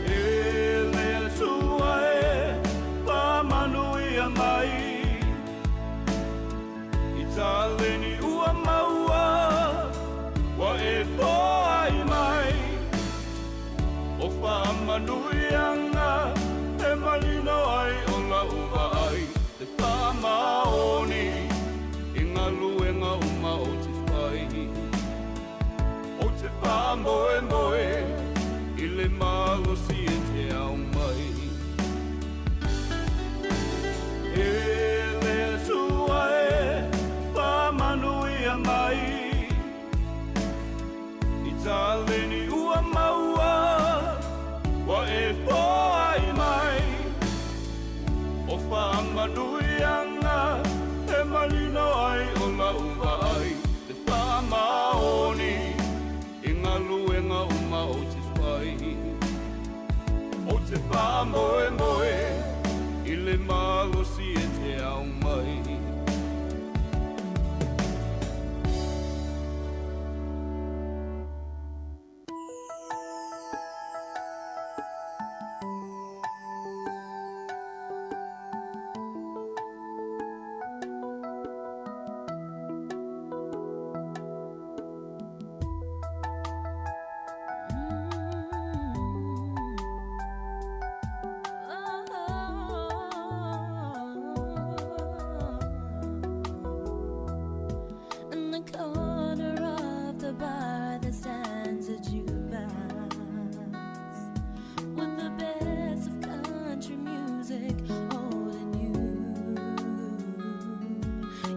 E le atua e Pa manui a mai I tāleni ua maua Wa e poa I mai O wha manuianga E malino ai o la uwa ai Te wha maoni I ngā luenga uma o te whai O te wha moe moe I le magosi e te au mai E le atua e Pa manui a mai I tāleni ua maua Wa e poa I mai O wha manuianga E malino ai o la uwa ai Te wha maoni I ngā luenga uma o te whai O te wha moe moe I le magosi e te au mai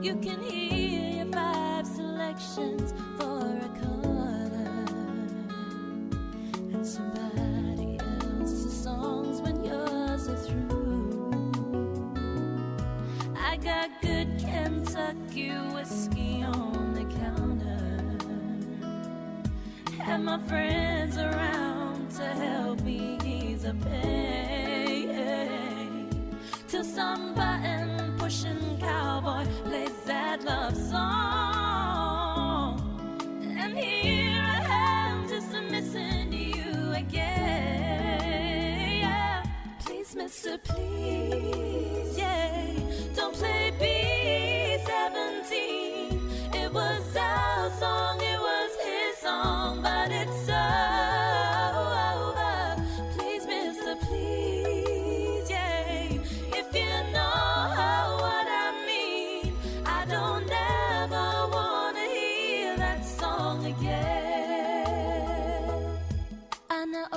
You can hear your 5 selections for a quarter and somebody else's songs when yours are through. I got good Kentucky whiskey on the counter and my friends around to help me ease the pain till some button pushing cowboy plays that love song, and here I again. Ana o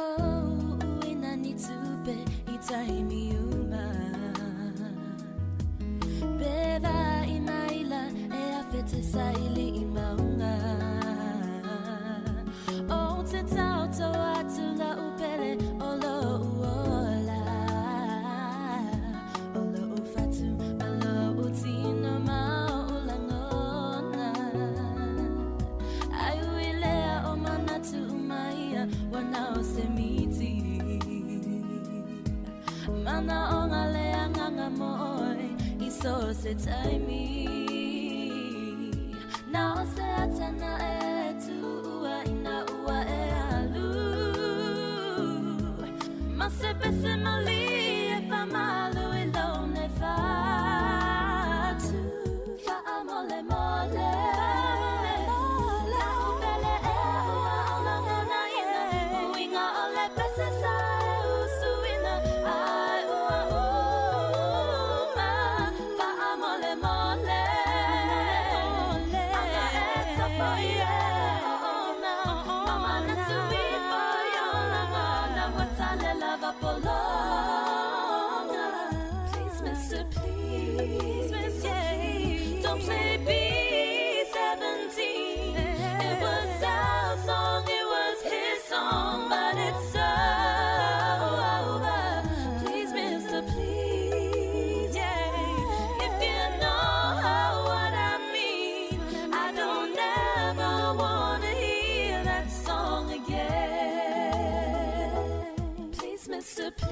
ina ni tupe itai miuma. Beva inaila e afete saili imaunga. O te tau toa tula upele olo uola. Olo ufatu malo utino maulangona. Aiuilea o manatu umaia wanao semiti. Mana onga lea nganga moe iso se taimi. Nao se atana e tua ina ua e alu. Ma se pese mali e fa malu e lone fatu. Fa amole mole. La umbele e ua olangona ina. Uinga ole pese sa e usuina. Ai ua uma. Fa amole mole. Anga e tapo ie ona. Mama na tui po yolanga. Na watale lava polonga. Please, Mr. Please, Mr. Please. Don't play B-17. It was our song, it was his song, but it's over. Please, Mr. Please, yeah. If you know what I mean, I don't ever wanna hear that song again. Please, Mr. Please.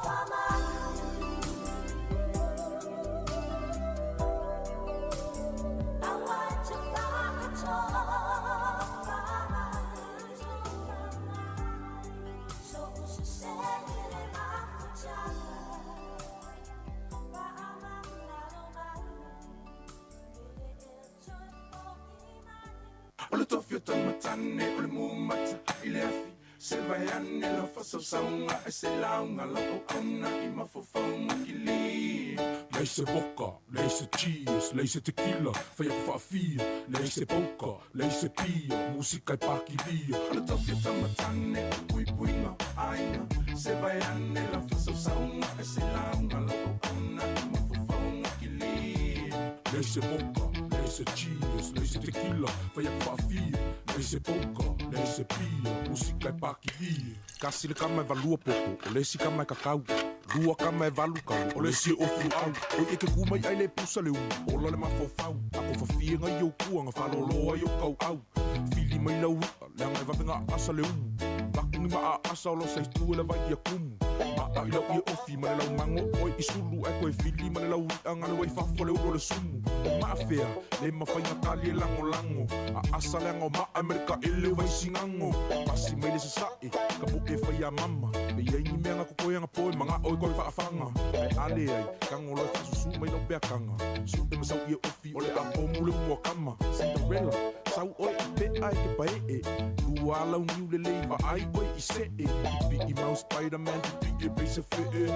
Fama le tofi o tamatane o le mumata i le afi se vai ane la fasausaunga e se launga la o auna i mafofaunga ki li lei se boka, lei se cheese, lei se tequila fai a whaafia, lei se poka, lei se pia musika i paki lia le tofi o tamatane o pui puinga aina se vai ane la fasausaunga e se launga la o auna i mafofaunga ki li lei se boka, lei se cheese, lei se tequila fai a whaafia, lei se poka, lei se pia musika i paki lia kasi le kama e valua popo o le si kama e kakau Lua kama e valu kau, o le si ofu au O eke kumai ai le pusa le umu, o la le mafofau Ako fafia ngai au kuanga, whaloloa i o kau au Fili mai lau ua, leanga e wapenga asa le umu Bakungi maa asa o lo sa istu le vai i a kumu Maa i lau i a ofi, ma le lau mango oi i sulu E koe fili ma le lau ria ngale wai fafo le uro le sumu O maa fea, le mawhainga tali e lango lango A asa leanga o maa Amerika ele wai singango Pasi mai le se sae, ka mo e whai a mama Me iei ni meanga kukoe anga poe, mga oi koe whaafanga Ai ale ai, kango loi whasusu mai no bea kanga Su e masau i a ofi, o le a pomu le mua kama Cinderella, sau oi i pe ai ke pae e Lua lau niu le lei, wa ai oi i se e Pi i mau Spider-Man, pi i base fe e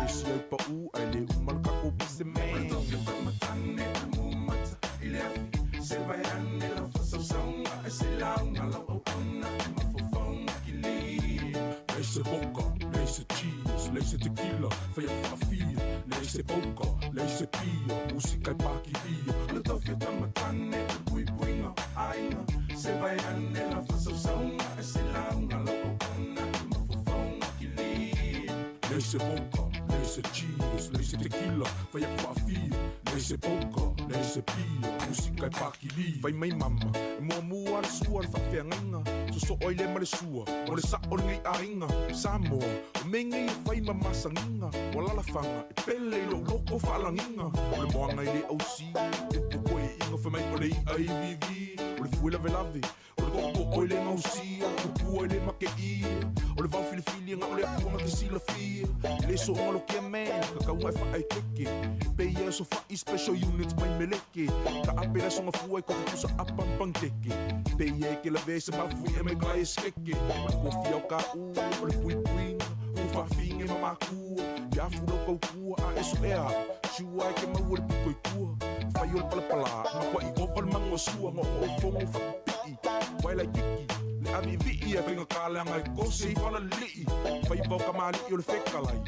Se si ai pa u, ai le umal kako bise man Toke pa matane, le mumata, i le afi Se vai ane la whasausanga, e se launga lau au auna E mafofaunga ki li Lei se boka, lei se cheese, lei se tequila Fai a whaafia, lei se poka, lei se pia Musika i paki lia Le tofi o tamatane, le pui puinga aina Se vai ane la whasausanga, e se launga lau au auna E mafofaunga ki li Lei se boka, lei se cheese, lei se tequila Fai a whaafia, lei se poka, lei se pia Musika i paki lia Fai mai mama, e mua mua le sua le whawhiangainga So so oi le ma le sua, o le sa o le ngai ainga Sāmoa, o me ngai e whai mamasanginga O lalafanga, e pele i lo loko whaalanginga O le moanga i le au si, e poko e inga whai mai o le IVV O le fuela velave, o le koko o le ngau si O le kupua i le make i O le vau filifili nga o le akuanga ke sila fia Le so ngalo kia mea, kakaunga e whaai keke Pe ia so whai special units mai meleke Ka apera songa fua i koko kusa apampang teke Pe ia ke la vese mafui e me kai e skeke Ma kofi au ka u, o le pui puinga U whawhinge ma makua Ia fula kau kua a eso ea Shua e ke mau o le piko i kua Whai o le palapala, ma kwa i opa le mango sua Ngo o fongo whakapii, wai lai kiki Le avi vii e whinga kāleanga e kose i whala lii Whai vau ka maali i o le whekalai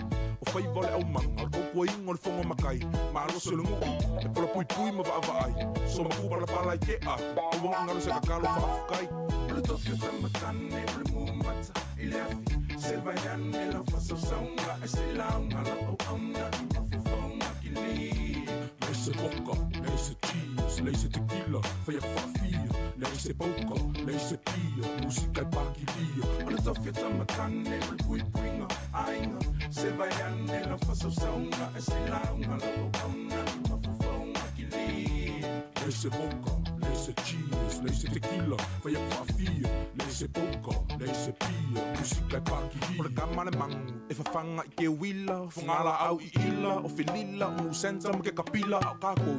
O whai vau le au manga, o kukua ingo le fongo makai Ma aloso le ngu, e pola pui pui ma vaavai So ma kupa la pala i ke a, o wanga ngalo se kakalo whaafukai O le tofi o tamatane, o le mumata, i le afi Se vai ane la whasausaunga, e se launga la au auna i mafufaunga ki li Lei se boka, lei se cheese, lei se tequila, fai a whaafia Lei se poka, lei se pia, musika i paki lia O le tofi o tamatane, o le pui puinga ainga Se vai ane la whasausaunga, e se launga la au auna i mafufaunga ki li Lei se boka, lei se cheese, lei se tequila, fai a whaafia Lei se poka, lei se pia, musika i paki lia O le kama le mangu, e whawhanga i ke wila Whangala au i ila, o whenila, o senta ma ke kapila au kākou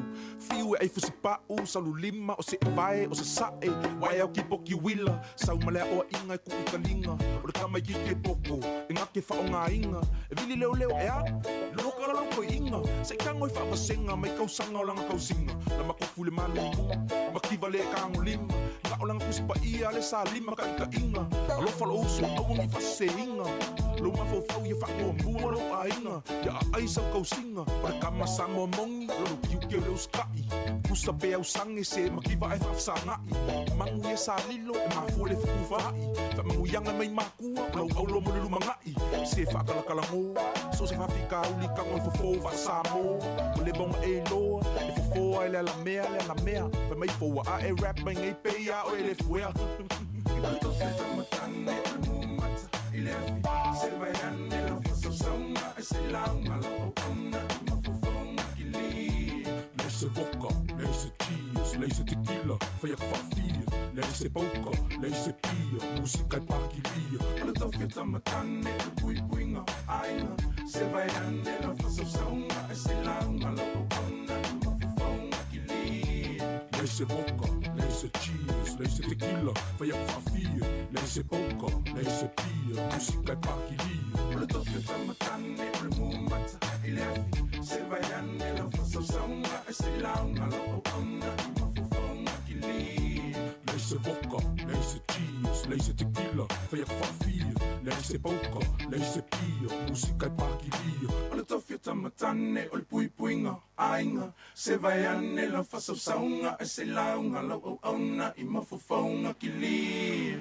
Fiu e ei fusi pau, salu lima, o se vai, o se sae Wai au ki poki wila, sau malea oa inga e kuki kalinga O le kama i ki ke poko, e ngake whao ngā inga E vili leo leo e a, loka la loko i inga Se kango i whaawasenga, mai kausanga o langa kausinga La makofu le malumu, makiva le kango lima Nga o langa kuspa ia, le sa lima ka ika inga Alofa lo usu, awangi whase inga Lo mafofau ia whangoa mua lo a inga Ia a aisa kausinga, o le kama Sāmoa mongi Lolo kiu ke leo skai, kusa pe au sange se makiva e whafsa ngai Mangu ia sa lilo, e mafu le fuku whai Whamangu yanga mai makua, lau au lo mole luma ngai Se whakalakala ngō, so se whawhika uli kango i fofo wa Sāmoa O le bonga e loa, e fofo ai le ala mea Whamai foa a e rap mai ngai peia o e le fuea I le tofi tamatane, o le mumata, i le afi Se vai ane la whasausaunga, e se launga la au auna I mafofaunga ki li Lei se boka, lei se cheese, lei se tequila, fai a whaafia Lei se poka, lei se pia, musika i paki lia O le tofi tamatane, o le pui puinga aina Se vai ane la whasausaunga, e se launga la au auna I mafofaunga ki li Lei se boka, lei se cheese, leise tequila, vai a whaafia, leise poka, leise pia, musika e pakilia. O le toke tamatane, o le mumata, i le afi, se vai ane, la whasausanga, e se launga, la auanga, i mafufonga ki li. Leise vodka, leise cheese, leise tequila, vai a whaafia, leise poka, leise pia, musika e pakilia. O le toke tamatane, o le pui puinga, ainga, se vai ane, la whasausanga, e se launga, la auanga, i mafufonga ki li.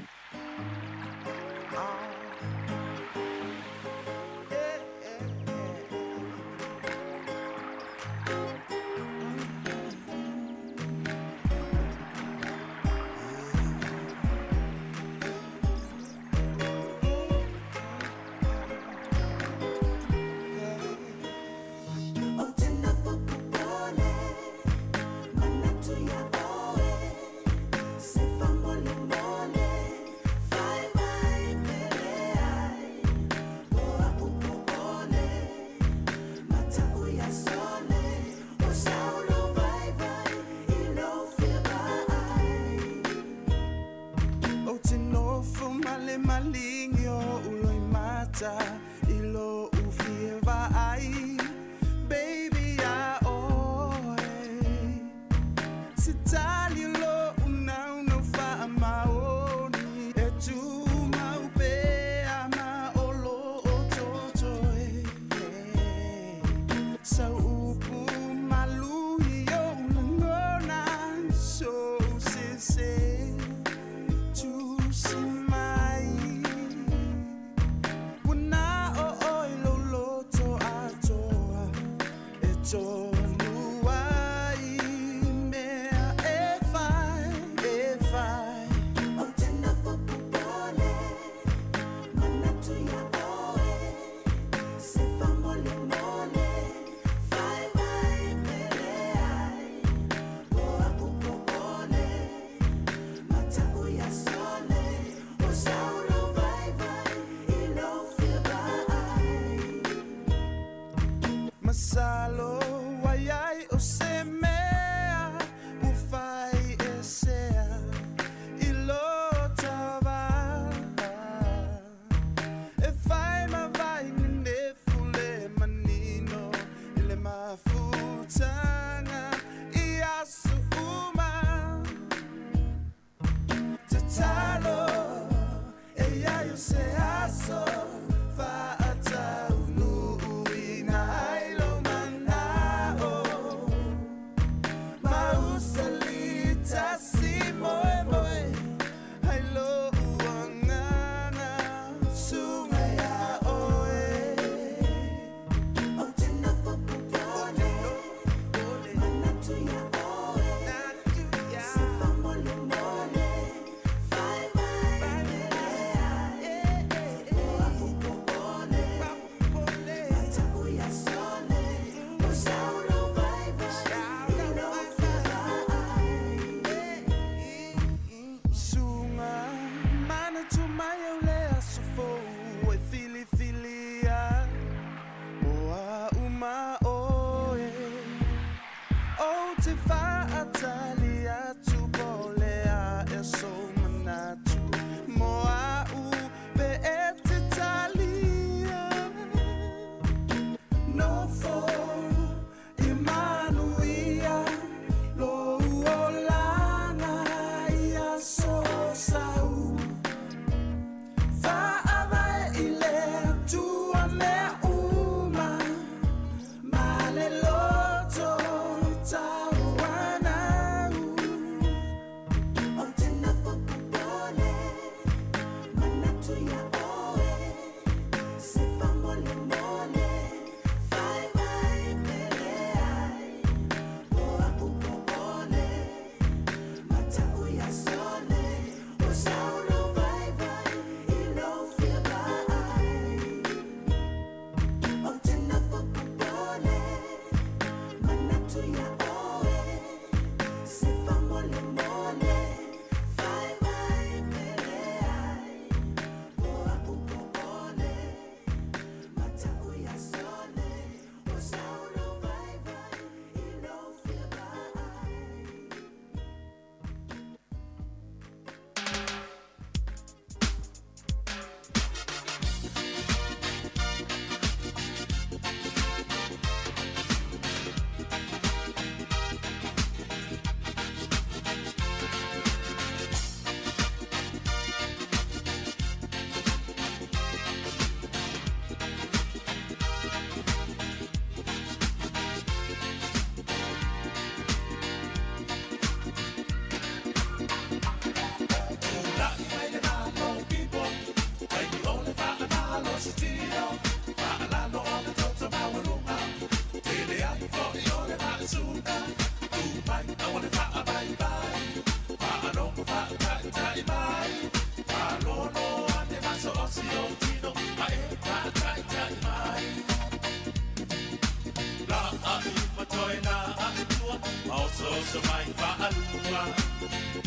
sa mai whaalua.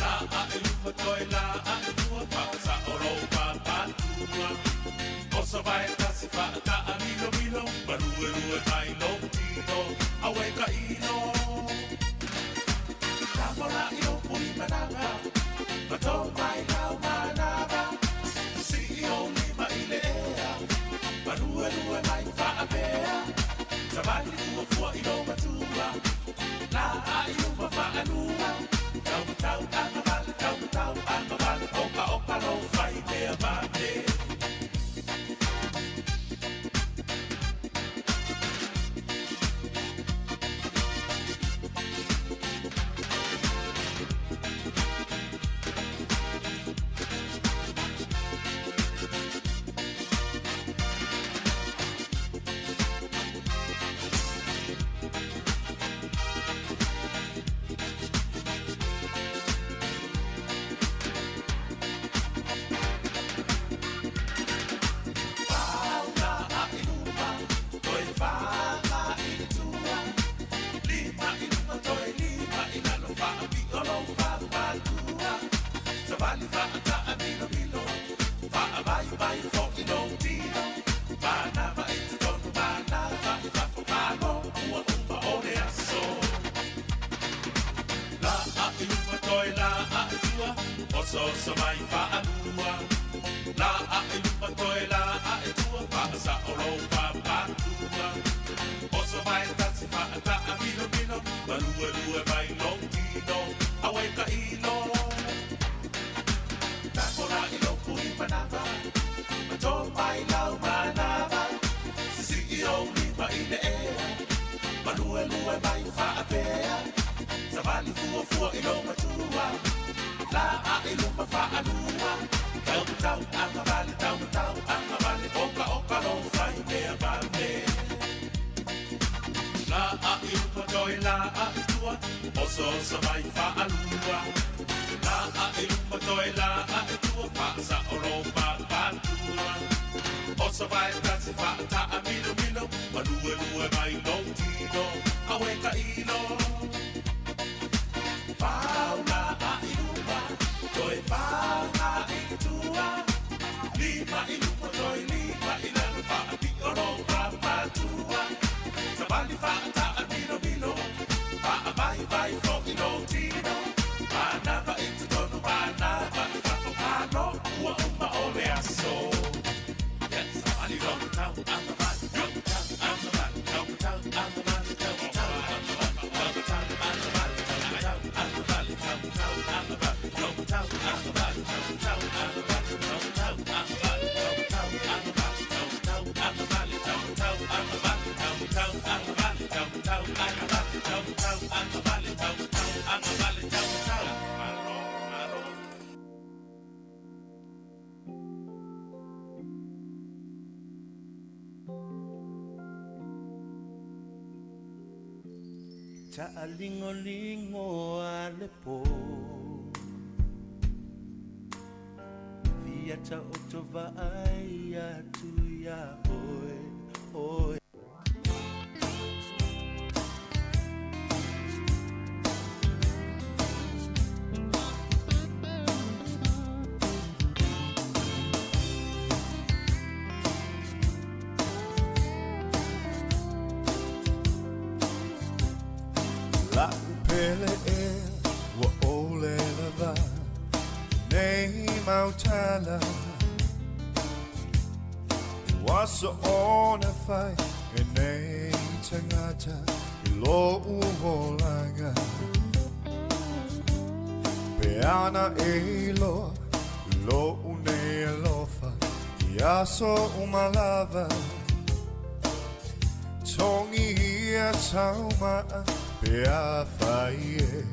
La a e lupa toi la a e tua whakasa o rau papatua. O sa vai tasi whaata a milo milo, marue rue mai lo tino, awe ka ino. La mora i o pui mananga, mato mai lau manava. Si i o lima i le ea, marue rue mai whaapea. Sa vali ua fua i lo matua, la a i upa whaalua. Tau tau anga vale, tau tau anga vale, oka oka lo whai mea mate. So sa mai whaalua. La a e lupa toi la a e tua whaasa o rau papatua. O sa mai tatsi whaata a mino mino, marua rua mai lo tino, awe ka ino. Tākora i lo pui manava, mato mai lau manava. Si i o lipa i le ea, marua rua mai whaapea. Sa vali fua fua i lo matua. La a e lupa whaalua. Tau tau anga vale, tau tau anga vale, oka oka lo whai mea vale. La a e lupa toi la a e tua, oso sa mai whaalua. La a e lupa toi la a e tua, whaasa o rau papatua. Oso vai tasi whaata a mino mino, manue rue mai lo tino, awe ka ino. Fauna a e lupa, toi fauna e tua. Lima i lupa toi lima i lana whaati o rau papatua. Sa vali whaata a mino mino, wha vai vai froki no tino. Manava i te tono manava i whafo pano, ua uma o le aso. Yes, sa vali roka tau anga vali, roka tau anga vali, roka tau anga vali, roka tau anga vali, roka tau anga vali, roka tau anga vali, roka tau anga vali, roka tau anga vali, roka tau anga vali, roka tau anga vali, roka tau anga vali, roka tau anga vali, roka tau anga vali, roka tau anga vali, roka tau anga vali, roka tau anga vali, roka tau anga vali, roka tau. Ta'alingo-lingo alepo Via ta'otova ai atu ya oi oi La upele e wa ole lava nei mautala Waso ona fai e nei tangata I lo uholanga Peana e lo une alofa I aso umalava Tongi ia Sāmoa Pea whaie,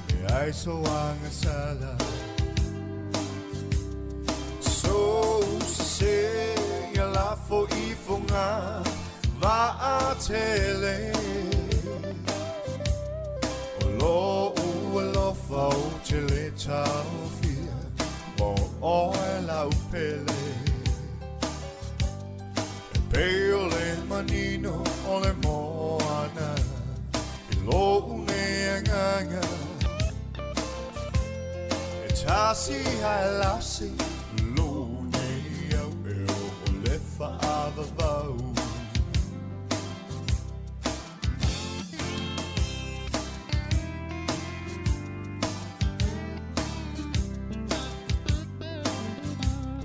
me aiso anga sala So se ia lafo I funga Va a tele O lo ua lofa o tele tau fia Mo oe lau pele E peo le manino o le moana Lo une nganga tasi hai lasi lune au eo o le whaava vau.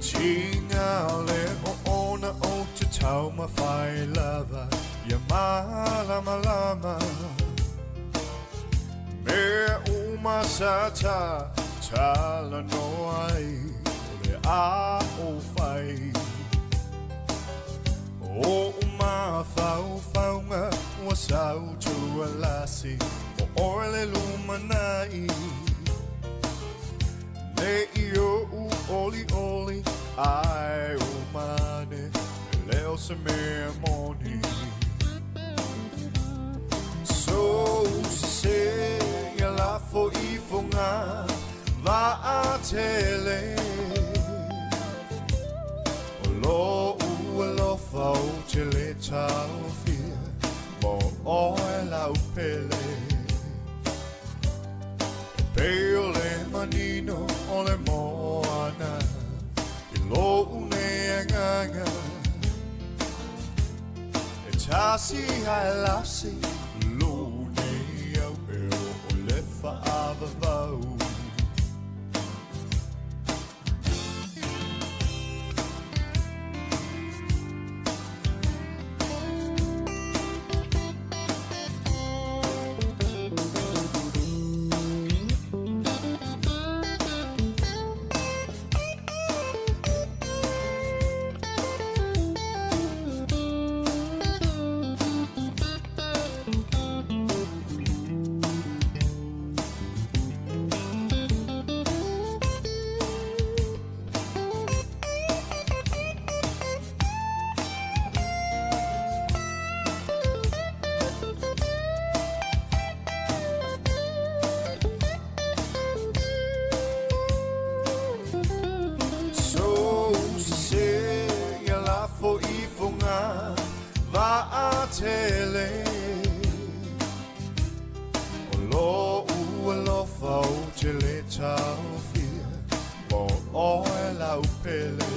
Tinga le o ona o te tau ma whai lava ia malama lama me umasata tala no ai o le a o whai o uma whau whaunga ua sau tua lasi o oele lumanai ne i o oli oli ai o mane leo se mea moni so se ia la fo i fonga va a tele o lo u lo fa o tele tau fia mo o la upele peole manino o le moana lo une anganga e tasi hai lasi lune au eo o le whaava vau. Tele o lo u lo fa o tele tau fia mo o la upele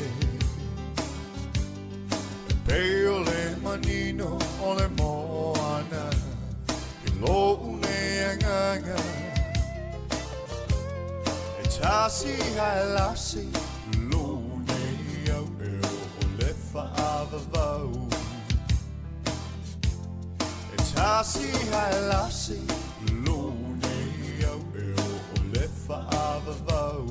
peole manino o le moana i lo une anganga e tasi hai lasi lune au eo o le whaava vau. Tasi hai lasi lune au eo o le whaava vau.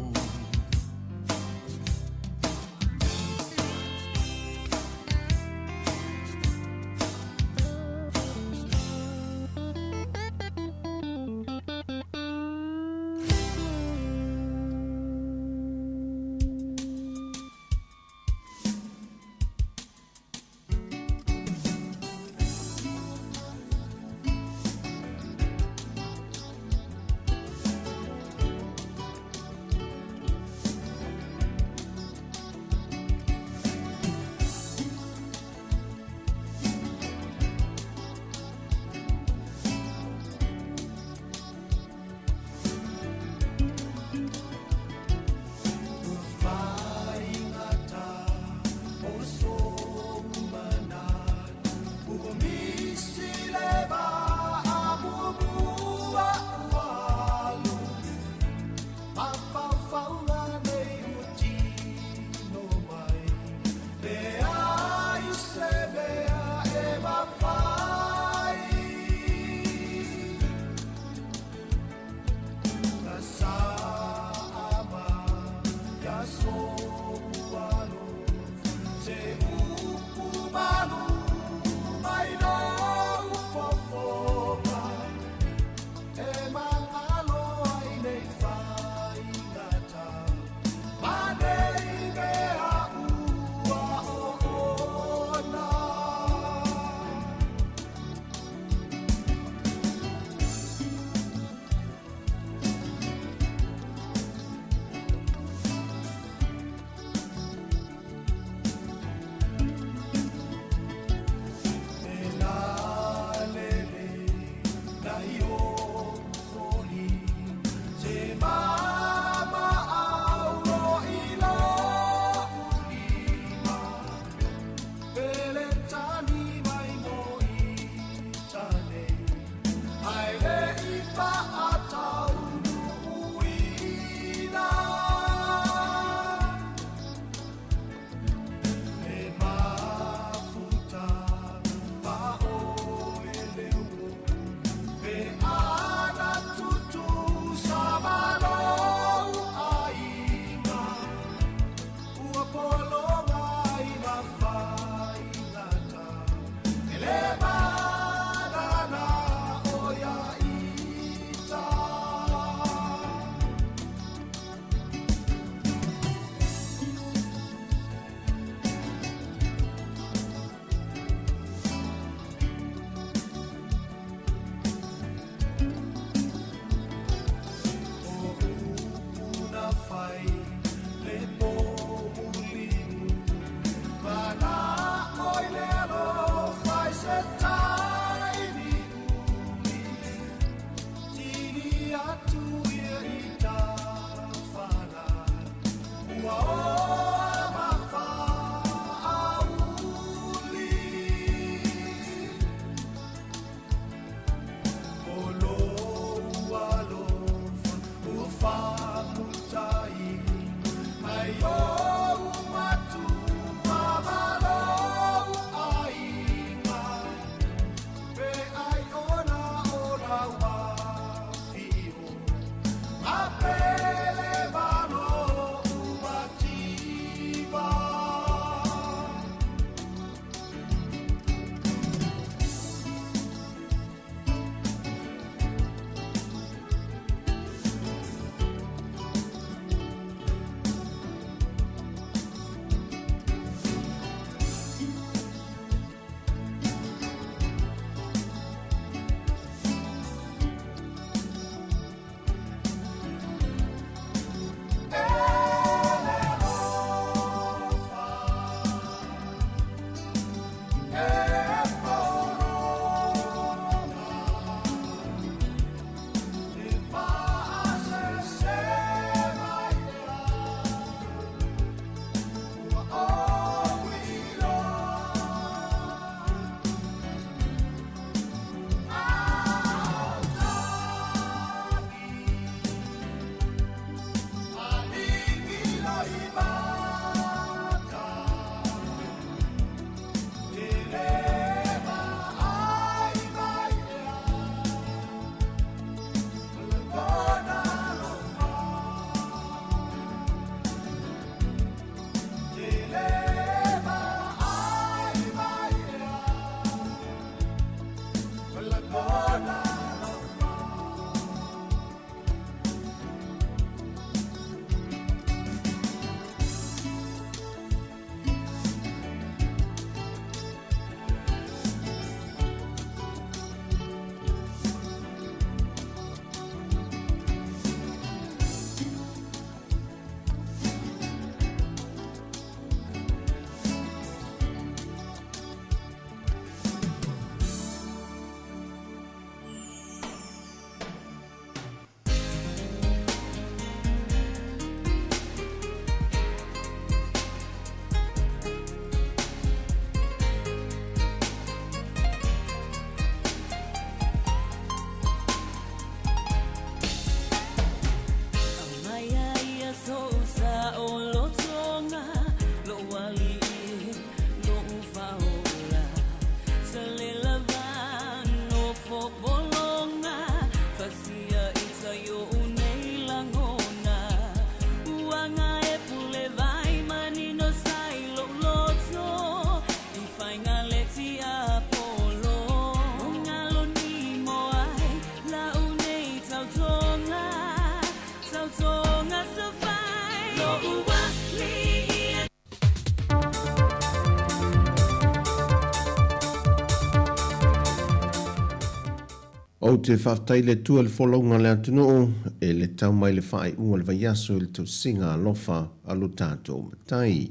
O te whaftaile tua le wholonga le atunuu e le tau mai le whae ua le vaiaso le tau singa alofa alo tātou matai.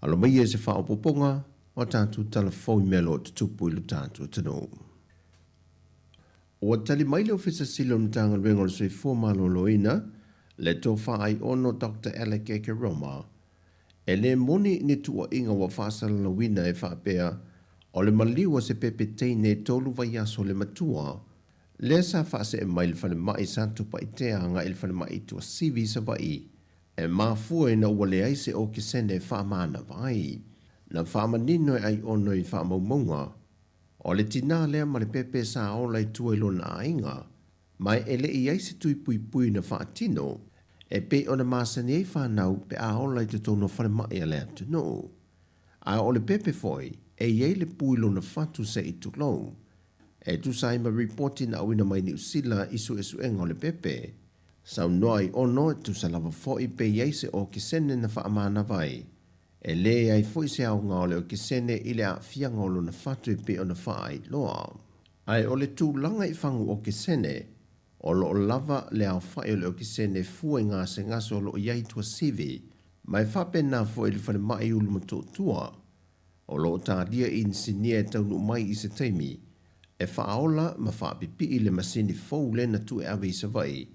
Alo mai e se whao poponga o tātou talafoi melo te tupu ilu tātou tanu. O tali mai le ofisa silo mtanga luenga le sui fōmalo loina le tō whaai ono Dr. Alec Roma e le moni ni tua inga wa whaasala la wina e whaapea o le maliwa se pepe teine tolu vaiaso le matua le sa fase e mai le fane mai santu pa itea nga il fane mai tua sivi sa vai e mafua e na wale ai se o kisene whaamana vai na whaamanino ai ono i whaamaumonga o le tina lea ma le pepe sa ola i tua ilo na ainga mai ele i ai se tui pui pui na whaatino e pe o na masani ei whanau pe a ola i te tono fane mai a lea tu no a o le pepe foi e iei le pui lo na whatu se i tu lau e tu sai ma reporti na awina mai ni usila isu esu enga o le pepe. Sau noai ono tu sa lava foi pe iei se o kisene na whaamana vai. E le ai foi se au ngā ole o kisene ile a fianga olo na whatu e pe o na whaai loa. Ai o le tu langa i whangu o kisene, o lo o lava le au whai o le o kisene fua ngā se ngaso o lo iei tua sivi, mai whape nā foi le whane mai ulu mato tua. O lo o tā dia in sinia e taunu mai i se teimi, e whaola ma whaapipi i le masini fau le na tu e awe i sa vai,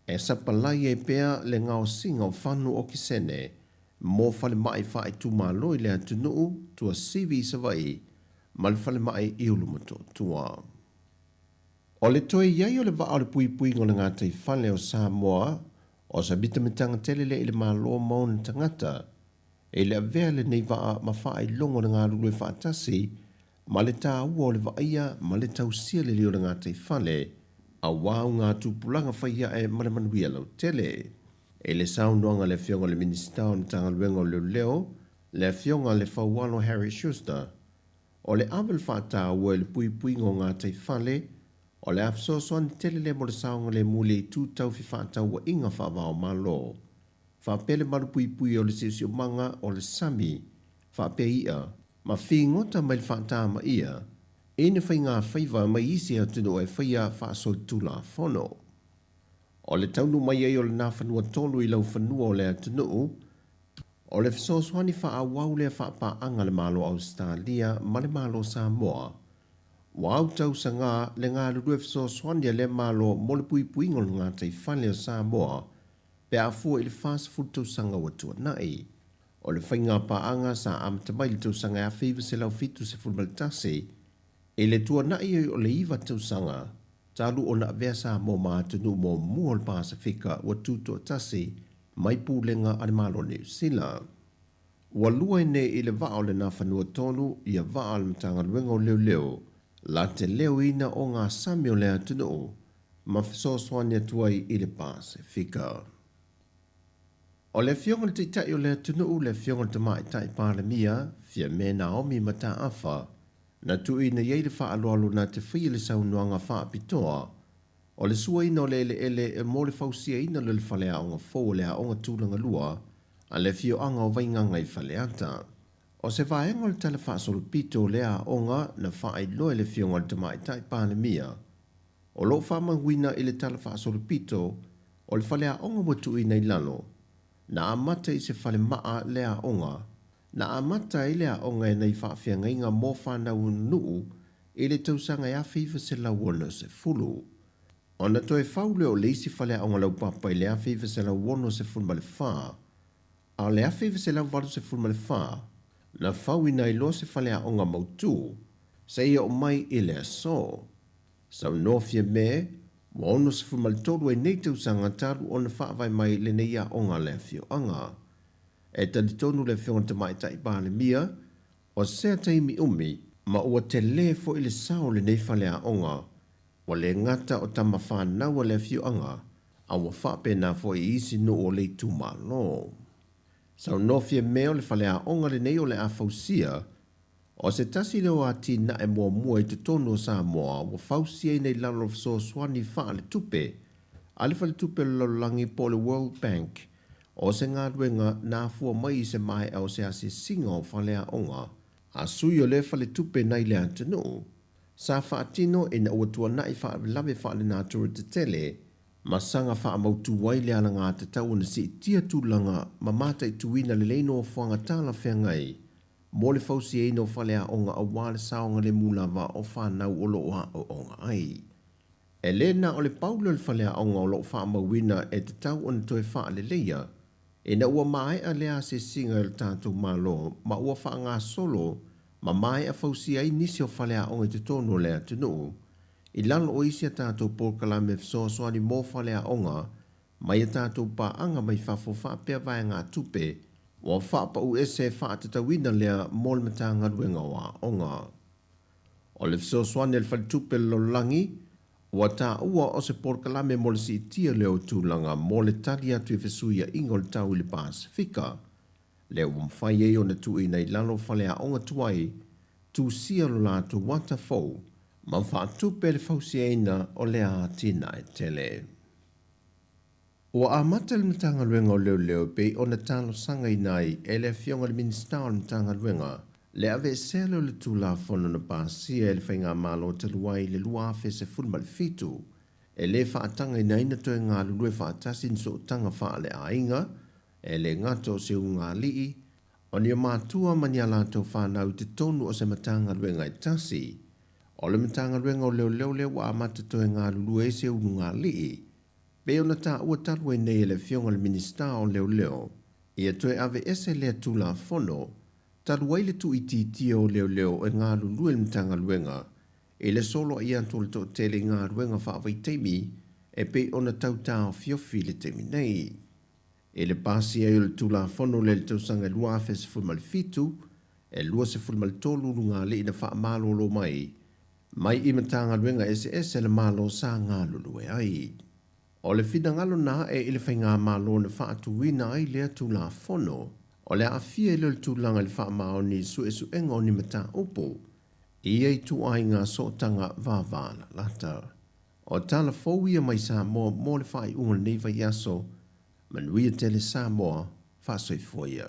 e sapalai e pea le ngao singa o whanu o kisene, mō whale mai whae tu mā loi le atunuu tua sivi i sa vai, ma le whale mai i ulumato tua. O le toi iai o le wa o le pui pui ngole ngā tei whale o Sāmoa, o sa bita mitanga telele i le mā loa mauna tangata, e le avea le nei waa ma whae longo le ngā lulu e whaatasi, ma le tā ua o le vaia, ma le tau sia le leo le ngā tei whale, a wāu ngā tūpulanga whaia e maramanuia lau tele. E le saundoanga le fionga le minister o tanga luenga o leo, le fionga le whaualo Harry Schuster, o le amal whaata ua le pui pui ngō ngā tei whale, o le afsosoan tele le mo le saunga le mule i tūtau fi whaata ua inga whaavao malo. Whaapele maru pui pui o le sisio manga o le sami, whaape ia, ma whingota mai whaata ma ia, e ne whai ngā whaiva mai isi au tino e whaia whaasol tula whono. O le taunu mai ei o le nā whanua tolu i lau whanua o le atunu, o le whasoswani wha wau le whaapa anga le malo Australia ma le malo Sāmoa. Wau tau sa ngā le ngā lurue whasoswani le malo mo le pui pui ngol ngā tei whale o Sāmoa, pe a fua i le fast food tau sanga watua nai. O le whainga paanga sa amtamai le tau sanga a whiwa se lau fitu se fulmaltase, e le tua nai o le iwa tau sanga, talu o na vea sa mō mātunu mō mua le Pasifika wa tuto tase, mai pūlenga ale malo New Zealand. Wa lua ne i le vaa o le na whanua tonu, ia vaa le matanga luenga o leo leo, la te leo ina o ngā sami o le atunu, ma whasoswani atuai i le Pasifika. O le fionga le teitai o le atunu le fionga le tamai tai pāle mia, fia me Naomi mata awha, Na tui na yei le wha aloalo na te whia le saunuanga wha apitoa, o le sua ina o le ele e mo le fausia ina le whale aonga fō le aonga tūlanga lua, a le fio anga o vainganga i whale ata. O se vaenga le tala wha solo pito le aonga na wha ai loe le fio ngal te mai tai pāne mia. O lo wha manguina i le tala wha solo pito, o le whale aonga mo tui nei lalo, na amata i se whale maa le aonga, na amata i le aonga e nei wha whianga inga mō whanau nuu, i le tausanga ia whiwa se la wono se fulu. O na toe whaule o le isi whale aonga lau papa i le a whiwa se la wono se fulu male wha, a le a whiwa se la waru se fulu male wha, na whau ina i lo se whale aonga mautu, se ia o mai i le aso. Sau nofia me, wa ono se fulu male tolu e nei tausanga taru o na wha vai mai le nei aonga le fio anga. E tali tonu le fionga te mai tai pāle mia, o sea taimi umi, ma ua te le fo i le sao le nei whale aonga, wa le ngata o tama whanau le fio anga, a wa whape na fo i isi no o le tuma lo. Sau nofia meo le whale aonga le nei o le a fausia, o se tasi leo a ti na e mua mua i te tono o Sāmoa, wa fausia i nei lalo so swani wha le tupe, a le whale tupe lololangi po le World Bank, o se ngā ruenga nā fua mai se mai au se ase singa o whale aonga, a sui o le whale tupe nei le antanu. Sa whaatino e na uatua nai whaalawe whaale nā tura te tele, ma sanga whaamautu wai le ala ngā te tau na si tia tūlanga ma mata i tuina le leino o whanga tāla whengai, mo le fausi e no whale aonga a wale saonga le mūlawa o whanau o loa o onga ai. E le na o le paulo le whale aonga o lo whaamawina e te tau o na toi whaale leia, e na ua mai a lea se singa il tātou malo, ma ua wha ngā solo, ma mai a fausi ai nisi o whale aonga te tono lea tunu. I lalo o isi a tātou pōkalame fso soani mō whale aonga, mai a tātou pa anga mai whafo whapea vai ngā tupe, wa whapa u ese whaatatawina lea mōle matanga ruenga wa onga. O le fso soani al whale tupe lolangi, wa tā ua o se pōkalame mōle si tia leo tūlanga mōle tari atu i fesuia ingol tau i le Pasifika. Leo mwhai e o na tu i nei lalo whale aonga tuai, tu sia lo lātu wata fau, ma whaatupe le fausi eina o lea tina e tele. Ua amata le matanga ruenga o leo pe o na talo sanga i nai e le fionga le minista o le matanga ruenga, le ave selo le tula fono na pasia e le whainga malo te luai le lua afe se fulma le fitu, e le whaatanga i naina toe ngā lulue whaatasi nso tanga wha le ainga, e le ngato se unga lii, o ni o mātua mani ala tau whanau te tonu o se matanga ruenga i tasi, o le matanga ruenga o leo wa amata toe ngā lulue se unga lii, pe o na tā ua taru e nei le fionga le minista o leo, ia toe ave ese lea tula fono, taruai le tu iti o leo e ngā lulue le matanga ruenga, e le solo ia tole to tele ngā ruenga whaavai teimi, e pe o na tau tā o fiofi le teimi nei. E le pasi e le tula fono le tausanga lua afe se fulma le fitu, e lua se fulma le tolu ngā le ina wha malo lo mai i matanga ruenga ese le malo sa ngā lulue ai. O le whina ngalo nā e ile whai ngā malo na wha atu wina ai lea tula fono, o le afia i le tūlanga le wha mao ni su enga o ni mata upo, ia i tu ai ngā sotanga vāvāna lata. O tala fōwia mai Sāmoa mō le whai unga neiva yaso, manuia tele Sāmoa whasoi foia.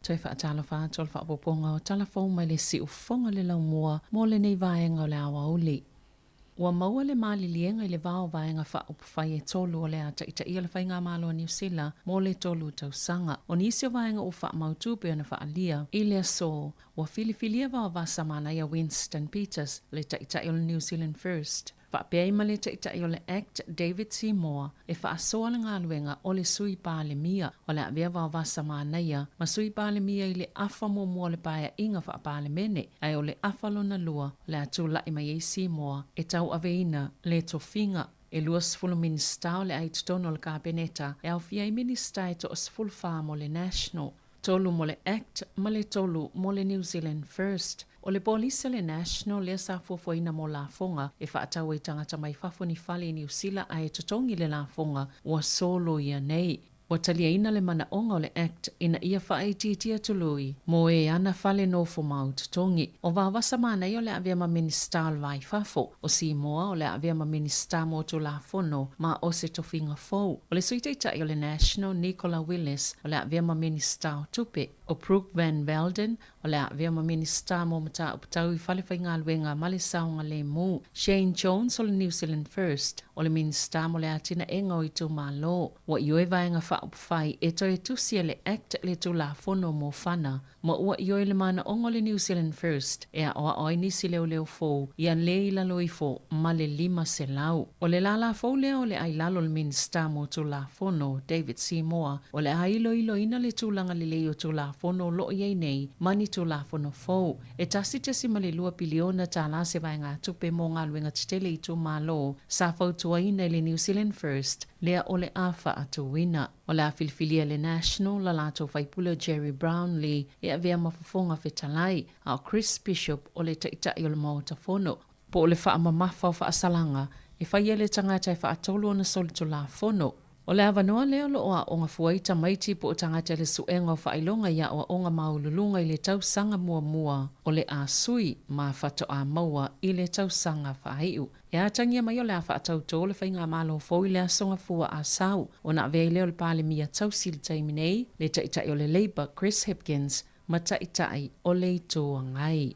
Toi wha wha tol wha poponga o talafong mai le si ufonga le lau mua mo le nei vaenga o le awa uli. Ua maua le mali lienga i le vao vaenga wha upawhai e tolu o le a taita ia le whainga malo a New Zealand mo le tolu tausanga. O nisi o vaenga o wha mautupe o na wha alia i le aso ua filifilia vao vasa mana ia Winston Peters le taita ia le New Zealand First. Whapea i male taita i o le Act David Seymour e whaasoa le ngā luenga o le sui pāle mia o le avea vau vasa mānaia ma sui pāle mia i le afa mua le pāia inga wha pāle mene ai o le afa lona lua le atu lai mai e Seymour e tau aveina le tofinga E luas fulu minista o le ai tutono le kabineta e au fia i minista e to asfulu wha mo le national. Tolu mo le act ma le tolu mo le New Zealand First. O le polisa le national le sa fuafuaina mo la fonga e whaatau i tangata mai whafoni fale New Zealand ai tutongi le la fonga ua solo ia nei. Wa talia ina le mana onga o le act ina ia whaititia tului mo e ana fale no fomau tutongi. O wawasa mana i o le avea ma minista al vai fafo o Sāmoa o le avea ma minista mo tu la fono ma o se tofinga fou. O le suiteita i o le national Nicola Willis o le avea ma minista o tupe. O Brooke Van Velden o le avea ma minista mo mata uptau i fale whainga luenga male saunga le mu. Shane Jones o le New Zealand First o le minista mo le atina enga o i tu malo. Wa i oe vaenga whaupwhai e toi tusia le act le tu la fono mo whana. Ma ua i oe le mana ongo le New Zealand First e a oa oi nisi leo leo fou i a le i lalo i fo ma le 5 se lau. O le lala fou leo le ai lalo le minista mo tu la fono David Sāmoa o le ailo ilo ina le tūlanga le leo tu la fono lo iei nei mani tu la fono fou. E tasi te si ma le 2 piliona ta la se vai ngā tupe mo ngā luenga titele i tu malo sa fau tua ina le New Zealand First lea o le awha atu wina. O le awhilfilia le national la lato whaipula Jerry Brownlee e a vea mafafonga whetalai a Chris Bishop o le taitai o le mauta fono. Po o le wha mamafa o wha asalanga e whaia le tangata e wha atolo na solitu la fono. O le awanoa leo lo oa o ngā fuaita maiti po o tangata le suenga o whailonga ia o ngā maululunga i le tausanga mua mua o le a sui ma whato a maua i le tausanga whaiu. E atangia mai o le a whaatau tō le whainga malo fo i le asonga fua a sau o na vei leo le pāle mia tausi le taiminei le taitai o le Labour Chris Hipkins ma taitai o le itoa ngai.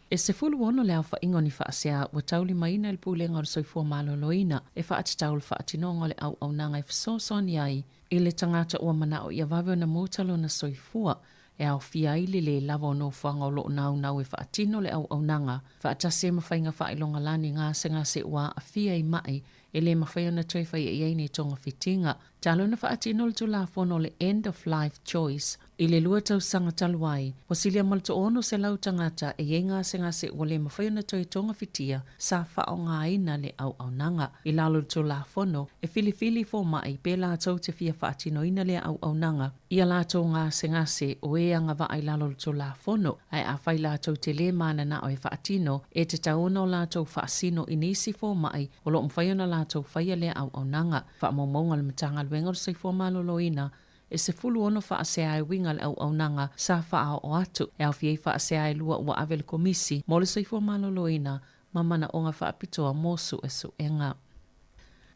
E se fulu ono le au whaingo ni whaasea wa tauli maina il pūlenga o le soifua malo loina e whaatitau le whaatinonga le au nanga e whasosoni ai i le tangata ua mana o ia wawe na mūtalo na soifua e au fia ili le lava o no whanga o lo nau e whaatino le au nanga whaatase mawhainga whailonga lani ngā se ua a fia i mai e le mawhaia na toi whai e nei tonga fitinga. Talo na whaatino le tu la fono le end of life choice i le lua tau sanga taluai. Wasilia malto ono se lau tangata e ye ngā se ua le mawhaia na toi tonga fitia sa whao ngā ina le au nanga. I lalo tu la fono e fili fo mai pe la tau te fia whaatino ina le au nanga. Ia la tau ngā se o e anga wa ai lalo tu la fono ai a whai la tau te le mana na o e whaatino e te tauna o la tau whaasino inisi fo mai o lo mwhaia na la tau whaia le au nanga. Wha maumaunga le matanga luenga o soifua maloloina e se fulu ono whaasea ai winga le au nanga sa wha o atu e au fiei whaasea ai lua ua awe le komisi mo le soifua maloloina ma mana o ngā whaapitoa mosu e suenga.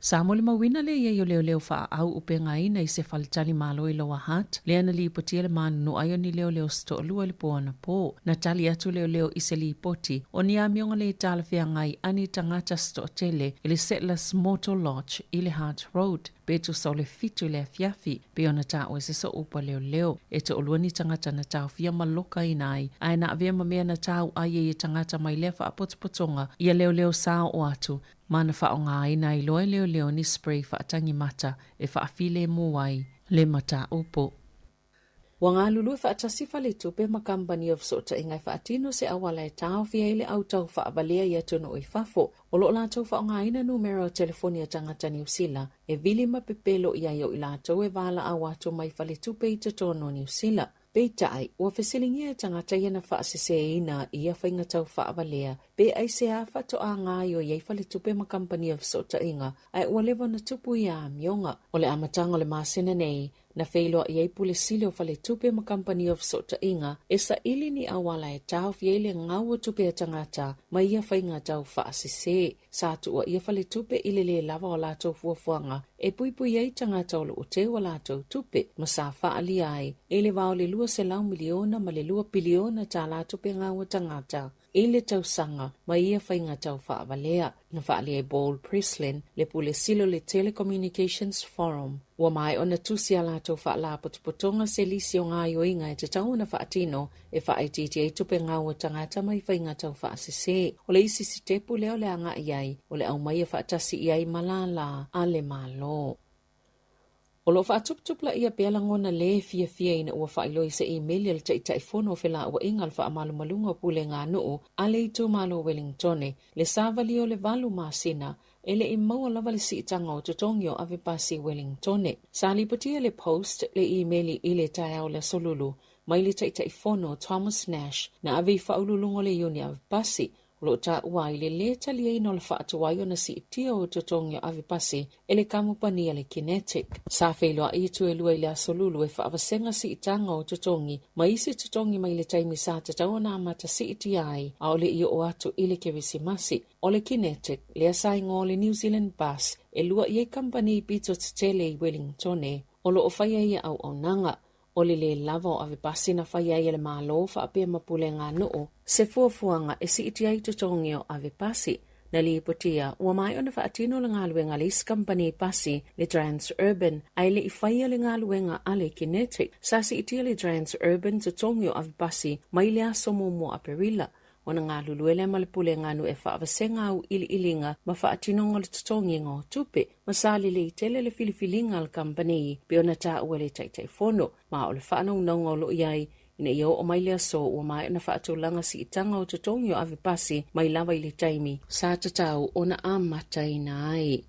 Sāmoa le mawina le ia i o leo wha au upenga ina i se whalitali malo i loa hat. Le ana li potia le manu no aio ni leo sto lua le poana po. Na tali atu leo i se li poti. O ni a mionga le tala whia ngai ani tangata sto tele i le Settlers Motor Lodge i le Hart Road. Betu sau le fitu le fiafi. Pe ona ta o se so upa leo. E te olua ni tangata na tau fia maloka inai. Ai na avea mamea na tau ai e tangata mai lefa apotopotonga. Ia leo sao o atu. Mana wha o ngā ina i loe leo ni spray wha atangi mata e wha afile muai le mata upo. Wa ngā lulu wha atasi whale tupe ma company of sota i ngai wha atino se awala e tau fia ile au tau wha abalea i atono i whafo. O lo la tau wha o ngā ina numero o telefonia tangata New Zealand e vili ma pepelo i aio i la tau e vala au ato mai whale tupe i totono New Zealand. Peitai, ua whesilingia tangata iana whaasese ina ia whainga tau whaabalea, pe ai se a whato a ngā i o iei whale tupe ma company of sota inga, ai ua lewa na tupu i a mionga. O le amatanga le māsena nei, na whailoa iei pule sile o whale tupe ma company of sota inga, e sa ili ni awala e tau fiele ngau tupe a tangata, ma ia whainga tau whaasese. Sa tua ia whale tupe ile le lava o lātou fuafuanga, e pui ei tangata o o te o lātou tupe, ma sa whaali ai, e le wao le 2 miliona ma le 2 piliona ta lātou pe ngau tangata. E le tau sanga, ma ia whainga tau whaabalea. Na whaali e Paul Prislin, le pule silo le Telecommunications Forum. Ua mai o na tusi a lātou whaala potopotonga se lisi o ngā ioinga e te tau na whaatino e whaititi e tupe ngau tangata mai whainga tau whaasese. O le isi si tepu leo le anga iai, o le au mai e whaatasi iai malala a le malo. O lo whaatuptupla ia pealangona le fia ina ua whailoi se email le taifono whela ua ingal wha amalumalunga pule ngā nuu a le itu malo Wellingtone le savali o le valu masina ele I maua lava le siitanga o totongi o ave pasi Wellingtone. Sa liputia le post le emaili ile tai au le solulu, mai le taifono Thomas Nash na ave faululungo le yuni ave pasi, lo ta ua ile le talia ino le whaatuai o na siitia o totongi o ave pasi, ele kamupania le kinetic. Sa whailua I tu e lua ile asolulu e whaavasenga siitanga o totongi, mai isi totongi mai le taimi sa tatau na amata siitia ai, a ole I o atu ile kerisimasi. O le kinetic, le asai ngō le New Zealand bus, e lua I company pito tele I Wellingtone, o lo o whaia ia au nanga. O le lava o ave pasi na whaia ia le malo wha apea mapule ngā noo, se fuafuanga e si iti ai totongi o ave pasi. Na li ipotia, ua mai o na whaatino le ngā luenga le company pasi le Trans-Urban, ai le I whaia le ngā luenga ale kinetic, sa si iti le Trans-Urban totongi o ave pasi, mai le aso mo aperila. O na ngā luluele malipule ngā nu e whaawasenga au ilinga ma whaatinonga le tutongi ngō tupe, ma sāli le I tele le filifilinga al company, pe o na tā ua le taitaifono, ma o le whaanau naunga o lo iai, ina I o mai lea so ua mai na whaatulanga si itanga o tutongi o ave pasi, mai lawa I le taimi, sa tatau o na amata ina ai.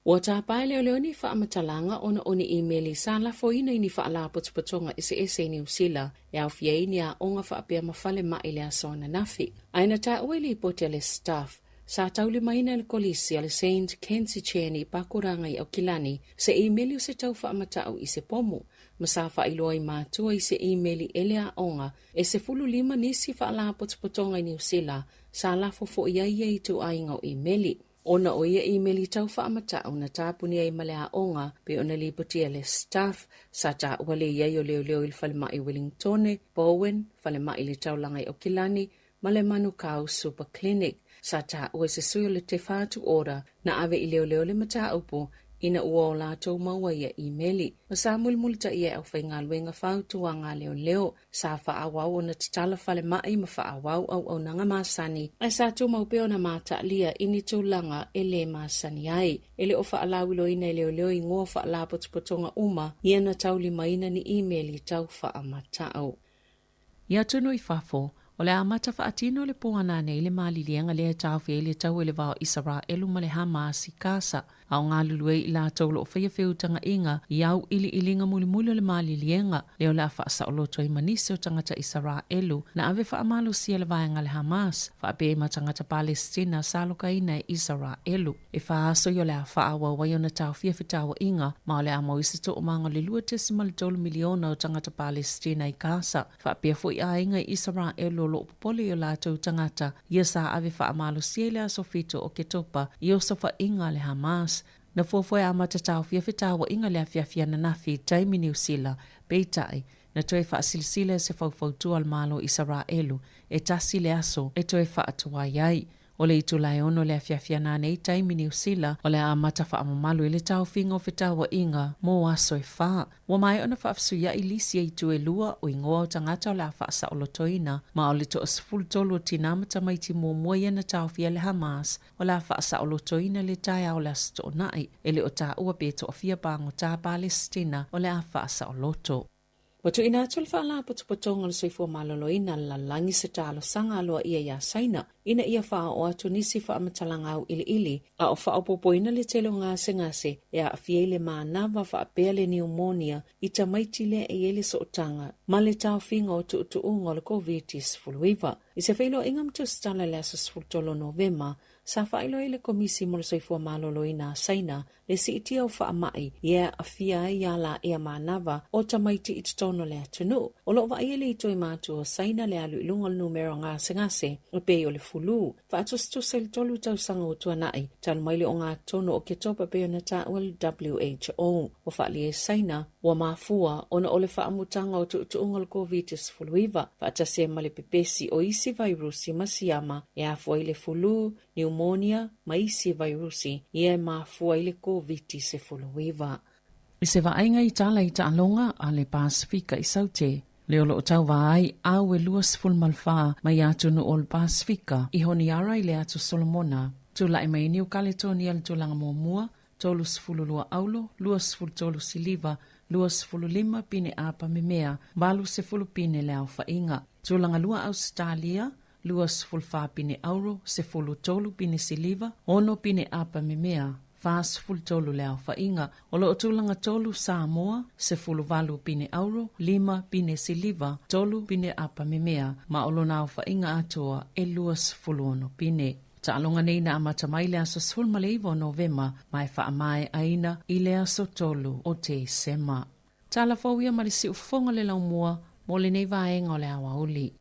Ua tāpai leo leo ni whaamatalanga o na oni emaili sa la foina I ni whaala potupotonga ese ni usila e au fiei ni a onga whaapea mawhale mai lea sona nafi. Aina tā ueli pote le staff, sa tauli maina le kolisi ale St. Kensi Cheni pakuranga I au kilani se emaili o se tau whaamatau I se pomu. Masa whailua I mātua I se emaili ele a onga e se fulu lima nisi whaala potupotonga I ni usila sa la fofo iai I tu ainga o emaili. Ona o ia emaili tau whaamatau na tāpuni ai malea onga pe ona li putia le staff sa tā wale iai o leo I whalemai Wellingtone, Bowen, whalemai le taulangai o Kilani, male manukau Super Clinic, sa tā ua se suyo le te whātu ora na ave I leo le mata upo ina ua o lātou maua ia emaili. Ma sa mulmulita ia au whainga luenga whautua ngā leo, sa whaawau o na tatala whalemai ma whaawau au nanga māsani, ai sa tu maupeo na māta lia ini tūlanga ele māsani ai. Ele o whaalawilo ina leo I ngō whaalapotupotonga uma, ia na tauli maina ni emaili tau whaamatau. Ia tunu I whafo, o le amata whaatino le poana nei le malilianga le tau whea le tau ele wao Israelu ma le Hamas I Gaza. Au ngā lulue I la taulo o whaiawheutanga inga I au ilinga mulimuli le malilianga leo la whaasa o loto I manisi o tangata Israelu na ave whaamalo sia le vaenga le Hamas whaape ma tangata Palestina saloka ina Israelu. E whaaso yo le whaawa wayo na tau whiawhitawa inga ma o le amo isito o manga le 2.3 miliona o tangata Palestina I Gaza whaape fo I a inga Israelu lo popole o la tau tangata ia sa ave whaamalo sia le aso fito o ke topa I o sofa inga le Hamas. Na fofoe a matatau whiawhitawa inga lea whiawhia na nafi taimi New Zealand, peitai, na toe whaasilsile se whauwhautua al malo Israelu, e tasi le aso, e toe whaatua iai. O le itulai ono lea whiawhia na nei taimi New Zealand, o le a matafa amamalu ele tau whinga o whitawa inga, mō aso e wha. Wa mai ona whaafsuia I lisi e tu e lua o ingoa o tangata o le a whaasa o lotoina, ma o le to asfulu tolu o tinamata maiti mō moia na tau whia le Hamas, o le a whaasa o lotoina le taia o le asto o nai, ele o ta ua beto o fia bango ta Palestina o le a whaasa o loto. Watu ina atul whaala potupotonga le soifua maloloina la langi se talo sanga aloa ia ia saina, ina ia wha o atu nisi wha amatalanga au ili, a o wha opopoina le telo ngase e a fiele maa nawa wha apele pneumonia I tamaitile e ele sootanga, ma le tau whinga o tuutuunga le COVID-19. I se whailo ingam tu stala le asas fultolo Novema, sa whailo ile komisi mo le soifua maloloina saina, le si itia o wha amai, ia a fia ia la ea manawa o tamaiti I tutono le atunu. O lo wa iele I toi mātu o saina le alu ilunga le numero ngase, o pe o le fulu. Wha atustusa le tolu tau sanga o tuanai, talu maile o ngā tono o ke topa pe o na ta o le WHO. O wha li e saina, wa mafua, ona o le wha amutanga o tuutuunga le COVID-19. Wha atase male pepesi o isi virusi masiyama, e afua ile fulu, pneumonia, ma isi virusi, ia mafua ile COVID-19. I se vaenga I tala I taalonga a le Pasifika I saute. Leo lo tau vai au e luas fulmalfa mai atu no ol Pasifika I honiara I le atu Solomona. Tula I mai New Caledonia le tulanga muamua, tolus fululua aulo, luas ful tolu siliva, luas fululima pine apa mimea, balu se fulupine le au fainga. Tulanga lua Australia, luas fulfa pine auro, se fulu tolu pine siliva, ono pine apa memea, fas ful tolu leo fainga, o lo tulanga tolu Sāmoa, se fulu valu pine auro, 5 pine siliva, tolu pine apa memea, ma olo nao fainga atoa, e luas fulu ono pine. Taalonga nei na amatamai le aso sulmaleivo Novema, mai whaamai aina i le aso tolu o te sema. Tala fawia marisi ufonga le laumua, mo le nei vaenga o le awa uli.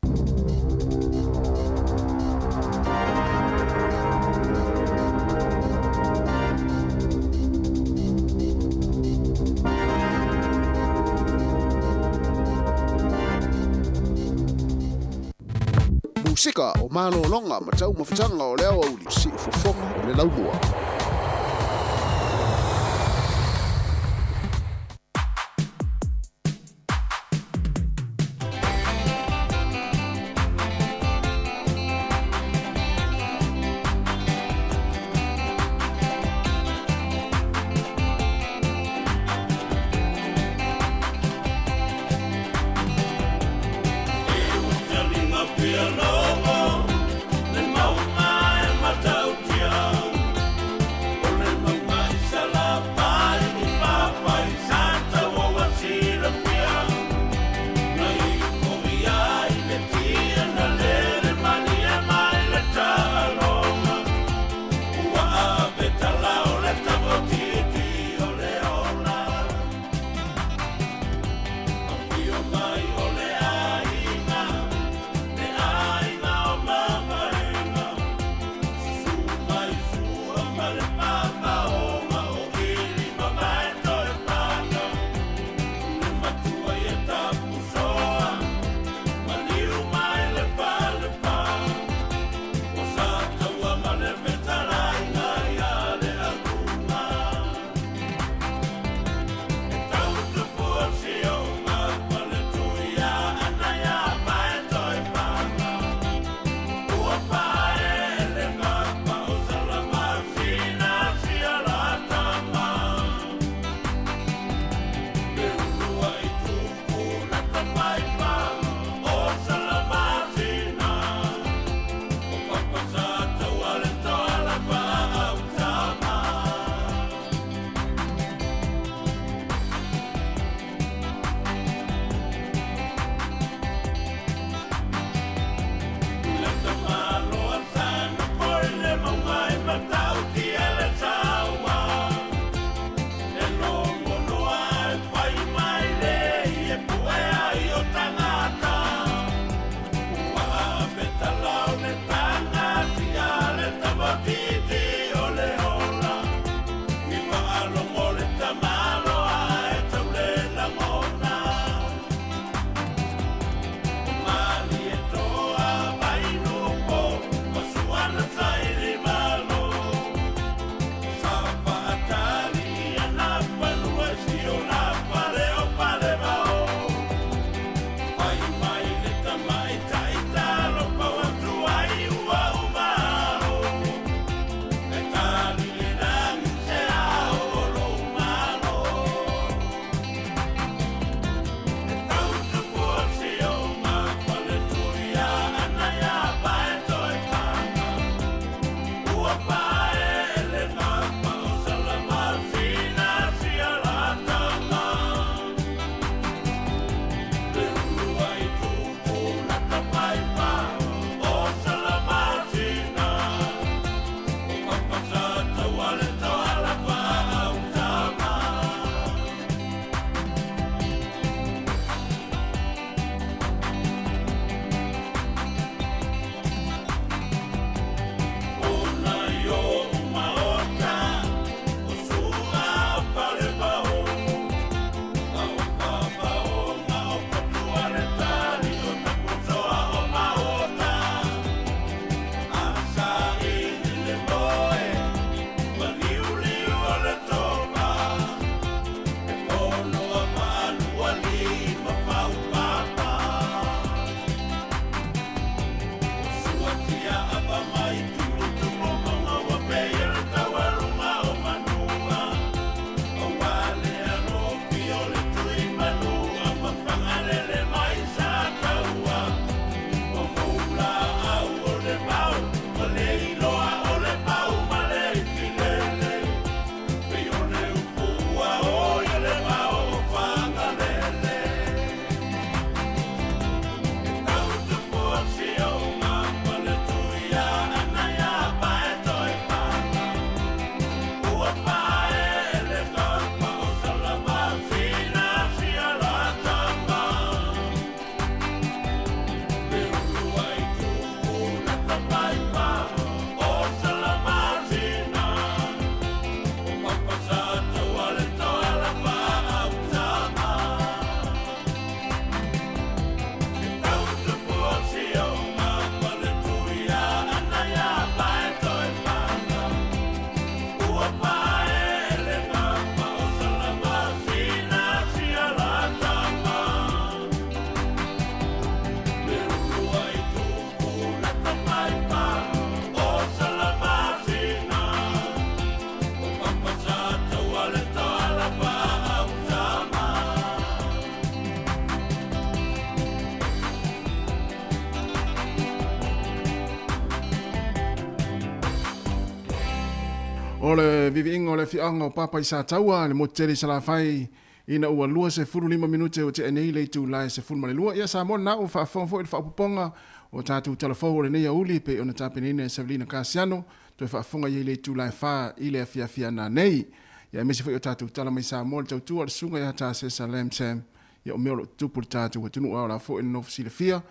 Musika o malo longa ma tau mawhitanga o leo au li si ufofonga o le laumua. I O le viviinga o le fianga o papa i sa taua, le motere sa la fai, ina ua lua se furu 5 minute o te enei le tu lai se furu male lua. Ia sa mona na o whaafonfo i le whaapuponga o tātou talafou le nei uli pe o na tāpenine Savelina Kasiano, to e whaafonga i le tu lai wha i le afia na nei. Ia mesi fo i o tātou tala mai sa mo le tautua le sunga ia tā se sa lem sam, ia o meo lo tupu le tātou wa tunu au la fo i le nofu sile fia,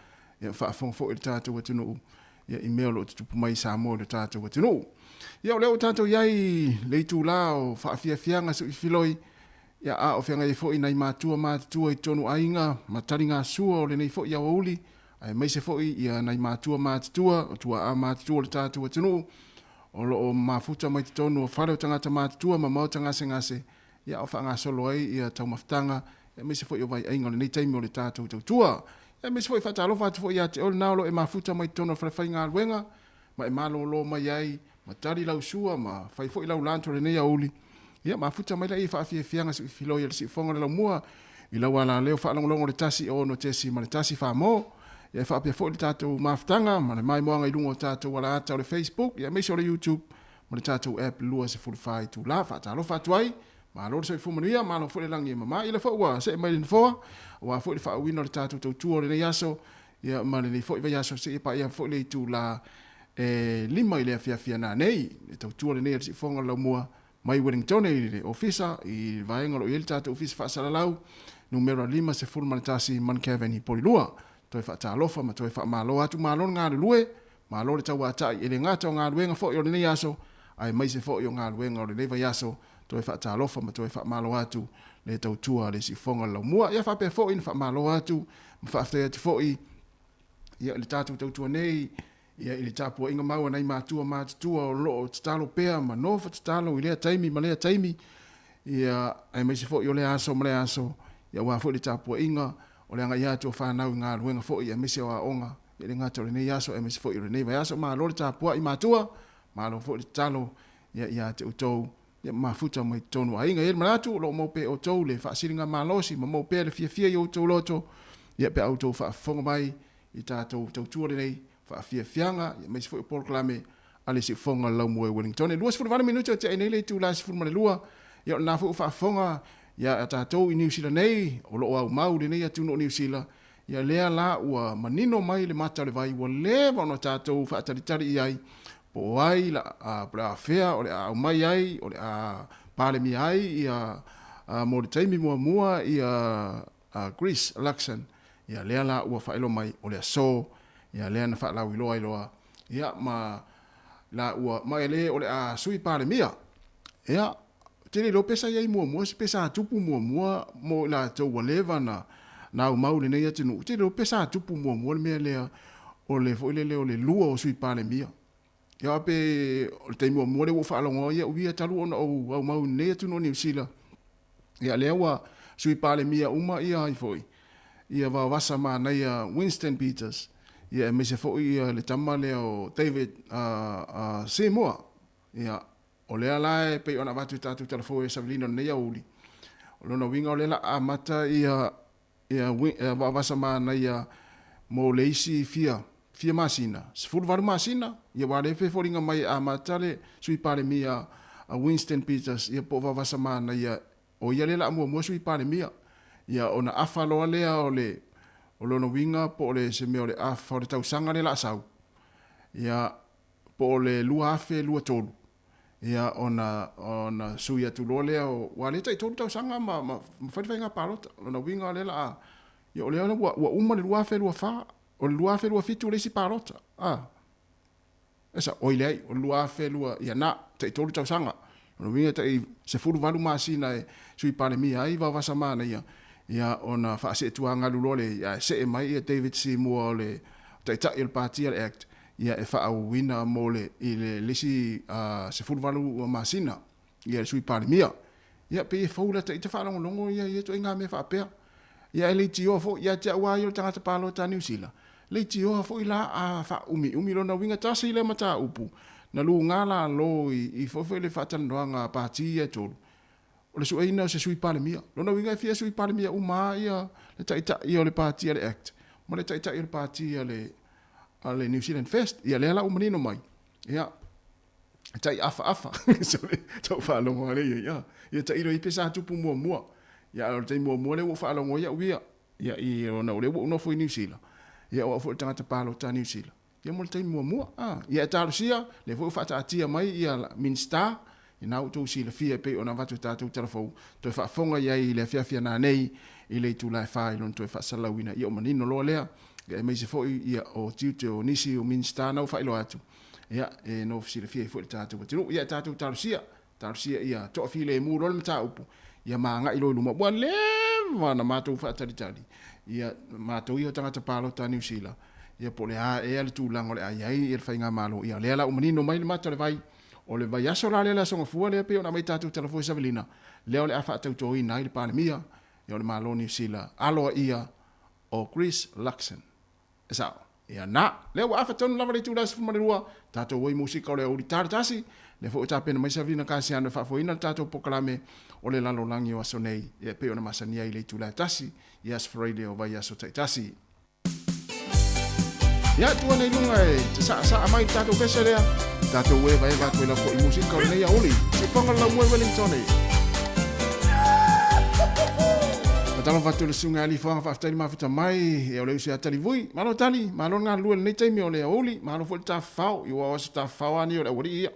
ia whaafonfo i le tātou wa tunu, ia i meo lo tupu mai sa mo le tātou wa tunu. Ia o leo tātou iai le tu la o whaafiafianga su i filoi, ia a o whianga i fo i nei mātua i tonu ainga, matari ngā sua o le nei fo i awa uli, ai mai se fo i ia nei mātua, o tua a mātua le tātou wa tunu, o lo o mafuta mai tonu o whare o tangata mātua, ma mau ngase, ia o whaanga solo ai, ia tau maftanga, ia mai se fo i o vai ainga le nei taimi o le tātou tautua, ia mai se fo i whatalo whatu fo i a te ol nao lo e mafuta mai tonu o whare ngā luenga, ma e malo lo mai ai, ma tari lau sua, ma whai fo i lau lanto le nei auli, ia ma futa mai lai whaafiafianga si filoi le si fonga le lau mua, i lau ala leo whaalongolongo le tasi o no tesi ma le tasi whaamo, ia whaapia fo i le tātou maftanga, ma le mai moanga i lungo tātou wala ata o le Facebook, ia meisi o le YouTube, ma le tātou app lua se fulfai tu la, whaatalo whaatuai, ma lo le soi fumanuia, ma lo fo le langi e mama, i le fo ua, se e mai le nfoa, ua fo i le whaawina le tātou tautua le nei aso, ia ma le nei fo i vai aso se e pa ia fo i le tu la, lima i le afia na nei, le tautua le nei si fonga lau mua, mai Wellington i le ofisa, i vaenga lo i le tātou ofisa whaasalalau, numero 5 se fulmanitasi Mankeveni Polilua, toi whaatalofa, ma toi whaamalo atu malo ngā lue, malo le tau atai, e le ngata o ngā luenga fo i o le nei aso, ai mai se fo i o ngā luenga o le nei vai aso, toi whaatalofa, ma toi whaamalo atu, le tautua le si fonga lau mua, ia whapea fo i ni whaamalo atu, ma whaaftea atu fo i, ia le tātou tautua nei, ia i le tāpua inga maua nei mātua o loo tatalo pea, ma nofa tatalo i lea taimi, ma lea taimi, ia ai mai se fo i o lea aso, ma lea aso, ia wā fo i le tāpua inga, o lea ngai atu o whanau i ngā ruenga fo i, ia mese o a onga, ia le ngata o le nei aso, ia mese fo i o le nei vai aso, ma lo le tāpua i mātua, ma lo fo i le tatalo, ia te utou, ia ma futa mai tonu a inga, ia le manatu, lo mo pe o tou le whaasiringa ma losi, ma mo pe le fia i o tou loto, ia pe autou whaafonga mai, i tātou tautua le nei, whaafiafianga, ia mai se fo i poloklame, ale se fonga lau mua Wellington. E 2 minuto te ai nei le tu la se furmane lua, ia o nā fo whaafonga, ia a tātou i New Zealand nei, o loo au mau le nei atu no New Zealand, ia lea la ua manino mai le mata le vai, ua lewa no tātou whaataritari i ai, po ai la a awhea, o le a mai ai, o le a pālemi ai, ia mo le taimi mua, ia Greece election, ia lea la ua whaelo mai, o le a so, ia lea na whaalau i loa ia ma la ua mai le o le a sui pare mia ia tele lo pesa ia mua se pesa tupu mua mo la to waleva na u mau le nei atinu tele lo pesa tupu mua le lea o le fo le lua o sui pare mia ia pe o te mua le wo whaalongo ia uia talu ona o mau nei atinu ni usila ia lea wa sui pare mia uma ia ai foi ia va wasa ma na ia Winston Peters ia me se fo ia le tama le o David Sāmoa ia o le ala pe ona vatu tatu telefo e Savelina nei uli o lona winga o le la amata ia va vasama na ia mo leisi fia masina se fu varu masina ia va le fe foringa mai amata le sui pare mia a Winston Peters ia po va vasama na ia o ia le la mo sui pare mia ia ona afalo le o lono winga po le se me o le afa o le tausanga le la sau. Ia po le lua afe lua tolu. Ia ona sui atu lolea o wale tai tolu tausanga ma whaiwhai ngā parota. Lono winga le la a. Ia o le ana wa uma le lua afe lua wha. O le lua afe lua fitu le si parota. Esa oilei o lua afe lua ia na tai tolu tausanga. Lono winga tai se furu valu maasina e sui pare mia ai wa wasamana ia. Ia ona whaase tuanga lulole, ia se e mai ia David Sāmoa le taitai il Party Act, ia e whaau wina mole i le lisi se fulvalu masina, ia sui pare mia. Ia pe e whaula ta i te whaalongo longo, ia to inga me whaapea. Ia e leiti oa fo, ia te awa i o tangata palo ta New Zealand. Leiti oa fo i la a wha umi lona winga tasa i le mata upu. Na lu ngala lo i fofo le whatandoanga party e tolu. O le suaina se sui pale mia. Lona winga fia sui pale mia uma ia le taita ia le Party Act. Ma le taita ia le Party ale New Zealand Fest. Ia le ala umanino mai. Ia. Tai afa. So tau whaalongo ale ia. Ia tai iro i pesa tupu mua. Ia o tai mua le wo whaalongo ia uia. Ia i o na ule wo unofo i New Zealand. Ia o fo tangata palo ta New Zealand. Ia mo tai mua. Ia tarusia le fo whata atia mai ia Minster. Ina utu si le fia pe ona watu tātou telefou. Toi whaafonga iai le fia nā nei i le tu lai whai lon toi whaasalawina i o manino loa lea. Ia meise fo ia o tiute o nisi o Minster nau whailo atu. Ia NOV si le fia i fo le tātou watiru. Ia tātou tarusia ia toa fi le mūro le mata upu. Ia maanga ilo iluma. Bua le wana mātou whaataritari. Ia mātou i o tangata pālo ta New Zealand. Ia po le a e ale tūlango le ai e le whainga mālo. Ia le ala umanino mai le mata le vai. O le vai aso la le songa fua le pe ona mai tatu telefoi savelina le ole afa tau toi nai le palemia e ole malo New Zealand alo ia o Chris Luxon esa ia na le wa afa tonu lava le tu das fuma le rua tatu oi musika le ori tartasi le fo ta pena mai savelina kasi ando fa foina tatu pokalame ole lalo langi o sonei e pe ona masania i le tu la tasi yes for radio vai aso tasi ya tu nei lunga e sa mai tatu peselea Tato weva eva kwela fo i musika o nei auli. Se whanga la mue Wellington e. Matalo fatu le sunga ali whanga whaftari mawhita mai e o leu se atali vui. Malo tali, malo ngā lua le nei taimi o le auli. Malo fo le ta whao, i wa wasu ta whao ani o le awari ia.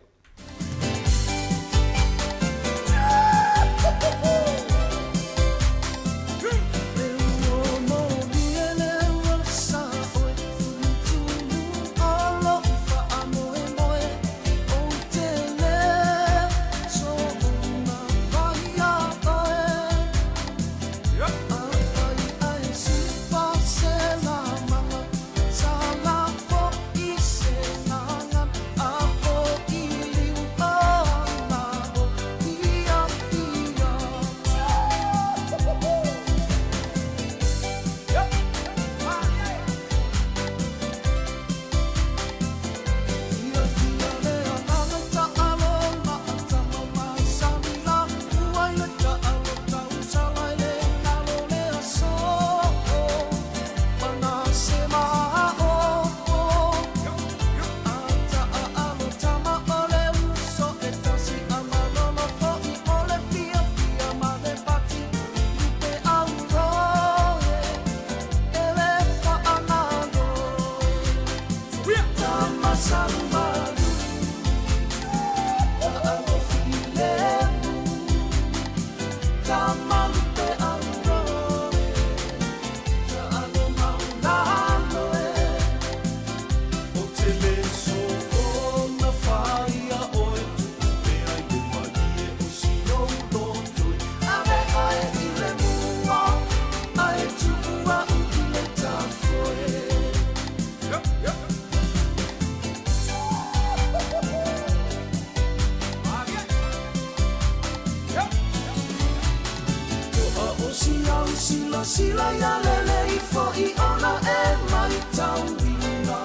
Sila ya lele ifo I ona e mai tauina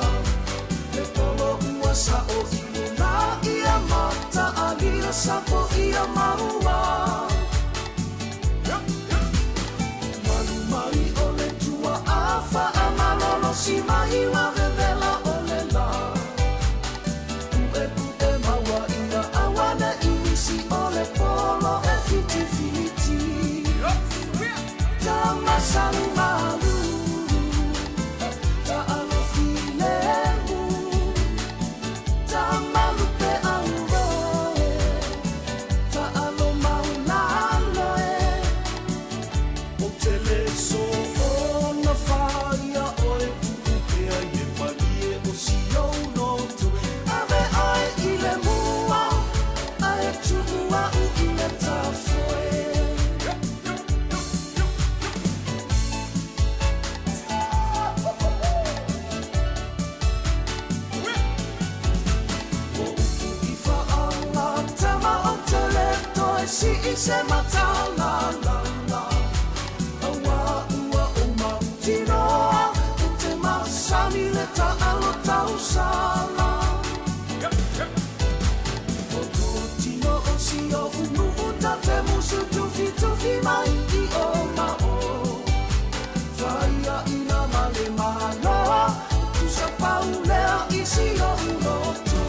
Le polo uasa o iluna Ia mata alia sapo ia maua Manu mai o le tua afa amalolo si mai wa vevela o le la Ue maua ina awana inisi o le polo e fiti fiti Tamasalu malu Ta'alo filemu Tamalu pe auroe Ta'alo maunaloe O tele so ona faia oe tupe ai e malie o sio no tue Ave ai ile mua Ai tua u ile tafoe Si se mata la la la Awa ua o mautinoa E te masani le ta alo tau sala O tō tino o si o unu uta te musu tufi mai I o mao Whaia ina male maloa Kusa paulea I si o unoto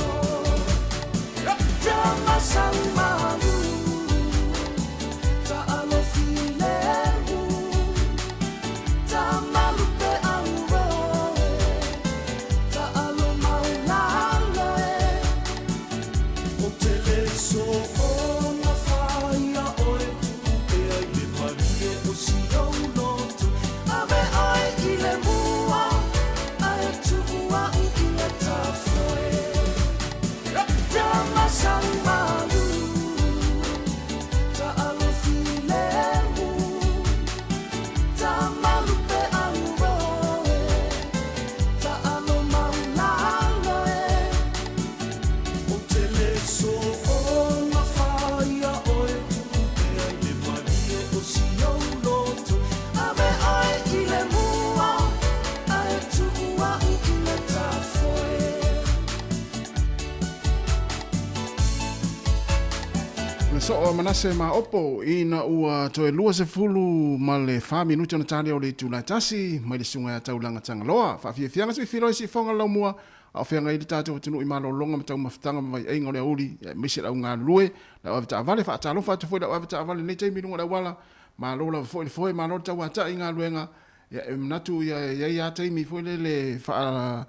so o manase ma opo ina ua toe lua se fulu ma le 5 minuti ona tali o le tūlai tasi mai le sunga ya taulanga tangaloa whawhia fianga si whiloi si whonga lau mua a whianga i le tātou tunu i malo longa ma tau mawhitanga ma vai einga o le auri misi lau ngā lue la wawita avale whaatalofa te fwoi la wawita avale nei teimi lunga la wala ma lo la fwoi le fwoi ma lo tau ata i ngā luenga ya mnatu ya teimi fwoi le wha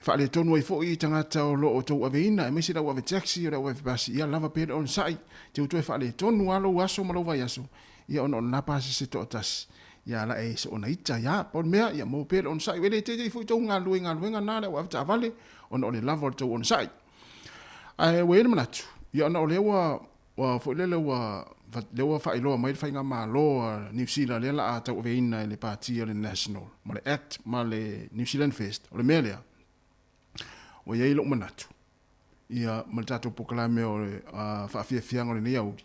fa le tonu ai foi tangata o lo o tau aveina e mesi la ave taxi o la ave basi ia lava pe on sai te uto fa le tonu alo aso malo vai aso ia on na pasi se totas ia la e so na ita ya pon mea ia mo pe on sai wele te foi tau nga luenga na le ave ta vale on le lava o tau on sai ai we na tu ia na le wa fo le wa fa ilo mai fa nga ma lo New Zealand le la tau aveina le party o le national ma le act ma le New Zealand fest o le melia o ia ilo manatu ia maltato pokalame o fa fianga le nia udi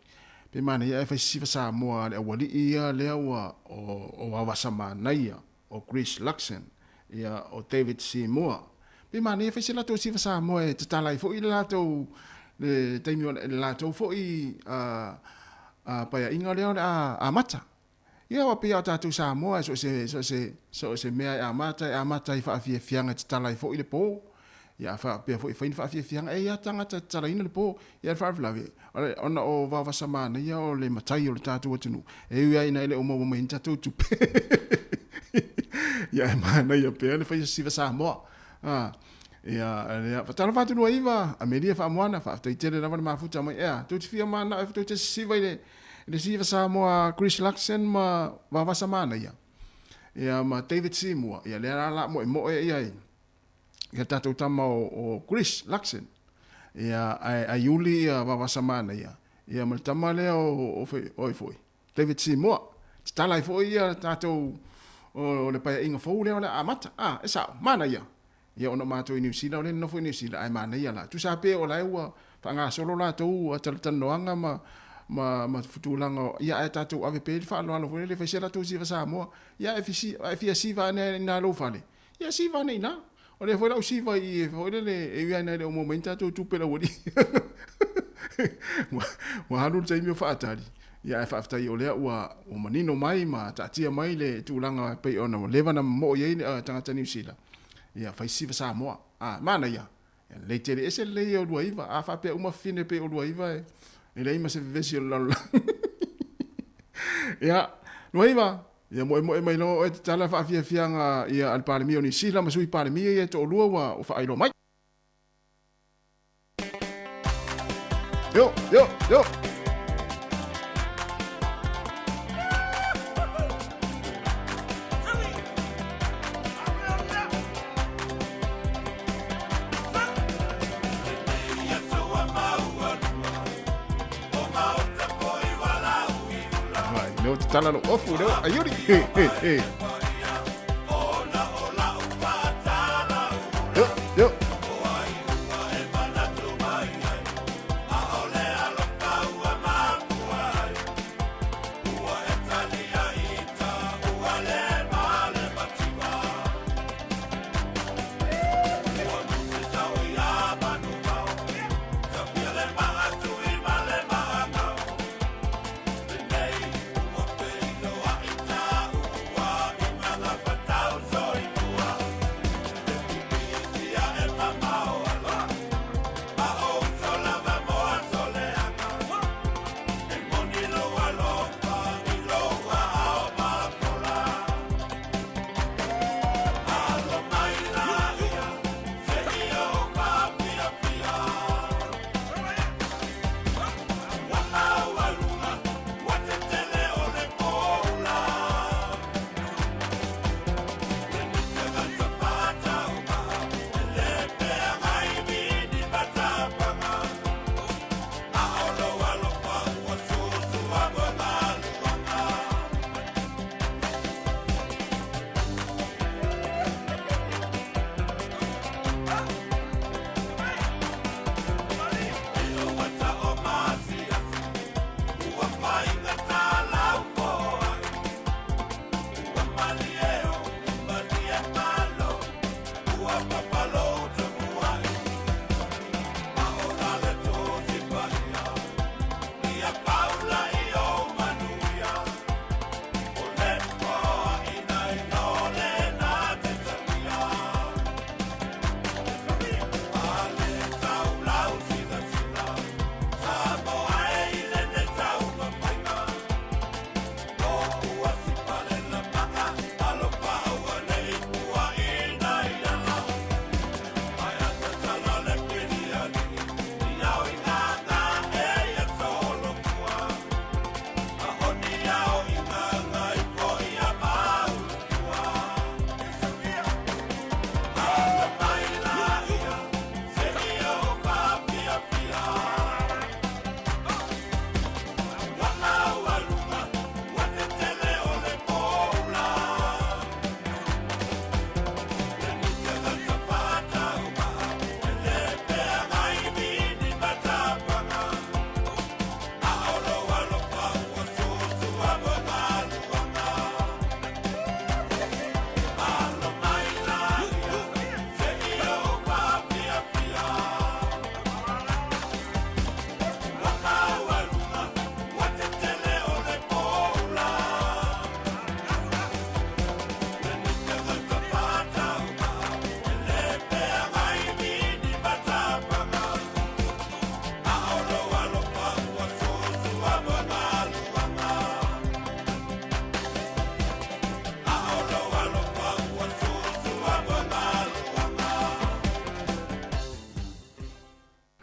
pe mana ia fa sifa Sāmoa le wali ia le o awasama naia o Chris Luxon ia o David Sāmoa pe mana ia fa sila to sifa Sāmoa e tala i fo i lato le taimi o lato fo i pa ia inga le a mata ia wa pe tato Sāmoa so se mea a mata i fa fianga tala i fo i le po ia fa pe fo fa fianga e ia tanga tala ina le po ia fa lave ona o va sama na ia o le matai o le tatu tunu e ia ina le o mo mo inta tu ia mana ia pe le fa si va Sāmoa ia fa tala fa tu no iva a media fa moana fa te tele na ma futa mai ia tu fia mana e tu te si vai le si va Sāmoa Chris Luxon ma va sama na ia ma David Sāmoa ia le la mo ia ia tatou tama o Chris Luxon ia a Yuli ia wawasamana ia mal tama le o foi David Sāmoa tala i foi ia tatou o le paia inga fou le amata e sao mana ia ona matou i New Zealand le no foi New Zealand ai mana ia la tu sa pe o la ua fa nga solo la tou taltanoanga ma futulanga ia e tatou ave pe fa lo foi le fa tu si Sāmoa ia e fi va na lo fale ia si va nei na o le foi la usiva i foi le e ia na le momento tu pela wodi wa halu tei mi fa atari ia fa aftai o le o manino mai ma tatia mai le tulanga pe ona leva na mo ye tanga New Zealand ia fa si Sāmoa mana ia le tele ese le o duaiva a fa pe uma fine pe o duaiva e le ima se vesi la ia duaiva ia mo mai no e tala fa fianga ia al parmi oni sila ma sui parmi ia to lua wa o fa ilo mai yo no tala no ofu no ayuri yo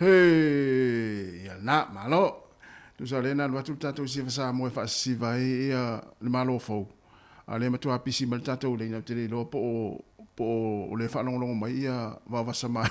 Hei, ia na malo. Tu sa lena lu atu tatou si fa mo fa si vai le malo fo. Ale ma tu apisi mal tatou le na te lo po o le fa long mai ia va sama.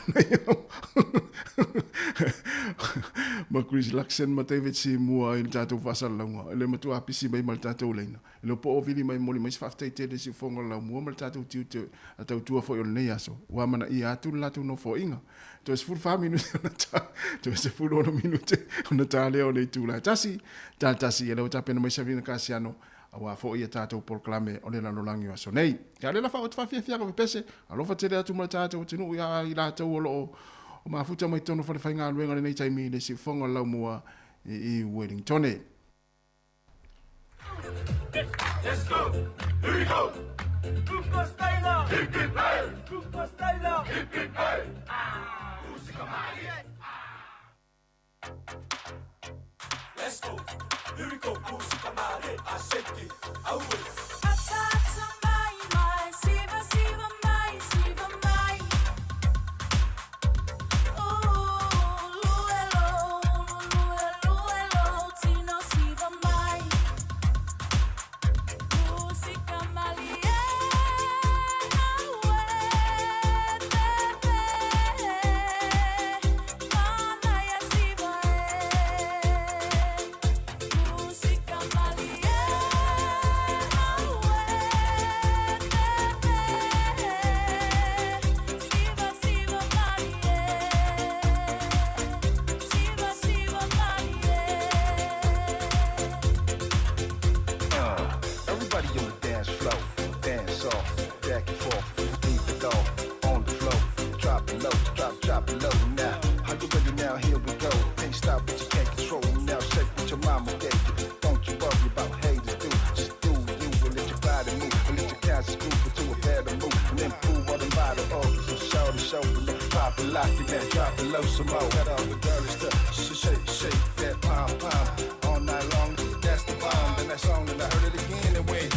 Ma Chris Laxen ma David si mua il tatou fa sa longa. Le ma tu apisi mai mal tatou le na. Le po o vili mai mo mai fa te te si fonga la mua mal tatou tiu te atau tua fo yo le aso. Wa mana ia tu la tu no fo inga. Tu es 45 minute na ta. Tu es 40 minute na ta leo le tu la. Tasi e le ta pena mai savina kasiano. Awa fo ia tatou proclame o le lalolangi o aso nei. Ka le la fa o tfa fia ko pese. Alo fa tere atu ma tatou tinu ia i la tau o ma futa mai tono fa le fainga luenga le nei taimi le si fonga lau mua i Wellington. Let's go. Here we go. Grupo Styler. Hip hip hey. Grupo Styler. Hip hip hey. Música Maria. Let's go. Here we go. Música Maria. Aceite. Aue. Atata mai, siva mai, siva mai. Oh, luelo, tino siva mai. Música Maria. Drop it low some more. Got all the girls to shake that pom pom all night long. That's the bomb. Then that song, and I heard it again and went.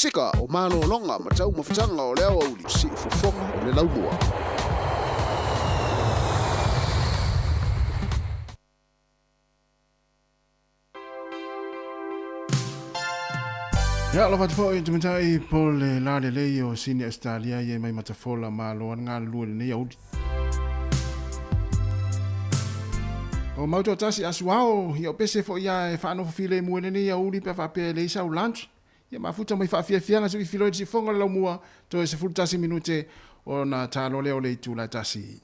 sika o malo longa ma tau mafutanga o leo au li si fofonga o le laumua. Ya lo fatu i tumitai po le la le lei o sini Australia ye mai matafola malo ngā lua le nei audi. O mauto tasi asuao i o pese fo ia e whaano file mua le nei audi pe whape le isa o lunch. Ia mafuta mai whaafia fianga su i filo i fonga le laumua to e se fulu tasi minute o na talo leo le itu la tasi.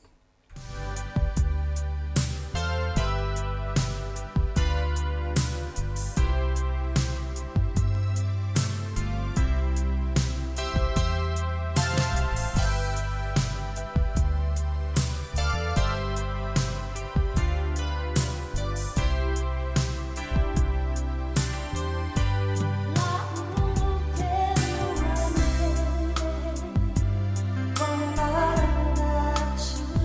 You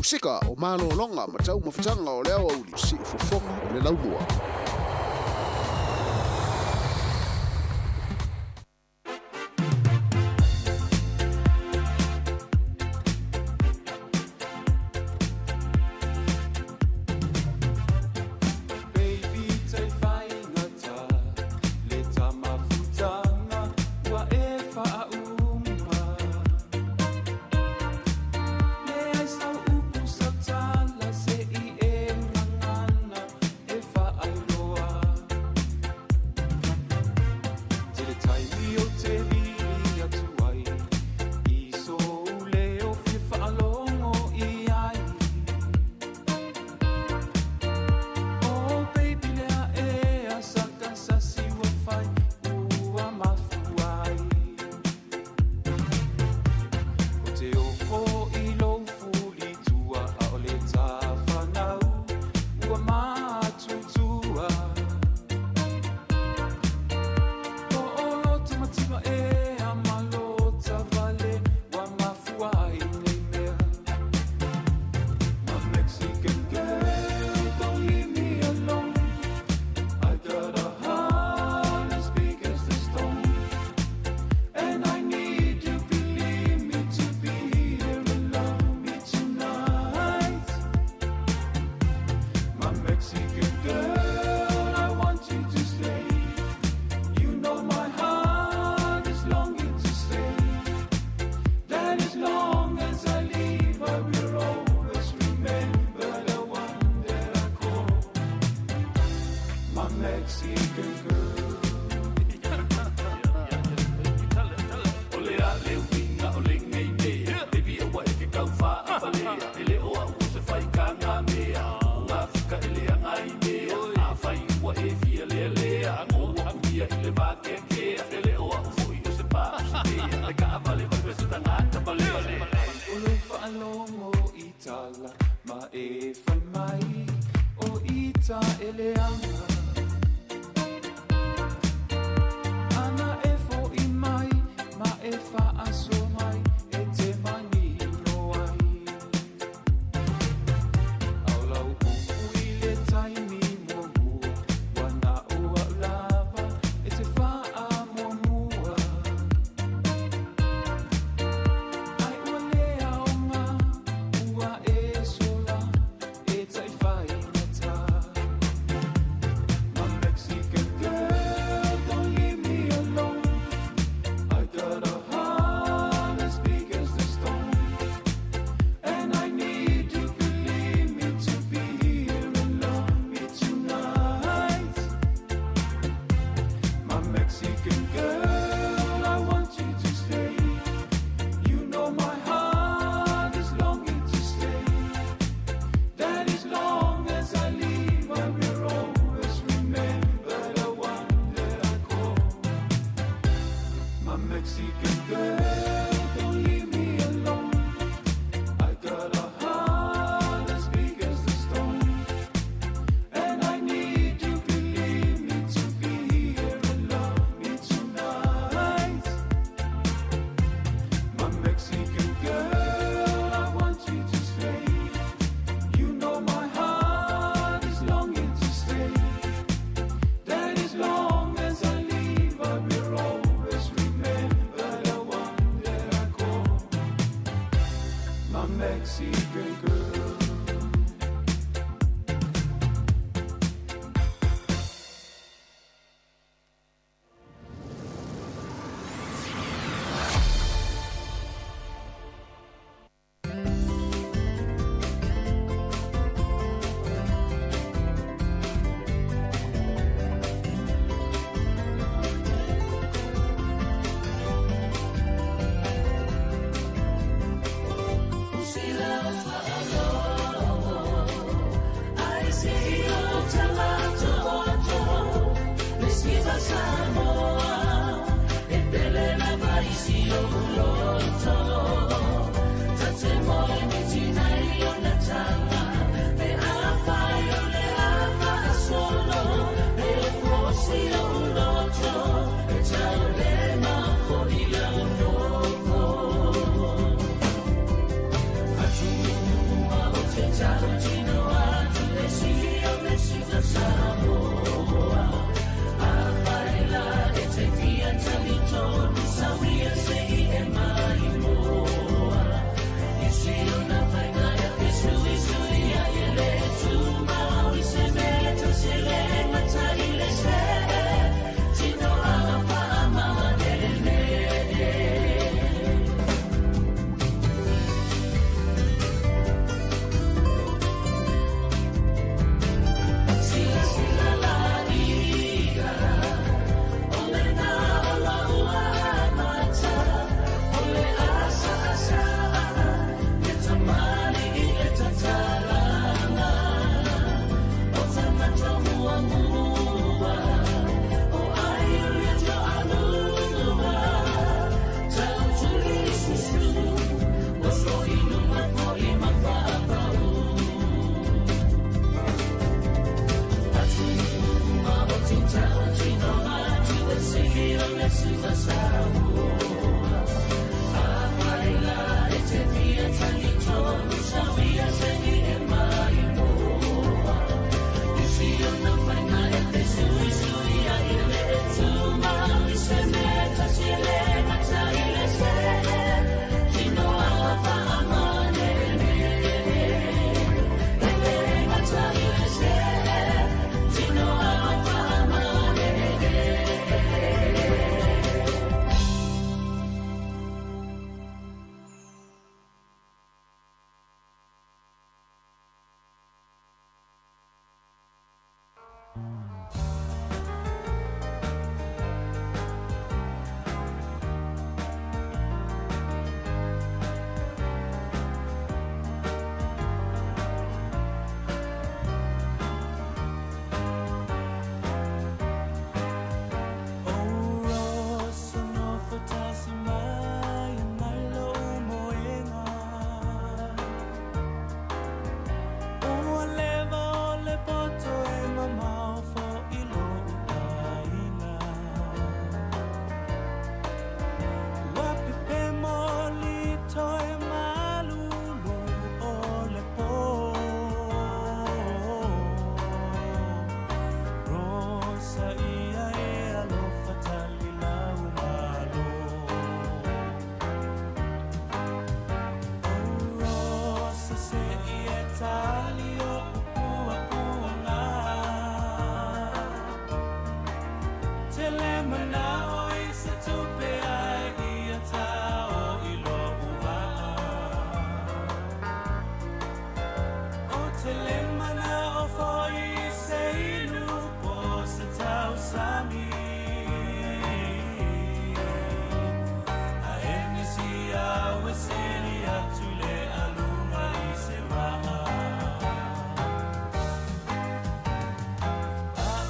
sika o malo longa ma tau mawhitanga o leo au li si ufofonga o le laumua. That as long as I live, I will always remember the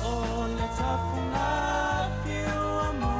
Aole tafuna fiu amu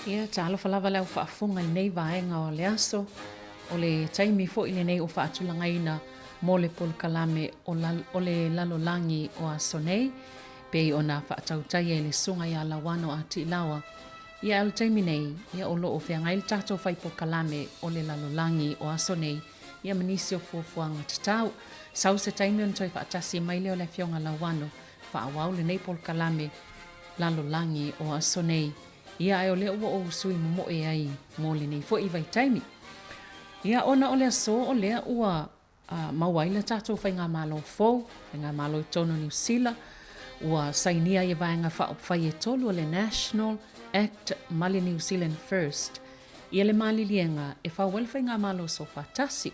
Ia talo falava lau whaafunga i nei vaenga o le aso, o le taimi fo i le nei o whaatulangaina mo le polkalame o le lalolangi o aso nei, pe o na whaatautai e le sunga ia lawano a ti lawa. Ia al taimi nei, ia o loo whea ngai le tato whai polkalame o le lalolangi o aso nei, ia manisio fuafuanga tatau. Sau se taimi on toi whaatasi mai leo le fionga lawano, whaawau le nei polkalame lalolangi o aso nei. Ia ai o le ua o sui mo e ai mo le nei fo i vai taimi. Ia ona o le aso o lea ua mauaila tatou whai ngā malo fau, whai ngā malo i tono New Zealand, ua sainia i vaenga whai e tolu o le National Act Mali New Zealand First. Ia le mali lienga e whawel whai ngā malo so whatasi,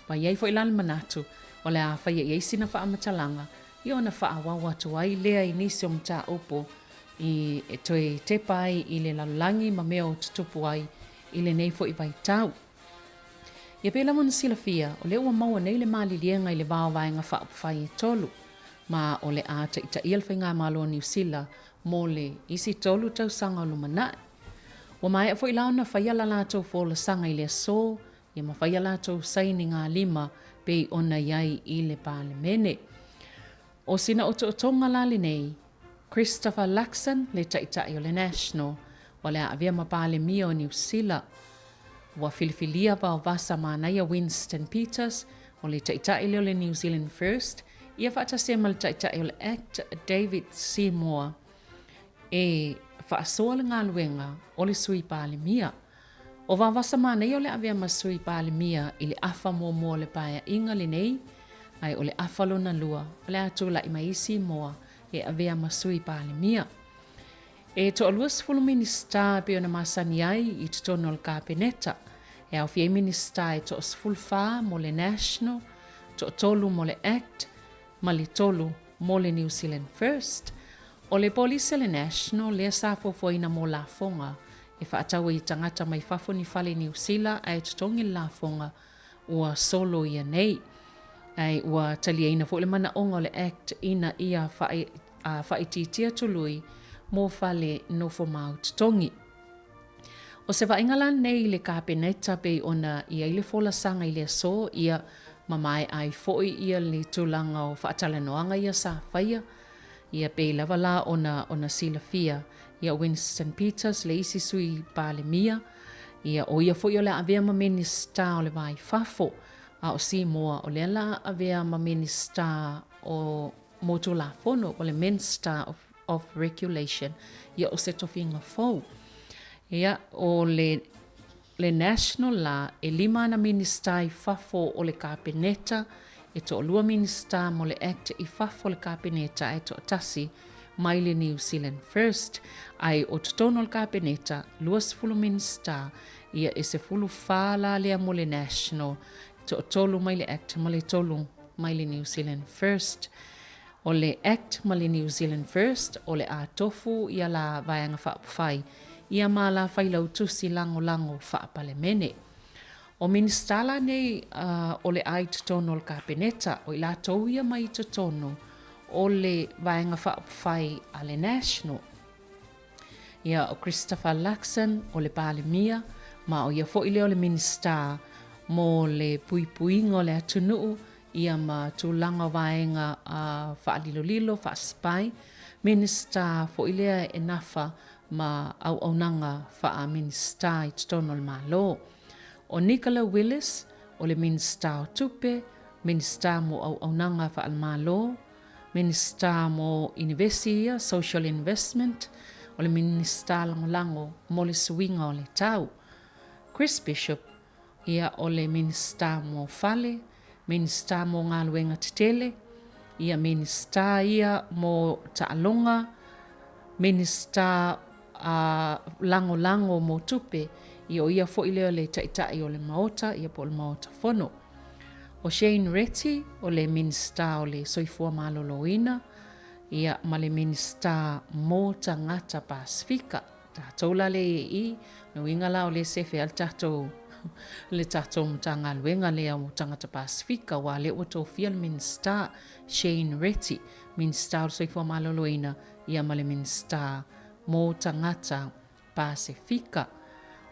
wa iei fo ilan manatu, o le a whai e eisina wha amatalanga, i ona wha awawatu ai lea i nisi o mta opo, i toe te pai i le lalangi ma mea o tutupu ai i le nei fo i vai tau. Ia pēla mona sila fia, o le ua maua nei le mali lienga i le vāo vaenga whai e tolu, ma o le ata i ta ialwhai ngā malo New Zealand mo le isi tolu tau sanga o lumanai. Wa mai a fo i launa whai ala lātou fōla sanga i le so, ia ma whai ala lātou saini ngā lima pe ona iai i le pāle mene. O sina o tonga lali nei, Christopher Luxon le taitai o le National, wa le avia ma pāle mia o New Zealand. Wa filifilia wa vasa mānaia Winston Peters, o le taitai leo le New Zealand First, ia whaatasia ma le taitai o le Act David Sāmoa, e whaasoa le ngā luenga o le sui pāle mia. O wa vasa mānaia o le avia ma sui pāle mia i le afa mua le paia inga le nei, ai o le afa lona lua, o le atula i maisi moa, e avea masui pāle mia. E to aluas fulu minista pe ona masani ai i tutono le kāpeneta. E au fie minista e to asfulu wha mo le National, to tolu mo le Act, ma le tolu mo le New Zealand First. O le polisi le National lea sāfofoina mo la fonga, e whaatawa i tangata mai fafo ni fale New Zealand ai tutongi la fonga ua solo ia nei. Ai ua taliaina fo le mana onga le Act ina ia whaititia tului mō whale no fo maut tongi. O se waingalan nei le kāpeneta pe ona ia ile fola sanga ile so ia mamai ai foi ia le tulanga o whaatalanoanga ia sa whaia. Ia pe lavala ona sila fia ia Winston Peters le isi sui pāle mia. Ia o ia foi o le avea ma minista o le vai fafo. A o Sāmoa o le ala avea ma minista o moto la fono o le Minister of Regulation ia o se tofinga fau. Ia o le National la e lima na minista i fafo o le kāpeneta e to lua minista mo le Act i fafo le kāpeneta e to tasi mai le New Zealand First ai o totono le kāpeneta luas fulu minista ia e se fulu whala lea mo le National to tolu mai le Act ma le tolu mai le New Zealand First. O le Act ma le New Zealand First o le a tofu ia la vaianga whaapawhai ia ma la whailau tusi lango whaapale mene. O ministala nei o le ai tutono le kāpeneta o i la tau ia mai tutono o le vaianga whaapawhai a le National. Ia o Christopher Luxon o le pāle mia ma o ia fo i leo le minister mo le puipuinga o le atunuu ia ma tūlanga vaenga whaalilolilo, whaaspai, minista fo ilea e nafa ma au nanga wha minista i tutono le malo. O Nicola Willis, o le minista o tupe, minista mo au nanga wha al malo, minista mo Universia, Social Investment, o le minista lango mo le suinga o le tau. Chris Bishop, ia o le minista mo fale, minista mo ngā luenga titele, ia minista ia mo taalonga, minista lango mo tupe, ia fo ileo le taitai o le maota, ia po le maota fono. O Shane Retty, o le minista o le soifua maloloina, ia ma le minista mo tangata Pasifika. Tātou la le i, no ingala o le sefe al tātou le tatou mtanga luenga lea o tangata Pasifika wa le o tofia le minista Shane Retty, minista o soifua maloloina, ia ma le minista mo tangata Pasifika.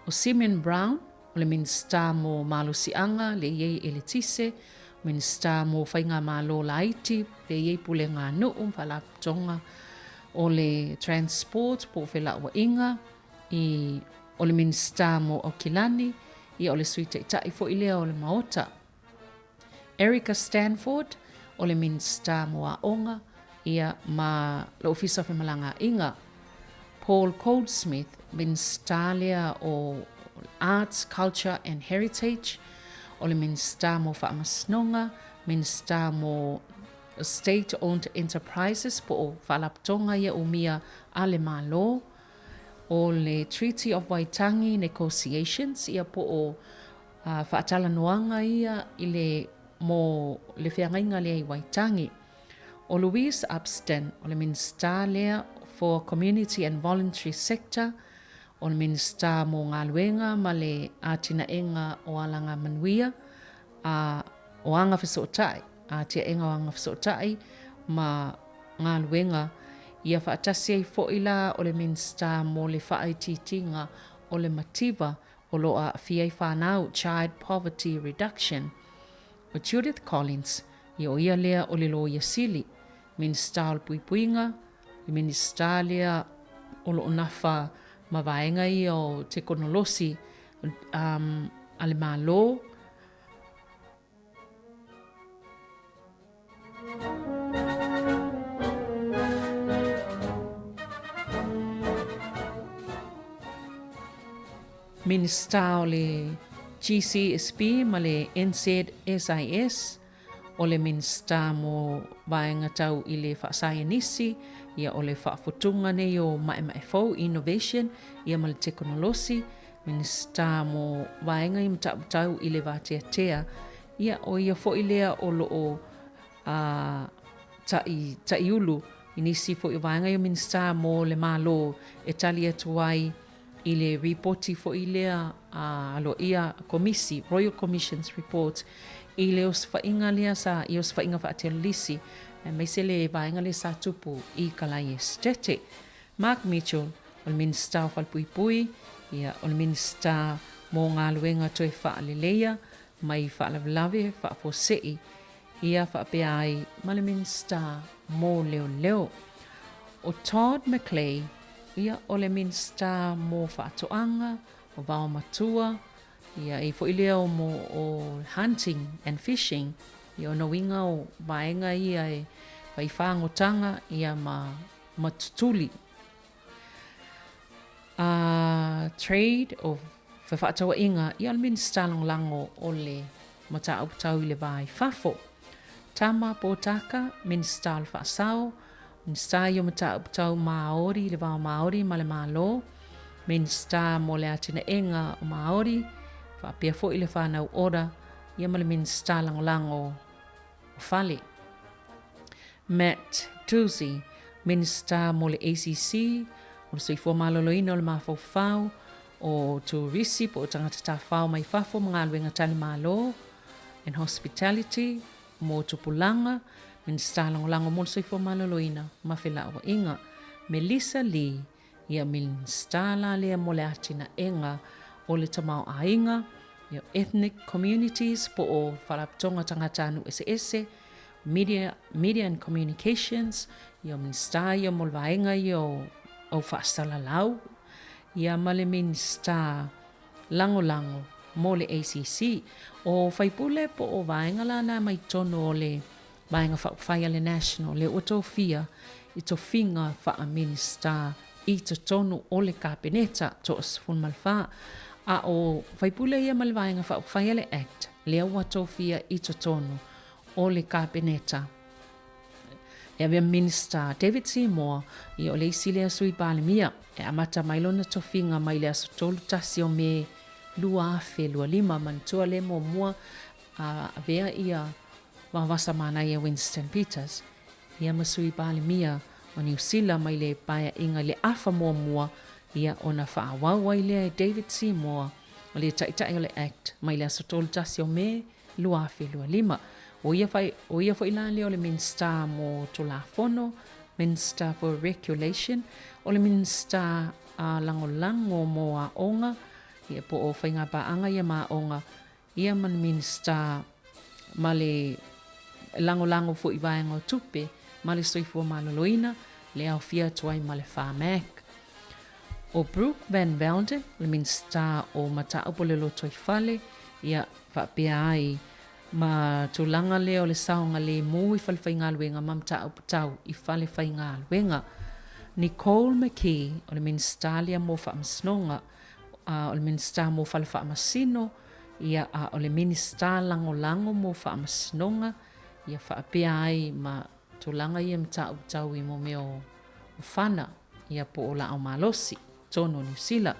O Simeon Brown, o le minista mo malusianga le iei e le tise, minista mo whainga malo laiti, le iei pule ngā nuu whalatonga o le transport po whela ua inga, i o le minista mo o Kilani, i o le suite itai fo ilea o le maota. Erica Stanford, o le minista mo a onga, ia ma le ofisa whamalanga inga. Paul Goldsmith, minista lea o Arts, Culture and Heritage, o le minista mo whaamasnonga, minista mo State-Owned Enterprises po o whalaptonga ia umia ale malo, o le Treaty of Waitangi Negotiations ia po o whaatala noanga ia i le mo le whiangainga lea i Waitangi. O Louise Upston, o le minista lea for Community and Voluntary Sector, o le minista mo ngā luenga ma le atina enga o alanga manuia, o anga whisootai, atia enga o anga whisootai, ma ngā luenga, ia whaatasi ai foila o le minista mo le whaititinga o le mativa o loa fiai whanau Child Poverty Reduction. O Judith Collins, ia o ia lea o le loia sili, minista o le puipuinga, minista lea o lo nafa mawaenga i o te konolosi ale malo. Minista o le GCSB ma le NZSIS, o le minista mo vaenga tau i le whaasayanisi, ia o le whaafotunga nei o maemafou innovation, ia ma le teknolosi, minista mo vaenga i tau i le vāteatea, ia o ia fo i lea o loo tai ulu, inisi fo i vaenga i minista mo le malo e tali atuai i le reporti fo i lea alo ia komisi, Royal Commission's report, i le os whainga lea sa, i os whainga whaatelisi, mai se le vaenga le sa tupu i kalai estete. Mark Mitchell, o le minista o whalpuipui, ia o le minista mō ngā luenga toe whaaleleia, mai whaalavlave, whaafosei, ia whaapea ai ma le minista mō leo leo. O Todd McClay, ia o le minista mō whaatoanga, o vao matua, ia i fo ilea o hunting and fishing, ia o nawinga o vaenga ia e vai whaangotanga ia ma tutuli. Trade o whawhaatawa inga, ia o minista lango o le mata auputau i le vai whafo. Tama Potaka, minista o le whaasao, minista i o mata auputau Māori, le vao Māori ma le malo, minista mo le atina enga o Māori, whaapea fo i le whanau ora, ia ma le minista lango o Whale. Matt Tusi, minista mo le ACC, o le soifua maloloina o le mawhauwhau, o Turisi po o tangata tawhau mai whafo mga luenga tali malo, and hospitality, mo tupulanga, minista lango mo le soifua maloloina, mawhila o inga. Melissa Lee, ia minista la lea mo le atina enga, o le tamau ainga, ia ethnic communities po o wharaptonga tangata anu ese, media and communications, ia minista ia mo le vaenga ia o whaasala lau, ia ma le minista lango mo le ACC, o whaipule po o vaenga lana mai tono o le vaenga whauwhaia le national, le otofia i to finga wha minista i to tonu o le kabineta to osfun malfa, a o whaipule ia malvaenga whauwhaia le act, le watofia i to tonu o le kabineta. E vea minista David Seymour i o le isi le asui palemia, e amata mailona tofinga mai le aso tolu tasi o me lua afe, lua lima, mantua le mua a vea ia wawasa mana ia Winston Peters. Ia masui palemia o New Zealand mai le paia inga le afa mua ia ona whaawawa i le David Seymour o le taitai o le act mai le aso tolu tasi o me lua afe, lua lima. O ia fo ila leo le minsta mo tolafono, Minister for Regulation, o le Minister lango mo a onga, ia po o whainga paanga ia ma onga, ia man minsta male lango fo i vaenga o tupe, male soifua maloloina, le au fia tuai male whamek. O Brooke Van Velden, le minsta o mata upo le loto i fale, ia whapea ai, ma tūlanga leo le saonga le mō i whale whainga luenga mamta upo tau i whale whainga luenga. Nicole McKee, o le minsta lia mō whaamsnonga, o le minsta mō whale whaamasino, ia o le minsta lango mō whaamasnonga, ia whaapea ai ma tūlanga ia mta upo tau i mō meo whana, ia po o la o malosi, tono New Zealand.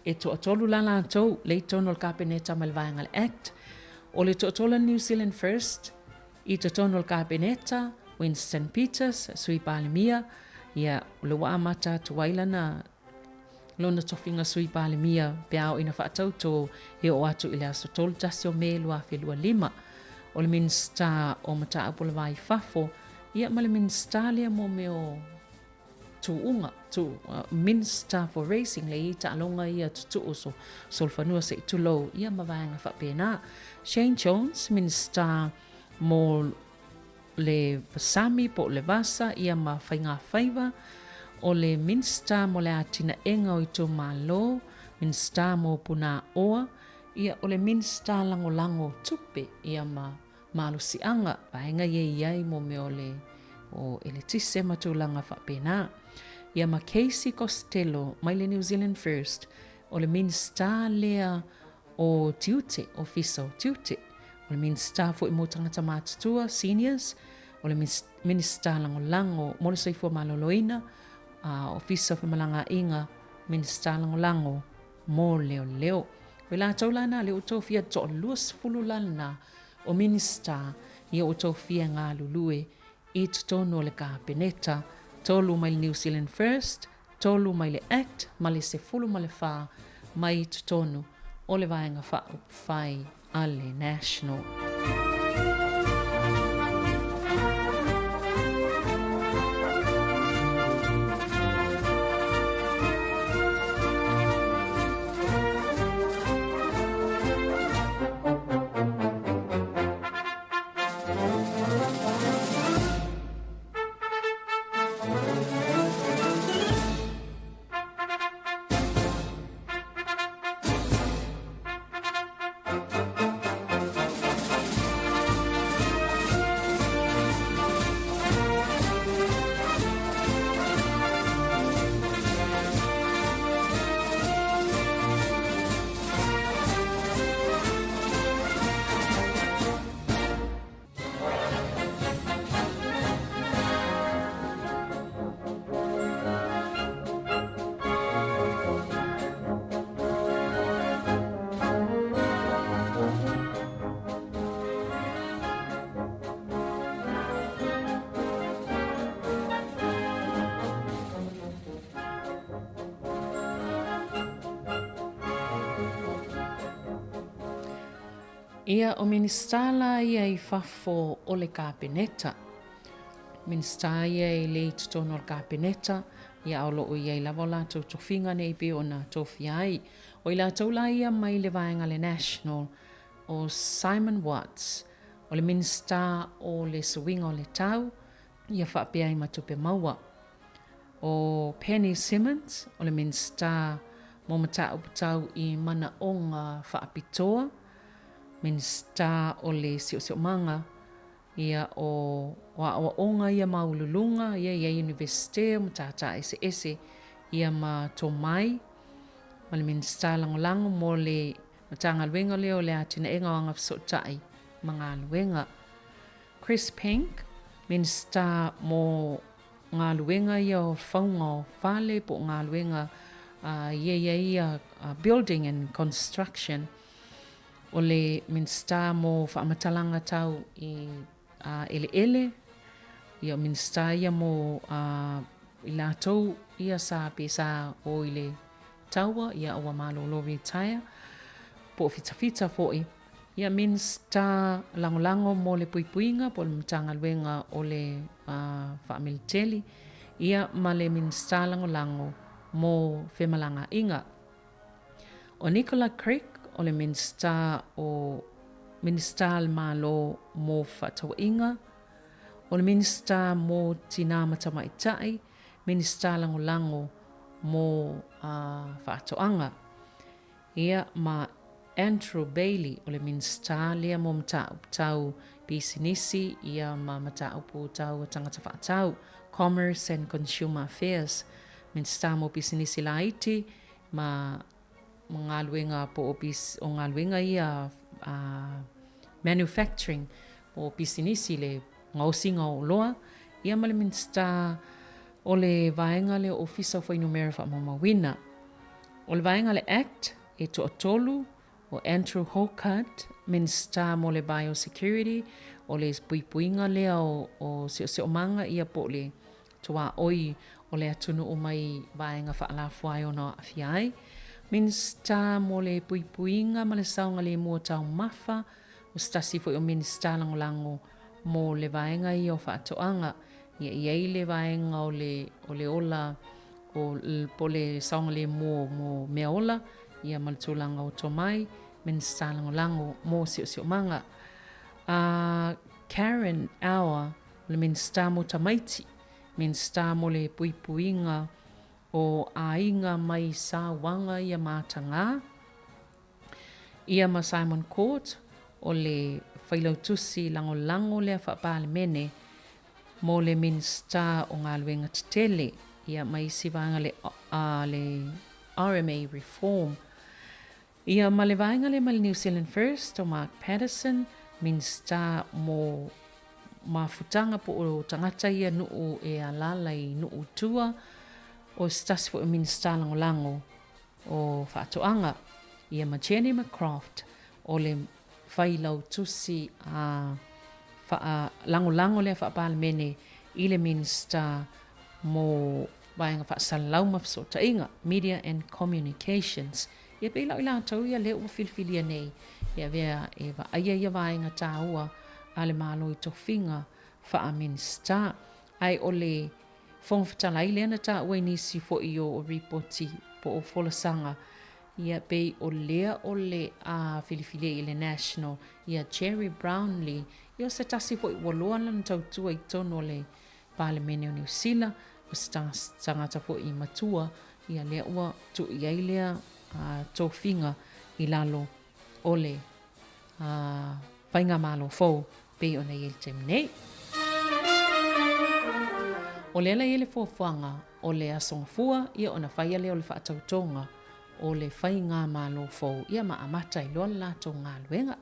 E to atolu la tau, le tono le kabineta ma le vaenga le Act, o le to atola New Zealand First, i to tono le kabineta, Winston Peters, sui palimia, ia le waa mata tuwaila na lona tofinga sui palimia, peao ina whaatau to he o atu ile aso tolu tasio me lua whelua lima, o le minsta o mata apu le vai fafo, ia ma le minsta lia mo meo tuunga, Minister for Racing le ita alonga ia tutu so solfanua se tulo ia mavaenga whapena. Shane Jones, Minister mo le Vasami po le Vasa ia ma whainga whaiva, o le Minister mo le atina enga o ito malo, Minister mo puna oa, ia o le Minister lango tupe ia ma malusianga, vaenga iai mo me o eletise matulanga whapena. Ia ma Casey Costello, mai le New Zealand First, o le minsta lea o tiute, o fiso tiute, o le minsta fo i mo tangata mātutua, seniors, o le minsta lango, mo le soifua maloloina, o fiso fi malanga inga, minsta lango, mo leo. Koe la taulana le o tofia to luas fululana o minsta, ia o tofia ngā lulue, i tutono le kabineta, tolu mai New Zealand First, tolu mai le Act, ma le se fulu ma le wha, mai tutonu o le vaenga whai ale National. Ia o ministala ia I fafo o le kabineta. Minista ia I le tutono o le kabineta, ia o loo ia I lava la tau tofinga nei pe o na tofi ai. O I la taula ia mai le vaenga le National o Simon Watts, o le minista o le suinga o le tau, ia whaapea I matupe maua. O Penny Simmons, o le minista mo mata uputau I mana o ngā whaapitoa, minsta o le sio manga ia o onga ia maululunga ia universite mo tata ese ia ma tomai ma le minsta lango mo le matanga luenga leo le atina enga wanga fsotai mga luenga. Chris Pink, minsta mo ngā luenga ia o whaunga o whale po ngā luenga ia building and construction. O le minsta mo whaamatalanga tau I ele, ia minsta ia mo I la tau ia sa pesa o I le taua, ia awa malolo retire, po fita foi. Ia minsta lango mo le puipuinga, po le mtanga luenga o le whaamiliteli, ia ma le minsta lango mo whemalanga inga. O Nicola Creek o le minister malo mo whatau inga, o le minister mo tina matamaitai, minister lango mo whaatoanga. Ia ma Andrew Bailey o le minister lea mo matau pisinisi, ia ma matau tau tangata whaatau, Commerce and Consumer Affairs, minister mo pisinisi laiti, ma ngaluenga po o ngaluenga ia manufacturing o pisinisi le ngausinga o loa, ia ma le minister o le vaenga le ofisa o whainumera whamamawina. O le vaenga le Act e to'atolu o Andrew Hokart, minister mo le biosecurity, o le puipuinga lea o seo manga ia po le toa oi o le atunu o mai vaenga whaalafuai o na afiai. Minister mo le puipuinga ma le saunga le mua tau mafa, o stasi fo o minister lango mo le vaenga i o whaatoanga, iei le vaenga o le ola o po le saunga le mua mo mea ola, ia maltulanga o tomai, minister lango mo sio manga. Karen Awa, le minister mo tamaiti, minister mo le puipuinga o ainga mai sa wanga ia matanga. Ia ma Simon Court o le whailautusi lango lea whapalemene mo le minister o ngā luenga titele. Ia mai sivanga le RMA reform. Ia ma le vaenga le New Zealand First o Mark Patterson, minister mo mafutanga po o tangata ia nuu e alala i nuu tua, o stasi fo o minister lango o whaatoanga. Ia ma Jenny McCroft o le whailau tusi lango lea whaapalemene i le minister mo vaenga whaasalau mafsota inga, Media and Communications. Ia peilau ila tau ia leo filfilia nei, ia vea e ia vaenga tāua a le malo i tofinga wha minister. Ai o le whongwhatala i leana tā ua nisi fo i o reporti po o folasanga. Ia pei o lea o le filfilia i le National, ia Jerry Brownlee, ia se tasi fo i waloa lana tautua i tono le Parliament o New Zealand, o se tangata fo i matua, ia lea ua tu iai lea tofinga i lalo o le whainga malo fo pei o nei el tem nei. O le ala i le fuafuanga o le asongafua, ia o na whaia leo le whaatautonga o le whainga malo fo, ia ma amata i loa lato ngā luenga.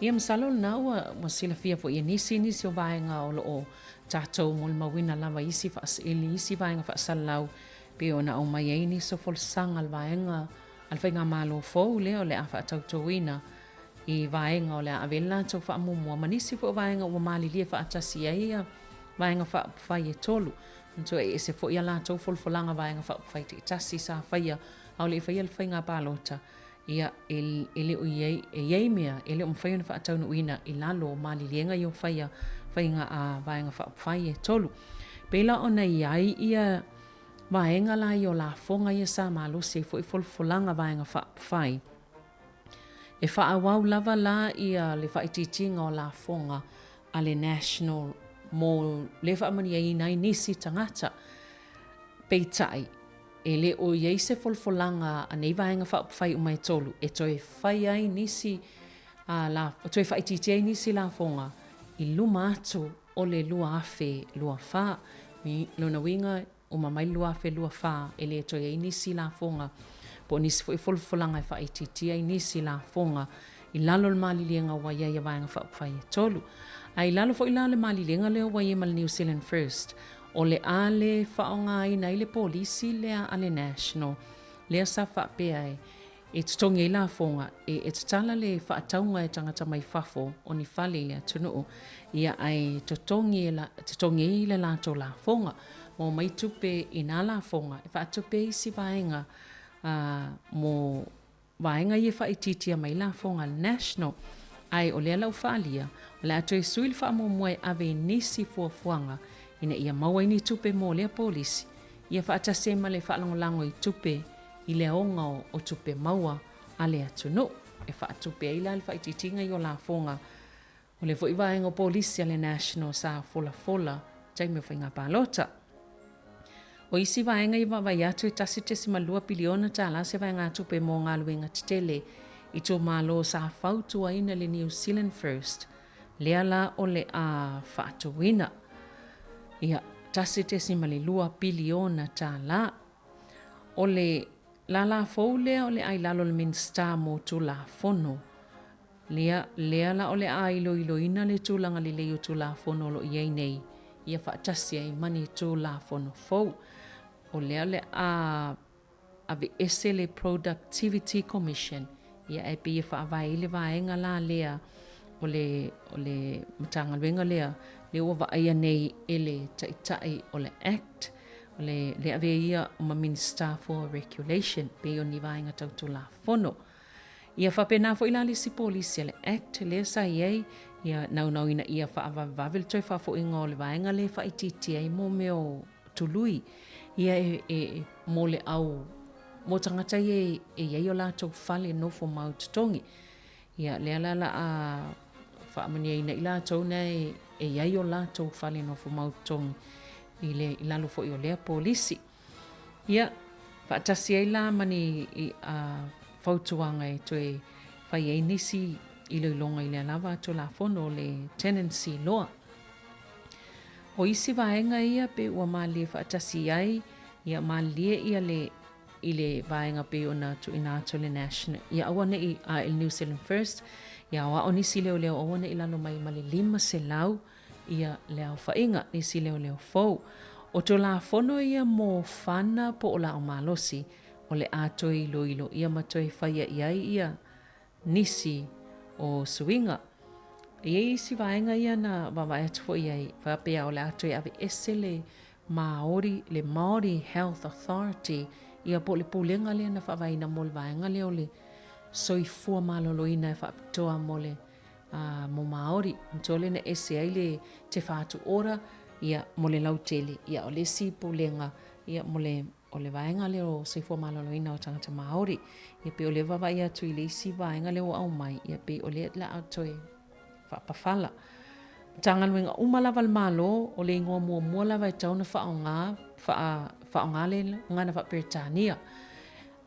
Ia masalo na ua sila fia po ia nisi o vaenga o loo tatou mo le mawina lava isi faasili isi vaenga faasalau pe ona o mai ai ni so folsanga al vaenga al fainga malo fo le o le afa tautouina I vaenga o le avela tau faamumua manisi fo vaenga ua malilia faatasi ai vaenga faapufai e tolu nto e se fo ia la tau folfolanga vaenga faapufai te tasi sa faia au le faia le fainga palota ia ele o iei mea ele o mwhai ona whaatau na uina I lalo o malilienga I o whainga a vaenga whaai e tolu. Pela o nei ai ia vaenga la I o la fonga ia sa malo se fo I folfolanga vaenga whaai. E whaawau lava la ia le whaititinga o la fonga a le national mo le whaamani ai nai nisi tangata peitai. E le o iei se folfolanga a nei vaenga whai umai tolu. E toi whai ai nisi, toi whai titi ai nisi la fonga. I luma atu o le lua afe lua wha. Luna winga o mamai lua afe lua wha. E le toi ai nisi la fonga. Po nisi fo I folfolanga whai titi ai nisi la fonga. I lalo le malilienga wa iei a vaenga whai tolu. Ai lalo fo I lalo le malilienga leo wa iei mal New Zealand First. O le ale whaonga ai nei le polisi lea ale national. Lea sa whapea e tutongi I la fonga. E tatala le whaataunga e tangata mai whafo o ni whale lea tunuu. Ia ai tutongi I le lato la fonga. Mo mai tupe I na la fonga. E whaatupe I si vaenga. Mo vaenga I e whaititia mai la fonga national. Ai o lea lau whaalia. O lea atoe suil whaamomue ave nisi fuafuanga. Ina ia maua ini tupe mo lea polisi. Ia whaatase ma le whaalangolango I tupe I le onga o tupe maua a le atunu. E whaatupe ai la le whaititinga I o la fonga. O le fo iwaenga o polisi a le national sa fola taime whainga palota. O isi vaenga I wawai atu e tasi tesi malua piliona ta la se vaenga tupe mo ngā luenga titele. I tō malo sa whautua ina le New Zealand First. Lea la o le a whaatuina. Ia tasi tesi mali lua piliona ta la. O le la fau lea o le ai lalo le minsta mo tu la fono. Lea la o le ai ilo ina le tūlanga li leo tu la fono lo iei nei. Ia whaatasi ai mani tu la fono fau. O lea le ave ese le Productivity Commission. Ia e pia whaavai le vaenga la lea o le matanga luenga lea. Le ua vaia nei ele taitai o le Act, o le ave ia o ma Minister for Regulation, pe o ni vaenga tautu la fono. Ia whapena fo ilali si polisi le Act, le sa iei, ia nau ina ia whaavavavil toi whafo inga o le vaenga le whaititi ai mo meo tului. Ia mo le au, mo tangata e iei o la tau whale no fo maututongi. Ia le alala a whaamania ina ila tau nei e iai o lātou whale no fu mautongi I lalo fo I o lea polisi. Ia, whaatasi ai la mani I whautuanga e toe whai ei nisi I loilonga I lea lava to la fono le tenancy law. O isi vaenga ia pe ua malie whaatasi ai, ia malie ia I le vaenga pe ona tu ina to le national. Ia awane I New Zealand First. Ia wa o nisi leo awane I lalo mai mali 5 se lau. Ia leo whainga nisi leo fau. O to la fono ia mo whana po o la o malosi. O le ato ilo ia matoi whaia ia nisi o suinga. Ia isi vaenga ia na wawai atu fo iai. Whapea o le ato ave ese le Maori Health Authority. Ia po le pulenga lea na whawai na mol vaenga leo le soifua maloloina e whapitoa mole mo Maori. Ntole na ese ai le te whātu ora, ia mole lautele, ia o le si pulenga, ia mole o le vaenga leo soifua maloloina o tangata Maori. Ia pe o le wawai atu I le isi vaenga leo au mai, ia pe o le la atoe whapawhala. Tangan wenga umalava le malo, o le ingoa mua lava e tauna whaonga le ngana whaperitania.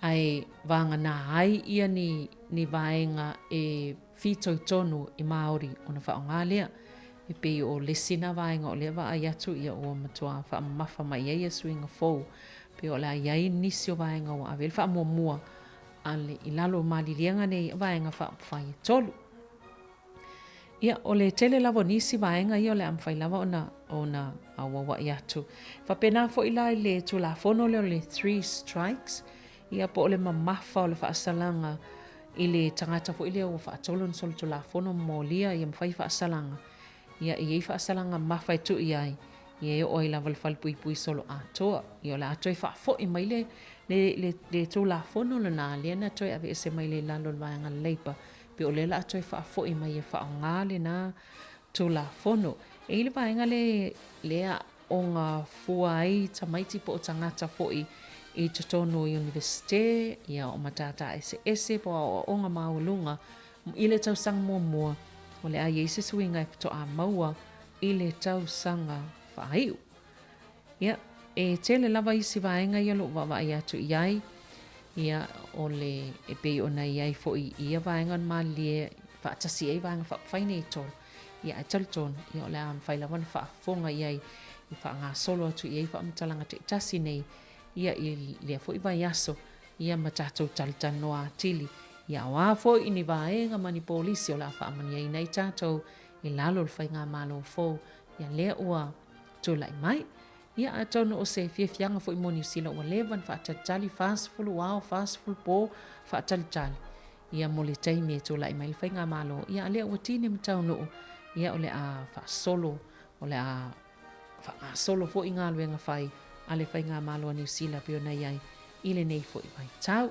Ai vanga na ai ia ni vaenga e fitoi tonu I Maori o na whaonga lea. E pe o lesina vaenga o lea wa ai atu ia o matua whaamafa mai ia suinga fau. Pe o la iai nisi o vaenga o avel whaamua ale I lalo malilianga nei vaenga whaapawhai tolu. Ia o le tele lava nisi vaenga ia o le amwhai lava ona awawa i atu. Whapena fo ila i le tu la fono le o le 3 strikes. Ia po o le mamafa o le whaasalanga i le tangata fo ile o whaatolon sol tu la fono molia i mwhai whaasalanga. Ia i ei whaasalanga mawhai tu i ai. Ia e o i lava le whalpui solo atoa. Ia o le atoa i whaafo i mai le tu la fono le nā lea na toi ave ese mai le lalo le vaenga leipa. Pe o le la atoa i whaafo i mai e whaangale na tu la fono. E ili vaenga lea o ngā fua ai tamaiti po o tangata fo i Totono University, ia o matata ese po o ngā maulunga, i le tausanga mua, o le a Iese suinga e to a maua, i le tausanga whaiu. Ia, e tele lava i si vaenga i alo wawa i atu iai, ia o le e pei o na iai fo i ia vaenga ma lie, whaatasi ei vaenga whaine i tol, ia e talton, ia o le a mwhailawan whaafonga iai, i wha ngā solo atu iai whaamtalanga te tasi nei, ia i lea fo i vai aso, ia matatou talitano a tili, ia wā fo i ni vaenga mani polisi o la whaamani ai nei tātou, i lalo le whainga malo fo, ia lea ua tūlai mai, ia a tono o se fiafianga fo i moni usila ua levan whaatalitali, whaasfulu wao, whaasfulu po, whaatalitali, ia mole taimi e tūlai mai le whainga malo, ia lea ua tine matau noo, ia o le a whaasolo, o le a whaasolo fo i ngā luenga whai, ale fai ngā malo a New Zealand pio nei ai, ile nei fo i vai tau.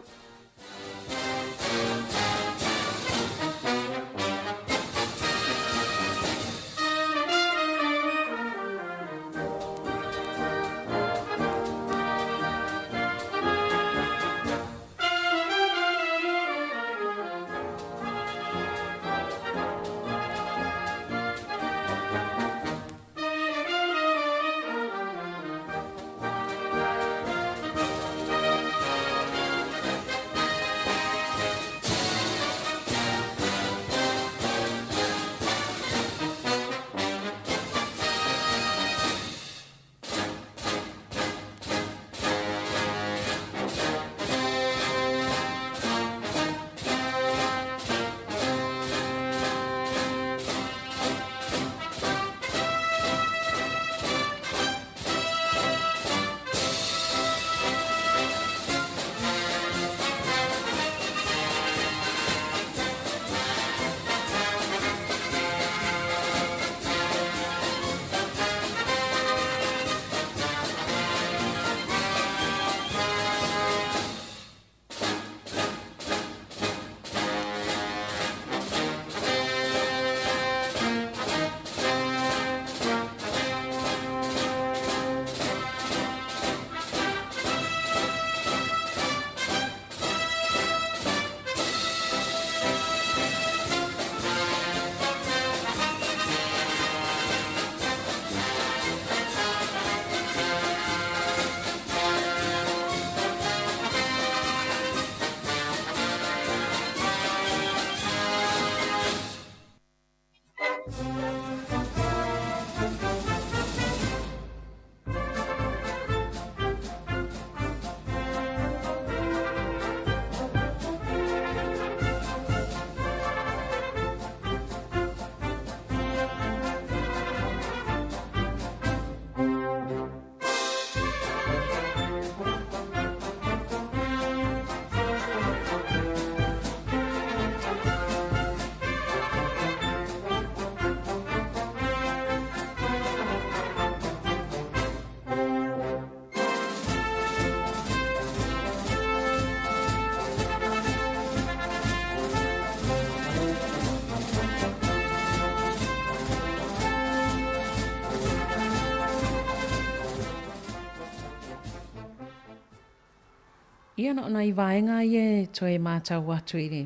Ia no i vaenga ie toe mātau atu i re.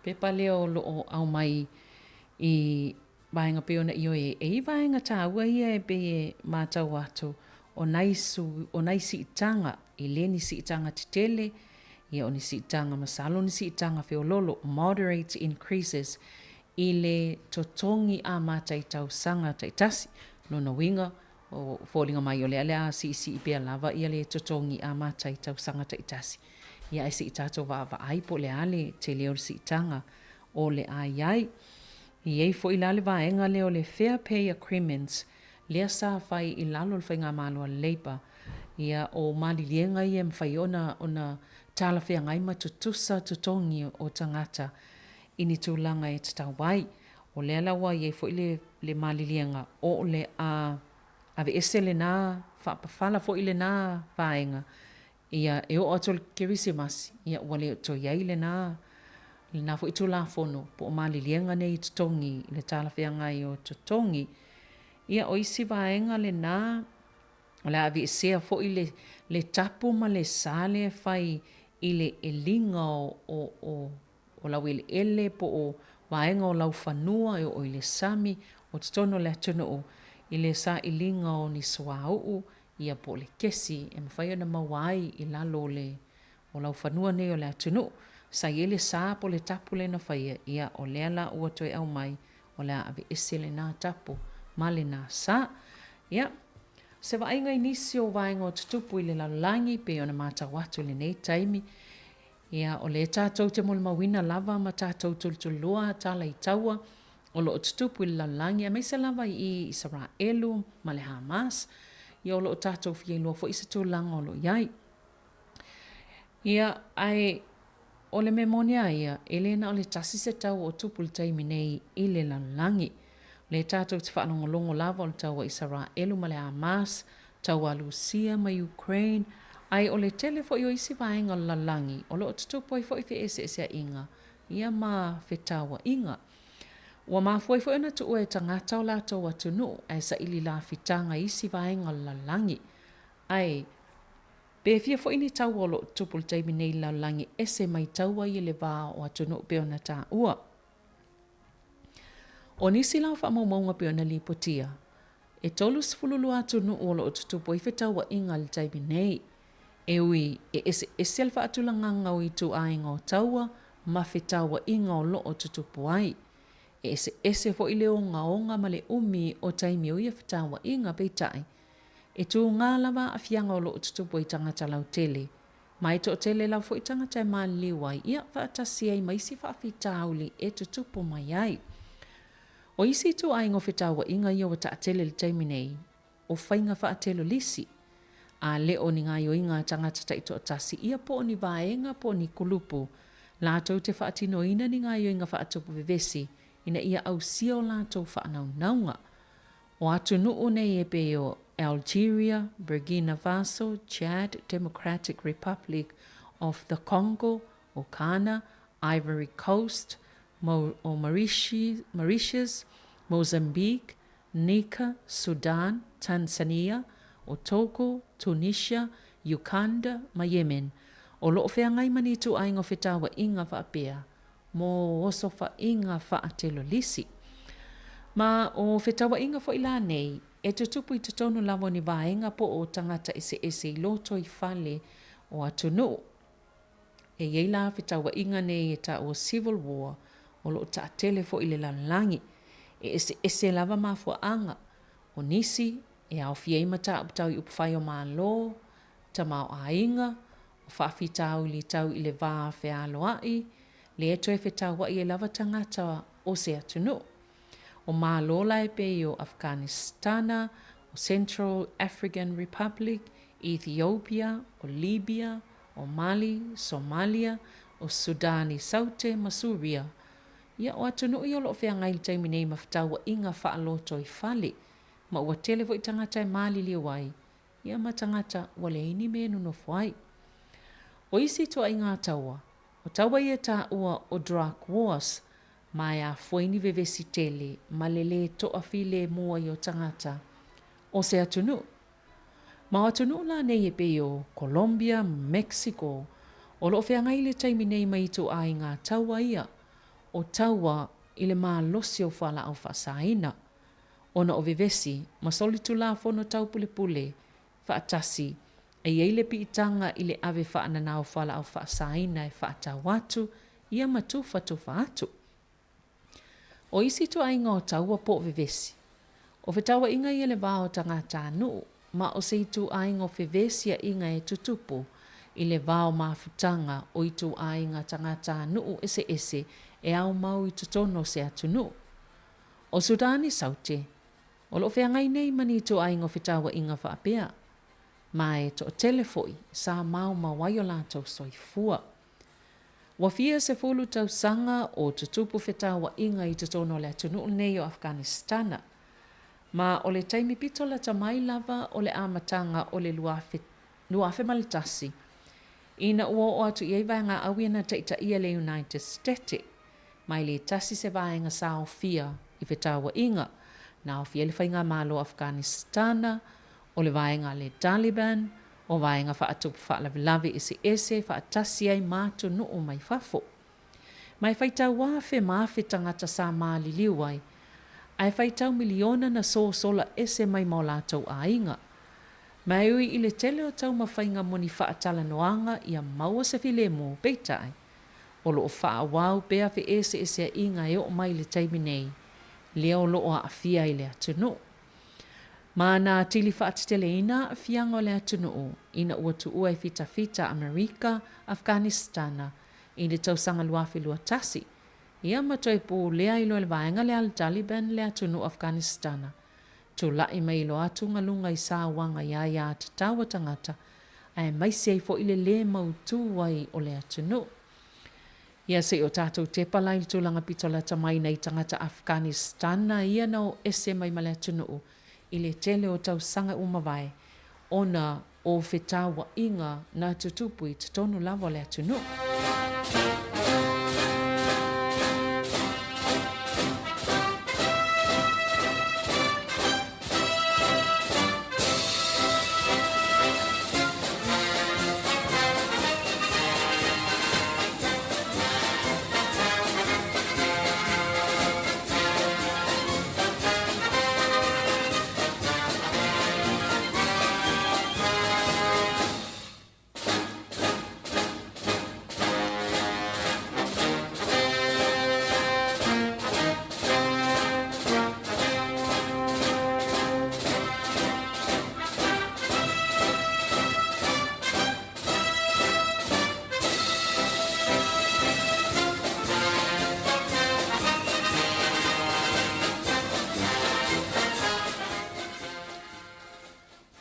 Pepa leo loo au mai i vaenga peona i oe e vaenga tā ua ia e pe e mātau atu o nai si itanga i le ni si itanga te tele, ia o ni si itanga masalo ni si itanga whiololo, moderate increases i le totongi a mātai tau sanga tai tasi, lona winga, o fōlinga mai o lea lea si i pia lava ia le totongi a mātai tau sanga tai tasi. Ia e si i tātou wa ai po le ale te leo si itanga o le ai ai. Iei fo ilale vaenga leo le Fair Pay Agreements, lea sa fai ilalo le whainga malua Labour, ia o malilienga ia mwhai ona tala whea ngai matutusa tutongi o tangata ini tūlanga e tatawai. O lea lawa iei fo le malilienga o le ave ese le nā, whapawhala fo ile nā vaenga, ia e o atol Kirisimasi, ia wale o to iei le nā, le nā fo itu la fono, po o malilienga nei tutongi, le tala whea ngai o tutongi, ia o isi vaenga le nā, o le avi esea fo le tapu ma le sale fai ile e linga o lau ele po o vaenga o lau whanua e o ile sami o tutono le atuna o ile sa i linga o ni swau ia po le kesi e mawhai ana mawai i lalo le o lau whanua nei o le atuna sa ile sa po le tapu le na whaia ia o lea la ua toi au mai o lea avi ese le nā tapu ma le nā sa ia se vaenga inisi o vaenga o tutupu i le lalangi pe ona mata watu le nei taimi ia o le tātou te mole mawina lava ma tātou tulutulua tala i taua o lo tutupu i le lalangi a mai se lava i Israelu ma le Hamas ia o lo tātou fia ilua fo isa tūlanga o lo iai ia ai o le memonia ia elena o le tasi se tau o tupu le taimi nei i le lalangi le tātou te whaanongolongo lava o le taua Israelu ma le Hamas, taua Lucia ma Ukraine, ai o le telefo i o isi vaenga lalangi, o lo tutupu ai fo i ese inga, ia ma whetaua inga. Ua ma fo i ona tu ue tangata o la tau atunu, ai sa ili la fitanga isi vaenga lalangi. Ai, pe fia fo ini tau o lo tupu le taimi nei lalangi, ese mai taua i le vā o atunu pe ona tā ua. O nisi lau whaamaunga pe ona lipotia. E tolu sifululu atu nu olo o tutupu i whetaua inga le taimi nei. E ui, e ese alfa atulanga ngau i tu ainga o taua, ma whetaua inga o lo o tutupu ai. E ese fo i leo ngaonga ma le umi o taimi o ia whetaua inga peitai. E tu ngā lava a fianga o lo o tutupu i tangata lau tele. Mai to tele lau fo i tangata e maa liwai, ia whaatasi ai maisi whaafitauli e tutupu mai ai. O isi tu ai ngofetawa inga ia wa taatele le taimi nei, o whainga whaatelo lisi. A leo ni ngā yo inga tangata taito atasi ia po ni vaenga po ni kulupu. Lātou te whaatino ina ni ngā yo inga whaatopu vevesi, ina ia au sio lātou whaanau naunga. O atu nuu nei e pe o Algeria, Burkina Faso, Chad, Democratic Republic of the Congo, o Ghana, Ivory Coast, o Mauritius, Mozambique, Nika, Sudan, Tanzania, o Togo, Tunisia, Uganda, ma Yemen. O loo whea ngai mani tu aingo whetawa inga whaapea, mo oso wha inga whaatelo lisi. Ma o whetawa inga fo ila nei, e tutupu i tutonu lawa ni vaenga po o tangata ese i loto i fale o atunu. E yeila whetawa inga nei e ta o civil war, o lo ta telefo i le lalangi, e ese lava mafua anga, o nisi, e au fiei mata uptau i upwhai o maa lo, ta mao ainga, o whaafi tau li tau i le vā whea loai, le eto e whetau wa i e lava tangata o se atunu. O maa lo lai pe o Afghanistana, o Central African Republic, Ethiopia, o Libya, o Mali, Somalia, o Sudani Saute, ma Suria. Ia o atunu i o loo whea ngai taimi nei mawhitaua inga whaaloto i whale, ma ua televo i tangata e Mali liwai, ia ma tangata wale ini menu no whai. O isi toa i ngā taua, o taua i e tā ua o drug wars, mai a fueni vevesi tele, ma lele toa file mua i o tangata, o se atunu. Ma atunu la nei e pe o Colombia, Mexico, o loo whea ngai le taimi nei mai to a i ngā taua ia, o taua i le maa losi o whala au whaasaina. Ona o vevesi, ma solitu la fono tau pule pule, whaatasi, e eile pi itanga i le ave whaanana o whala au whaasaina e whaata watu, ia matufa tufa atu. O isi tu ainga o taua po vevesi. O whetaua inga i le vāo tangata anu, ma o se itu ainga o vevesia inga e tutupu, i le vāo mafutanga o itu ainga tangata anu ese e au mau i tutono se atunu. O Sudani saute, o lo whea ngai nei mani to aingo whitawa inga whaapea. Mai to telefoi, sa mau mawai o lātou soifua. Wa fia se fulu tau sanga o te tupu whitawa inga i te tono le tunu nei o Afghanistana. Ma o le taimi pito la tamai lava o le amatanga o le luafe malitasi. Ina ua o atu iei vanga awina teita ia le United States. Mai le tasi se vaenga sao fia i whitawa inga. Na o fia le whainga malo Afghanistana, o le vaenga le Taliban, o vaenga whaatupu whaalavilavi ese whaatasi ai mātu nuu mai whafo. Mai whaitau wafe maafe tangata sa maali liwai, ai whaitau miliona na sola ese mai mo lātou a inga. Mai ui i le tele o tau mawhainga moni whaatala noanga ia maua se file mo peitai. O loo wha wau pea fe ese a inga e o mai le taimi nei, leo loo a fia i le atunu. Ma nā tili whaatitele ina a fianga o le atunu, ina ua tu ua e fita Amerika, Afghanistana, i le tausanga luafi lua tasi. Ia matoi po lea ilo le vaenga le al Taliban le atunu Afghanistana. Tu lai mai ilo atu ngalunga i sā wanga ia te tawa tangata, ai mai sei fo ile le mautu wai o le atunu. Ia se o tātou te pala i tūlanga pitola tamai nei tangata Afghanistana ia nao ese mai male atunu i le tele o tau sanga umawai, ona o whetawa inga na tutupu i te tonu lava le atunu.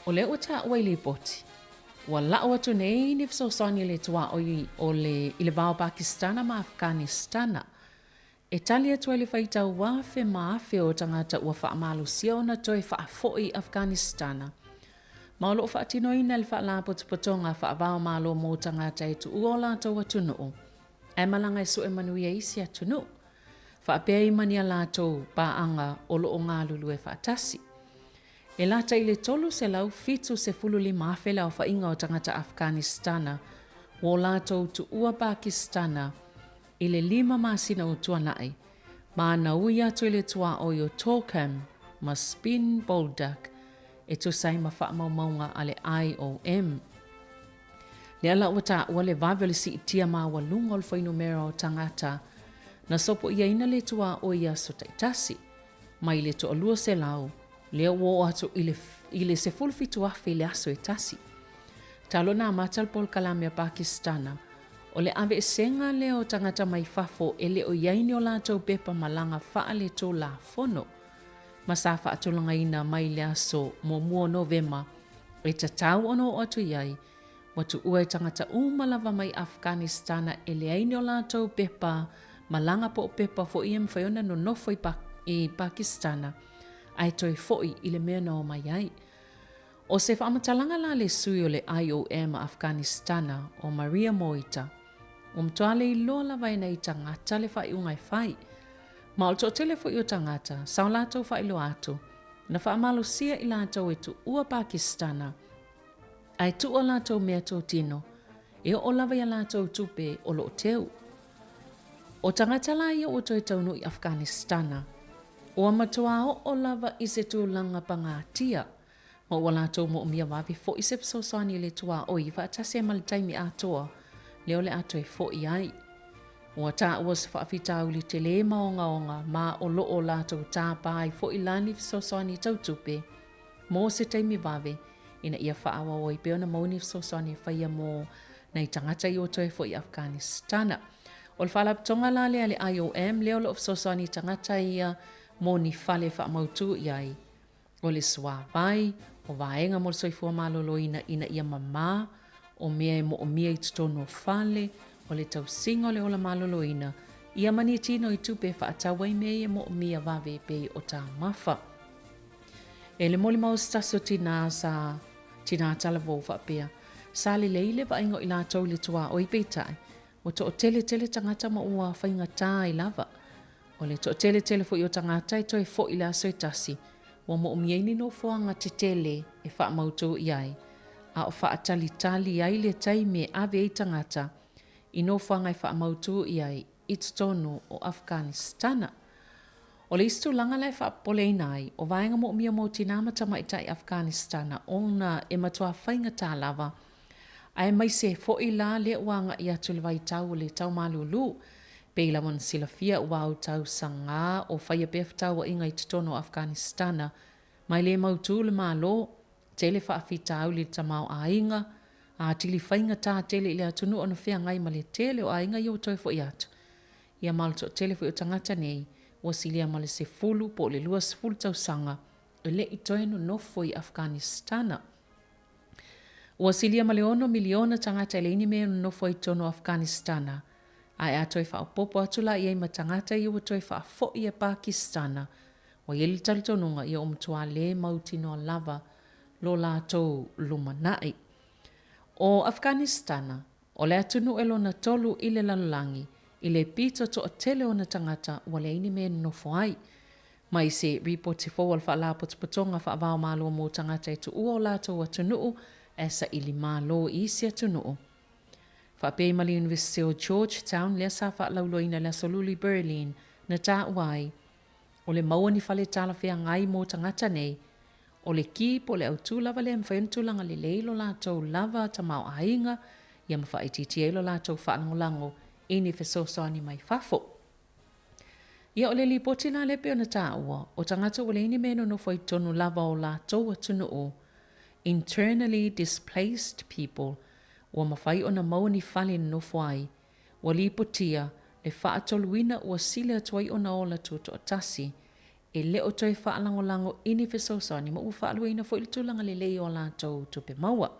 O le uta ua i le poti. Wa lao atu nei ni fisosani le tua o le i le vao Pakistana ma Afghanistana. E tali atu le whaita wafe maafe o tangata ua whaamalu sia na toi whaafoi Afghanistana. Ma o lo whaatino ina le whaala potupotonga whaavao malo mo tangata e tu uola tau atu nuu. E malanga e su e manuia isi atu nuu. Whaapea i mania lātou paanga o lo o ngā lulu e whaatasi. E lata i le tolu se lau fitu se fulu li maafela o whainga o tangata Afghanistana, o lātou tu ua Pakistana, i le 5 masina o tuanai, ma na ui atu i le tua o yo Torkham, ma Spin Boldak, e tu sai ma whaamaumaunga a le IOM. Le ala wata ua le vaveli si itia ma wa lunga o whainumera o tangata, na sopo ia ina le tua o ia so taitasi, ma i le to alua se lau, leo wo atu ile se fulfitu afe le aso e tasi. Talo na matal pol kalamia Pakistana, o le ave senga leo tangata mai fafo e le o yaini o lātou pepa malanga faa le tō la fono. Masafa atulanga ina mai le aso mo mua Novema, e tatau ono atu iai, watu ua tangata umalava mai Afghanistana e le aini o lātou pepa malanga po pepa fo iem whaiona no nofo i Pakistana, ai toi foi i le mea no mai ai. O se whamatalanga la le sui o le IOM Afghanistana o Maria Moita, o mtuale i loa la vaina i tangata le whai ungai whai. Ma o to telefo i o tangata, sao lātou whai lo atu, na whaamalo sia i lātou e tu ua Pakistana, ai tu o lātou mea tō tino, e o lava ia lātou tupe o lo teu. O tangata la ia o toi taunu i Afghanistana, o amatua o lava i se tūlanga pangātia, ma ua lātou mo umia wawi fo i se psosani le tua o i whaatase malitaimi atoa, leo le ato e fo i ai. Ua tā ua se whaafitau li te le maonga ma o lo o lātou tāpai fo i lani psosani tautupe, mo se taimi wawe, ina ia whaawa o i peona mauni psosani whaia mo nei tangata i o toi fo i Afghanistana. O le whalaptonga la lea le IOM leo lo psosani tangata ia mo ni fale whaamautu iai. O le swa vai, o vaenga mo le soifua maloloina ina ia mama, o mea e mo o mea i tutono fale, o le tausinga o le ola maloloina, ia mani tino i tupe whaatawa i mea e mo o mea vave pe o tā mafa. E le moli mau stasio tina sa tina tala vau whapea, sa le leile va ingo i la tau le tua o i peitai, o to o tele tangata ma ua whainga tā i lava. O le to o tele fo i o tangata i toi fo i la soitasi, wa mo o mieni no foanga te tele e wha mautu i ai, a o wha tali ai le tai me ave i tangata, i no foanga i wha mautu i ai, i tonu o Afghanistana. O le istu langa lai wha pole nai, o vaenga mo mia mo tinama tama i tai Afghanistana, o na e matua whainga tā lava, ai mai se fo i la le wanga i atu le vai tau le tau malulu, pe la mon sila fia ua au tau sanga o whaia pef tau wa inga i titono Afghanistana, mai le mautu le malo, tele whaafi tau le tamau a inga, a tili whainga tā tele le atunu ona whea ngai ma le tele o a inga i o toi fo i atu. Ia malto tele fo i o tangata nei, wa silia ma le se fulu po le lua se fulu tau sanga, e le i toi no nofo i Afghanistana. Wa silia ma le ono miliona tangata le ini mea no nofo i tono Afghanistana, ai a toi wha popo atula i ei matangata i o toi wha fo i e Pakistana, wa yeli talitonunga i o mtua le mauti no lava lo la tau lumanai. O Afghanistana, o le atunu elo na tolu i le lalangi, i le pito to o tele o na tangata wa le ini me nofo ai. Mai se ripoti fo wal wha la potopotonga wha avao malo mo tangata i tu ua o la tau atunuu, esa ili malo i si atunuu. Whapei mali University o Georgetown lea sa wha lauloina lea soluli Berlin na tā uai. O le maua ni whale tala whea ngai mo tangata nei. O le ki po le autu lava le mwhaintulanga le leilo la tau lava ta mau ainga. Ia mawha ititi eilo la tau whaangolango ini fesosoani mai fafo. Ia o le lipoti la lepe o na tā ua. O tangata o le ini meno no whaitonu lava o la tau atunu o. Internally displaced people. Ua mawhai o na mau ni whale no whai. Ua lipotia le whaatoluina ua sile atuai o na ola tuto o tasi. E leo toi whaalangolango ini fesosani ma ua whaaluina fo ilitulanga le lei o la tau tupe maua.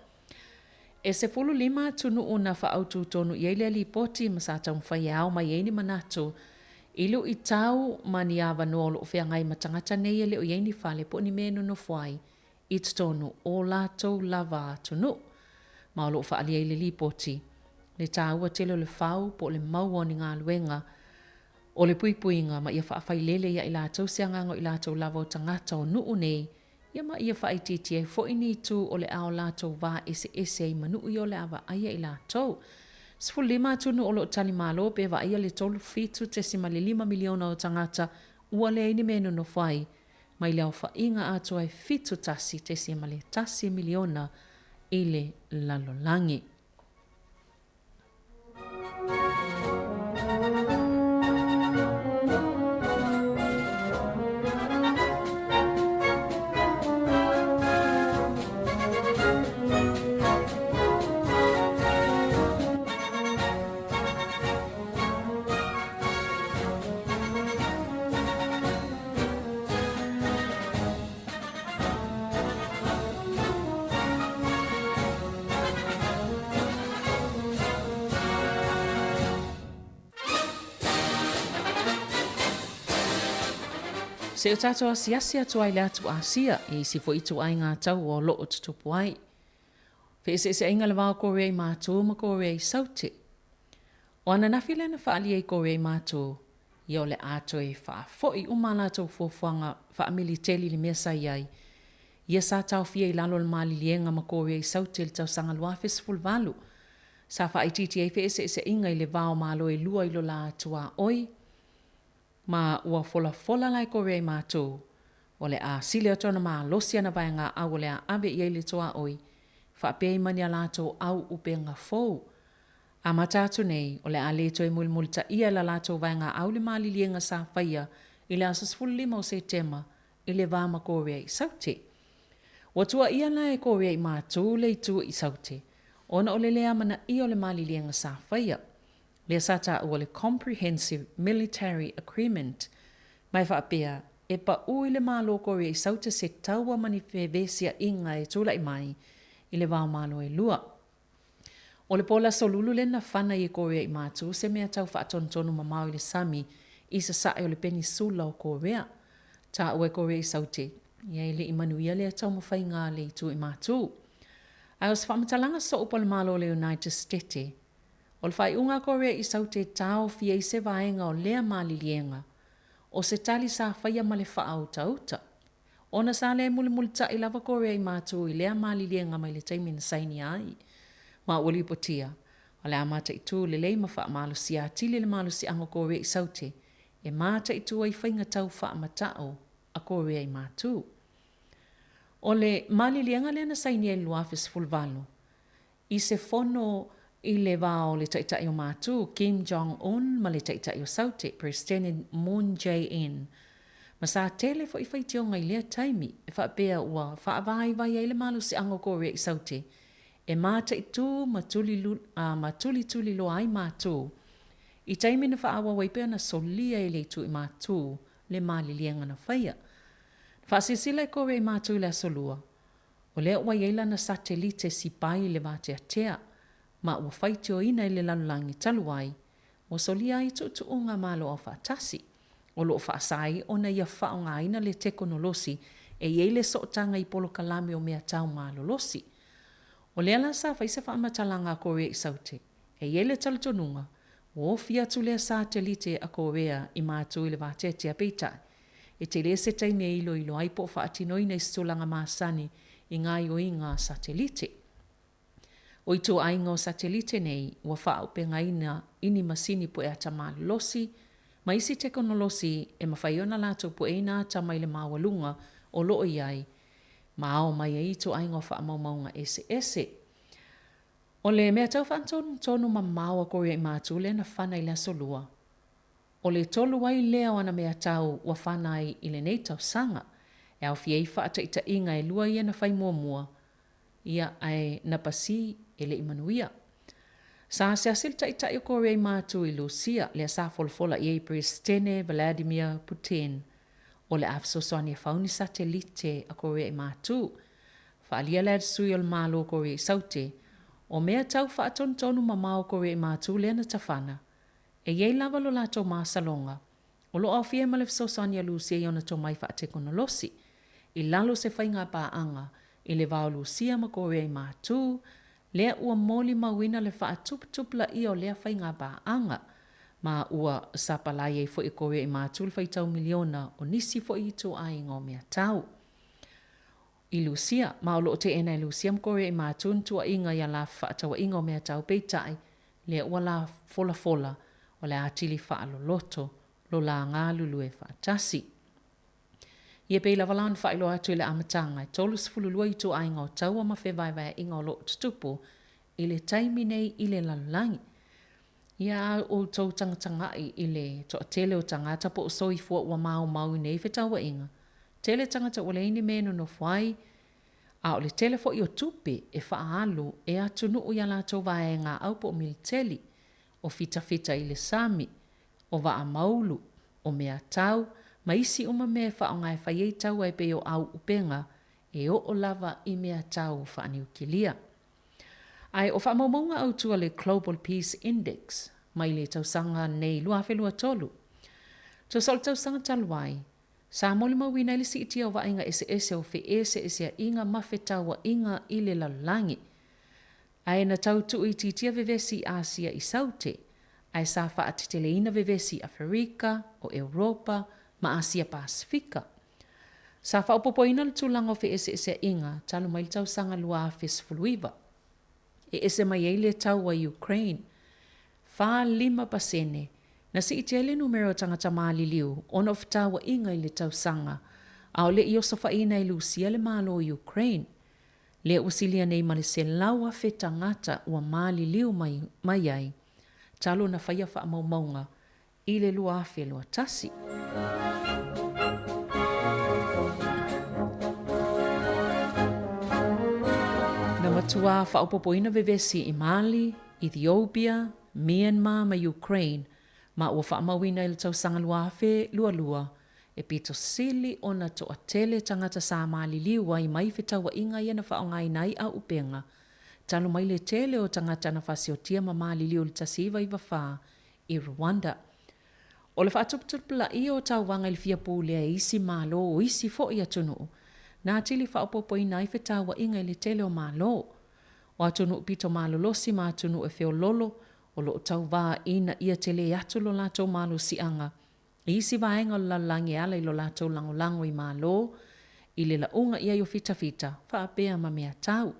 E se fulu lima tunu una whaautu tonu i eile lipoti ma sa tau mwhai au mai eini manatu. Ilu i tau mani awa noolo o whea ngai matangata nei e leo i eini whale po ni meno no whai. I tonu o la tau lava tunu. Ma lo fa ali le lipoti le taua tele le fau po le mau ni ngā luenga o le puipuinga ma ia fa lele ia ila tau sianga i la tau lava tangata o nuu nei ia ma ia fa ititi e fo ini tu o le ao la tau va ese manu i o le ava aia ila tau sfu lima tunu o lo tali malo pe va ia le tolu fitu te sima le 5 miliona o tangata ua le ini meno no fai mai le au fa inga atu ai fitu tasi te sima le tasi miliona ile lalolangi. Se o tato asiasi atu ai le atu asia, e si fo itu ai ngā tau o lo o tutupu ai. Fe se inga le wao kore ai mātou ma kore ai saute. O ana nawhile na whaali ai kore ai mātou, i o le ato e wha foi umala tau fuafuanga wha militeli le mea sai ai. Ia sa tau fia i lalo le mali lienga ma kore ai saute le tau sanga lua festival valu. Sa wha ititi ai fe se inga i le wao malo e lua ilo la atua oi. Ma ua fola lai kore mātou. O le a sile atona ma losia na vai ngā au le a abe i eile toa oi. Wha pei mani a lātou au upe ngā fōu. A matatu nei, o le a leto e multa ia la lātou vai ngā au le mali lienga sa whaia i le asas fulima o Septema i le vāma kore i saute. Wa tua ia la e kore i mātou le tu i saute. Ona o le lea mana i o le mali lienga sa whaia. Le sata o le Comprehensive Military Agreement, mai whaapea e pa ui le malo Korea i sauta se taua manifevesia inga e tula i mai i le wao malo e lua. O le pola solulu le na whana i Korea i mātu se mea tau whaatontonu mamau i le sami i sa sae o le penisula o Korea. Ta ue Korea i saute. Ia i le imanuia le tau mawhai ngā le i tu i mātu. Ai o se whamatalanga so upa le malo le United States. O le whai unga Korea i saute tau fia i se vaenga o lea malilienga. O se tali sa whaia ma le whaau tauta. Ona sa le mule ta i lava Korea i mātu i lea malilienga mai le taimina saini ai. Ma uli potia. O le amata i tu le leima wha malu si a tili le malu si ango Korea i saute. E mata i tu ai whainga tau wha matao a Korea i mātu. O le malilienga le na saini e luafis fulvalo. I se fono i le vao le taitai o mātu, Kim Jong-un ma le taitai o saute, President Moon Jae-in. Ma sa tele fo i whaitio ngai lea taimi, e wha pēa ua, wha avai vai e le malu si ango Korea i saute. E mata i tu matuli lo ai mātu. I taimi na wha awa waipea na solia e le tu i mātu, le malilienga na whaia. Wha sisila e Korea i mātu le solua. O lea ua yeila na satelite si pai le vate atea, ma ua whaitio ina i le lalulangi taluai, o solia i tu unga malo o whaatasi. O lo whaasai o na ia whaonga ina le tekonolosi e yeile sootanga i polo kalame o mea tau malo losi. O lea la sa whaise whaamatalanga a Korea i saute, e yeile talutonunga, o fia tu lea satelite a Korea i mātu i le vate atea peitai. E te le se taime ilo ai po whaatinoina i stolanga maasani i ngā ioinga satelite. O i tō ainga o satelite nei, ua whaaupe ngaina ini masini po e ata losi, ma isi tekonolosi e mawhaiona lato po e ina ata mai le mawalunga o loo iai, ma ao mai e i tō ainga o whaamaumaunga ese. O le mea tau whaantonu mamaua Korea i mātu le na whana i la solua. O le tolu wai lea wana mea tau wa whanai i le nei tau sanga, e au fiei whaata ita inga e lua ia na whai mua, ia ai na pasi e le imanuia. Sa se asilta ita i Korea i mātu i Lucia, le sa folfola i President Vladimir Putin, o le afsosoani e fauni satelite a Korea i mātu, whaalia le sui o le malo Korea i saute, o mea tau whaatontonu mamau Korea i mātu le na tawhana, e yei lava lo la tō māsalonga, o lo au fie malefsosani a Lucia i ona tō mai whaatekonolosi, i lalo se whainga pāanga, i le vau Lucia ma Korea i mātu, lea ua moli mawina le whaatuptupla i o lea whainga pāanga, ma ua sapalai e fo i Korea i mātu le whaitau miliona o nisi fo i tō ai ngō mea tau. I Lucia, ma o lo te ena i Lucia ma Korea i mātu ntua inga i a la whaatawa inga o mea tau peitai, lea ua la fola, o le atili whaaloloto, lo la ngā lulu e whaatasi. Ia pei la walan whailo atu i le amatanga, e tolu sifululua i tō ainga o taua ma whewaiwai inga o lo tutupu, i le taimi nei i le lalulangi. Ia o tau tangatangai i le toa tele o tangata po o soi fua ua mau nei whetaua inga. Tele tangata o le ini meno no whai, a o le tele fo i o tupe e whaalu e atunu o ia la tau vaenga au po o militeli, o fita i le sami, o waa maulu, o mea tau, ma isi uma mea whaonga e whaiei tau e peo au upenga, e o lava i mea tau whaaniu kilia. Ai o whaamaumaunga au tua le Global Peace Index, mai le tausanga nei luawhelua tolu. To sol tausanga taluai, Sāmoa le mawina ili si itia o vainga ese o fe ese a inga mawhetaua inga i le lalulangi. Ai na tau tu i titia vevesi Asia i saute, ai sa whaatiteleina vevesi Afrika o Europa ma Asia Pasifika. Sa whaopopoina le tūlanga o fe ese inga, talu mai tau sanga lua fes fuluiva. E ese mai eile tau wa Ukraine, 5%, na si itele numero tangata maali liu, ona of tawa inga i le tau sanga, au le ioso whaina i Lucia le malo o Ukraine. Le usilia nei male se laua fe tangata ua maali liu mai ai, talo na whaia wha maumaunga, i le lua afe lua tasi. Na matua whaopopoina vevesi i Mali, Ethiopia, Myanmar ma Ukraine, ma ua whaamawina i le tau sanga lua afe lua, E pito sili o na toa tele tangata sa maliliwa i mai whitawa inga ia na whaongai nai a upenga. Talo mai le tele o tangata na whasiotia ma maliliwa le tasiva i wawha i Rwanda. O le whaatuputupula i o tau wanga ili fia pūlea isi malo o isi fo i atunu. Nā tili whaopopo i nai whitawa inga ili tele o malo. O atunu pito malo losi ma atunu e feo lolo o lo tau wā ina ia tele atu lo lato malo si anga. Isi vaenga o lalangi ala i lo lato lango i malo, i le launga ia yo fita, whaapea ma mea tau.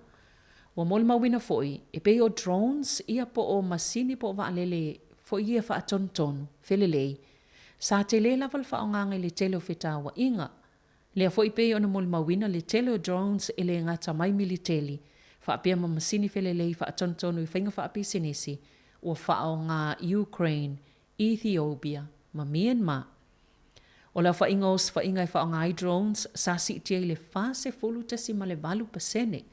Wa mole mawina foi, e pe o drones, ia po o masini po waalele, fo ia whaatontonu, felelei. Sa te le laval whaonganga le tele o fitawa inga. Lea foi pe o na mole mawina le tele o drones e le ngata mai militeli, whaapea ma masini felelei whaatontonu i whainga whaapi sinesi, o whaonga Ukraine, Ethiopia, ma Myanmar. O la whainga os whainga i whaonga i drones, sa si tia i le whase fulu tesi ma le valu pasene,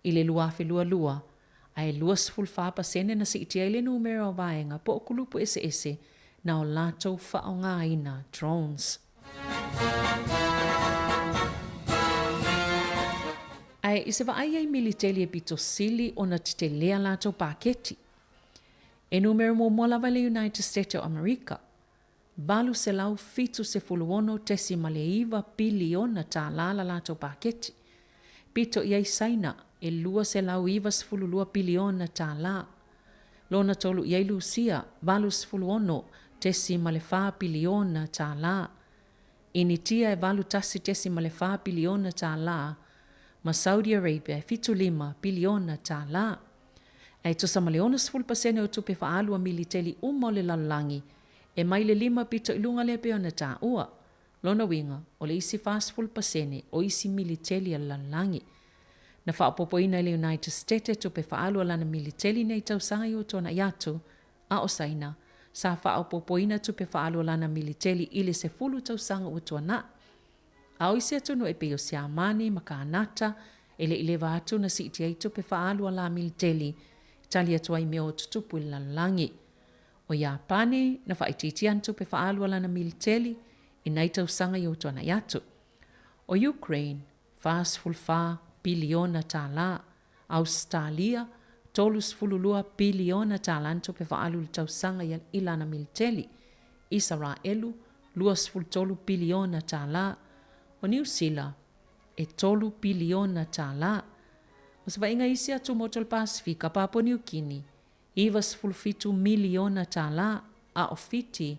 i le lua lua, ai luas ful wha pasene na si tia i le numero o vaenga po o kulupu ese, na o lato whaonga ina drones. Ai i se vaai ai militeli e pito sili o na te lea lato paketi. E numero mo mola le United States of America. Balu se lau fitu se fuluono tesi maleiva biliona ta lala lato paketi. Pito iai saina e lua se lau iva se fululua biliona ta la. Lona tolu iai lucia balu se fuluono tesi malefa biliona ta la. Initia e balu tasi tesi malefa biliona ta la. Ma Saudi Arabia e fitu 5 biliona ta la. Ai tosa maleona se fulpasene o tupe faalua militeli umole lalangi. E mai le 5 pito ilunga le peona ta ua. Lona winga o le isi fast fulpasene o isi militeli lalangi. Na whaapopoina le United States tupe faalua lana militeli nei tausanga i o tona iatu. A o saina, sa whaapopoina tupe faalua lana militeli ili se fulu tausanga o tona. A o isi atunu e peo si amani makaanata ele ileva atu na si iti aitu pe faalua la militeli. Tali atua i meo tutupu i lalangi. O Japani na whaititi antu pe whaalua lana militeli i nei tausanga i utuana iatu. O Ukraine, fast fulfa biliona ta la. Australia, tolus fululua biliona ta lantu pe whaalu tausanga i lana militeli. Israelu, luas fultolu biliona ta la. O New Zealand, e tolu biliona ta la. O se vainga isi atu motol Pasifika Papua New Guinea, ivas fulfitu miliona ta la, a ofiti,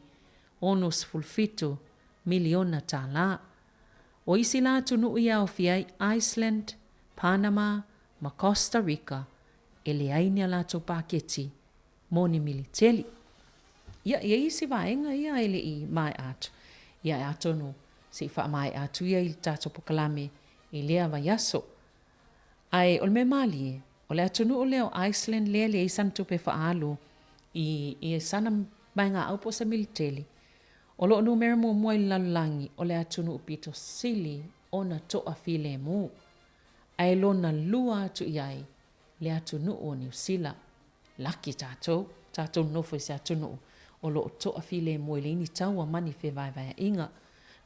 onus fulfitu miliona ta la. O isi la atu nuu ia ofiai Iceland, Panama, ma Costa Rica, ele ainia la atu paketi, moni militeli. Ia isi vainga ia ele i mai atu. Ia atu nu, si wha mai atu ia i tato pokalame, i lea vaiaso. Ai o le me mali, o le atunu o leo Iceland lea le isan tupe whaalu i sana bainga au po sa militeli. O lo numero mo mua i lalangi o le atunu upito sili o na toa file mu. Ai lo na lua atu iai le atunu o New Zealand. Laki tato nofo se atunu o lo toa file mu i le ini taua mani fe vai inga.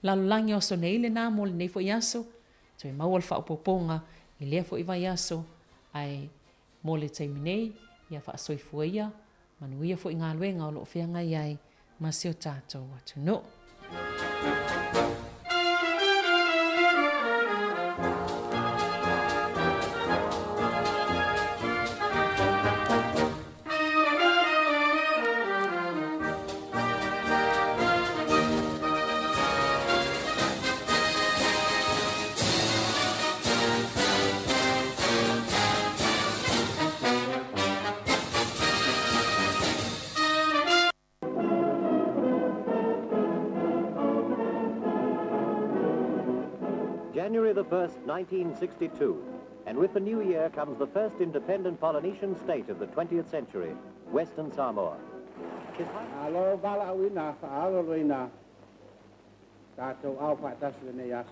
Lalangi o so neile na mo le nefo yaso, so i mawal whaupoponga, i lea fo i vai aso, ai mole taiminei, ia wha soifua ia, manuia fo i ngā luenga o lo whianga iai, ma seo tātou atu no. January the 1st, 1962, and with the new year comes the first independent Polynesian state of the 20th century, Western Samoa. Alo bala wina, alo wina. Tato au fa tasu ne yas.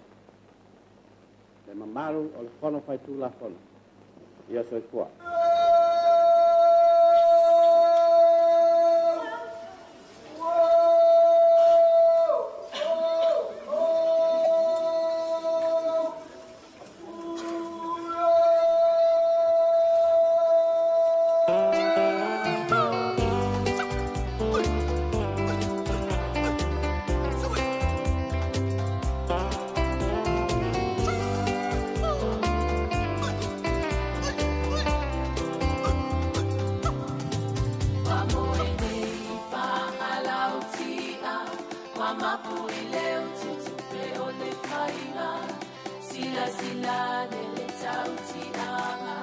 Le mamaru o le fono fai tu la fono. Ia so fua. mapu ile ututupe ole faina sila sila nele tauti anga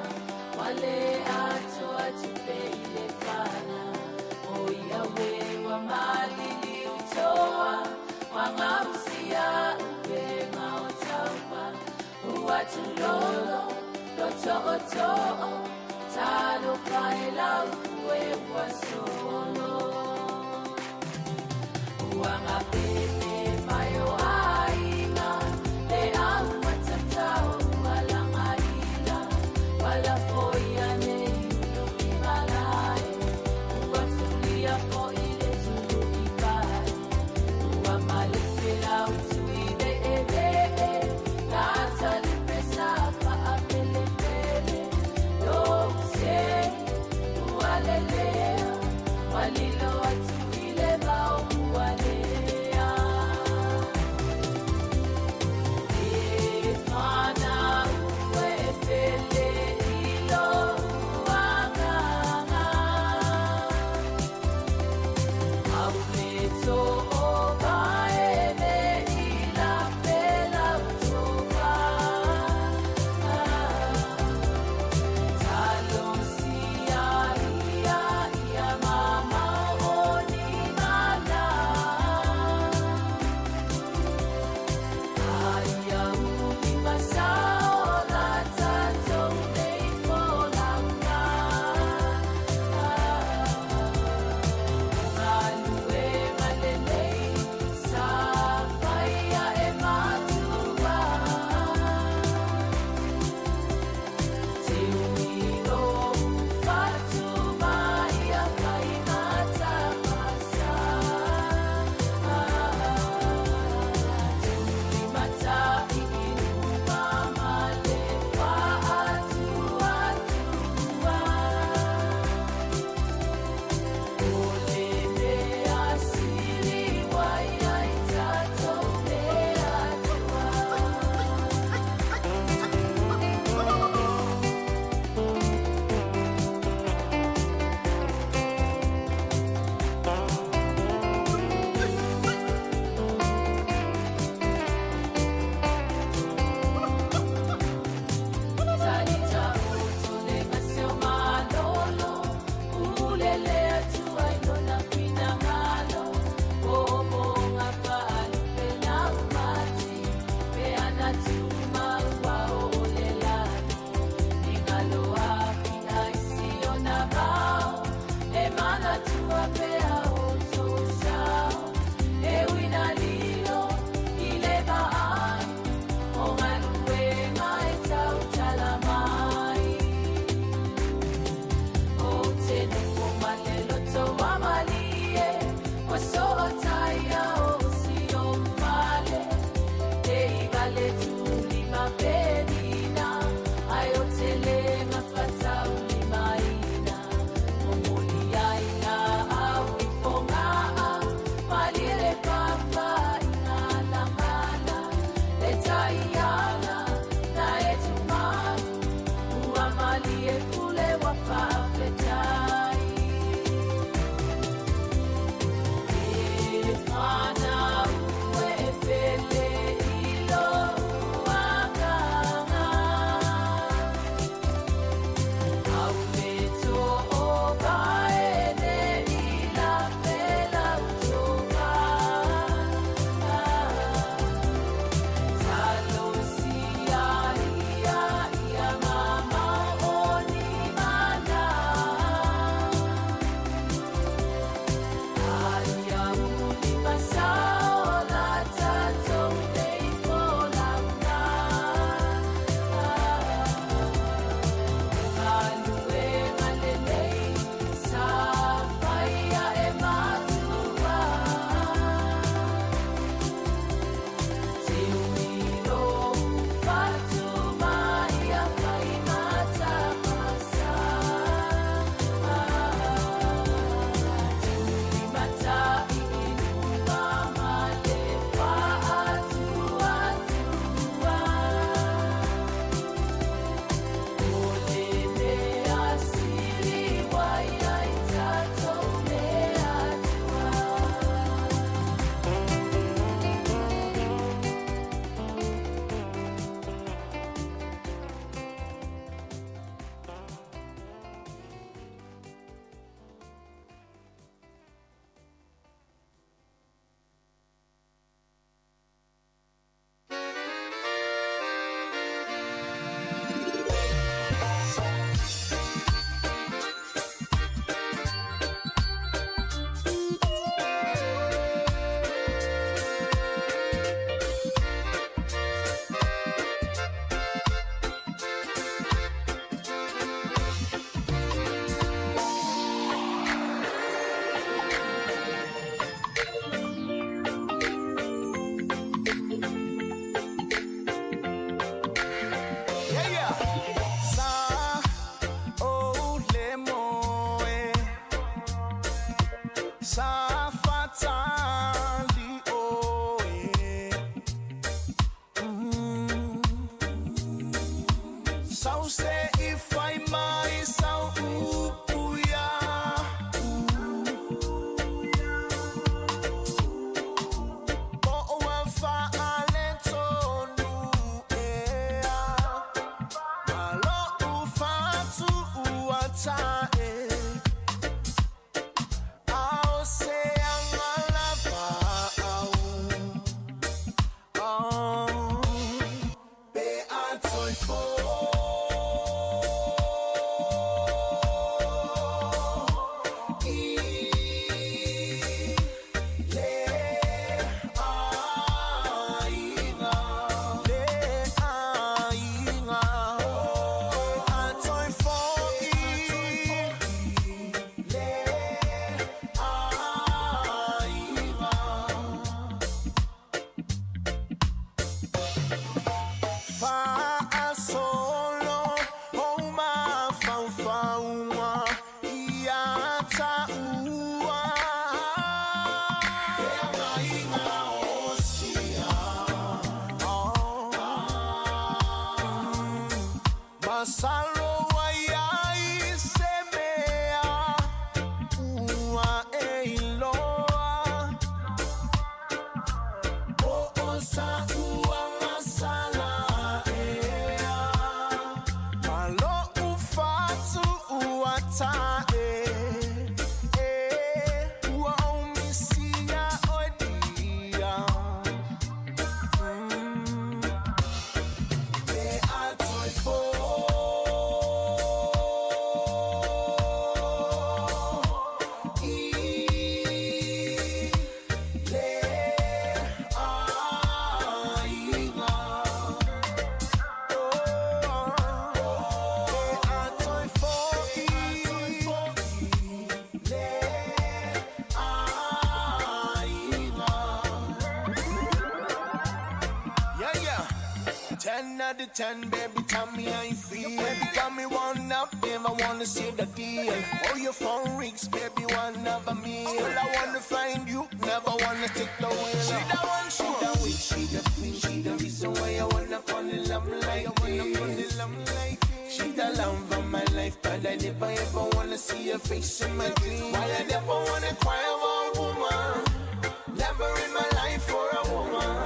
wale ato atupe ile fana oia we wa mali ni utoa wangausia upe maotawa uatulolo loto oto talo faila ufue wasolo Wanga pepe mayo aina le au matatao wala maila wala foia ne ulu malai uatulia fo ile tulu ikai ua malipe lau tuide ebe na atalipe safa apele pele lo use ualelea walilo atuile bao Mama, oh, sa fatali oe sau se if I mai sau upuya o wa fa ale tonu ea malo u fa tu uata Out of 10, baby, tell me how you feel. Baby, got me one up, babe, I wanna see the deal. Oh, your phone rings, baby, one of a meal. Still, I wanna find you, never wanna take the wheel. She the one, she the witch, she the queen, she the reason why I wanna fall in love like this. She the love of my life, but I never ever wanna see her face in my dreams. Why I never wanna cry about a woman, never in my life for a woman.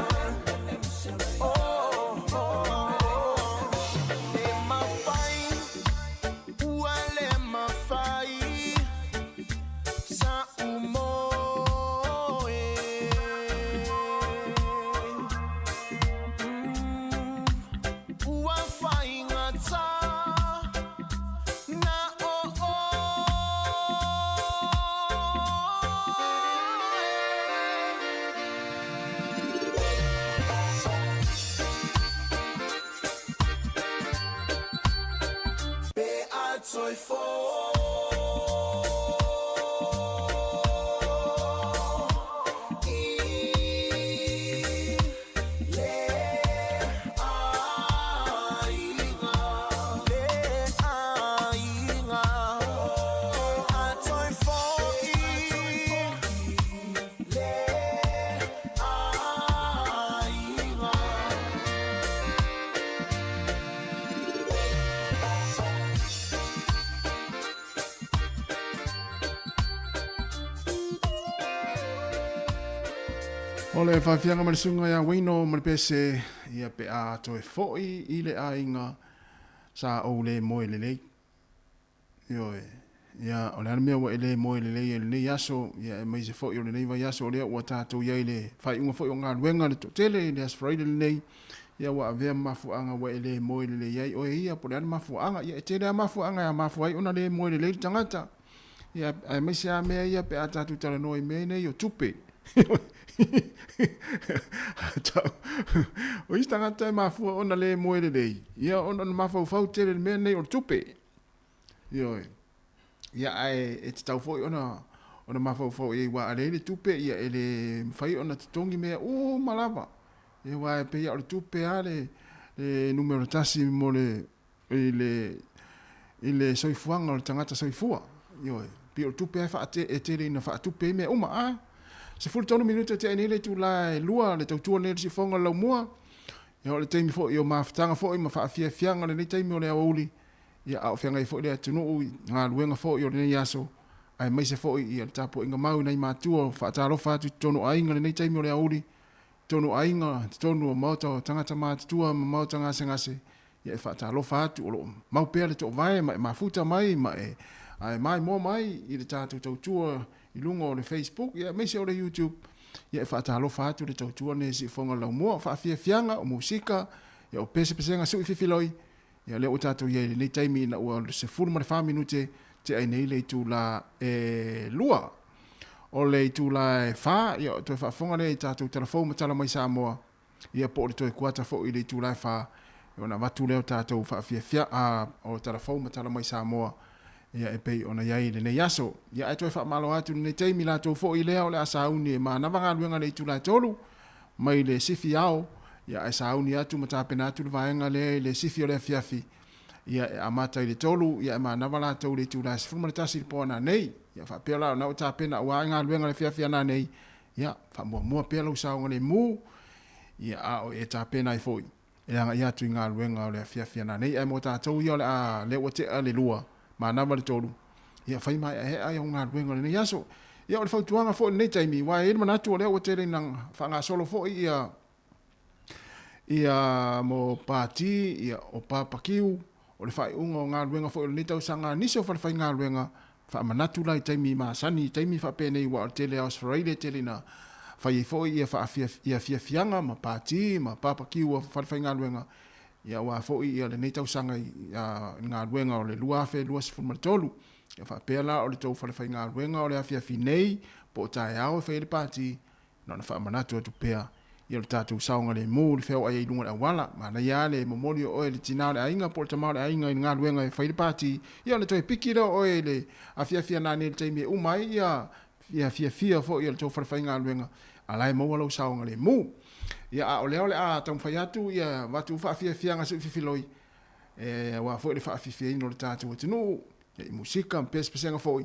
Ole whawhianga marisunga ia waino maripese ia pe a toe foi i le a inga sa o le moe le lei. Ioe, ia o le anamea wa ele moe le lei e le nei aso, ia e maise foi o le nei vai aso o lea ua tātou ia i le whai unga foi o ngā ruenga le totele le asfraida le nei. Ia wa avea mafuanga wa ele moe le lei ai, oe ia po le ana mafuanga, ia e tele a mafuanga ia mafuai ona le moe le lei tangata. Ia e maise a mea ia pe a tātou tala noi mea nei o tupe. O ista ngata mafua ona le moe le lei. Ia ona mafau fau tele le mea nei o tupe. Ioe. Ia e te tau foi ona mafau fau e wa ale le tupe ia ele fai ona te tongi mea o malava. Ia wa e pe ia o le tupe ale le numero tasi mo le soifuanga o le tangata soifua. yo pi o tupe fa e te le na fa tupe me uma a se fulu tonu minuta te nei le tu la lua le tau le si fonga la mua yo le temi fo yo maftanga fo ma fa fia fianga le temi o le auli ya au fianga fo le tunu nga luenga fo yo le yaso ai mai se fo i le tapo inga mau nei matua fa talo fa tu tonu ainga le temi o le auli tonu ainga tonu moto tangata matua mo tanga sengase ya fa talo fa tu lo mau pele to vai ma futa mai ma ai mai mo mai i le tatu tautua i lungo o le Facebook ya mai se o le YouTube ya fa talo fa tu le tautua ne si fonga la mo fa fia fianga o musika ya o pese nga su fifiloi ya le o tatu ye le taimi na o se fulu ma fa minute te ai nei le tu la lua o le tu la fa ya to fa fonga le tatu telefon ma tala mai Sāmoa ya po le to kuata fo i le tu la fa ona watu leo tatu fa fia o telefon ma tala mai Sāmoa ya e pei ona yai le nei aso ya e toi fa malo atu nei taimi la to fo i lea o le asauni ma na vanga luenga le tu la tolu mai le sifi ao ya e sauni atu mata pena atu le vaenga le sifi o le fiafi ya e amata i le tolu ya e ma na vala to le tu la sfuma le tasi po na nei ya fa pela na o ta pena wa nga luenga le fiafi na nei ya fa mo pela u sa ngale mu ya a o e ta pena i foi ya nga ya tu nga luenga le fiafi na nei e mo ta to yo le o te ale lua ma na vale tolu ia fai mai e ai nga luenga le yaso ia o le fautuanga fo nei taimi wa e mana tu le o te le nang fa nga solo fo ia mo pati ia o papakiu o le fai unga nga luenga fo le tau sanga niso fa fai nga luenga fa mana tu lai taimi ma sani taimi fa pe nei wa te le Australia te le na fai fo ia fa ia fianga ma pati ma papakiu fa fai nga luenga ia wa fo ia le nei tau sanga nga luenga o le lua se fuma tolu ia fa pela o le tau fa fai nga luenga o le afia finei po tai ao fa le pati na fa manatu tu pea ia le tatu saunga le mu le feo ai lunga wala ma na ia le momoli o le tina le ainga po te male ainga nga luenga fa le pati ia le toi pikira o le afia na ne te me umai ia fia fo ia le tau fa fai nga luenga alai mo wala saunga le mu ia o le a tau fai atu ia watu fa fia nga su fifiloi wa fo le fa fia no le tatu o tunu ia musika pes nga fo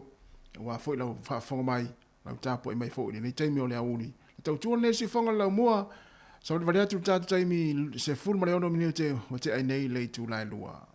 wa fo la fa fonga mai la tapo mai fo ni taimi o le auli tau tu ne si fonga la mua so le varia tu tatu taimi se ful mare ono minute o te ai nei le tu lai lua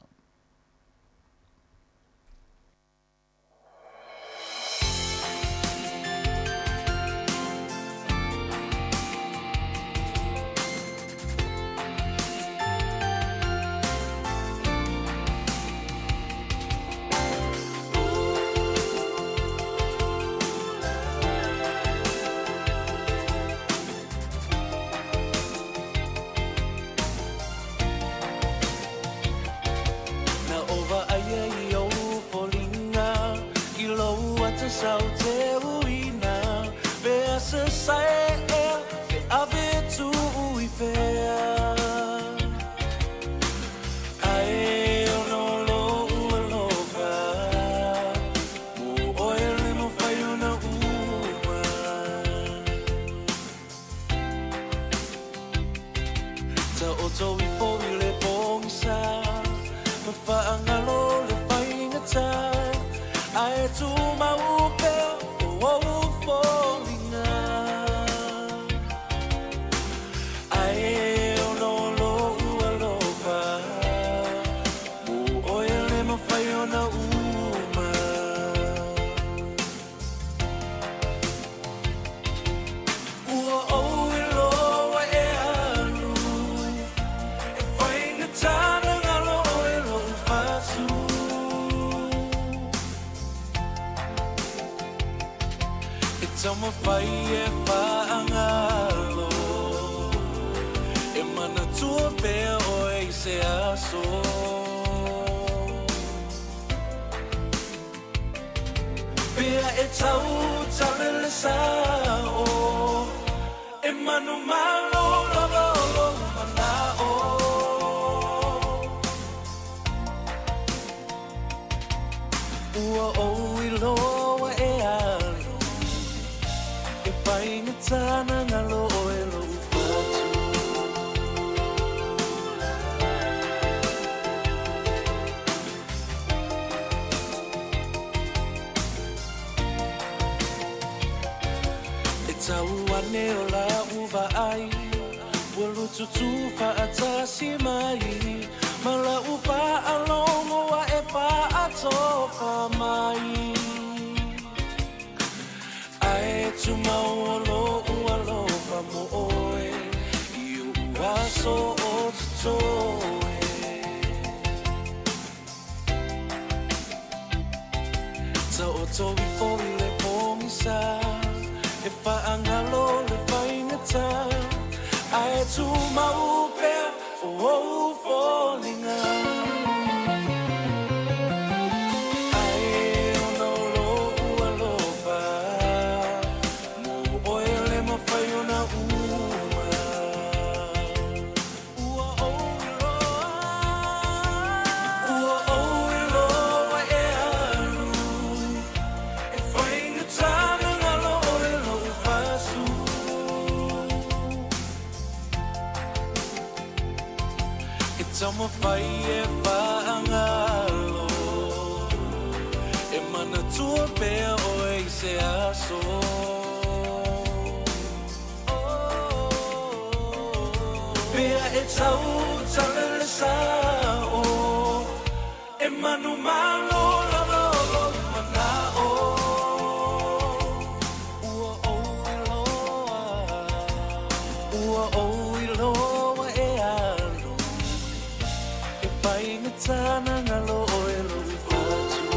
tau ane o la uva ai Wulu tutu whaatasi mai Mala uva alongo wa e whaatofa mai Ae tu mauolo ualofa mo oe I uaso o tutoe Ta o towi fori le pomisa E whaangalo le whaingata Ae tu maupea o fallinga Ae ona lo ualofa Mo oe le mawhai ona uma Ua o iloa e aru E whaingata ngalo e lo fasu Tama whai e whaangalo E mana tua pēr o e se aso Pēr e tau talele sao E manu malo lalo mana o Ua o iloa e alo Tana ngalo oe lo fatu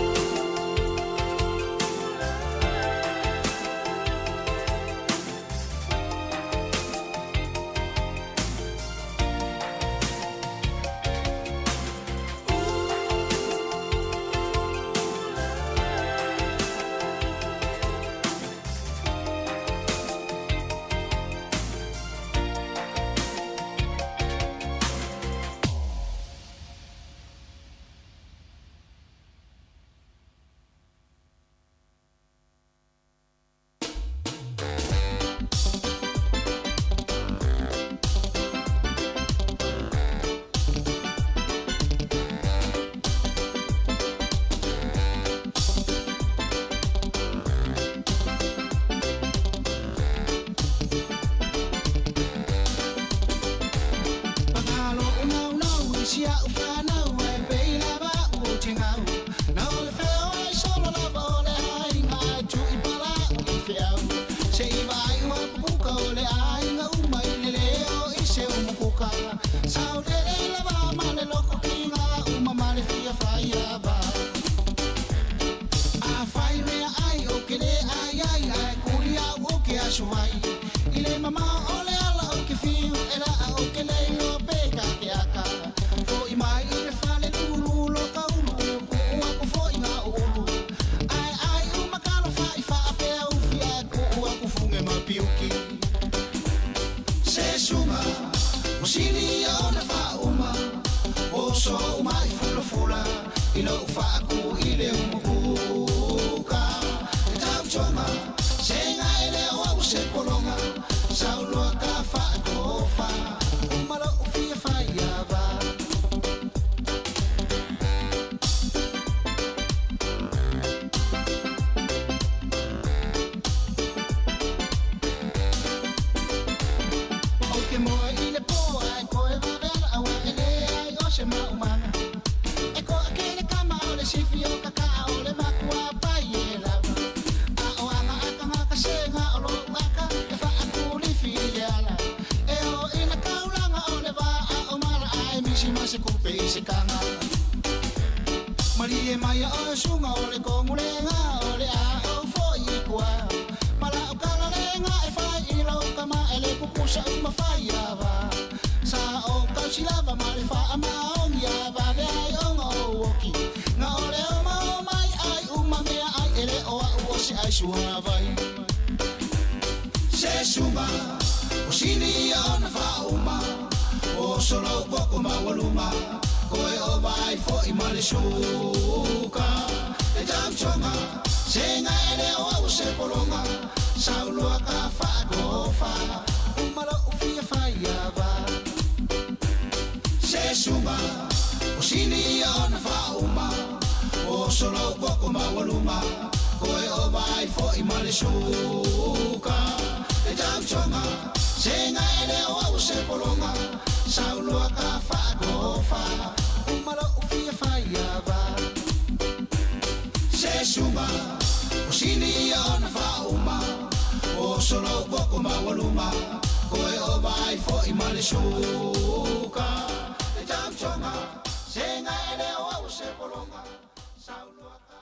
tau chonga senga ele o se polonga saulua ka fa gofa umalo ufia faiava se suma o sini ona fa uma o solo boko mawaluma koe o vai fo I male suka e tau chonga senga ele o se polonga saulua ka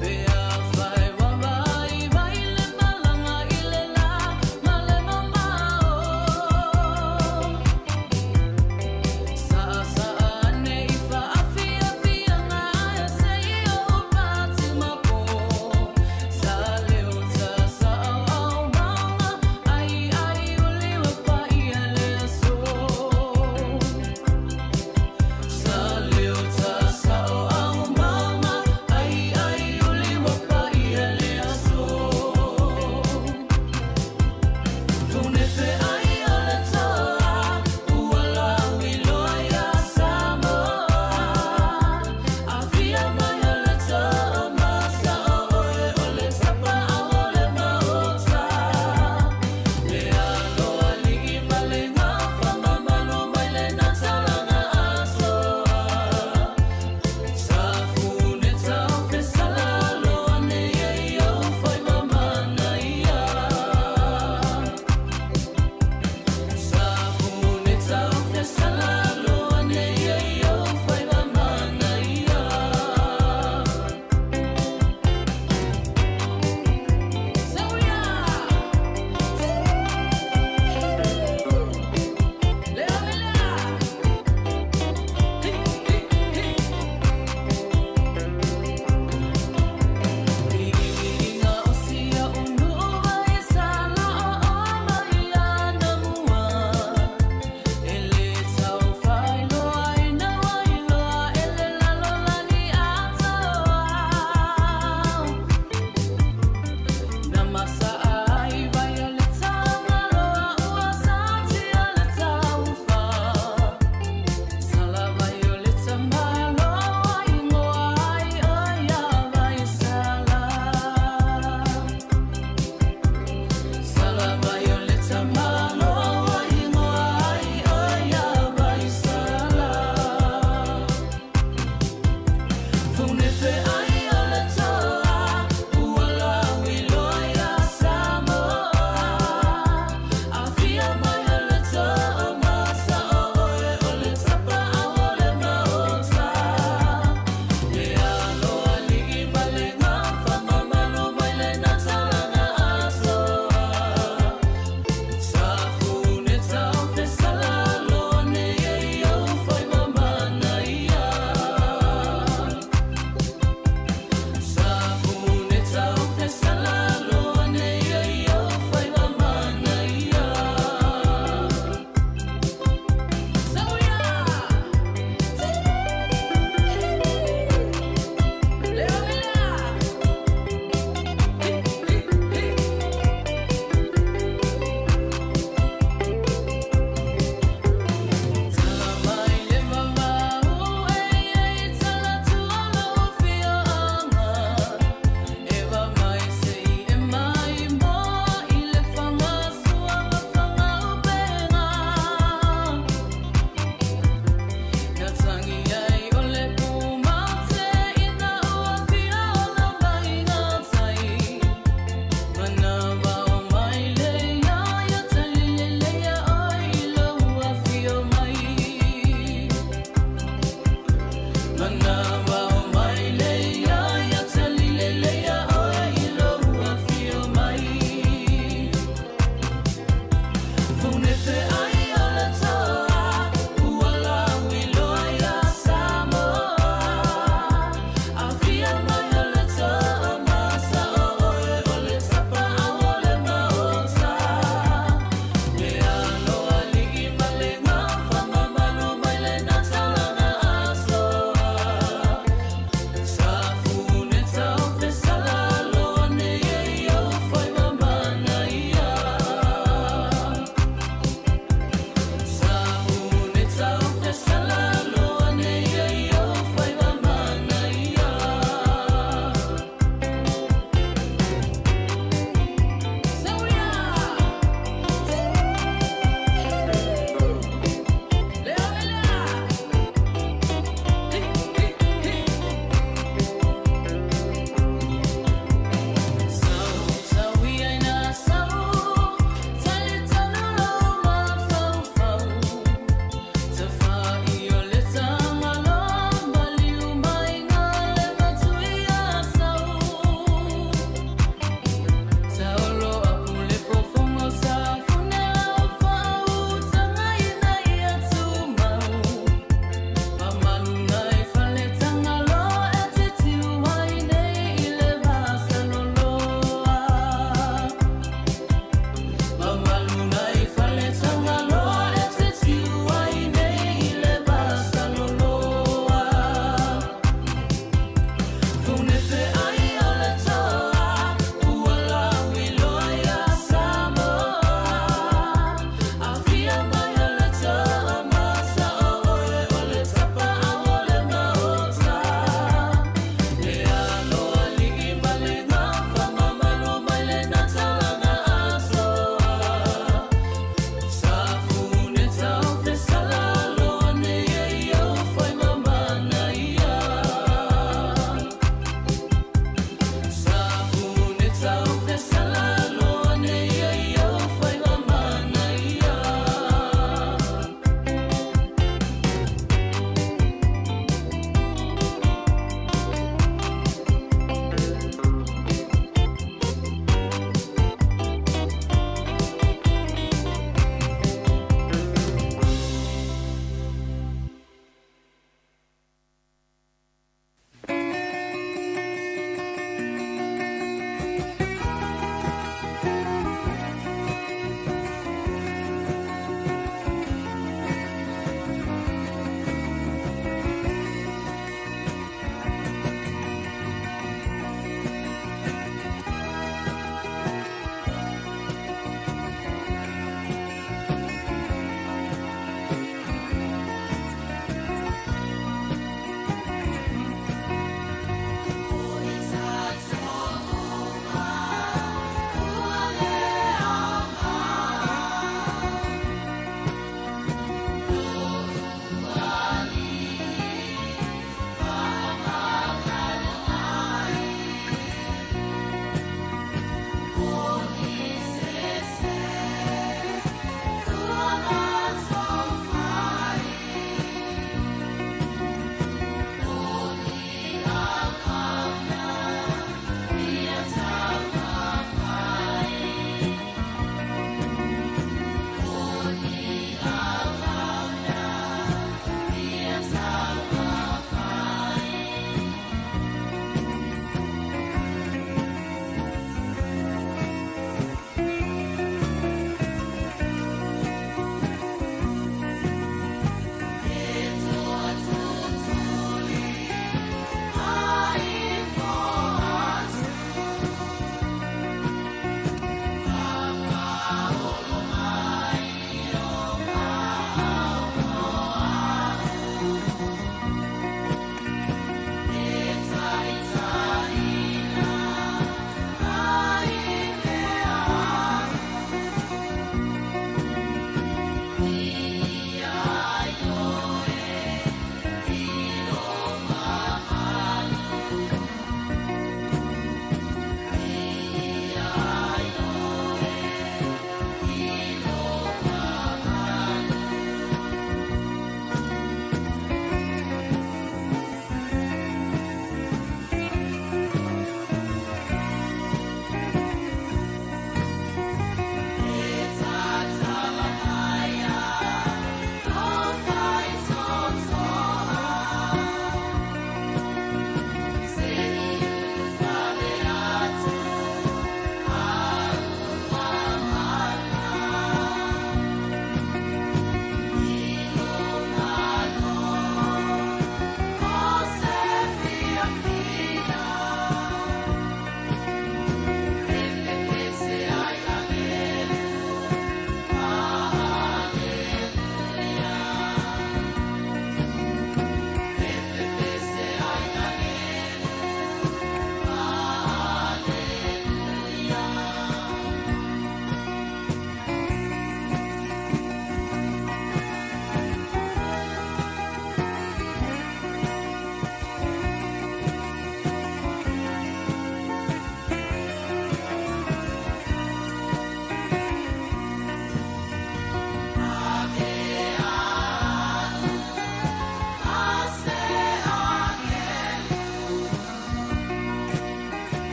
They are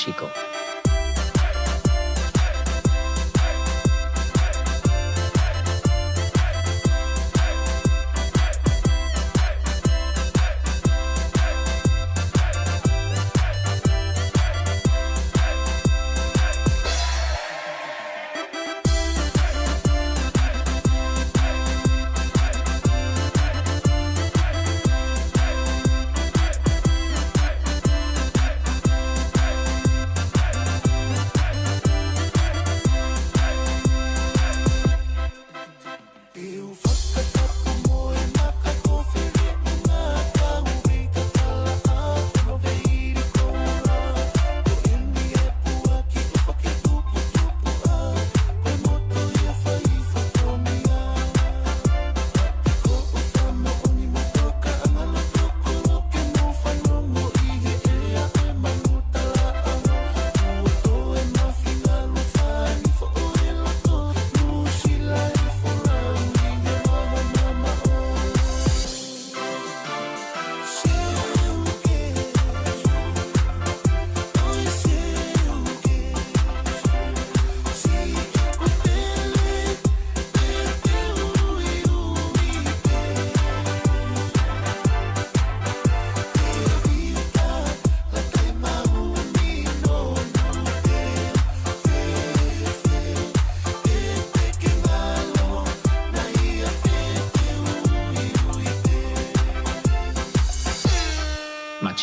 chico.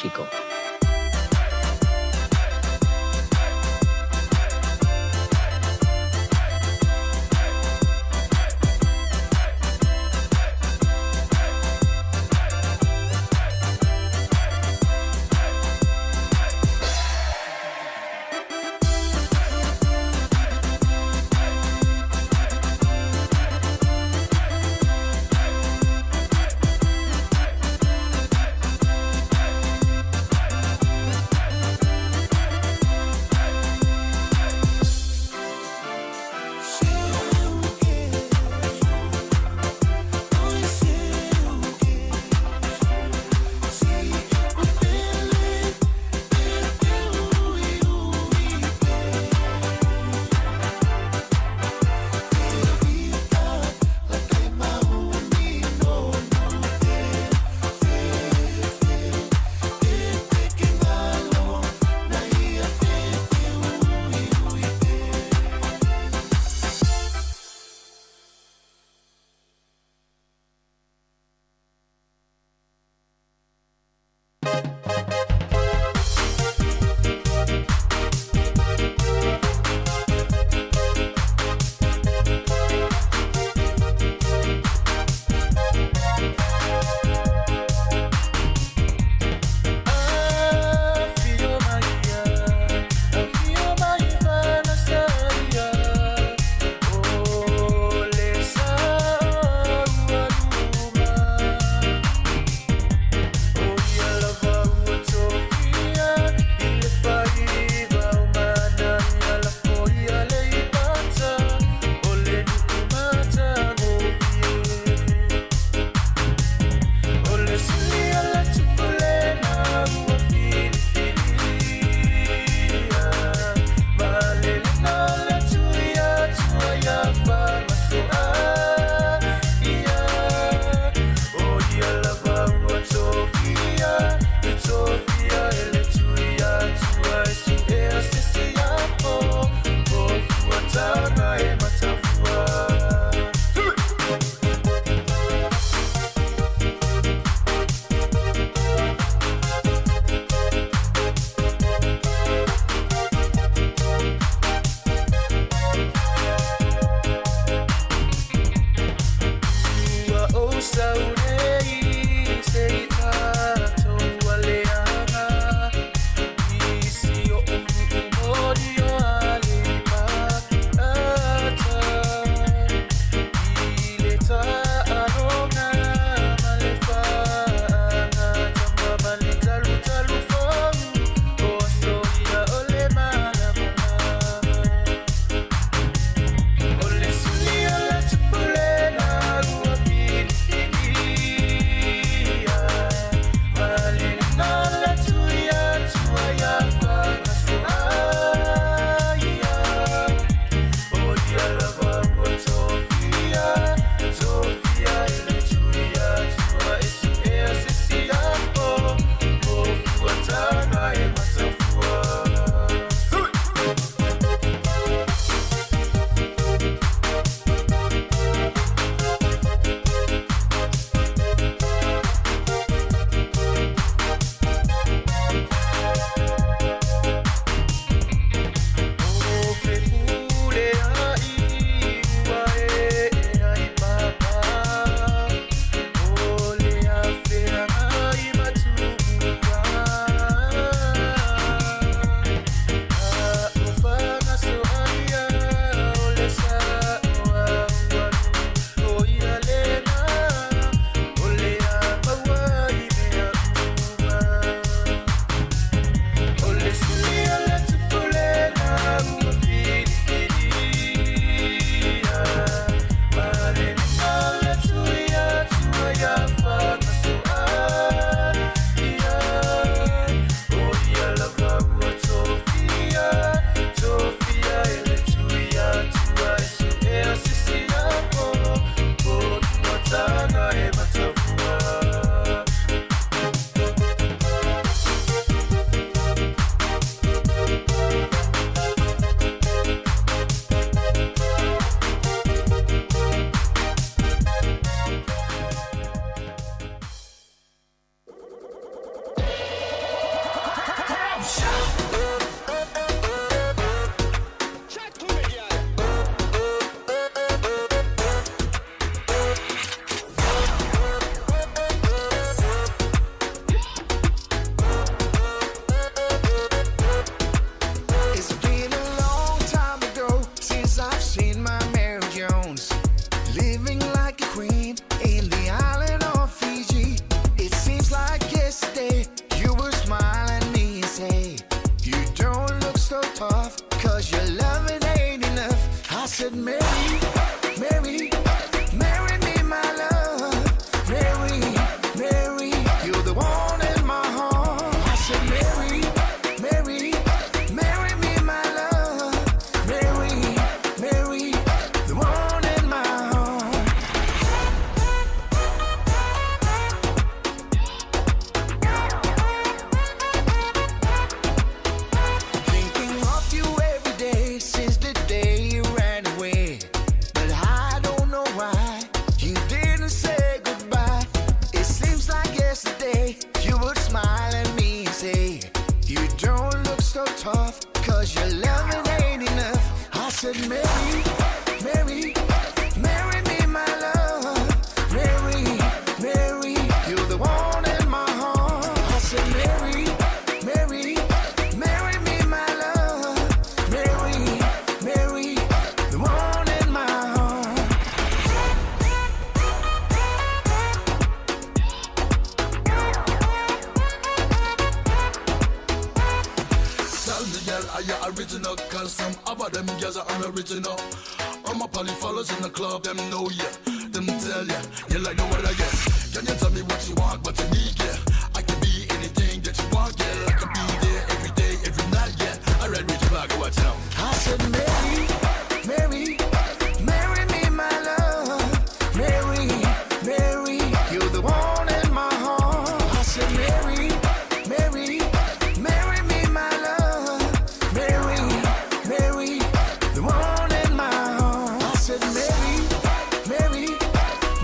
Chico.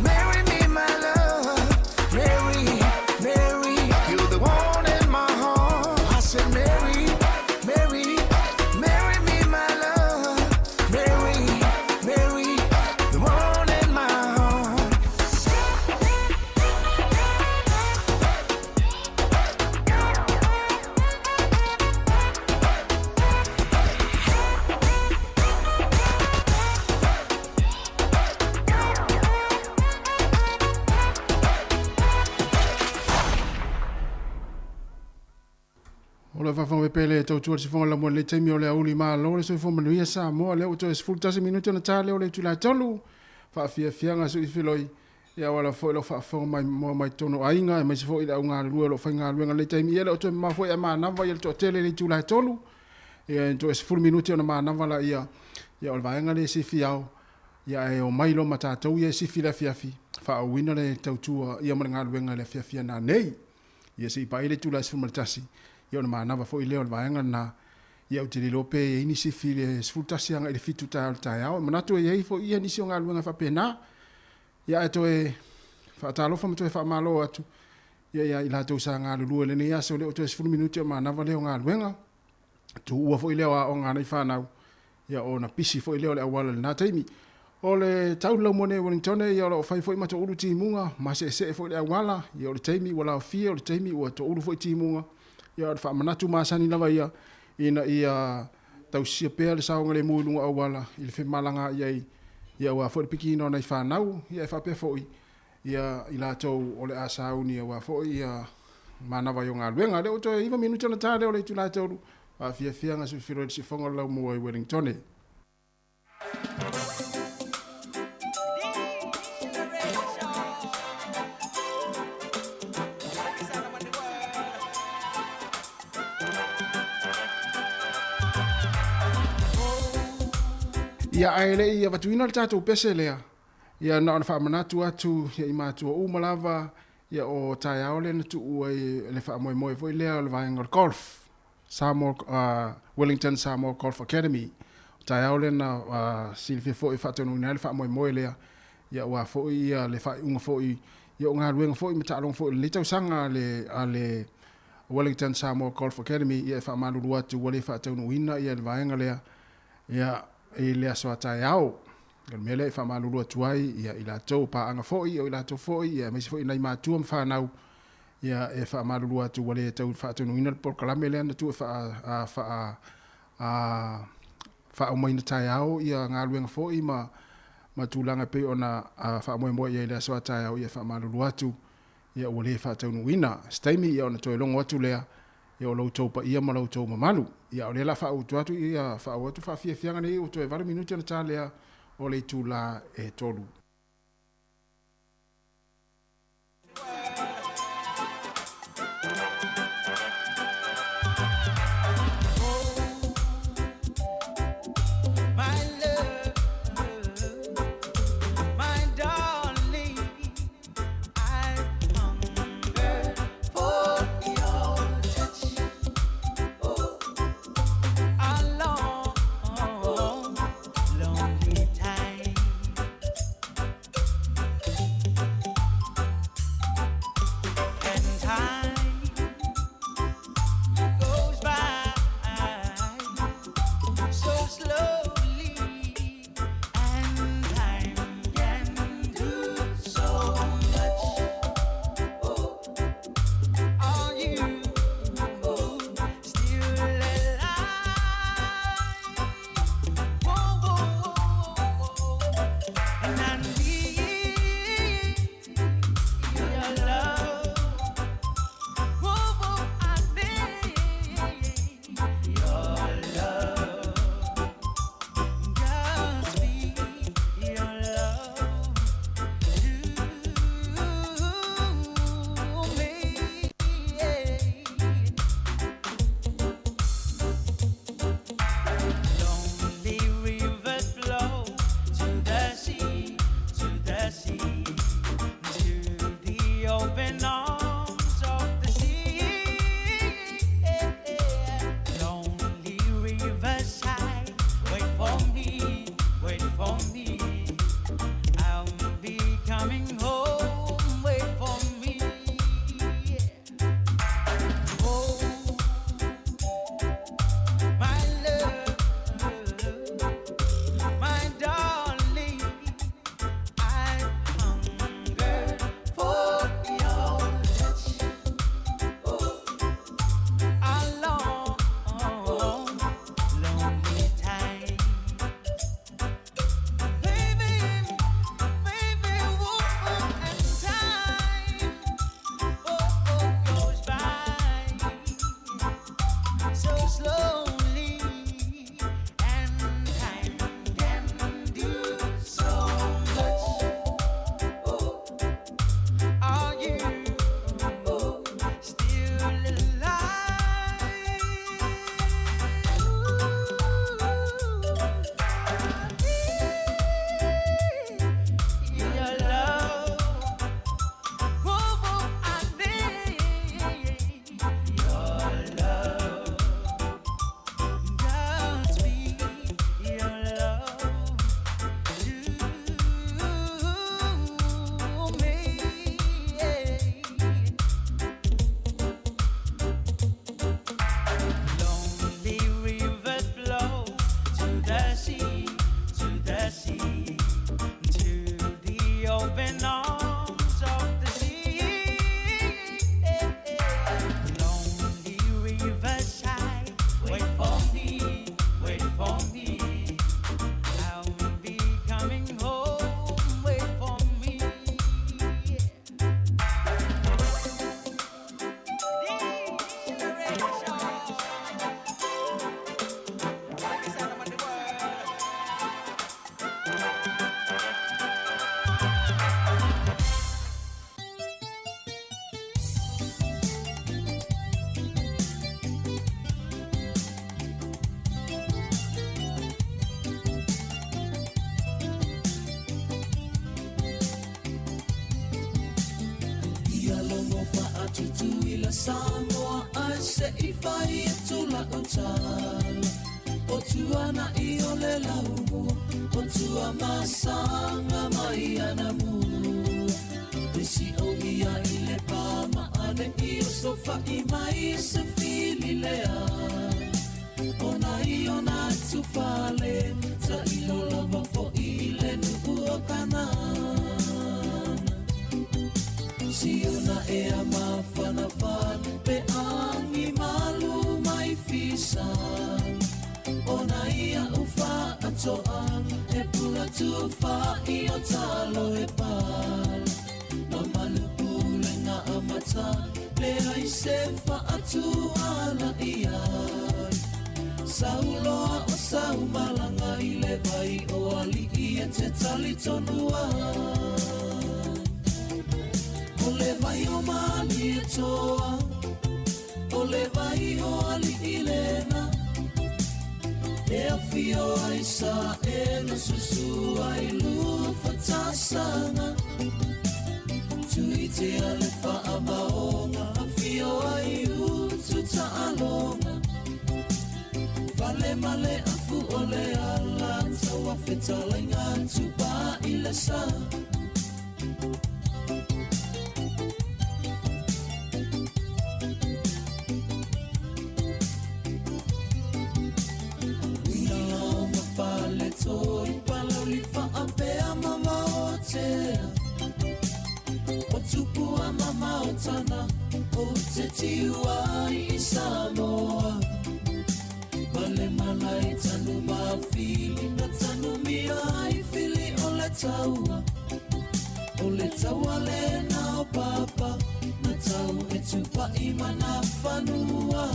Marry me, my love. le whawhonga pele tau tua si whonga la mo le teimi o le auli maa lo le soi whonga nuia Sāmoa le o toi se fultasi minuto na tā leo le tula tolu whaafia fianga su i whiloi ia wala fo lo whawhonga mai tono ainga e mai se fo i au ngā lua lo whainga luenga le teimi ia le o toi maa fo ia maa nawa ia le toa tele le tula tolu ia toi se fulu minuto na maa nawa la ia o le vaenga le si fiao ia e o mai lo matatou ia si fila fiafi whaawina le tautua ia mara ngā luenga le fiafia na nei ia se i pai le tula se fumatasi ia ona manava fo i leo le vaenga na ia o te lope e ini si file sfultasi anga i le fitu tai au manatu e iei fo ia nisi o ngā luenga whapena ia e toe whaatalofa ma toe whaamalo atu ia i latou sa ngā lulua le nei ase o leo toe sfulu minuti o manava leo ngā luenga tu ua fo i leo a o ngā nei whanau ia o na pisi fo i leo le awala le nā teimi o le tau lau mone Wellington ia o fai foi mato ulu ti munga ma se foi le awala ia o le teimi wala o fia o le teimi o to ulu foi ti munga ia o fa manatu masani lava ia ina ia tau sia pe le saunga le muilunga awala i le fe malanga ia wa foi piki no nei fa nau ia fa pe foi ia i la tau o le asauni wa foi ia mana va yonga luenga le o to iva minuto na tale o le tula tau a fia nga su firo si fonga lau mo Wellington ia aile ia watuina le tātou pese lea. Ia na ona whaamanatu atu, ia i mātua umalava, ia o tai aole na tu ua le whaamoe foi lea o le vaenga o golf. Sāmoa, Wellington Sāmoa Golf Academy. Tai aole na silfi foi whaatonu ina le whaamoe lea. Ia ua foi ia le whaunga foi, ia o ngā luenga foi, mata along foi le tausanga le Wellington Sāmoa Golf Academy, ia whaamanuru atu wale whaatonu ina, ia le vaenga lea. Ia e le aso atai au. Gan mele e whamalulu atuai, ia i la tau pa anga foi, o i la tau foi, ia meisi foi nai mātua mwhanau, ia e whamalulu atu wale e tau whaatunu ina le porkalame lea na tu e whaumaina tai au, ia ngā luenga foi, ma tūlanga pe ona whaamoe ia i le aso atai au, ia whamalulu atu, ia wale e whaatunu ina. Staimi ia ona toe longo atu lea, ia o loutou pa ia ma loutou mamalu ia o le la whaautu atu ia whaautu whaafiafianga nei o toe 20 minuti ana tā lea o le tūla e tolu. tutu ila Sāmoa ai se I whai e tula o tāla. O tuana I o le laumua, o tua masanga mai ana mua. Isi o ia I le pāma ane I o sofa I mai se fili lea. Ona I o nā tufale, ta ilo lava fo I le nuku o kanana. Si ona e a mawhana whana, pe angi malu mai fisan. Ona ia uwha atoang, e pula tu wha I o talo e pala. Ma malu pule ngā amata, le ai se wha atu ala ia. Sauloa o sau malanga I le vai o ali ia te tali tonua. O le vai o mali e toa, o le vai o ali I lena. E a fio ai sa e na susu ai lua fatasanga. Tui te ale wha a maonga, a fio ai utu ta alonga. Vale male a fu o le ala, taua whetalenga tupa I le sa. Toi palau li whaapea mama o tea. O tupu a mama o tana, o te tiua I Sāmoa. Male mana I tanu mawhili, na tanu mia I whili o le taua. O le taua le na o papa, na tau e tupa I mana whanua.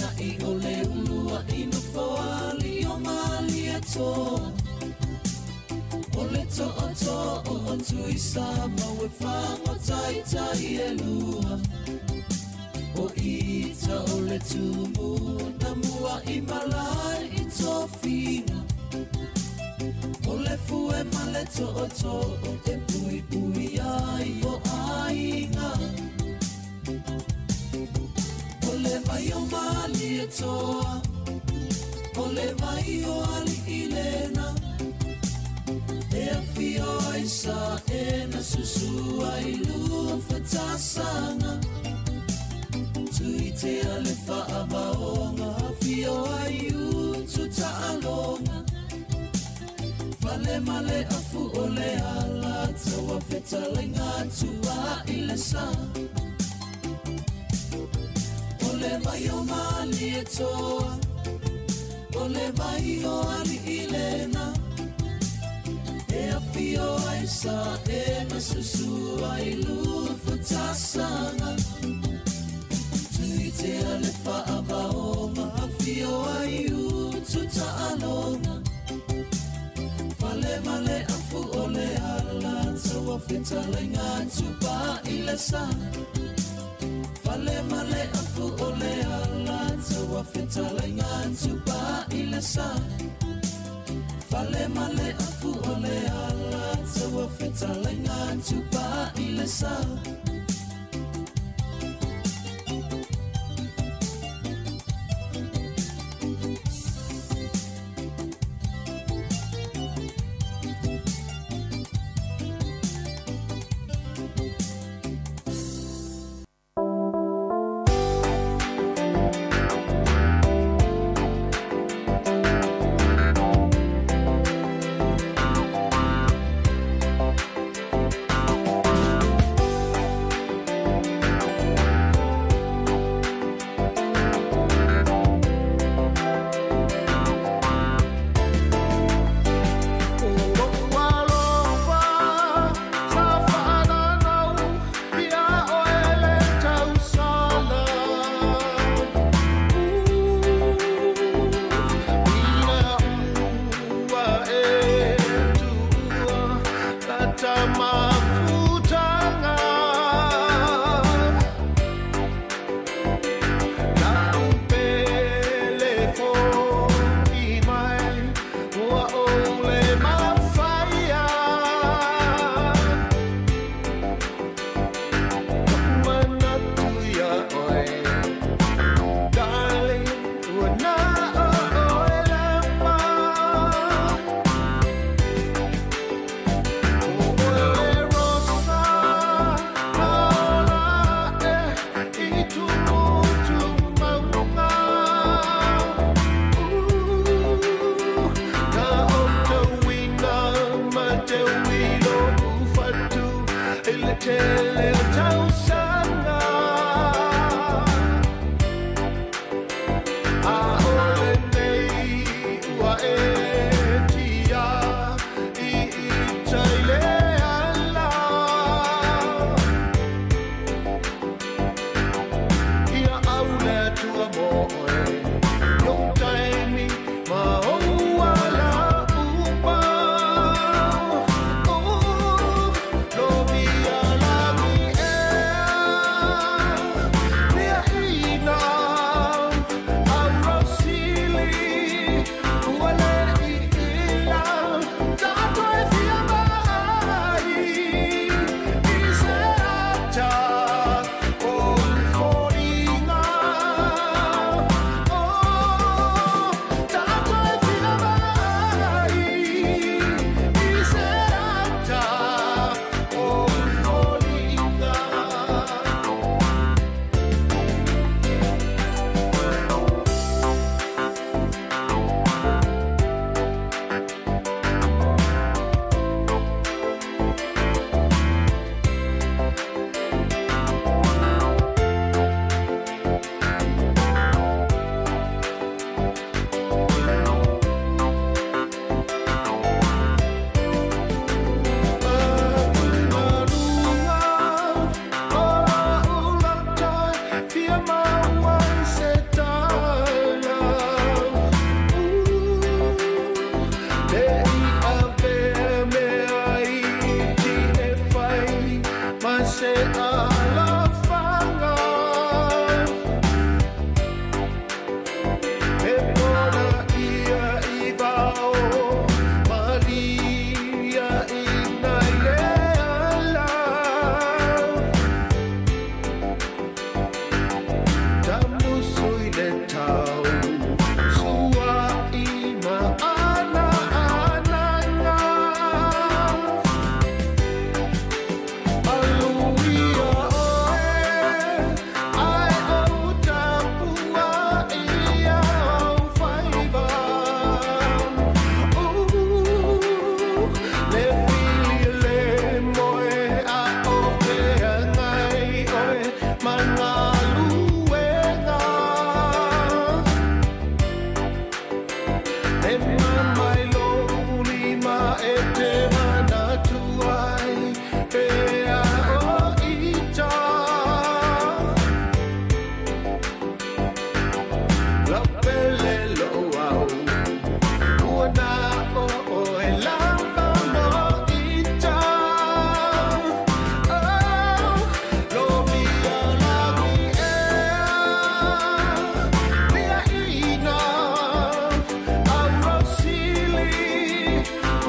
Na I o le ulua I no whaali o mali e toa. O le toa o tui Sāmoa e whango tai tai e lua. O ita o le tumu na mua I malai I tō whina. O le fue ma le toa e pui pui ai o ainga. O le vai o mali e toa, o le vai o ali I lena. E a fio ai sa e na susu ai lua fatasanga. Tui te ale wha a maonga, a fio ai utu ta alonga. Vale male a fu o le ala, taua whetalenga tua I le sa. O le vai o mali e toa, o le vai o ali I lena. E a fio ai sa e na susu ai lua fatasanga. Tui te ale wha a maonga, a fio ai utu ta alonga. Vale male a fu o le ala, taua whetalenga tupa I le sa. Vale male a fu o le ala, taua whetalenga tupa I le sa. Vale male a fu o le ala, taua whetalenga tupa I le sa.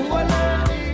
Wale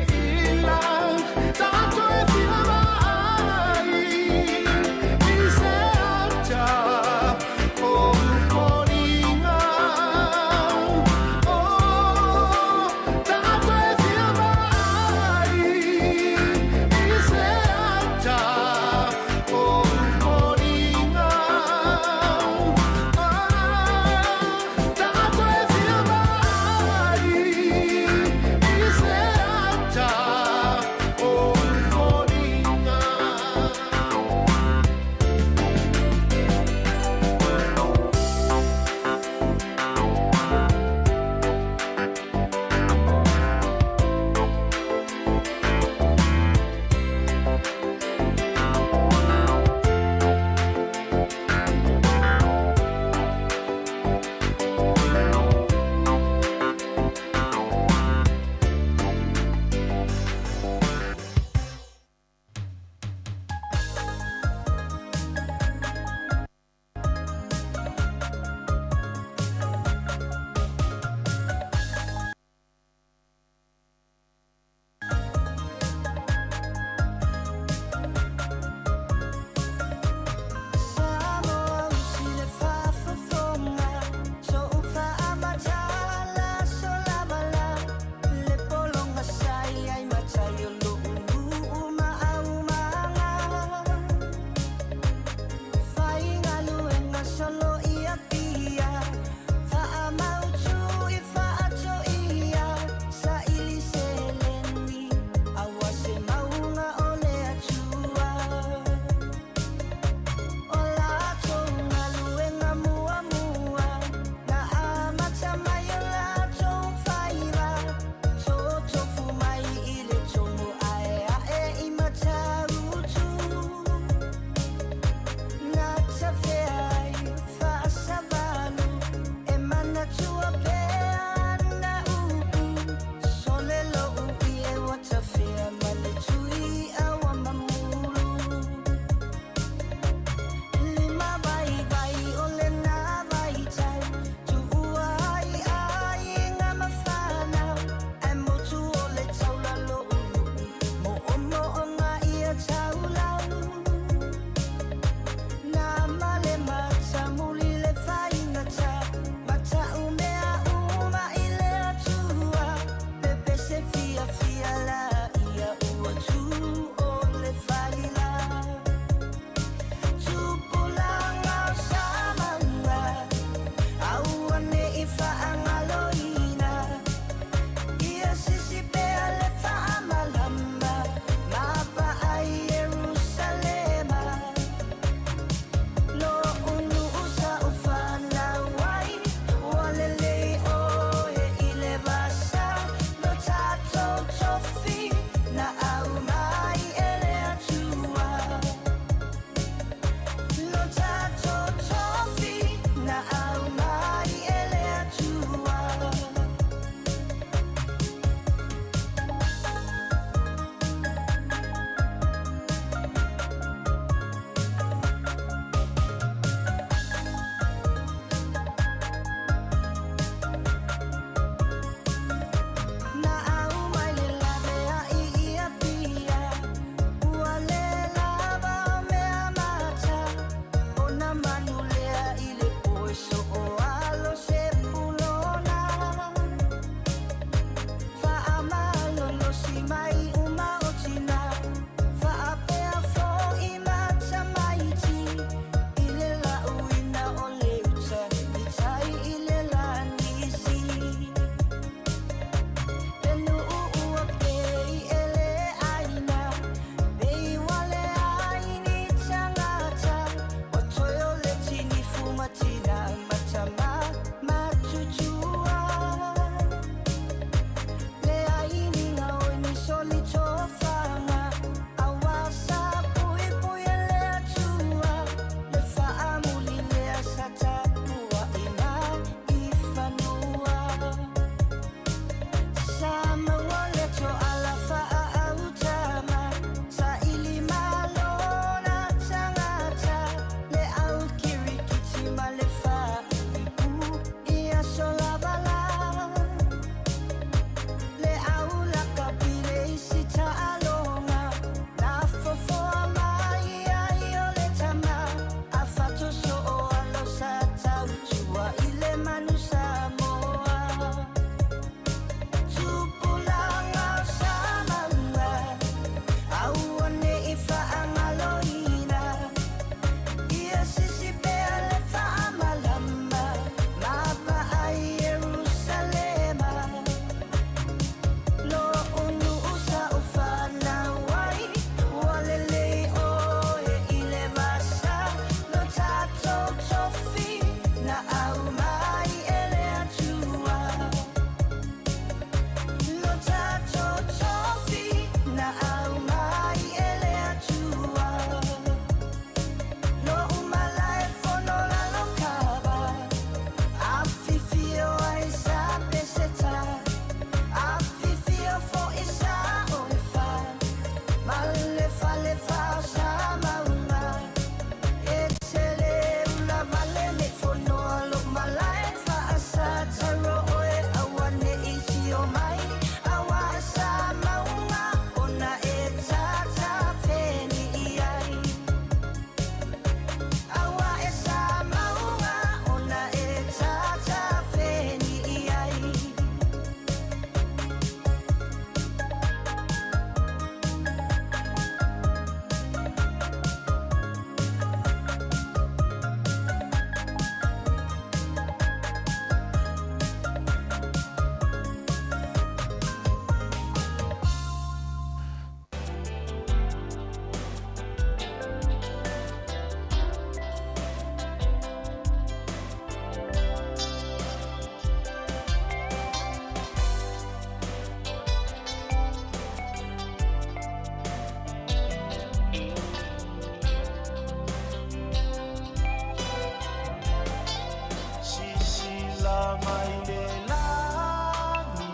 mai le lani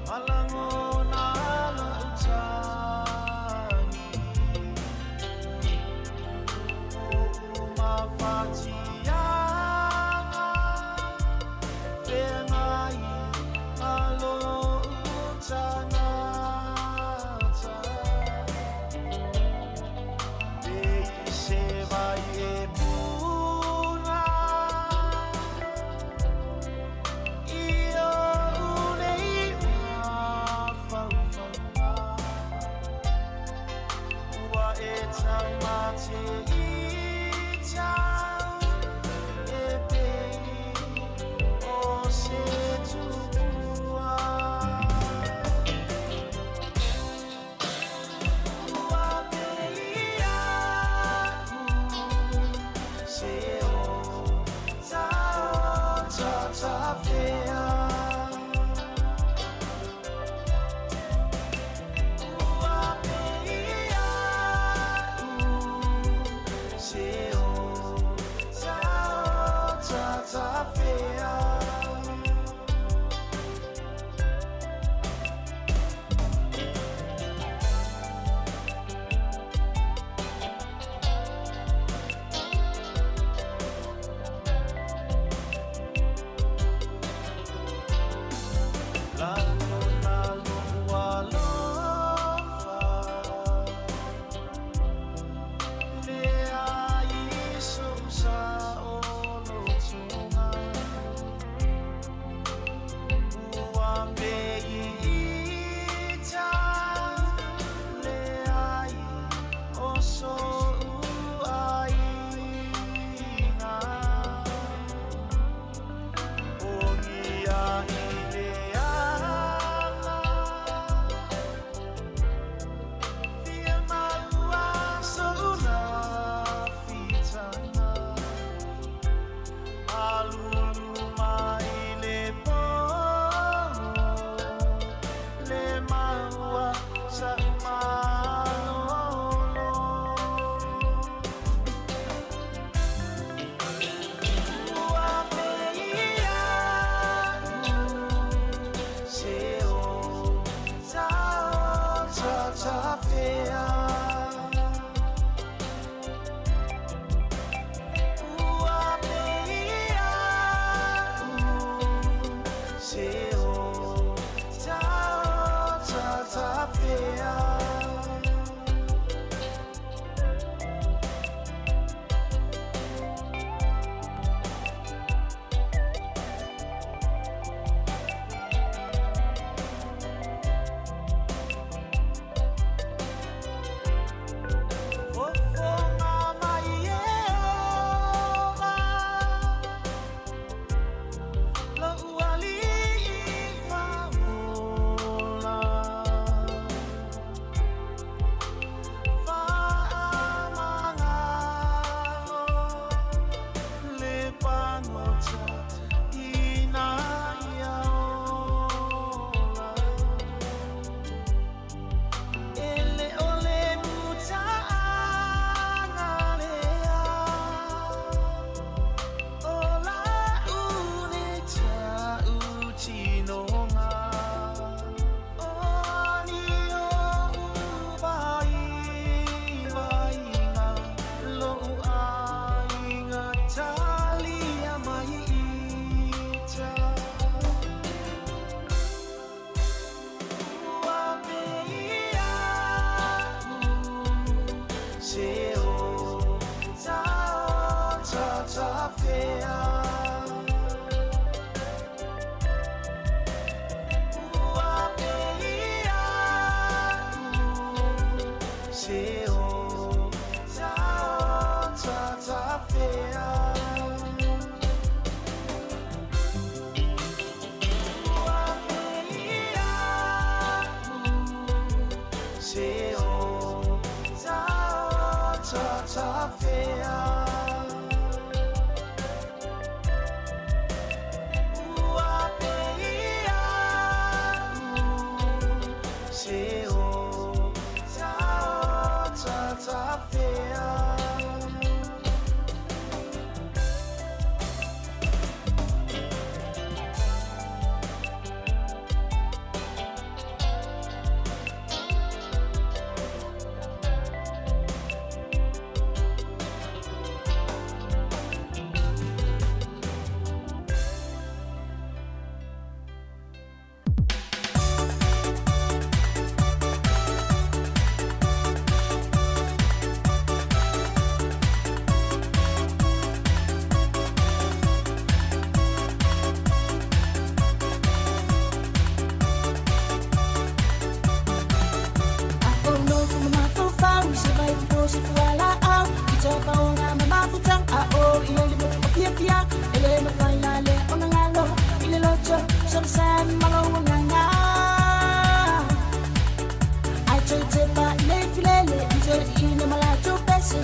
malango na lautani o mawhatianga whengai alo utanata e se vai e puna io unei whawhawha ua e taumate i tau e pei o se tupua ua pei aku se o tau tata whea ua pei aku se o tau tata whea Alulu mai le po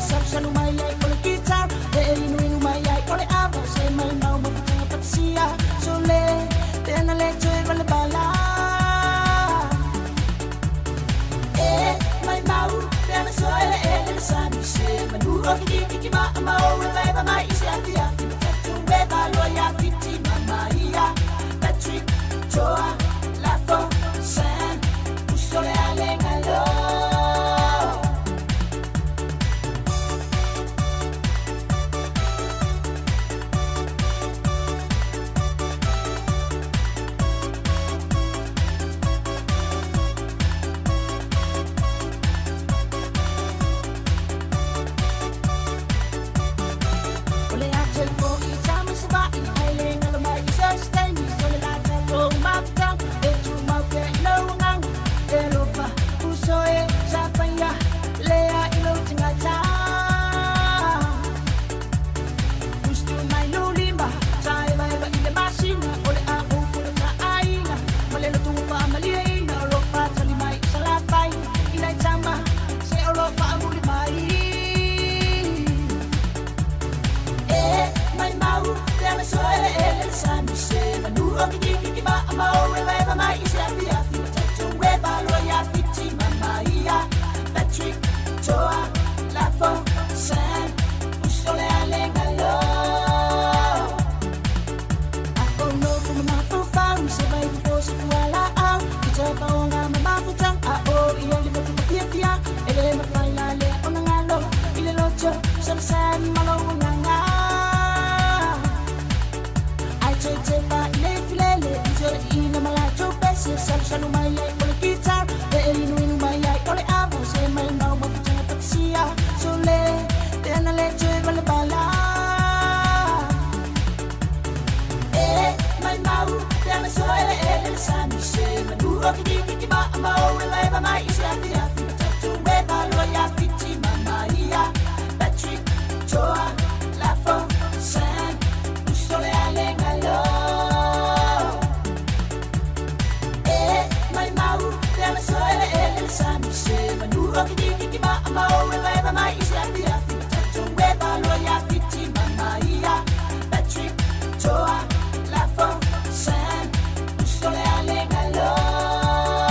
Salu mai ai kole guitar, e inu mai ai kole ava, se mai mau mo putunga patsia, so le, tena le tue vale bala. Mai mau, tena so ele sami se, manu o ki ma o revive mai isi afia, tu beba lo ya fiti mama ia, Patrick, Toa, Lafo, San, Usole alengalo. Toa, Lafo, San, Usole alengalo.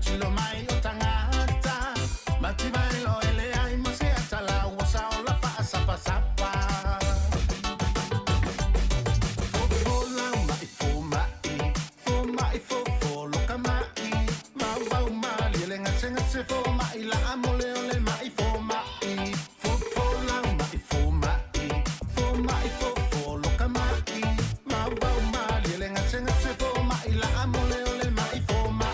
tilo mai o tangata. Mati mai lo ele ai mo se atala o sa o la fa sapa sapa. Fo mai fo mai fo lo kamai. Mau mai le nga se fo mai la amole ole mai fo mai. Fo mai fo mai fo lo kamai. Mau mai le nga se fo mai la amole ole mai fo mai.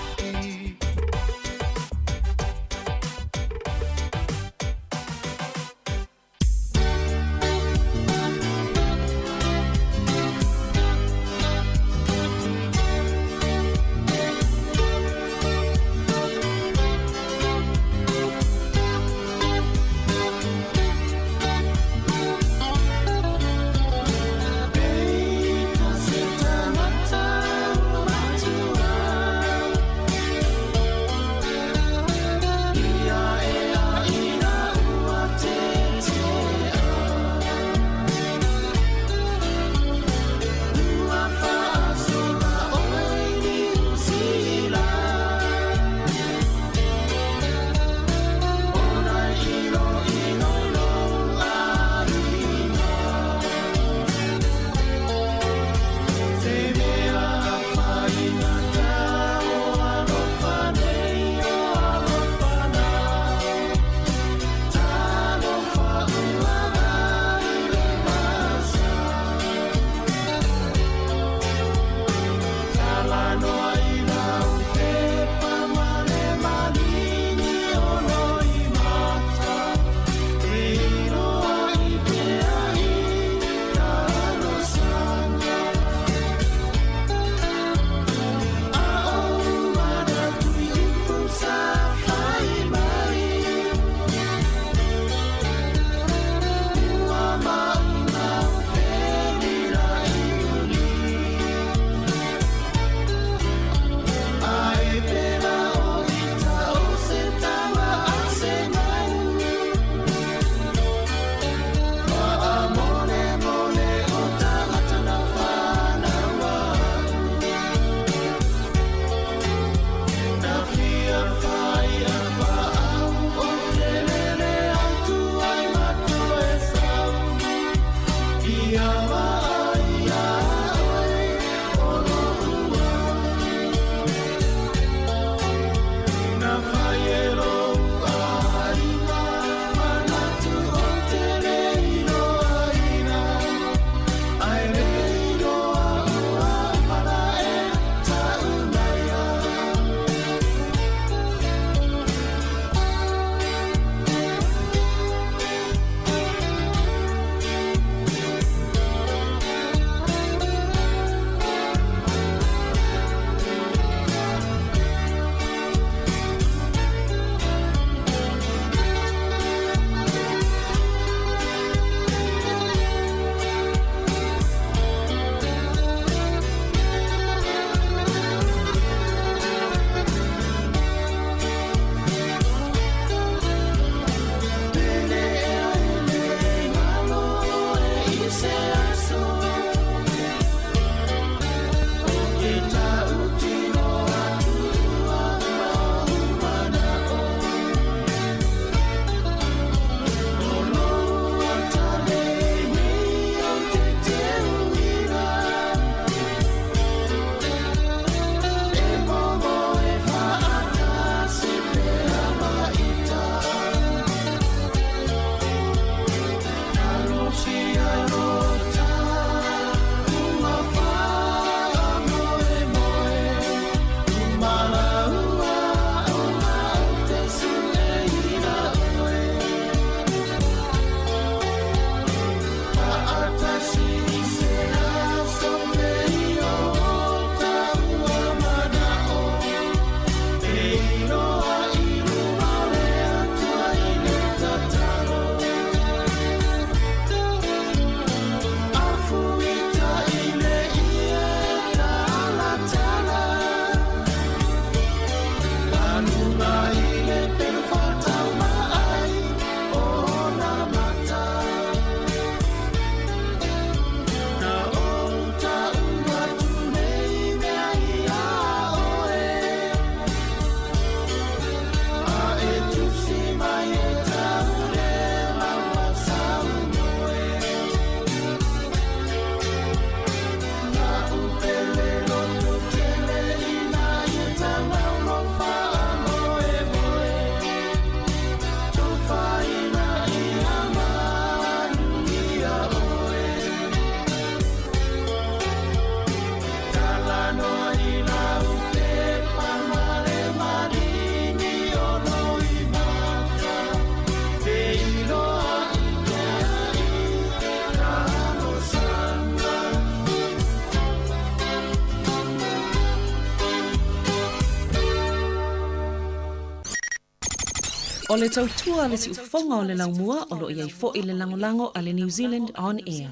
O le tautua le si ufonga o le laumua o lo iai fo i le langolango a le New Zealand On Air.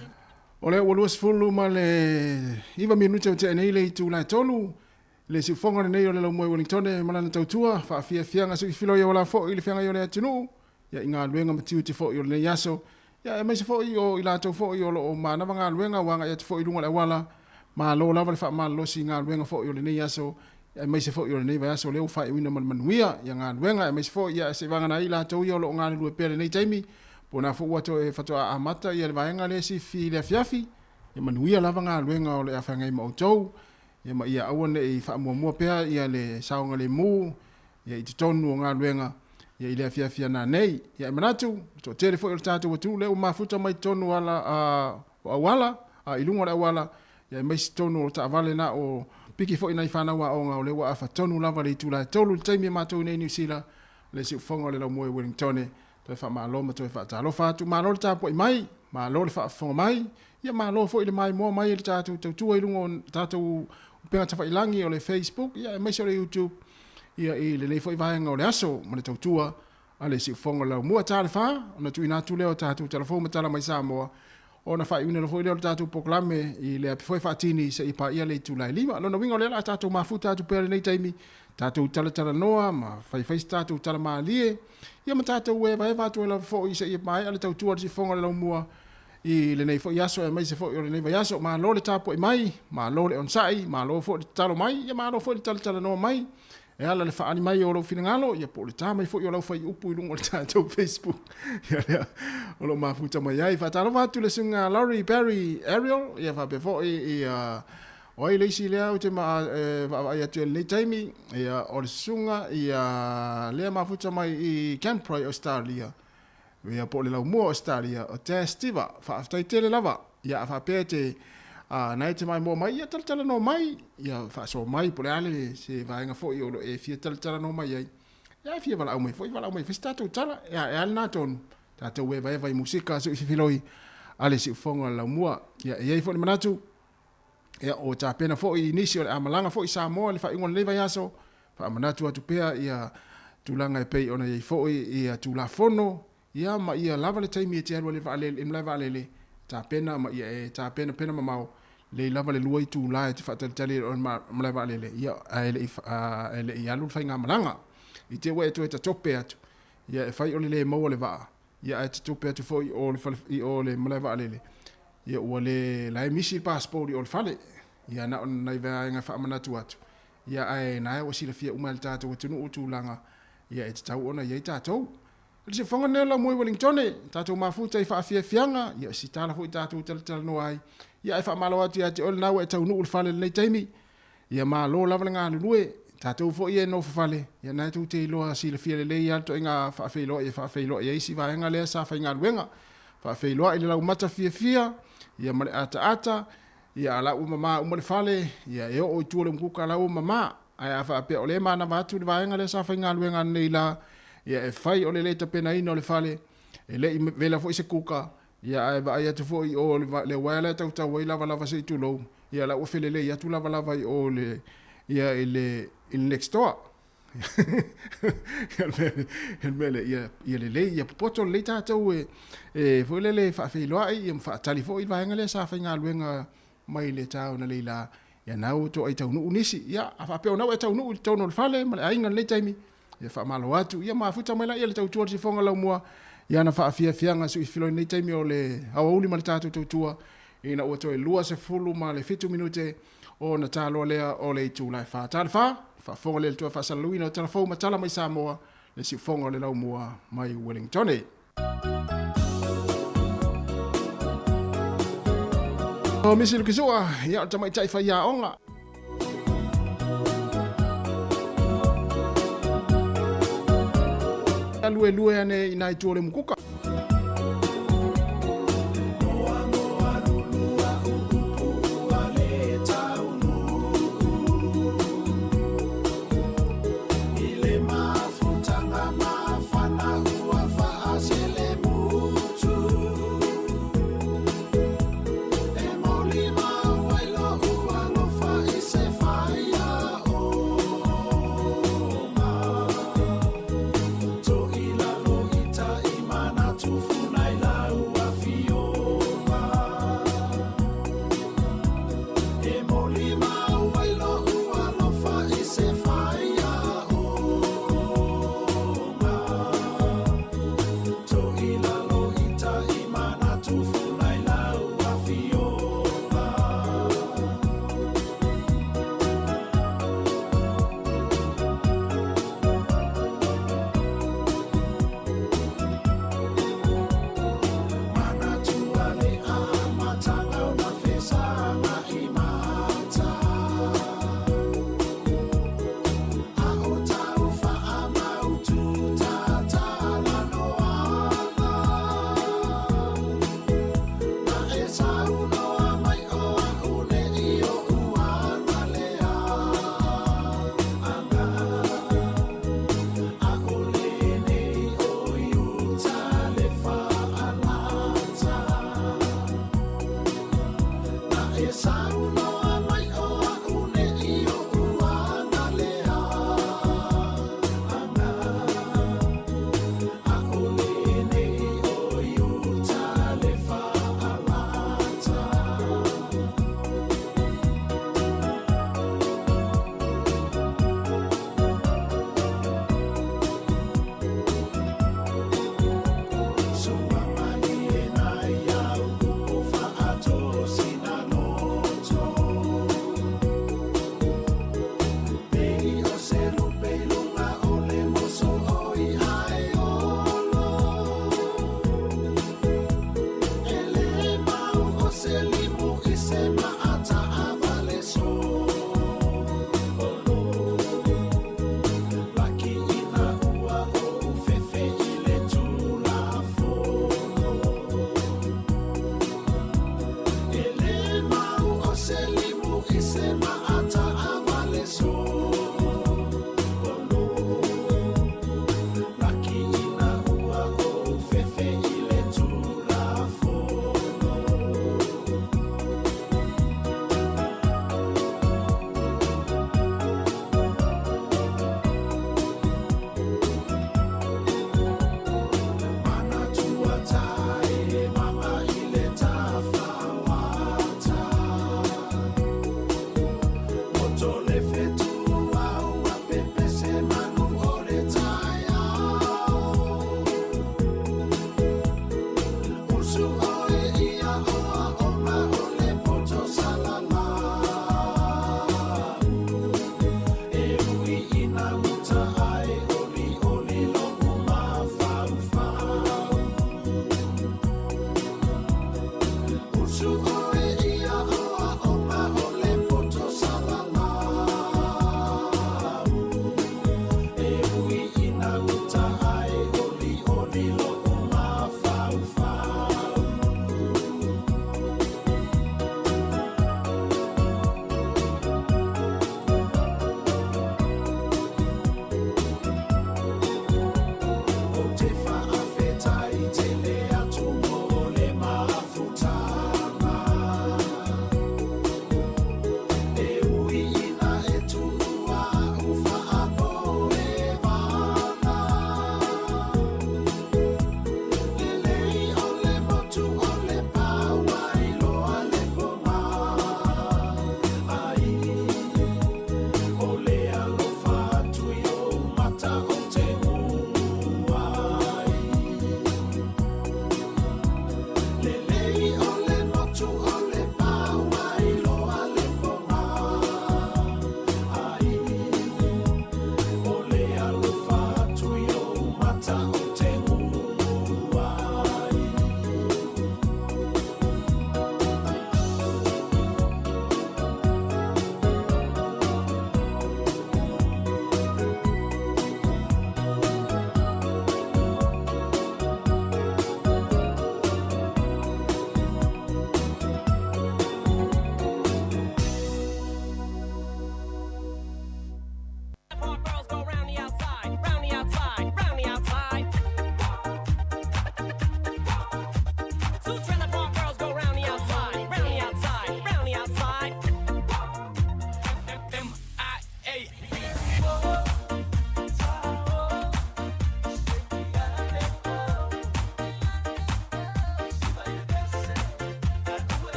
O le ua luas fulu ma le iwa minute o te nei le itu lai tolu. Le si ufonga le nei o le laumua i Wellington ma lana tautua. Wha fia fianga su i filo i wala fo i le fianga i o le atinu. Ia inga luenga matiu te fo i o le nei aso. Ia e maise fo i o i la tau fo i o lo o manava ngā luenga wanga ia te fo i lunga le wala. Ma lo lava le wha ma lo si ngā luenga fo i o le nei aso. Ia maise fo i o le nei vai aso leo wha i wina manuia. Ia ngā luenga ia maise fo ia se wanga na i la tau i o lo o ngā lue pere nei taimi. Pona fo wato e fatoa a mata ia le vaenga le si fi le fiafi. Ia manuia lava ngā luenga o le awhanga i mautou. Ia ma ia awane i wha mua pea ia le saonga le mu. Ia i te tonu o ngā luenga. Ia i le fiafia nā nei. Ia i manatu. To tere fo i le tātou watu leo mafuta mai tonu ala o awala. I lunga le awala. Ia i maisi tonu o ta avale na o piki fo i nei whanau a onga o le wa awha tonu lava le i tūlai tolu. Taimi mātou nei New Zealand. Le si ufonga le lau moe Wellington. Toi fa malo ma toi fa talo fa tu malo ta po mai malo le fa fo mai ia malo fo ile mai mo mai le tatu tu i lungo tatu penga ta fa ilangi o le Facebook ia mai so le YouTube ia i le fo i vai ngo le aso ma le tautua ale si fonga la mo ta le fa ona tu ina tu le o tatu telefone tala mai Sāmoa ona fa ina le fo ile tatu proklame i le fo fa tini se i pa ia le tu lai lima no wingo le la tatu mafuta tu pele nei taimi tatu tala noa ma fai tatu tala malie ia ma tatu e vai tu la fo i se i mai ale tautua si fonga le mua i le nei fo yaso e mai se fo i le nei yaso ma lo le tapo i mai ma lo le onsai ma lo fo talo mai ia ma lo fo tala noa mai e ala le fa ani mai o lo finangalo ia po le ta mai fo i lo fai upu i lungo le tatu Facebook ia o lo mafuta mai ai fa talo va tu le sunga Laurie Barry Ariel ia fa be fo i oi le si lea o te ma ia te le taimi ia o le sunga ia lea mafuta mai i Canpry Australia ia po le lau mua Australia o te stiva fa aftai tele lava ia fa pete nai te mai mo mai ia tala no mai ia fa so mai po le ale se vaenga fo i o e fia tala no mai ai ia fia vala au mai fo i vala au mai festatu tala ia e alna ton tata we vai musika so i filoi ale si fonga lau mua ia ia fo le manatu ia o ta pena fo i nisi o amalanga fo i Sāmoa le fa ingon le vai aso fa manatu atu pea ia tulanga e pei ona ia fo ia tula fono ia ma ia lava le taimi e te alua le vale im lava le ta pena ma ia e ta pena mamau le lava le luai tu la e te fatal on ma lava le ia ele ia lu fainga malanga i te we to e ta tope atu ia e fai ole le mo le va ia e te tope atu fo i ole lava le ia o le la misi passport i ole fale ia na nai va nga fa manatu atu ia ai na o sila fia umal tatu tunu tu langa ia e tau ona ia tatu se fonga nela mo Wellington tatu mafuta i fa fianga ia si tala fu tatu tala no ai ia e fa malo atu ia te ol na e tau nu fale nei taimi ia ma lo lava nga lue tatu fo ia no fale ia na tu te lo sila fia le ia to nga fa felo ia si va nga le sa fa nga luenga fa felo ile la mata fia ia ma ata ia la mama le fale ia e o tu le mkuka la mama ai fa pe ole mana va tu va nga le sa fa nga luenga nei la ia e fai o le leta pena ina o le fale e le vela fo i se kuka ia e va ia tu fo i o le wala tau tau i lava se tu lo ia la o fele le ia tu lava i o le ia il next door il mele ia le ia poto le tau e fo le fa fe lo ai ia fa tali fo i va ngale sa fa nga luenga mai le tau na le la ia nau to ai tau nu nisi ia fa pe na tau nu tau no fale ma ai nga le taimi ia fa malo atu ia mafuta mai la ia le tau tua si fonga lau mua ia na fa fianga su i filo nei taimi o le hawauli ma le tatu tautua ina ua toe lua se fulu ma le 5 minute o na talo lea o le itu lai fa tala fa fonga le tua fa saluina o telefon ma tala mai Sāmoa le si fonga le lau mua mai Wellington o misi lukisua ia o tamai tai fa ia onga lue ane ina i tuole mukuka. Ila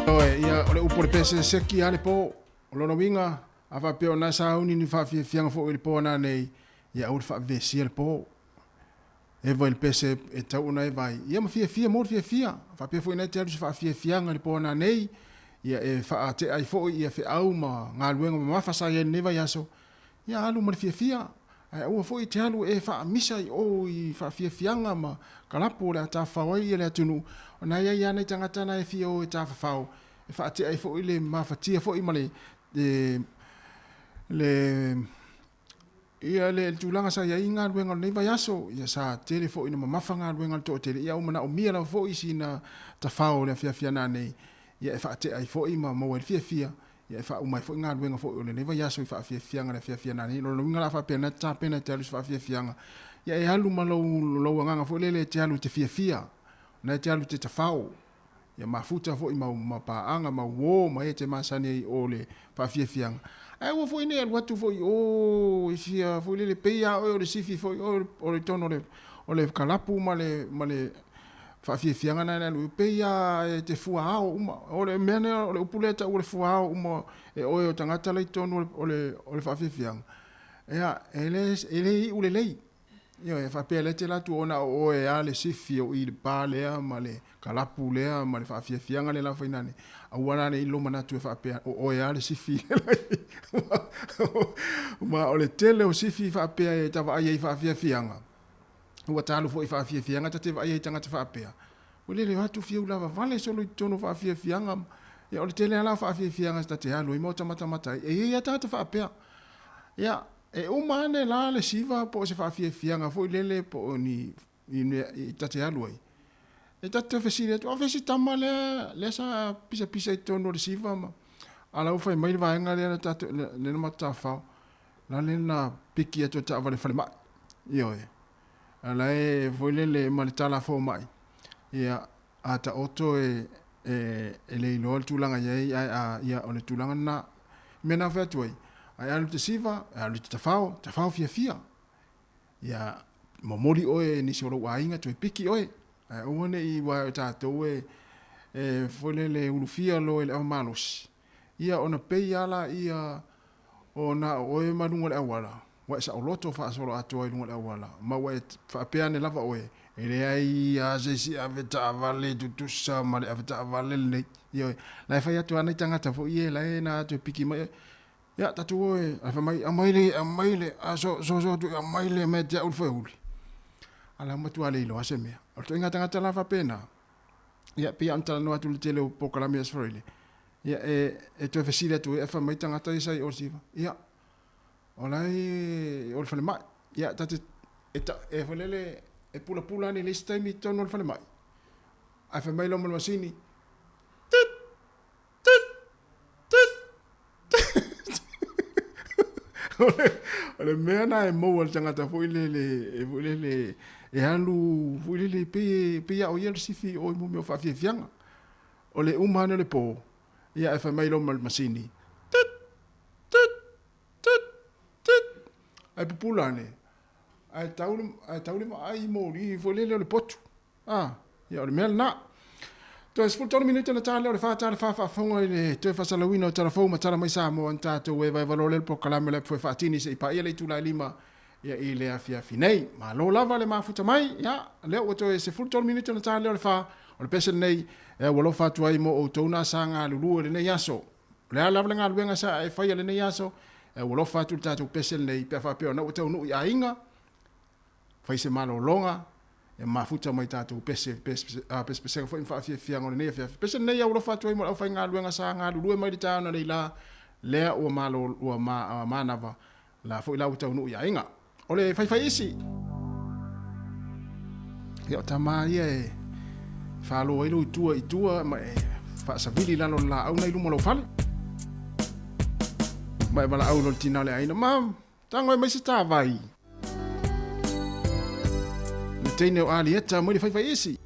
Oe, ia ole upo le pese seki ale po, o lono winga, a fa peo na sa uni ni fa fianga fo ili po na nei, ia ule fa vesi ale po. E vai le pese e tau na e vai. Ia ma fia mo fia. Fa peo fo ina te alu se fa fianga le po na nei, ia e fa te ai fo ia fe au ma ngā luenga ma mafasa ia neva yaso. Ia alu ma le fia. Ai ua fo i te alu e fa misa i o i fa fianga ma kalapo le ata whawai ia le atunu. O na ia nei tangata na e fia o e ta whawau. E fa te ai fo i le mafatia fo i ma le ia le tulanga sa ia inga luenga neva yaso. Ia sa tele fo i na mamafanga luenga to tele. Ia umana o mia la fo i si na ta whao le fia na nei. Ia e fa te ai fo i ma mo e fia. Ia e fa umai fo i ngā luenga fo i le neva yaso i fa fianga le fia na nei. Lo winga la fa pena ta pena te alu fa fianga. Ia e halu ma lo nganga fo le te alu te fia. Na te alu te ta whao. Ia mafuta fo i ma paanga ma wo ma e te masani i o le fa fianga. Ai ua fo i ne alu atu fo i o i fia fo i le peia o le sifi fo i o le tono o le kalapu ma le fa fianga na lu peia e te fuao uma o le mene o le upuleta o le fuao uma e o tangata le tono o le fa fianga. Ia ele i ule lei. Ia e fa pele te la tu ona o e ale sifi o i le palea ma le kalapu lea ma le fa fianga le la fainane. Awana ne ilo mana tu fa pe o e ale sifi. Ma o le tele o sifi fa pe e tava ai fa fianga. Ua talu fo i fa fianga ta te vai e tanga te fa pe. O le watu fiu lava vale solo i tono fa fianga. Ia o le tele ala fa fianga sta te alu i mo tamata. E ia ta te fa pe. Ia e umane la le siva po se fa fianga fo lele po ni tate alu ai. E tate fesile to fesi tamale le sa pisa i tono le siva ma. Ala u fai mai vaenga le tate le mata fa. La le na piki to ta vale fale ma. Io e. Ala e fo lele ma le tala fo mai. Ia ata oto e le ilo tulanga ia o le tulanga na mena fa tu ai. Ai alu te siva, alu te tafao fia. Ia momori oe ni soro wainga tu piki oe. Ai one i wa tato e fole le ulufia lo ele amalos. Ia ona pei ala ia ona oe malunga le awala. Wa sa oloto fa soro ato ai lunga le awala. Ma wa fa peane lava oe. Ele ai a se aveta vale tu sa male aveta vale le. Ia la fa ia tu ana tangata fo ie la na tu piki mai. Ya tatu oe, afa mai amaile so tu amaile me te ulfa uli. Ala matu ale ilo ase mea. Alto inga tangata la fa pena. Ya pia antala no atu le tele o pokalami asfarile. Ya e tu fesile tu afa mai tangata isa i orsiva. Ya. Olai olfa le mai. Ya tatu e folele e pula ni lista mi tono olfa le mai. Afa mai lo masini. Ole mea na e mou al tangata fo ilele e halu fo ilele pe o yel sifi o mu me fa fianga. Ole umane le po ia e fa mai lo mal masini. Ai populane. Ai taule ma ai mori fo ilele le potu. Ia ole mea na. Toi sful tonu minuto na tale o fa fongo ile toi fa salawino tala fo ma tala mai Sāmoa anta to we vai valole po kalame le fo fatini se pa ile tu la lima ia ile afia finei ma lo lava le mafuta mai ya le o toi se ful tonu minuto na tale o fa o pese nei e wo lo fa tu ai mo o tona sanga lulu le nei yaso le ala le nga luenga sa e fa ile nei yaso e wo lo fa tu tatu pese nei pe fa pe na o te no ya inga fa se malo longa e mafuta mai tatu pese fo infa fia ngone nei fia pese nei ya ulofa tu mo fa nga luenga sa nga lu mai ta na leila le o malo o ma nava la fo ila uta no ya inga ole fa isi ya tama ye fa lo ilu tua ma fa sa vili la la au nei lu mo lo fal mai bala au lo tinale aina mam tango mai sta vai Tene o alieta mo le fai isi.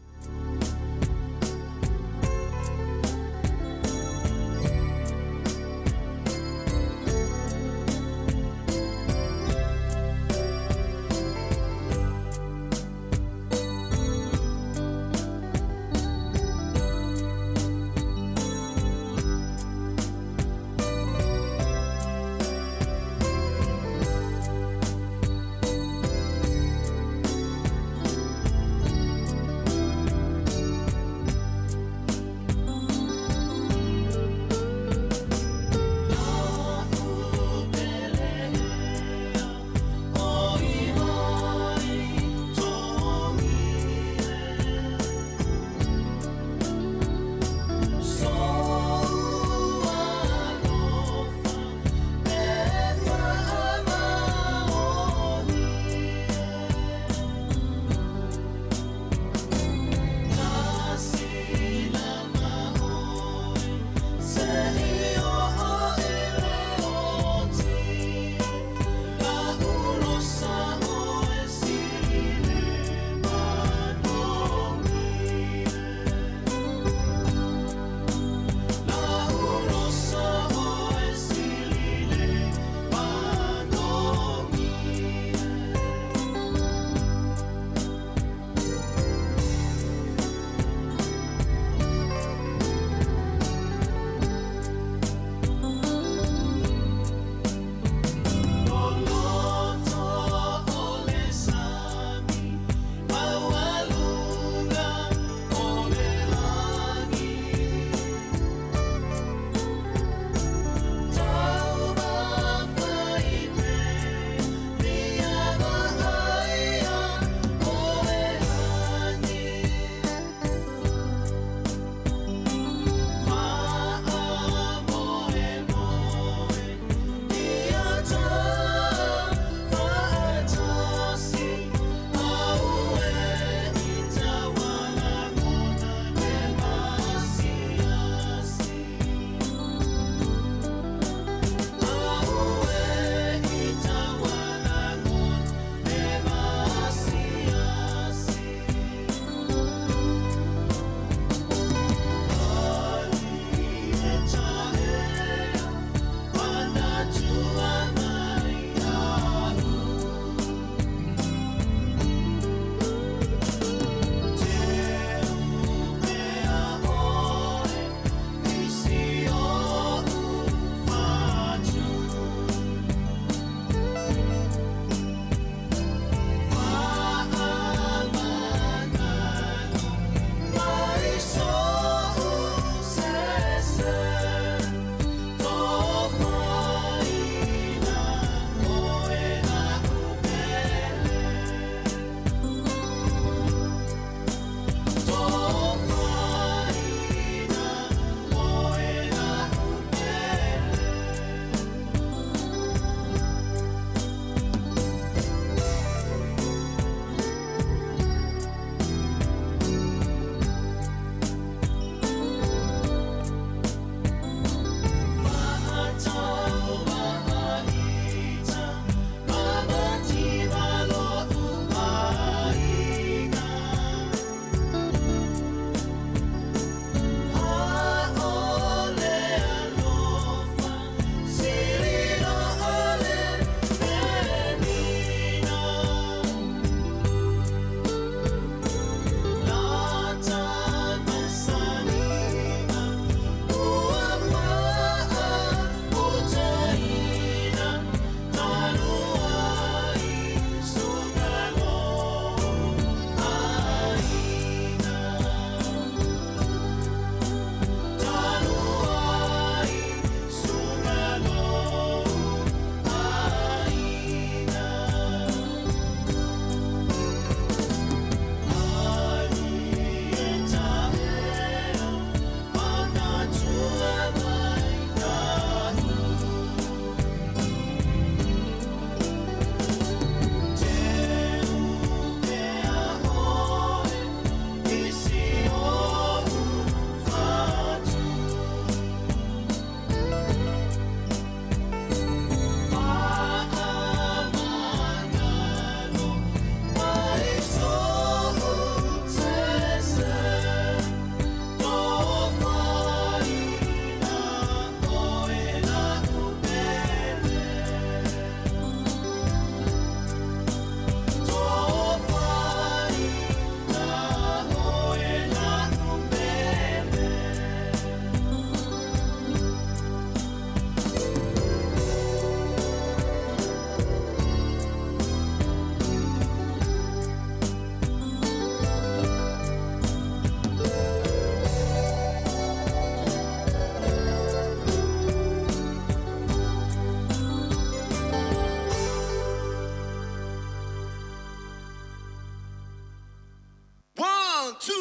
2,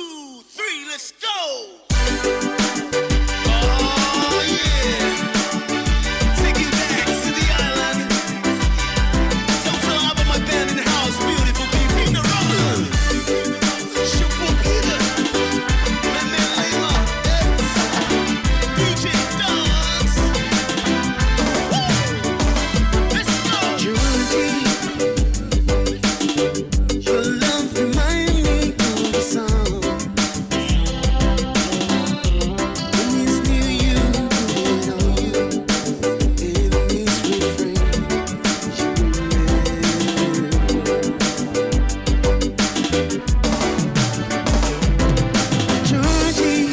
3, let's go. Oh yeah. Take you back to the island. Don't tell about my band in the house. Beautiful people in the road. Shuffle Peter. Man, Lima. DJ Dogs. Let's go. Georgie. Your love remind me of the song. When it's near you, put it on you. In this refrain, you remember. Georgie,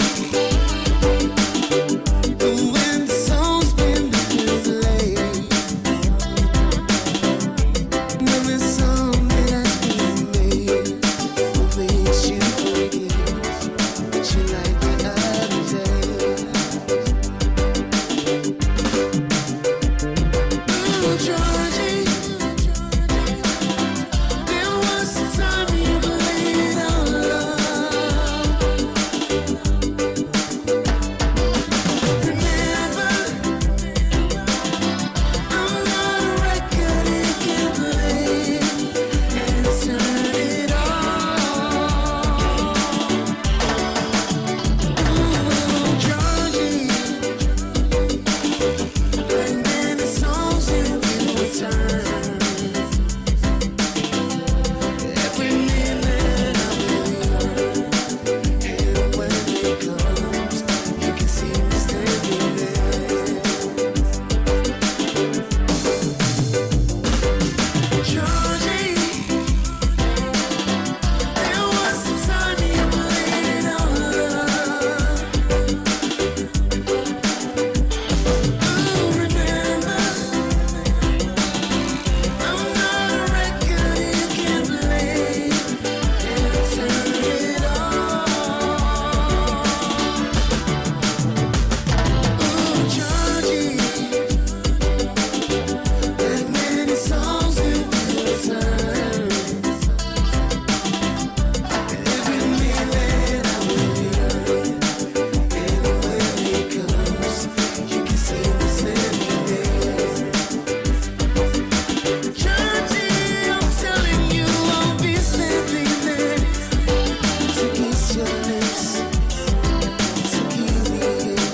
when the song's been played, when the song that has been made makes you forget what you like the other day. Ooh, Georgie, there was a time you believed on love. Remember, I'm not a record you can play and turn it on. Ooh, Georgie, bring many songs in return. Every minute I'm with you, and when it comes, you can see me standing there. Georgie, there was a time you played on love. Ooh, remember, I'm not a record you can play and turn it on. Ooh, Georgie, like many songs in return. Every minute I'm with you, and when it comes, you can see me standing there. Georgie, I'm telling you, I'll be standing there to kiss your lips, to give me it.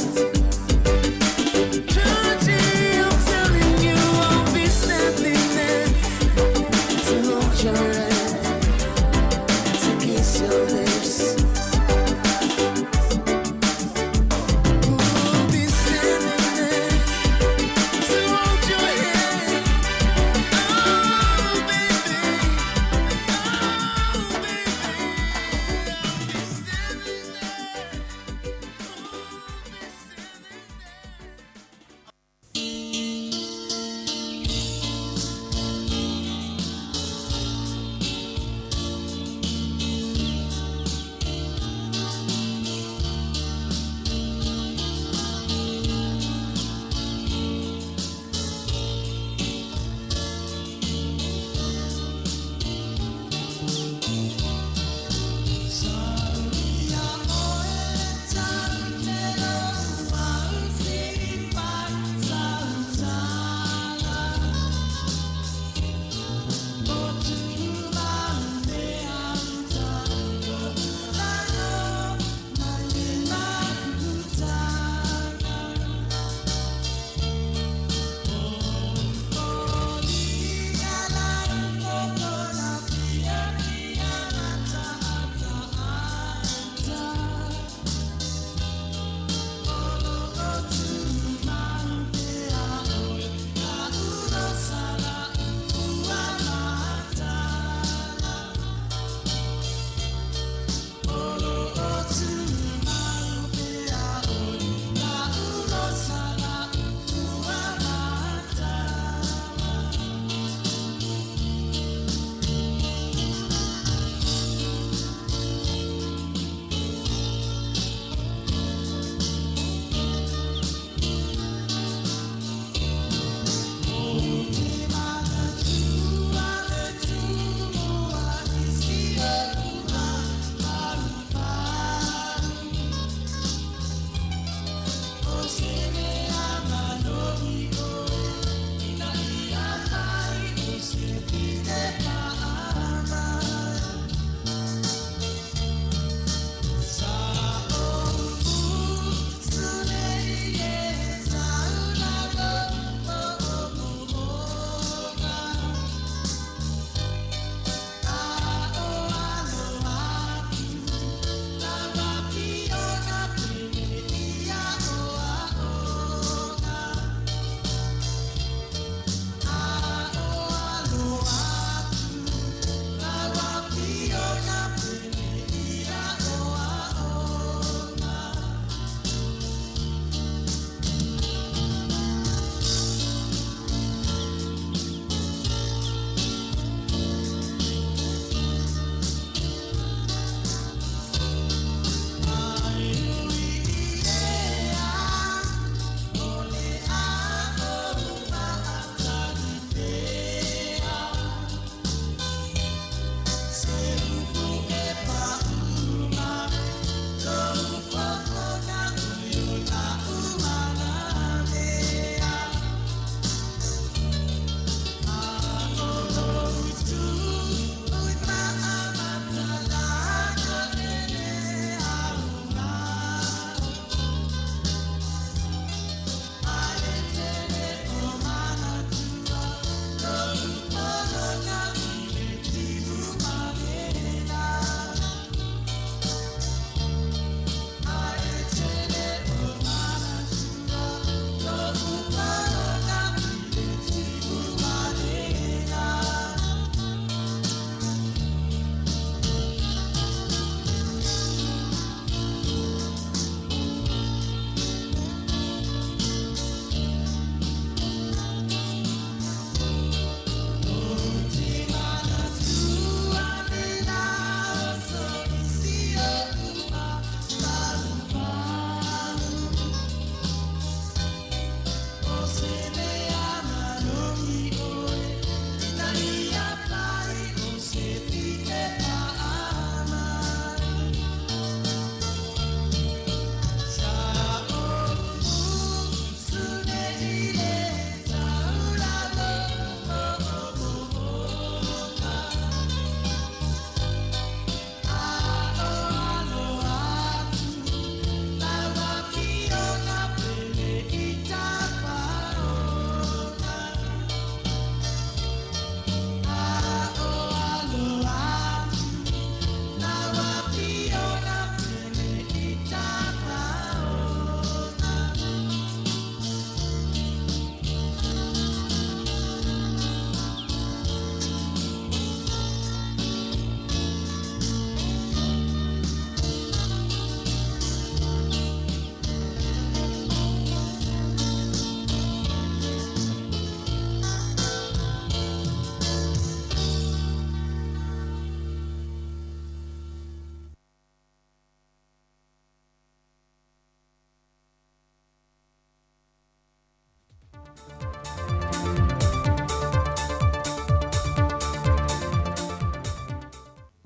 Georgie, I'm telling you, I'll be standing there to hold your hand, to kiss your lips. I'll be standing there to hold your hand. Oh, baby. Oh, baby. I'll be standing there.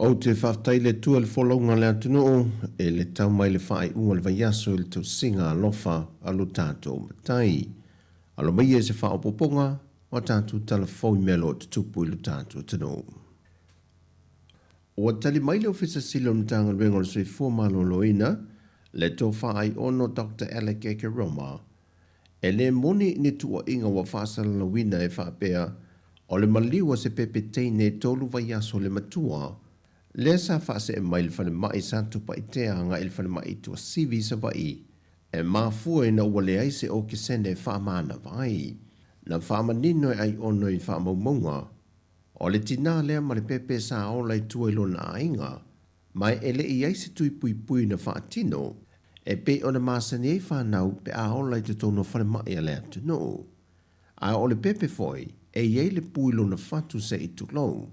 O te whaftai le tua le wholonga le atunu e le tau mai le whae unga le vaiaso le tau singa alofa alo tātou matai. Alo mai e se wha opoponga o tātou telefoni melo te tupu ilu tātou tanu. O tali mai le ofisa silo mtanga rengo le sui formalo loina le tō whaai ono Dr. Alec Eke Roma e le moni ni tua inga wa whaasala la wina e whaapea o le maliwa se pepe teine tolu vaiaso le matua le sa whaase e mai le whane mai sa tupa i te anga il whane mai tua sivi sa vai e mafua e na wale ai se o ki sene e whaamana vai na whaamanino e ai ono i whaamaumonga o le tina lea ma le pepe sa ola i tua ilo na ainga mai ele i ai se tui pui pui na whaatino e pe o na masani e whanau pe a ola i te tono whane mai a lea tuno a o le pepe foi e iei le pui lo na whatu se i tu lou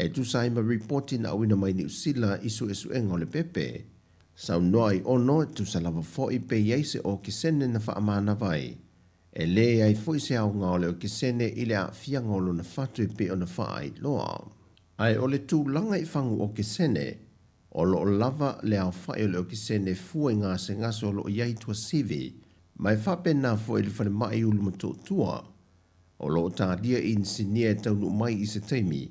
e tu sai ma reporti na awina mai ni usila isu esu enga o le pepe sau noa i ono tu sa lava foi pe iei se o ki sene na whaamana vai e le ai foi se au ngā ole o ki sene i le a fianga o lo na whatu i pe o na whaai loa ai o le tu langa i whangu o ki sene o lo lava le au whai o le o ki sene fua ngā se ngaso o lo iei tua sivi mai whape nā foi le whane mai ulu mato tua o lo tādia i nsinia e taunu mai i se teimi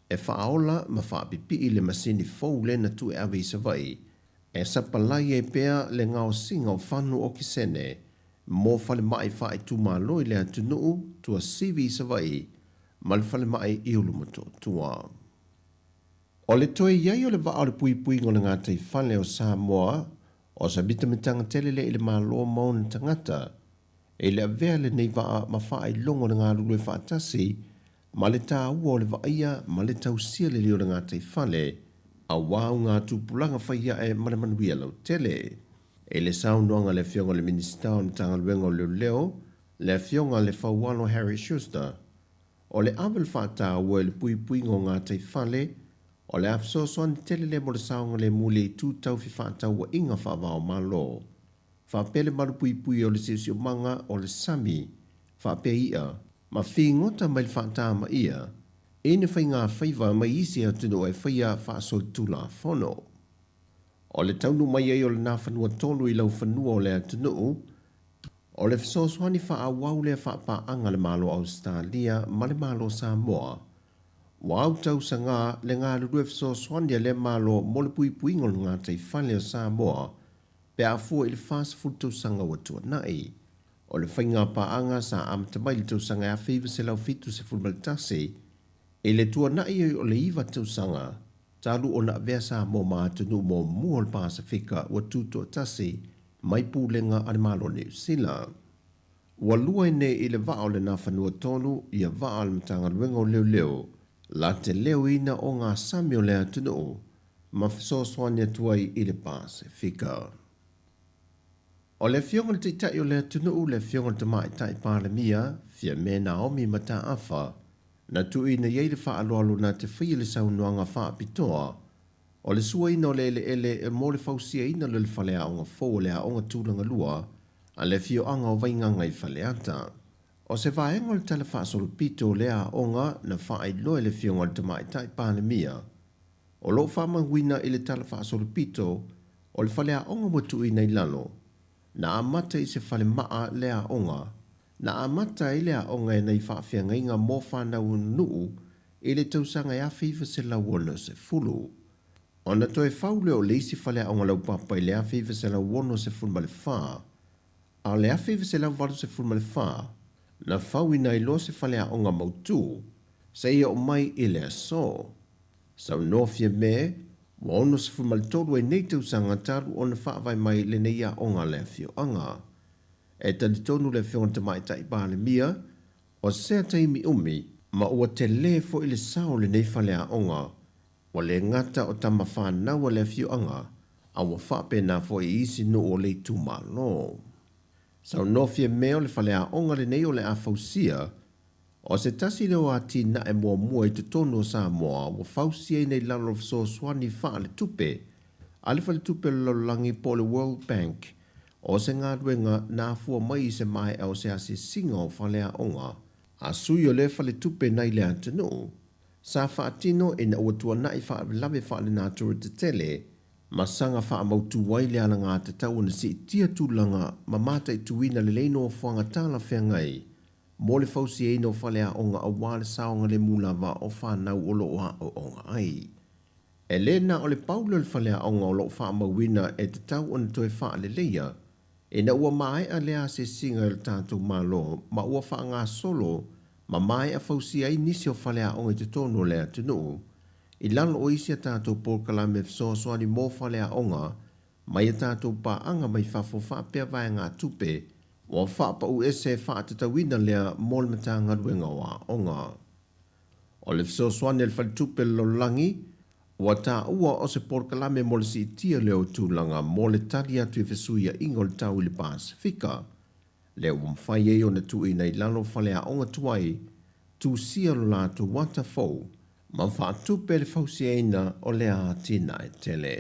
e whaola ma whaapipi i le masini fau le na tu e awe i sa vai e sapalai e pea le ngao singa o whanu o ki sene mō whale mai whae tu mā loi le atunuu tua sivi i sa vai ma le whale mai i ulu mato tua. O le toi iai o le wa o le pui pui ngona ngā tei whale o Sāmoa o sa bitamitanga telele i le mā loa mauna tangata e le avea le nei waa ma whae longo na ngā lulu e whaatasi ma le tā ua o le waia ma le tausia le leo na ngā tei whale a wāu ngā tūpulanga whaia e manamanuia lau tele. E le saunoanga le fionga le minista o mtanga luenga leo leo le fionga le whaualo Harry Schuster o le avel whaata ua le pui pui ngō ngā tei whale o le afsosoan tele le mo le saunga le mule i tūtau fi whaata ua inga whaavao malo. Whapele maru pui pui o le siusio manga o le sami, whape ia, ma whingota mai le whaata ma ia, e ne whai ngā whaiva mai isi au tino e whaia whaasol tula whono. O le taunu mai ai o le nā whanua tolu i lau whanua o le atunu, o le whasoswani wha a wau le whaapa anga le malo Australia ma le malo Sāmoa. Wau tau sa ngā le ngā lurue whasoswani le malo mo le pui pui ngol ngā tei whale o Sāmoa, pe a fua i le fast food tau sanga wa tua nai. O le whainga paanga sa amtamai le tau sanga a whiwa se lau fitu se fulmaltasi, e le tua nai o le iwa tau sanga, talu o na vea sa mo maatunu mo mua le Pasifika wa tuto tasi, mai pūlenga ale malo New Zealand. Wa lua ne i le vao le na whanua tonu, ia vao le matanga luenga o leo leo, la te leo ina o ngā sami o lea tunu, ma whasoswania tuai i le Pasifika. O le fionga le teitai o le tunu le fionga le tamai tai pālemia, fia me Naomi mata afa, na tui na iei le wha aloalo na te whia le saunoanga wha apitoa, o le sua ina o le ele e mo le fausia ina le whale a onga fō le a onga tūranga lua, a le fio anga o vainganga i whale ata. O se vaenga le tala wha solo pito le a onga na wha ai loe le fionga le tamai tai pālemia. O lo wha manguina i le tala wha solo pito, o le whale a onga mo tui nei lalo, na amata i se whale maa lea onga, na amata i lea onga e nei whaafia ngainga mō whanau nuu i le tausanga e a whiwa se lauona se fulu. O na toi whaule o leisi whale a onga lau papa i le a whiwa se lauona se fulu ma le wha, a le a whiwa se lau walu se fulu ma le wha, na whauina i lo se whale a onga mautu, se ia o mai i lea so. Sau nofia me, wa ono se fumal tolu e nei tau sanga taru o na whaavai mai le nei a onga le fio anga. E tani tonu le fio ngata mai tai pāle mia, o sea taimi umi, ma ua te le fo i le sao le nei whale a onga, wa le ngata o tama whānaua le fio anga, a wa whape na fo i isi no o le tu malo. Sau nofia meo le whale a onga le nei o le a fausia, o se tasi leo a tina e mua i te tono o Sāmoa wa fausia i nei lalo so swani wha le tupe, ale whale tupe lalolangi po le World Bank, o se ngā ruenga nā fua mai i se mai au se ase singa o whale a onga, a sui o le whale tupe nei le atanu, Sa whaatino e na ua tuana i whaalawe whaale nā tura te tele, masanga wha mautu waile ala ngā te tau na si tia tūlanga ma mata i tuina le leino o whanga tāla whengai, mo le fausi e no whale a onga a wale saonga le mūlawa o whanau o loa o onga ai. E le na o le paulo le whale a onga o loa wha mawina e te tau ona toi wha le leia, e na ua mai a lea se singa le tātou malo, ma ua wha ngā solo, ma mai a fausi ai nisi o whale a onga te tono lea tunu, i lalo o isi a tātou Paul Kalame fso soani mō whale a onga, mai a tātou pa anga mai whafo whapea vai ngā tupe, o whapa u ese whaatatawina lea mō le matanga ruenga wa onga. O le fso soani le whale tupe lo langi, ua tā ua o se Paul Kalame mo le si tia leo tūlanga mō le tali atu i fesuia ingo le tau i le Pasifika, leo mwhai e o na tui nei lalo whale a onga tuai, tu sia lo la tu watafou, ma whaatupe le fausi eina o lea tina e tele.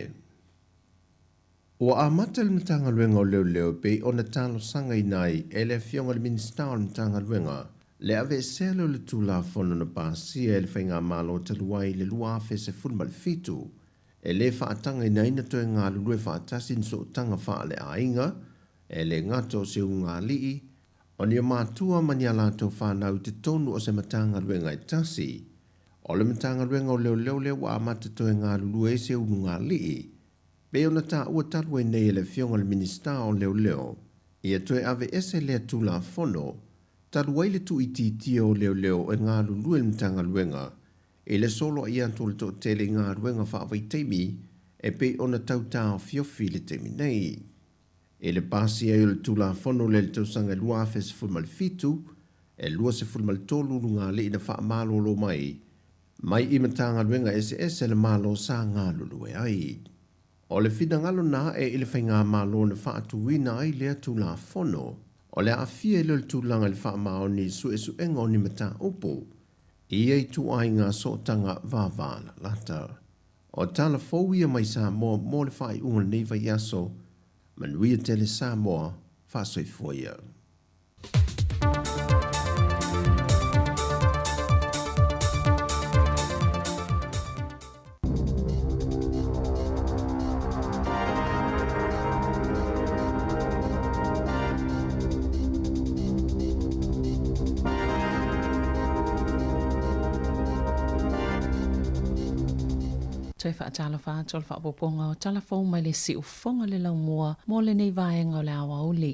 O a mata le mtanga luenga o leo pe o na talo sanga inai e le fionga le minista o le mtanga luenga, le ave selo le tula fono na pasia e le whainga malo te luai le lua afe se fulma le fitu, e le whaatanga inai na toi ngā lulue whaatasin so tanga wha le ainga, e le ngato se unga lii, o ni o mātua mani a lātou whanau te tonu o se matanga luenga e tasi, o le matanga luenga o leo wa amata toi ngā lulue se unga lii, pe o na tā ua talua nei le fionga le minista o leo, ia toi ave ese lea tula fono, talua ile tu iti o leo e ngā lulue le matanga luenga, e le solo ia tole to tele ngā luenga whaavai teimi, e pe o na tau tā o fiofi le teimi nei. E le pasi e le tula fono le le tausanga lua afe se fulma le fitu, e lua se fulma le tolu ngā le ina wha malo lo mai i matanga luenga ese le malo sa ngā lulue ai. O le fina ngalo na e ile whai ngā malo na wha atuina ai lea tula fono, o le afia le tulanga le wha mao ni su enga o ni mata upo, ia i tu ai ngā sotanga vāvāna lata. O tala fōwia mai Sāmoa mo le whai unga nei vai aso, manuia tele Sāmoa whasoifoia. Toi whaatala whaatol whaapoponga o talafou mai le si ufonga le lau mua mo le nei vaenga o le awa uli.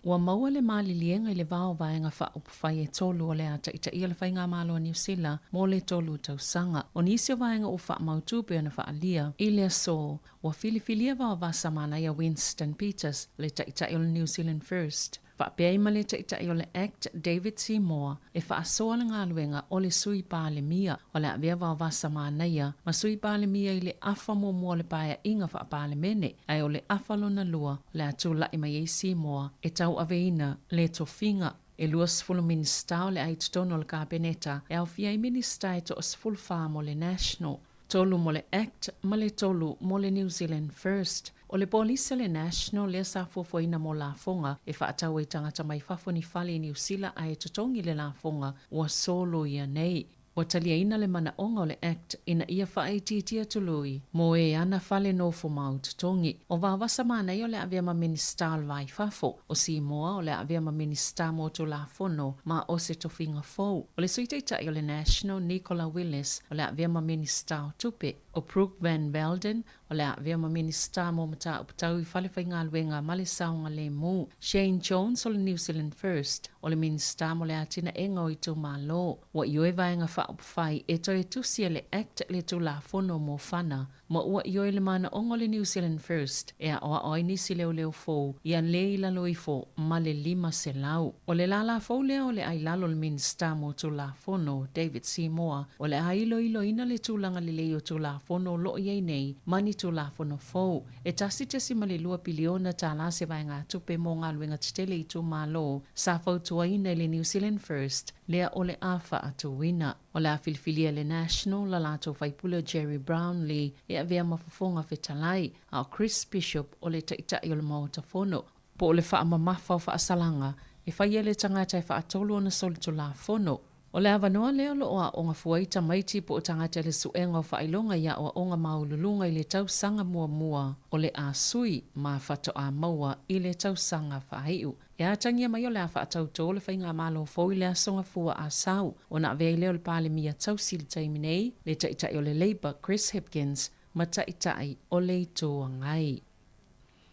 Ua maua le mali lienga i le vao vaenga whaupwhai e tolu o le ata ita ia le whainga malo a New Zealand mo le tolu tausanga. O nisio vaenga o wha mautupe o na whaalia i le so ua filifilia vao vasa mana ia Winston Peters le ta ita ia New Zealand First. Whapea ima le ta o le Act David Sāmoa e whaasoa le ngā luenga o le sui pāle mia o le avea vau vasa mānaia ma sui pāle mia i le afa mua le pāia inga wha pāle mene ai o le afa lona lua le atu lai mai e Sāmoa e tau aveina le tofinga e luas fulu minista o le aitutono le kāpeneta e au fia i minista e to os fulu wha mo le National. Tolu mo le Act ma le tolu mo le New Zealand First. O le polisa le National le sa fuafuaina mo la fonga e whaatau e tangata mai whafoni whale New Zealand a e tutongi le la fonga ua solo ia nei. Ua talia ina le mana onga o le Act ina ia whaetitia tului mo e ana whale no fo mau tutongi. O wawasa mana i o le avea ma minista al vai fafo. O Sāmoa o le avea ma minista mo tu la fono ma o se tofinga fau. O le suiteita i o le National Nicola Willis o le avea ma minista o tupe. O Brooke Van Velden o le avea ma minista mo mata upatau i whale whainga luenga male saunga le mu. Shane Jones o le New Zealand First o le minista mo le atina enga o i tu malo. Wa ioi vaenga whaupwhai e toi tusia le Act le tu la fono mo whana. Ma ua ioi le mana ongo le New Zealand First e a oa oi nisi leo fōu ia le ila loi fō ma le 5 se lau. O le lala fōu leo le ai lalo le minista mo tu la fono David Sāmoa o le ai ilo ina le tūlanga le leo tu la fono lo iei nei mani tu la fono fōu. E tasi tesi ma le 2 piliona ta la se vai ngā tupe mo ngā luenga titele i tu malo sa fōu tua ina le New Zealand First lea o le afa atu wina. O le afilifilia le National la lato faipula Jerry Brownlee e avea mafafonga fetalai a Chris Bishop o le taitai o le maotafono. Po o le wha mamafa o wha asalanga e whaia le tangata e wha atolu o na solitu la fono. O le avanoa leo lo oa o ngā fuai tamaiti po o tangata le suenga o whailonga ia o ngā maululunga i le tausanga mua o le a sui ma whato a maua i le tausanga whaiu. E atangia mai o le a whaatau tō le whainga malo fōi le asonga fua a sau o na vei leo le pāle mia tausil taiminei le taitai o le Labour Chris Hipkins ma taitai o le toa ngai.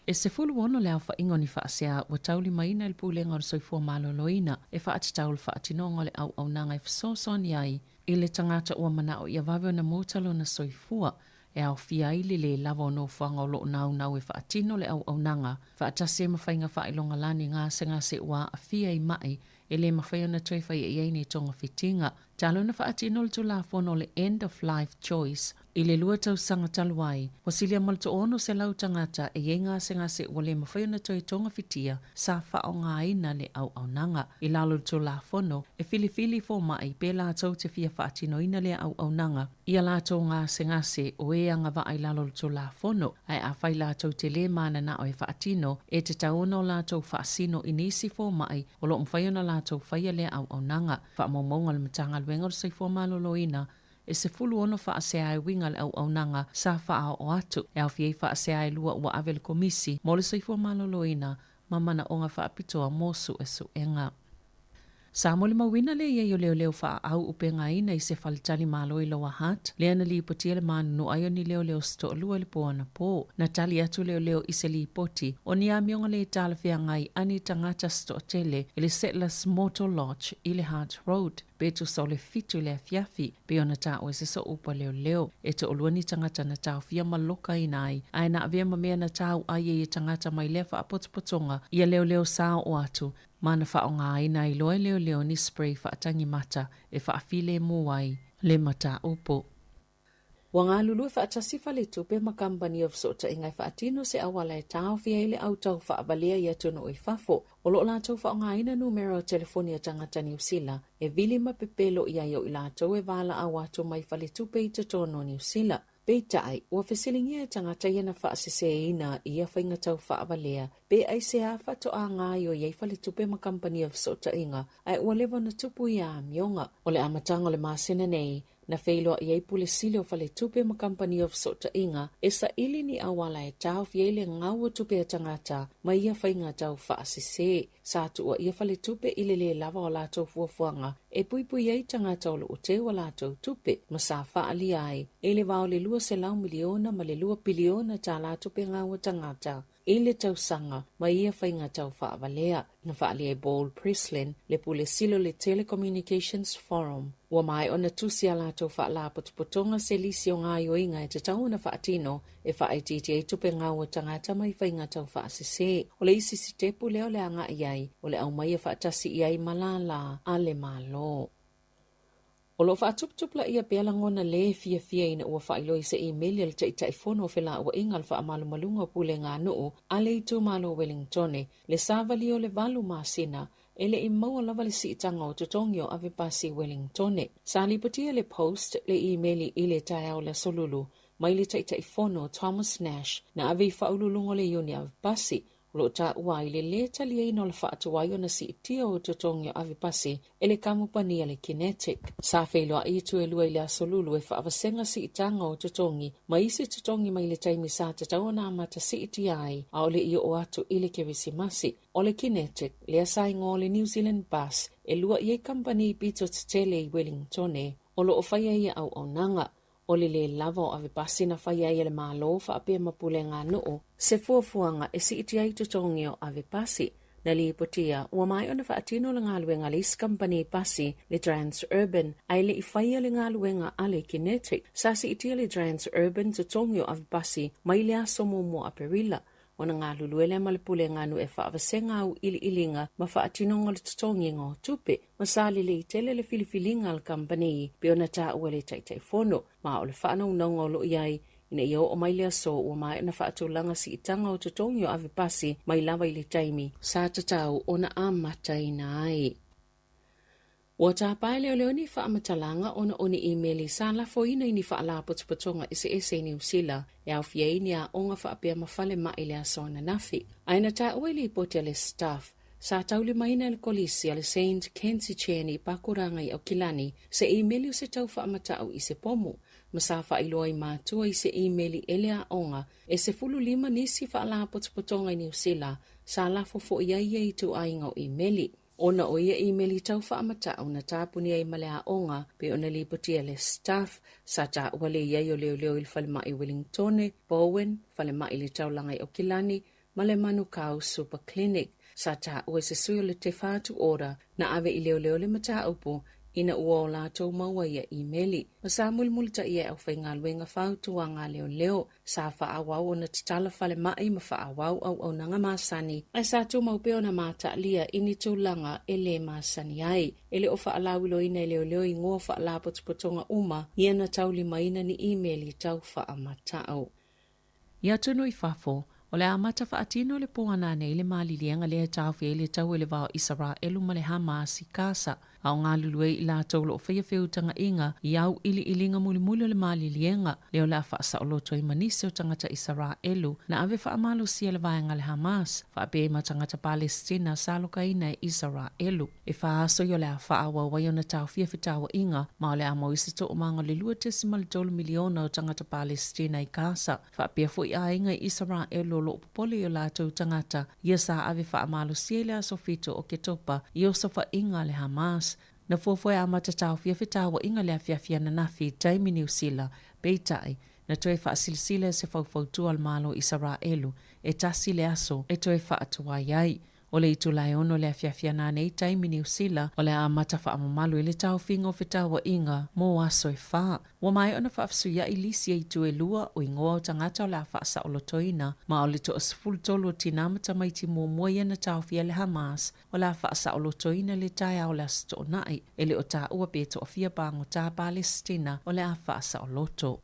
E se fulu ono le au whaingo ni whaasea wa tauli maina il pūlenga o soifua malo loina e whaatitau le whaatinonga le au nanga e whasosoni ai i le tangata ua mana o ia wawe na mōtalo na soifua e au fia ili le lava o no whanga o lo nau e whaatino le au nanga whaatase mawhainga whailonga lani ngā se ua a fia i mai e le mawhaia na toi whai e nei tonga fitinga. Talo na whaatino le tula fono le end of life choice i le lua tau sanga taluai. Wasilia malto ono se lau tangata e ngā se ua le mawhaia na toi tonga fitia sa whao ngā ina le au nanga. I lalo le tula fono e fili fo mai pe la tau te fia whaatino ina le au nanga. Ia la tau ngā se o e anga wa ai lalo le tula fono ai a whai la tau te le mana na o e whaatino e te tauna o la tau whaasino inisi fo mai o lo mwhaia na la tau whaia le au nanga. Wha maunga le matanga luenga o se fo maloloina e se fulu ono whaasea e winga le au nanga sa wha o atu e au fiei whaasea e lua ua ave le komisi mo le soifua maloloina ma mana o ngā whaapitoa mosu e suenga. Sāmoa le mawina le ia yo leo wha au upe ngā ina i se whalitani malo i loa hat. Lea na li potia le manu no ayo ni leo sto lua le po ana po. Na tali atu leo i se li poti. O ni a mionga le tala fia ngai ani tangata sto tele i le Settlers Motor Lodge i le Hart Road. Betu so le fitu le fiafi pe ona ta o se so upa leo. E to oluani tangata na tau fia maloka inai. Ai na avea mamea na tau aie i tangata mai lefa apotopotonga. Ia leo sao o atu. Mana whao ngā ina i loe leo ni spray whaatangi mata e whaafile muai le mata upo. Wa ngā lulu e whaatasi whale tupe ma company of sota ingai whaatino se awala e tau fia ile au tau whaabalea i atono i whafo. O lo la tau whao ngā ina numero telefonia tangata New Zealand e vili ma pepelo i aio i la tau e wala awato mai whale tupe i totono New Zealand. Peitai, ua whesilingia e tangata iana whaasese ina i a whainga tau whaabalea, pe ai se a whato a ngā i o iei whale tupe ma company of sota inga, ai ua lewa na tupu i a mionga. O le amatanga le māsena nei, na whailoa i ei pule sile o whale tupe ma company of sota inga, e sa ili ni awala e tau fiele ngaua tupe a tangata, ma ia whainga tau whaasese. Sa tua ia whale tupe ile le lava o lātou fuafuanga, e pui ei tangata o lo te o lātou tupe, ma sa whaali ai, e le wao le lua se lau miliona ma le lua piliona tā lātou pe ngaua tangata. E le tau sanga, ma ia whainga tau whaavalea, na whaali e Ball Prislin, le pule silo le Telecommunications Forum. Ua mai ona tusi a lātou whaala potopotonga se lisi o ngā ioinga e te tau na whaatino, e whaaititi e tupe ngaua tangata mai whainga tau whaasese. O le isi si tepu leo le anga iai, o le au mai e whaatasi iai malala a le malo. O lo whaatuptupla ia pealangona le fia ina ua whailoi se email le taifono whela ua ingal wha amalumalunga pule ngā nuu a le itu malo Wellingtone le savali o le valu masina e le i maua lava le siitanga o tutongio ave pasi Wellingtone. Sa liputia le post le emaili i le taiao le solulu mai le taifono Thomas Nash na ave i whaululungo le iuni ave pasi lo ta wai le talia ino le whaatuwai o na si itia o tutongio ave pasi e le kamupania le Kinetic. Sa whailoa i tu e lua i le asolulu e whaavasenga si itanga o tutongi ma isi tutongi mai le taimi sa tatau na amata si itia ai a ole i o atu i le Kirisimasi. O le Kinetic le asainga o le New Zealand Bus e lua i e company pito tele i Wellingtone o lo o whaia ia au nanga. O le lava o ave pasi na whaia ia le malo whaapea mapule ngā nuu se fuafuanga e si iti ai tutongi o ave pasi. Na li ipotia, ua mai ona whaatino le ngā luenga le company pasi le Transurban ai le i whaia le ngā luenga a le Kinetic. Sa si iti le Transurban tutongi o ave pasi mai le aso mo a perila. Ona ngā luluele ma le pule ngānu e whaavasenga au ilinga ma whaatinonga le tutongi ngō tupe. Ma sāli le tele le filifilinga al company pe ona tā ua le taifono. Ma o le whaanau naunga lo iai ina iau o mai lea so ua mai ona whaatulanga si itanga o tutongi o ave pasi mai lava i le taimi. Sā tatau ona amata ina ai. Ua tāpai leo ni whaamatalanga ona oni emaili sa lafo ina ini whaala potopotonga ese New Zealand e au fia ini a onga whaapea mawhale mai lea sona nafi. Aina tā ueli potia le staff Sa tauli maina le kolisi ale Saint Kensi Cheni pakuranga i au kilani se emaili o se tau whaamatau i se pomu. Masafa iloa i mātua i se emaili elea onga e se 15 nisi whaala potopotonga i New Zealand sa lafo fo iaia i tu ainga o emaili. Ona o ia emaili tau whaamatau na tāpuni ai malea onga pe ona lipotia le staff sa ta wale iai o leo il whalema i Wellington, Bowen, whalema i le taulanga i Okilani, male Manukau Super Clinic. Sa ta ua se sui o le te whātu ora na ave i leo le mata upo ina ua o lātou maua ia emaili. Ma sa mulmulita ia au whainga luenga whautu a ngā leo sa whaawau o na tatala whale mai ma whaawau au nanga māsani. Ai sa tu maupeo na māta lia ini tūlanga e le māsani ai. Ele o whaalawilo ina e leo i ngoa whaalapotopotonga uma ia na tauli maina ni emaili tau whaamatau. Ia tunu i whafo. O le amata whaatino le poana nei le malilianga le tawhi le tau ele vao Israelu ma le Hamas i Gaza. Au ngā lulue i la taulo o whaiawheutanga inga i au ili ilinga muli le malilianga. Leo la whaasa o loto i manise o tangata Israelu na ave whaamalo sia le vaenga le Hamas. Whaape ma tangata Palestina sa loka ina e Israelu. E whaaso i o le whaawa wai o na tawhi whitawa inga ma o le amo isi to o manga le 2 miliona o tangata Palestina i Gaza. Whaape fo i a inga i Israelu lo popole o lātou tangata ia sa ave whaamalo siele a sofito o ke topa i o sofa inga le Hamas. Na fuafoe a matatau whiawhitawa inga le awhiawhia na nafi taimi New Zealand peitai na toe whaasilisile se whaufautua al malo Israelu e tasi le aso e toe whaatuai ai. O le itulai ono le awhiawhia na nei taimi New Zealand o le a mata whaamamalu le tau whingo whitawa inga mō aso e wha. Wa mai ona whaafsuia i lisi e itu e lua o ingoa o tangata o la whaasa o lotoina ma o le to asful tolo tinamata maiti mō moia na tau whia le Hamas o la whaasa o lotoina le taia o le asto nai e le o ta ua beto o fia bango ta Palestina o le a whaasa o loto.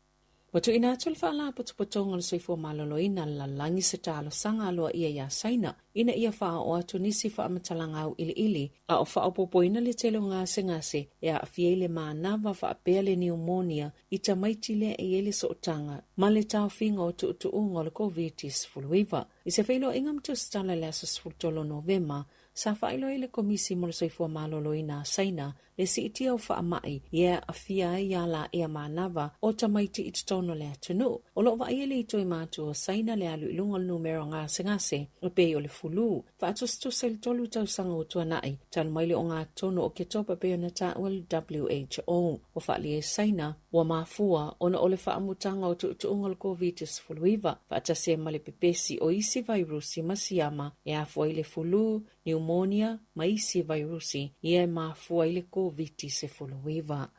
Watu ina atul whaala potopotonga le soifua maloloina la langi se talo sanga aloa ia ia saina. Ina ia whaa o atu nisi wha amatalanga au ili a o wha opopoina le telo ngase e a fiele maa nawa wha apea le pneumonia i tamaiti le e ele so otanga ma le tau whinga o tuutuunga o le COVID-19 fuluiva. I se whailo inga mtu stala le aso sfurtolo Novema sa whailo ile komisi mo le soifua maloloina saina le si itia o wha amai ia a fia ia la ea maa nawa o tamaiti i tutono le atunu. O lo wa ia le ito i mātu o saina le alu ilunga le numero ngase o pe o le fulu. Whaatustus le tolu tau sanga o tuanai, tanu maile o ngā tono o ke topa peo na ta o le WHO. O whaali e saina, wa mafua, ona o le whaamutanga o tuutuunga le COVID-19 fuluiva. Whaatase e male pepesi o isi virusi masiyama, e afua ile fulu, pneumonia, ma isi virusi, ia mafua ile COVID-19 fuluiva.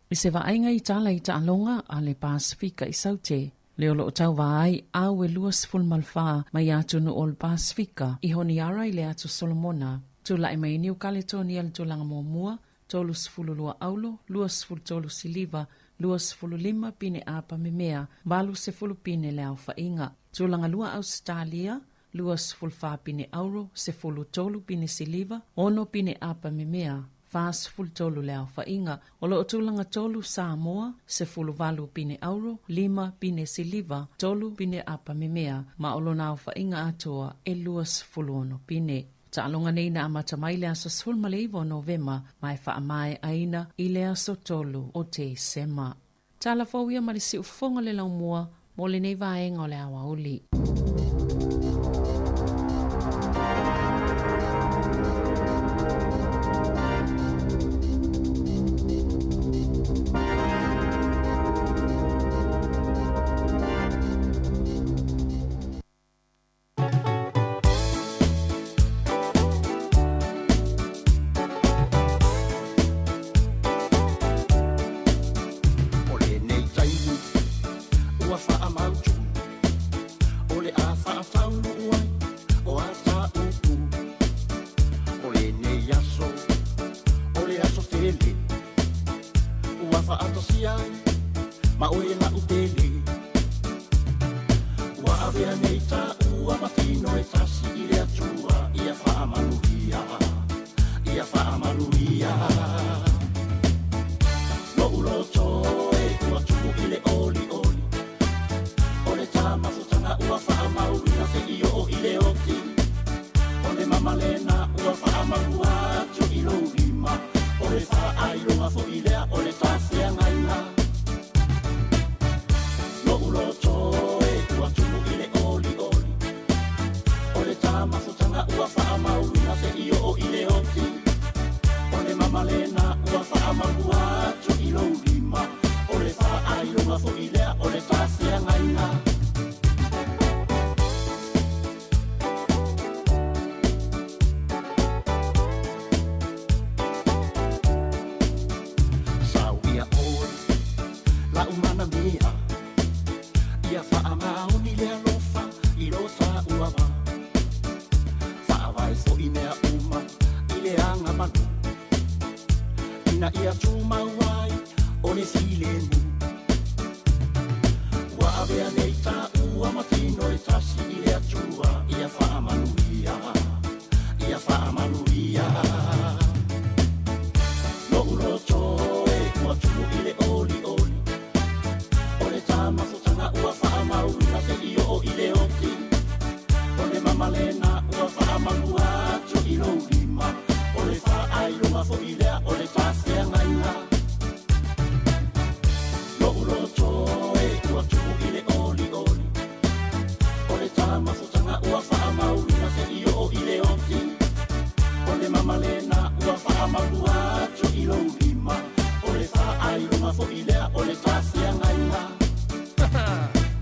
I se vaenga i tala i ta alonga a le Pasifika i saute. Leo lo tau vai au e luas fulmalfa mai atu no ol Pasifika i honiara i le atu Solomona. Tu lai mai New Caledonia le tulanga mua, tolus fululua aulo, luas ful tolus siliva, luas fululima pine apa memea, balu se fulupine le au fainga. Tulanga lua Australia, luas fulfa pine auro, se fulu tolu pine siliva, ono pine apa memea. Fas ful tolu le au fainga. O lo tulanga tolu Sāmoa, se fulu valu pine auro, 5 pine siliva, tolu pine apa memea, ma olo na au fainga atoa e luas fulu ono pine. Ta alonga nei na amata mai le aso sul maleivo Novema, mai wha amae aina i le aso tolu o te sema. Ta la fawia marisi ufonga le laumua, mo le nei vaenga o le awa uli. le oki. Ole mama lena ua wha amalua atu i lo lima. Ole wha ai lunga fo i lea ole tāwhia ngainga. Lo ulo toe ua tuku i le oli oli. Ole tā mafutanga ua wha amaulina se i o i le oki. Ole mama lena ua wha amalua atu i lo lima. Ole wha ai lunga fo i lea ole tāwhia ngainga.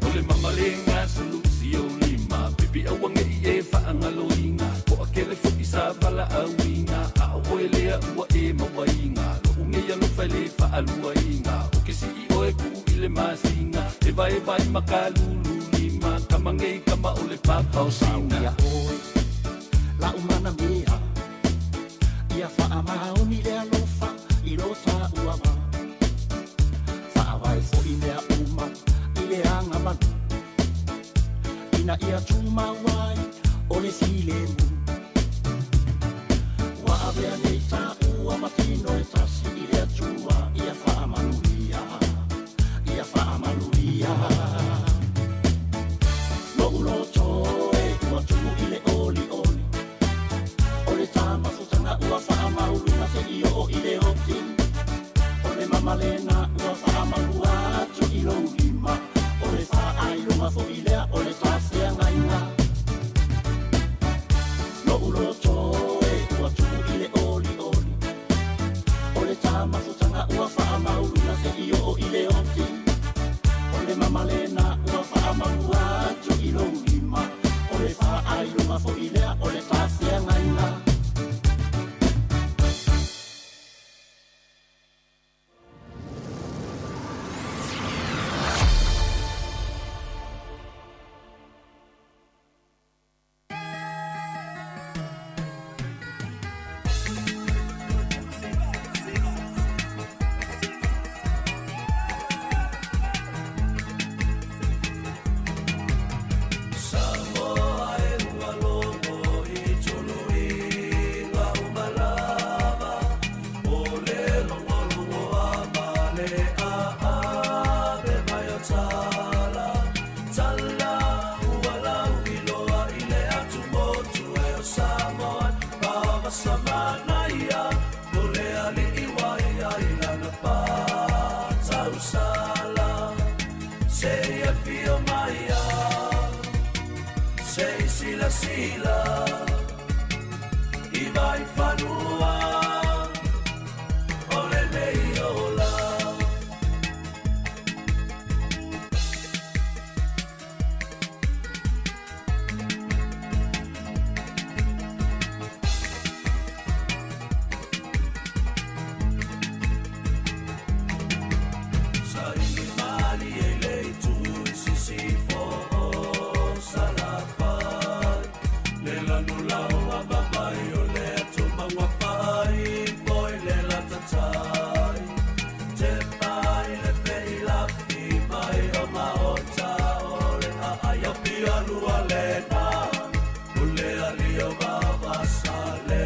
Ole mama lenga solusi o lima. Pipi awange i e wha angaloinga. Ko a kele fo i sa wala awinga. A oe lea ua e mawainga. Lo unge ya lo whaile wha alua inga. O ke si i oe ku i le masinga. E vai makalulu lima. Kamangei kama ole papa o singa. La umana mea. Ia wha amaoni lea lofa i lo tā uama. Wha awai fo i lea uma i le anga manu. Ina ia tuma wai o le silemu. Wa avea nei tā ua matino e tasi i lea tua. Ia wha amanuia. Ia wha amanuia. Lo ulo toe ua tumu i le oli oli. O le tā mafutanga ua wha amauluna se i o i le oki. O le mama lena ua wha amalua atu i lo lima. O le wha ai lunga fo i lea o le tāwhia ngainga. Lo ulo toe ua tuku i le oli oli. O le tā mafutanga ua wha amauluna se i o i le oki. O le mama lena ua wha amalua atu i lo lima. O le wha ai lunga fo i lea o le tāwhia ngainga. Sāmoa e ua longo i tunu i ngā umalava. O le longolongo a male a ave mai o tala. Tala ua lau i loa i le atu motu e o Sāmoa. Pāma samana ia, o le ali i wai ai lana pā tau sala. Se ia fio mai a sei sila sila I vai whanua o le nei ola. Sa i mali e lei tu si fo salafai. Le lanu lau a babai o le atu mangwa fai. Foi le latatai. Te pai le fei la fi mai o maota o le a ayapi alua le na. Ule ali o babasa le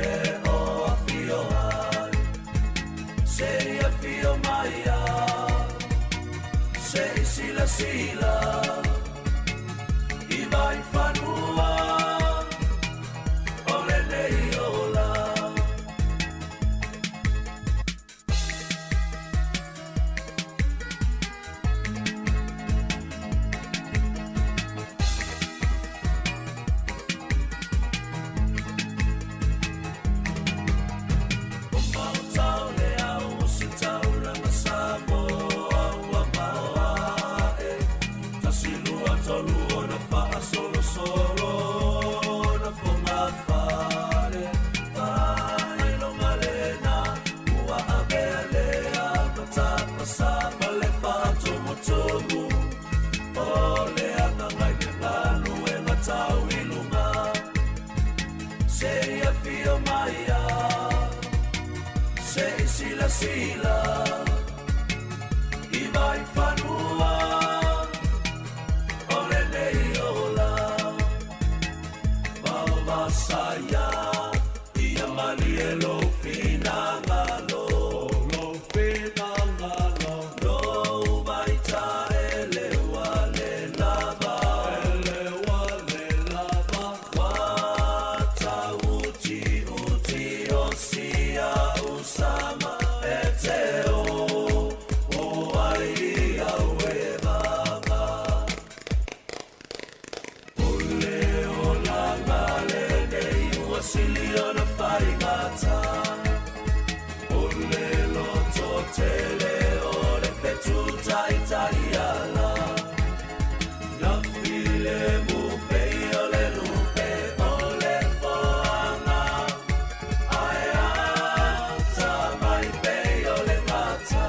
o a fio ai. Sei a fio mai a. Sei sila sila I vai whanua o le nei ola. O mau tau le au o se tau ranga Sāmoa ua maoa e. Tasi lua tolu o na wha solo solo na whonga whare. Whai longa lena ua abea lea matapa sa male wha tumu tumu. O lea na ngai ke nganu e matau I lunga. Se ia fio mai a. Se sila sila I vai whanua o le nei ola. Mau masaya Ia mali e lo fina ngalo. Lo fina ngalo. Lo vai ta e le wale lava. E le sili ona fai ngata ole lo totele ole fetu tai tai ala na file mu pe ole lupe ole foanga ai ata mai pe ole ngata.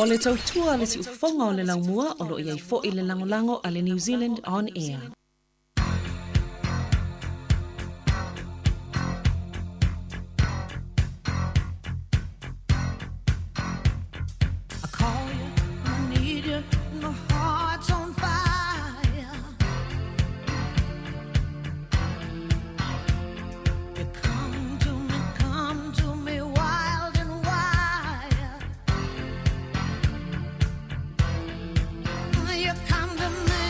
O le tautua le si ufonga o le laumua o lo iai fo i le langolango a le New Zealand On Air. I call you, I need you, my heart's on fire. You come to me wild and wild. You come to me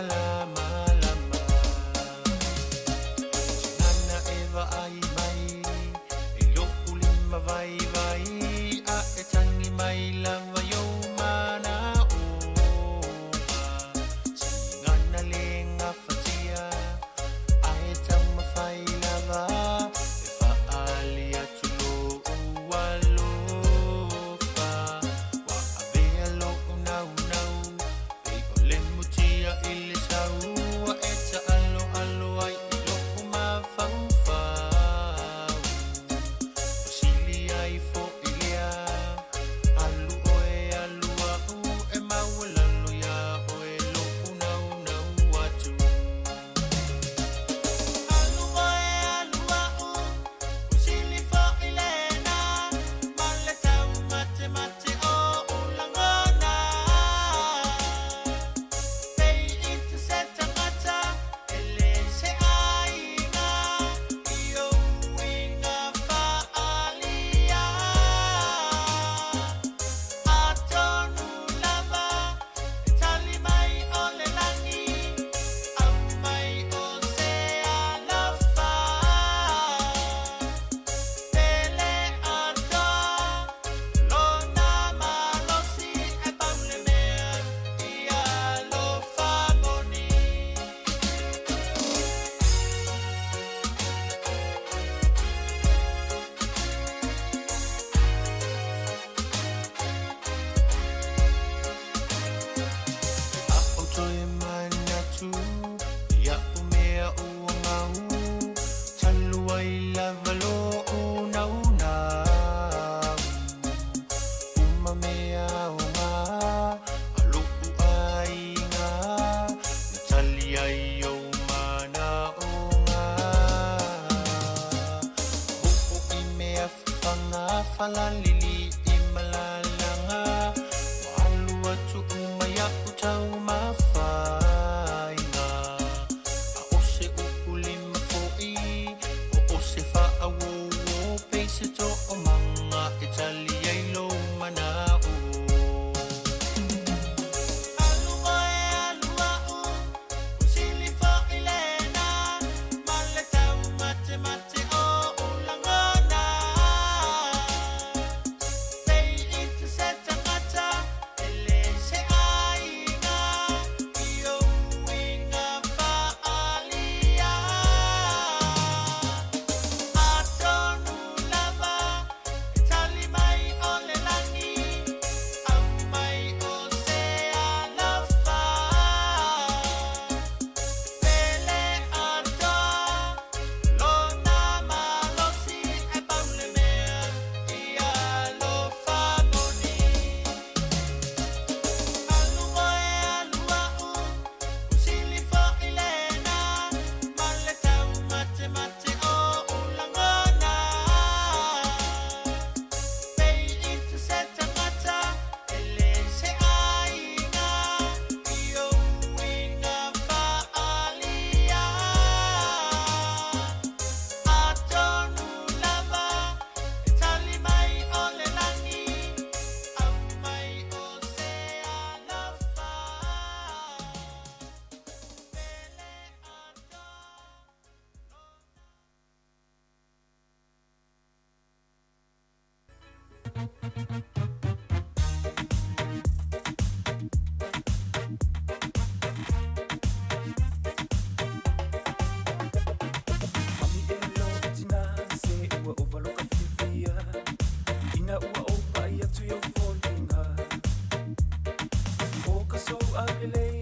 lama lama Nana eva ai mai E loku lima vai vai A e tangi mai lava yo mana oma Ngana le ngā whatia A e tau mawhai lava E whaali atu lo ualofa Wa avea lo unau nau Pei o le mutia i le sau A e ta alo alo ai i loku mawhau whau O sili ai fo i lea Alu oe alu au E maua lalo ia oe loku nau nau atu Alu oe alu au O sili fo i lena Ma le tau mate mate o ulangona Pei i te se tangata E le se ainga I o inga whaalia A tonu lava E tali mai o le langi Au mai o se alofa Pele atoa Lona malosi e paule mea I alofa moni A o toi manatu Ia o mea ua ngau Talu ai lava lo unau nau Uma mea o ngā A loku ai ngā Na tali ai o mana o ngā Ho'o i mea whanga whalalili i malalanga Walu atu umai aku tau mawhainga A ose uku lima fo'i O ose whaawo o peise to o manga E tali ai lo mana o Alu oe alu au O sili fo'i lena Ma le tau mate mate o ulangona Pei i te se tangata E le se ainga I o inga whaalia A tonu lava E tali mai o le langi Au mai o se alofa Pele atoa Lona malosi e paule mea I alofa moni Alu oe alu au O sili fo i lena Ma le tau mate mate o ulangona Pei i te se tangata E le se ainga I o inga whaalia A tonu lava E tali mai o le langi Au mai o se alofa Mami e lo tina se ua ovaloka fifia Ina ua opa i atu i o folinga O ka so a lelei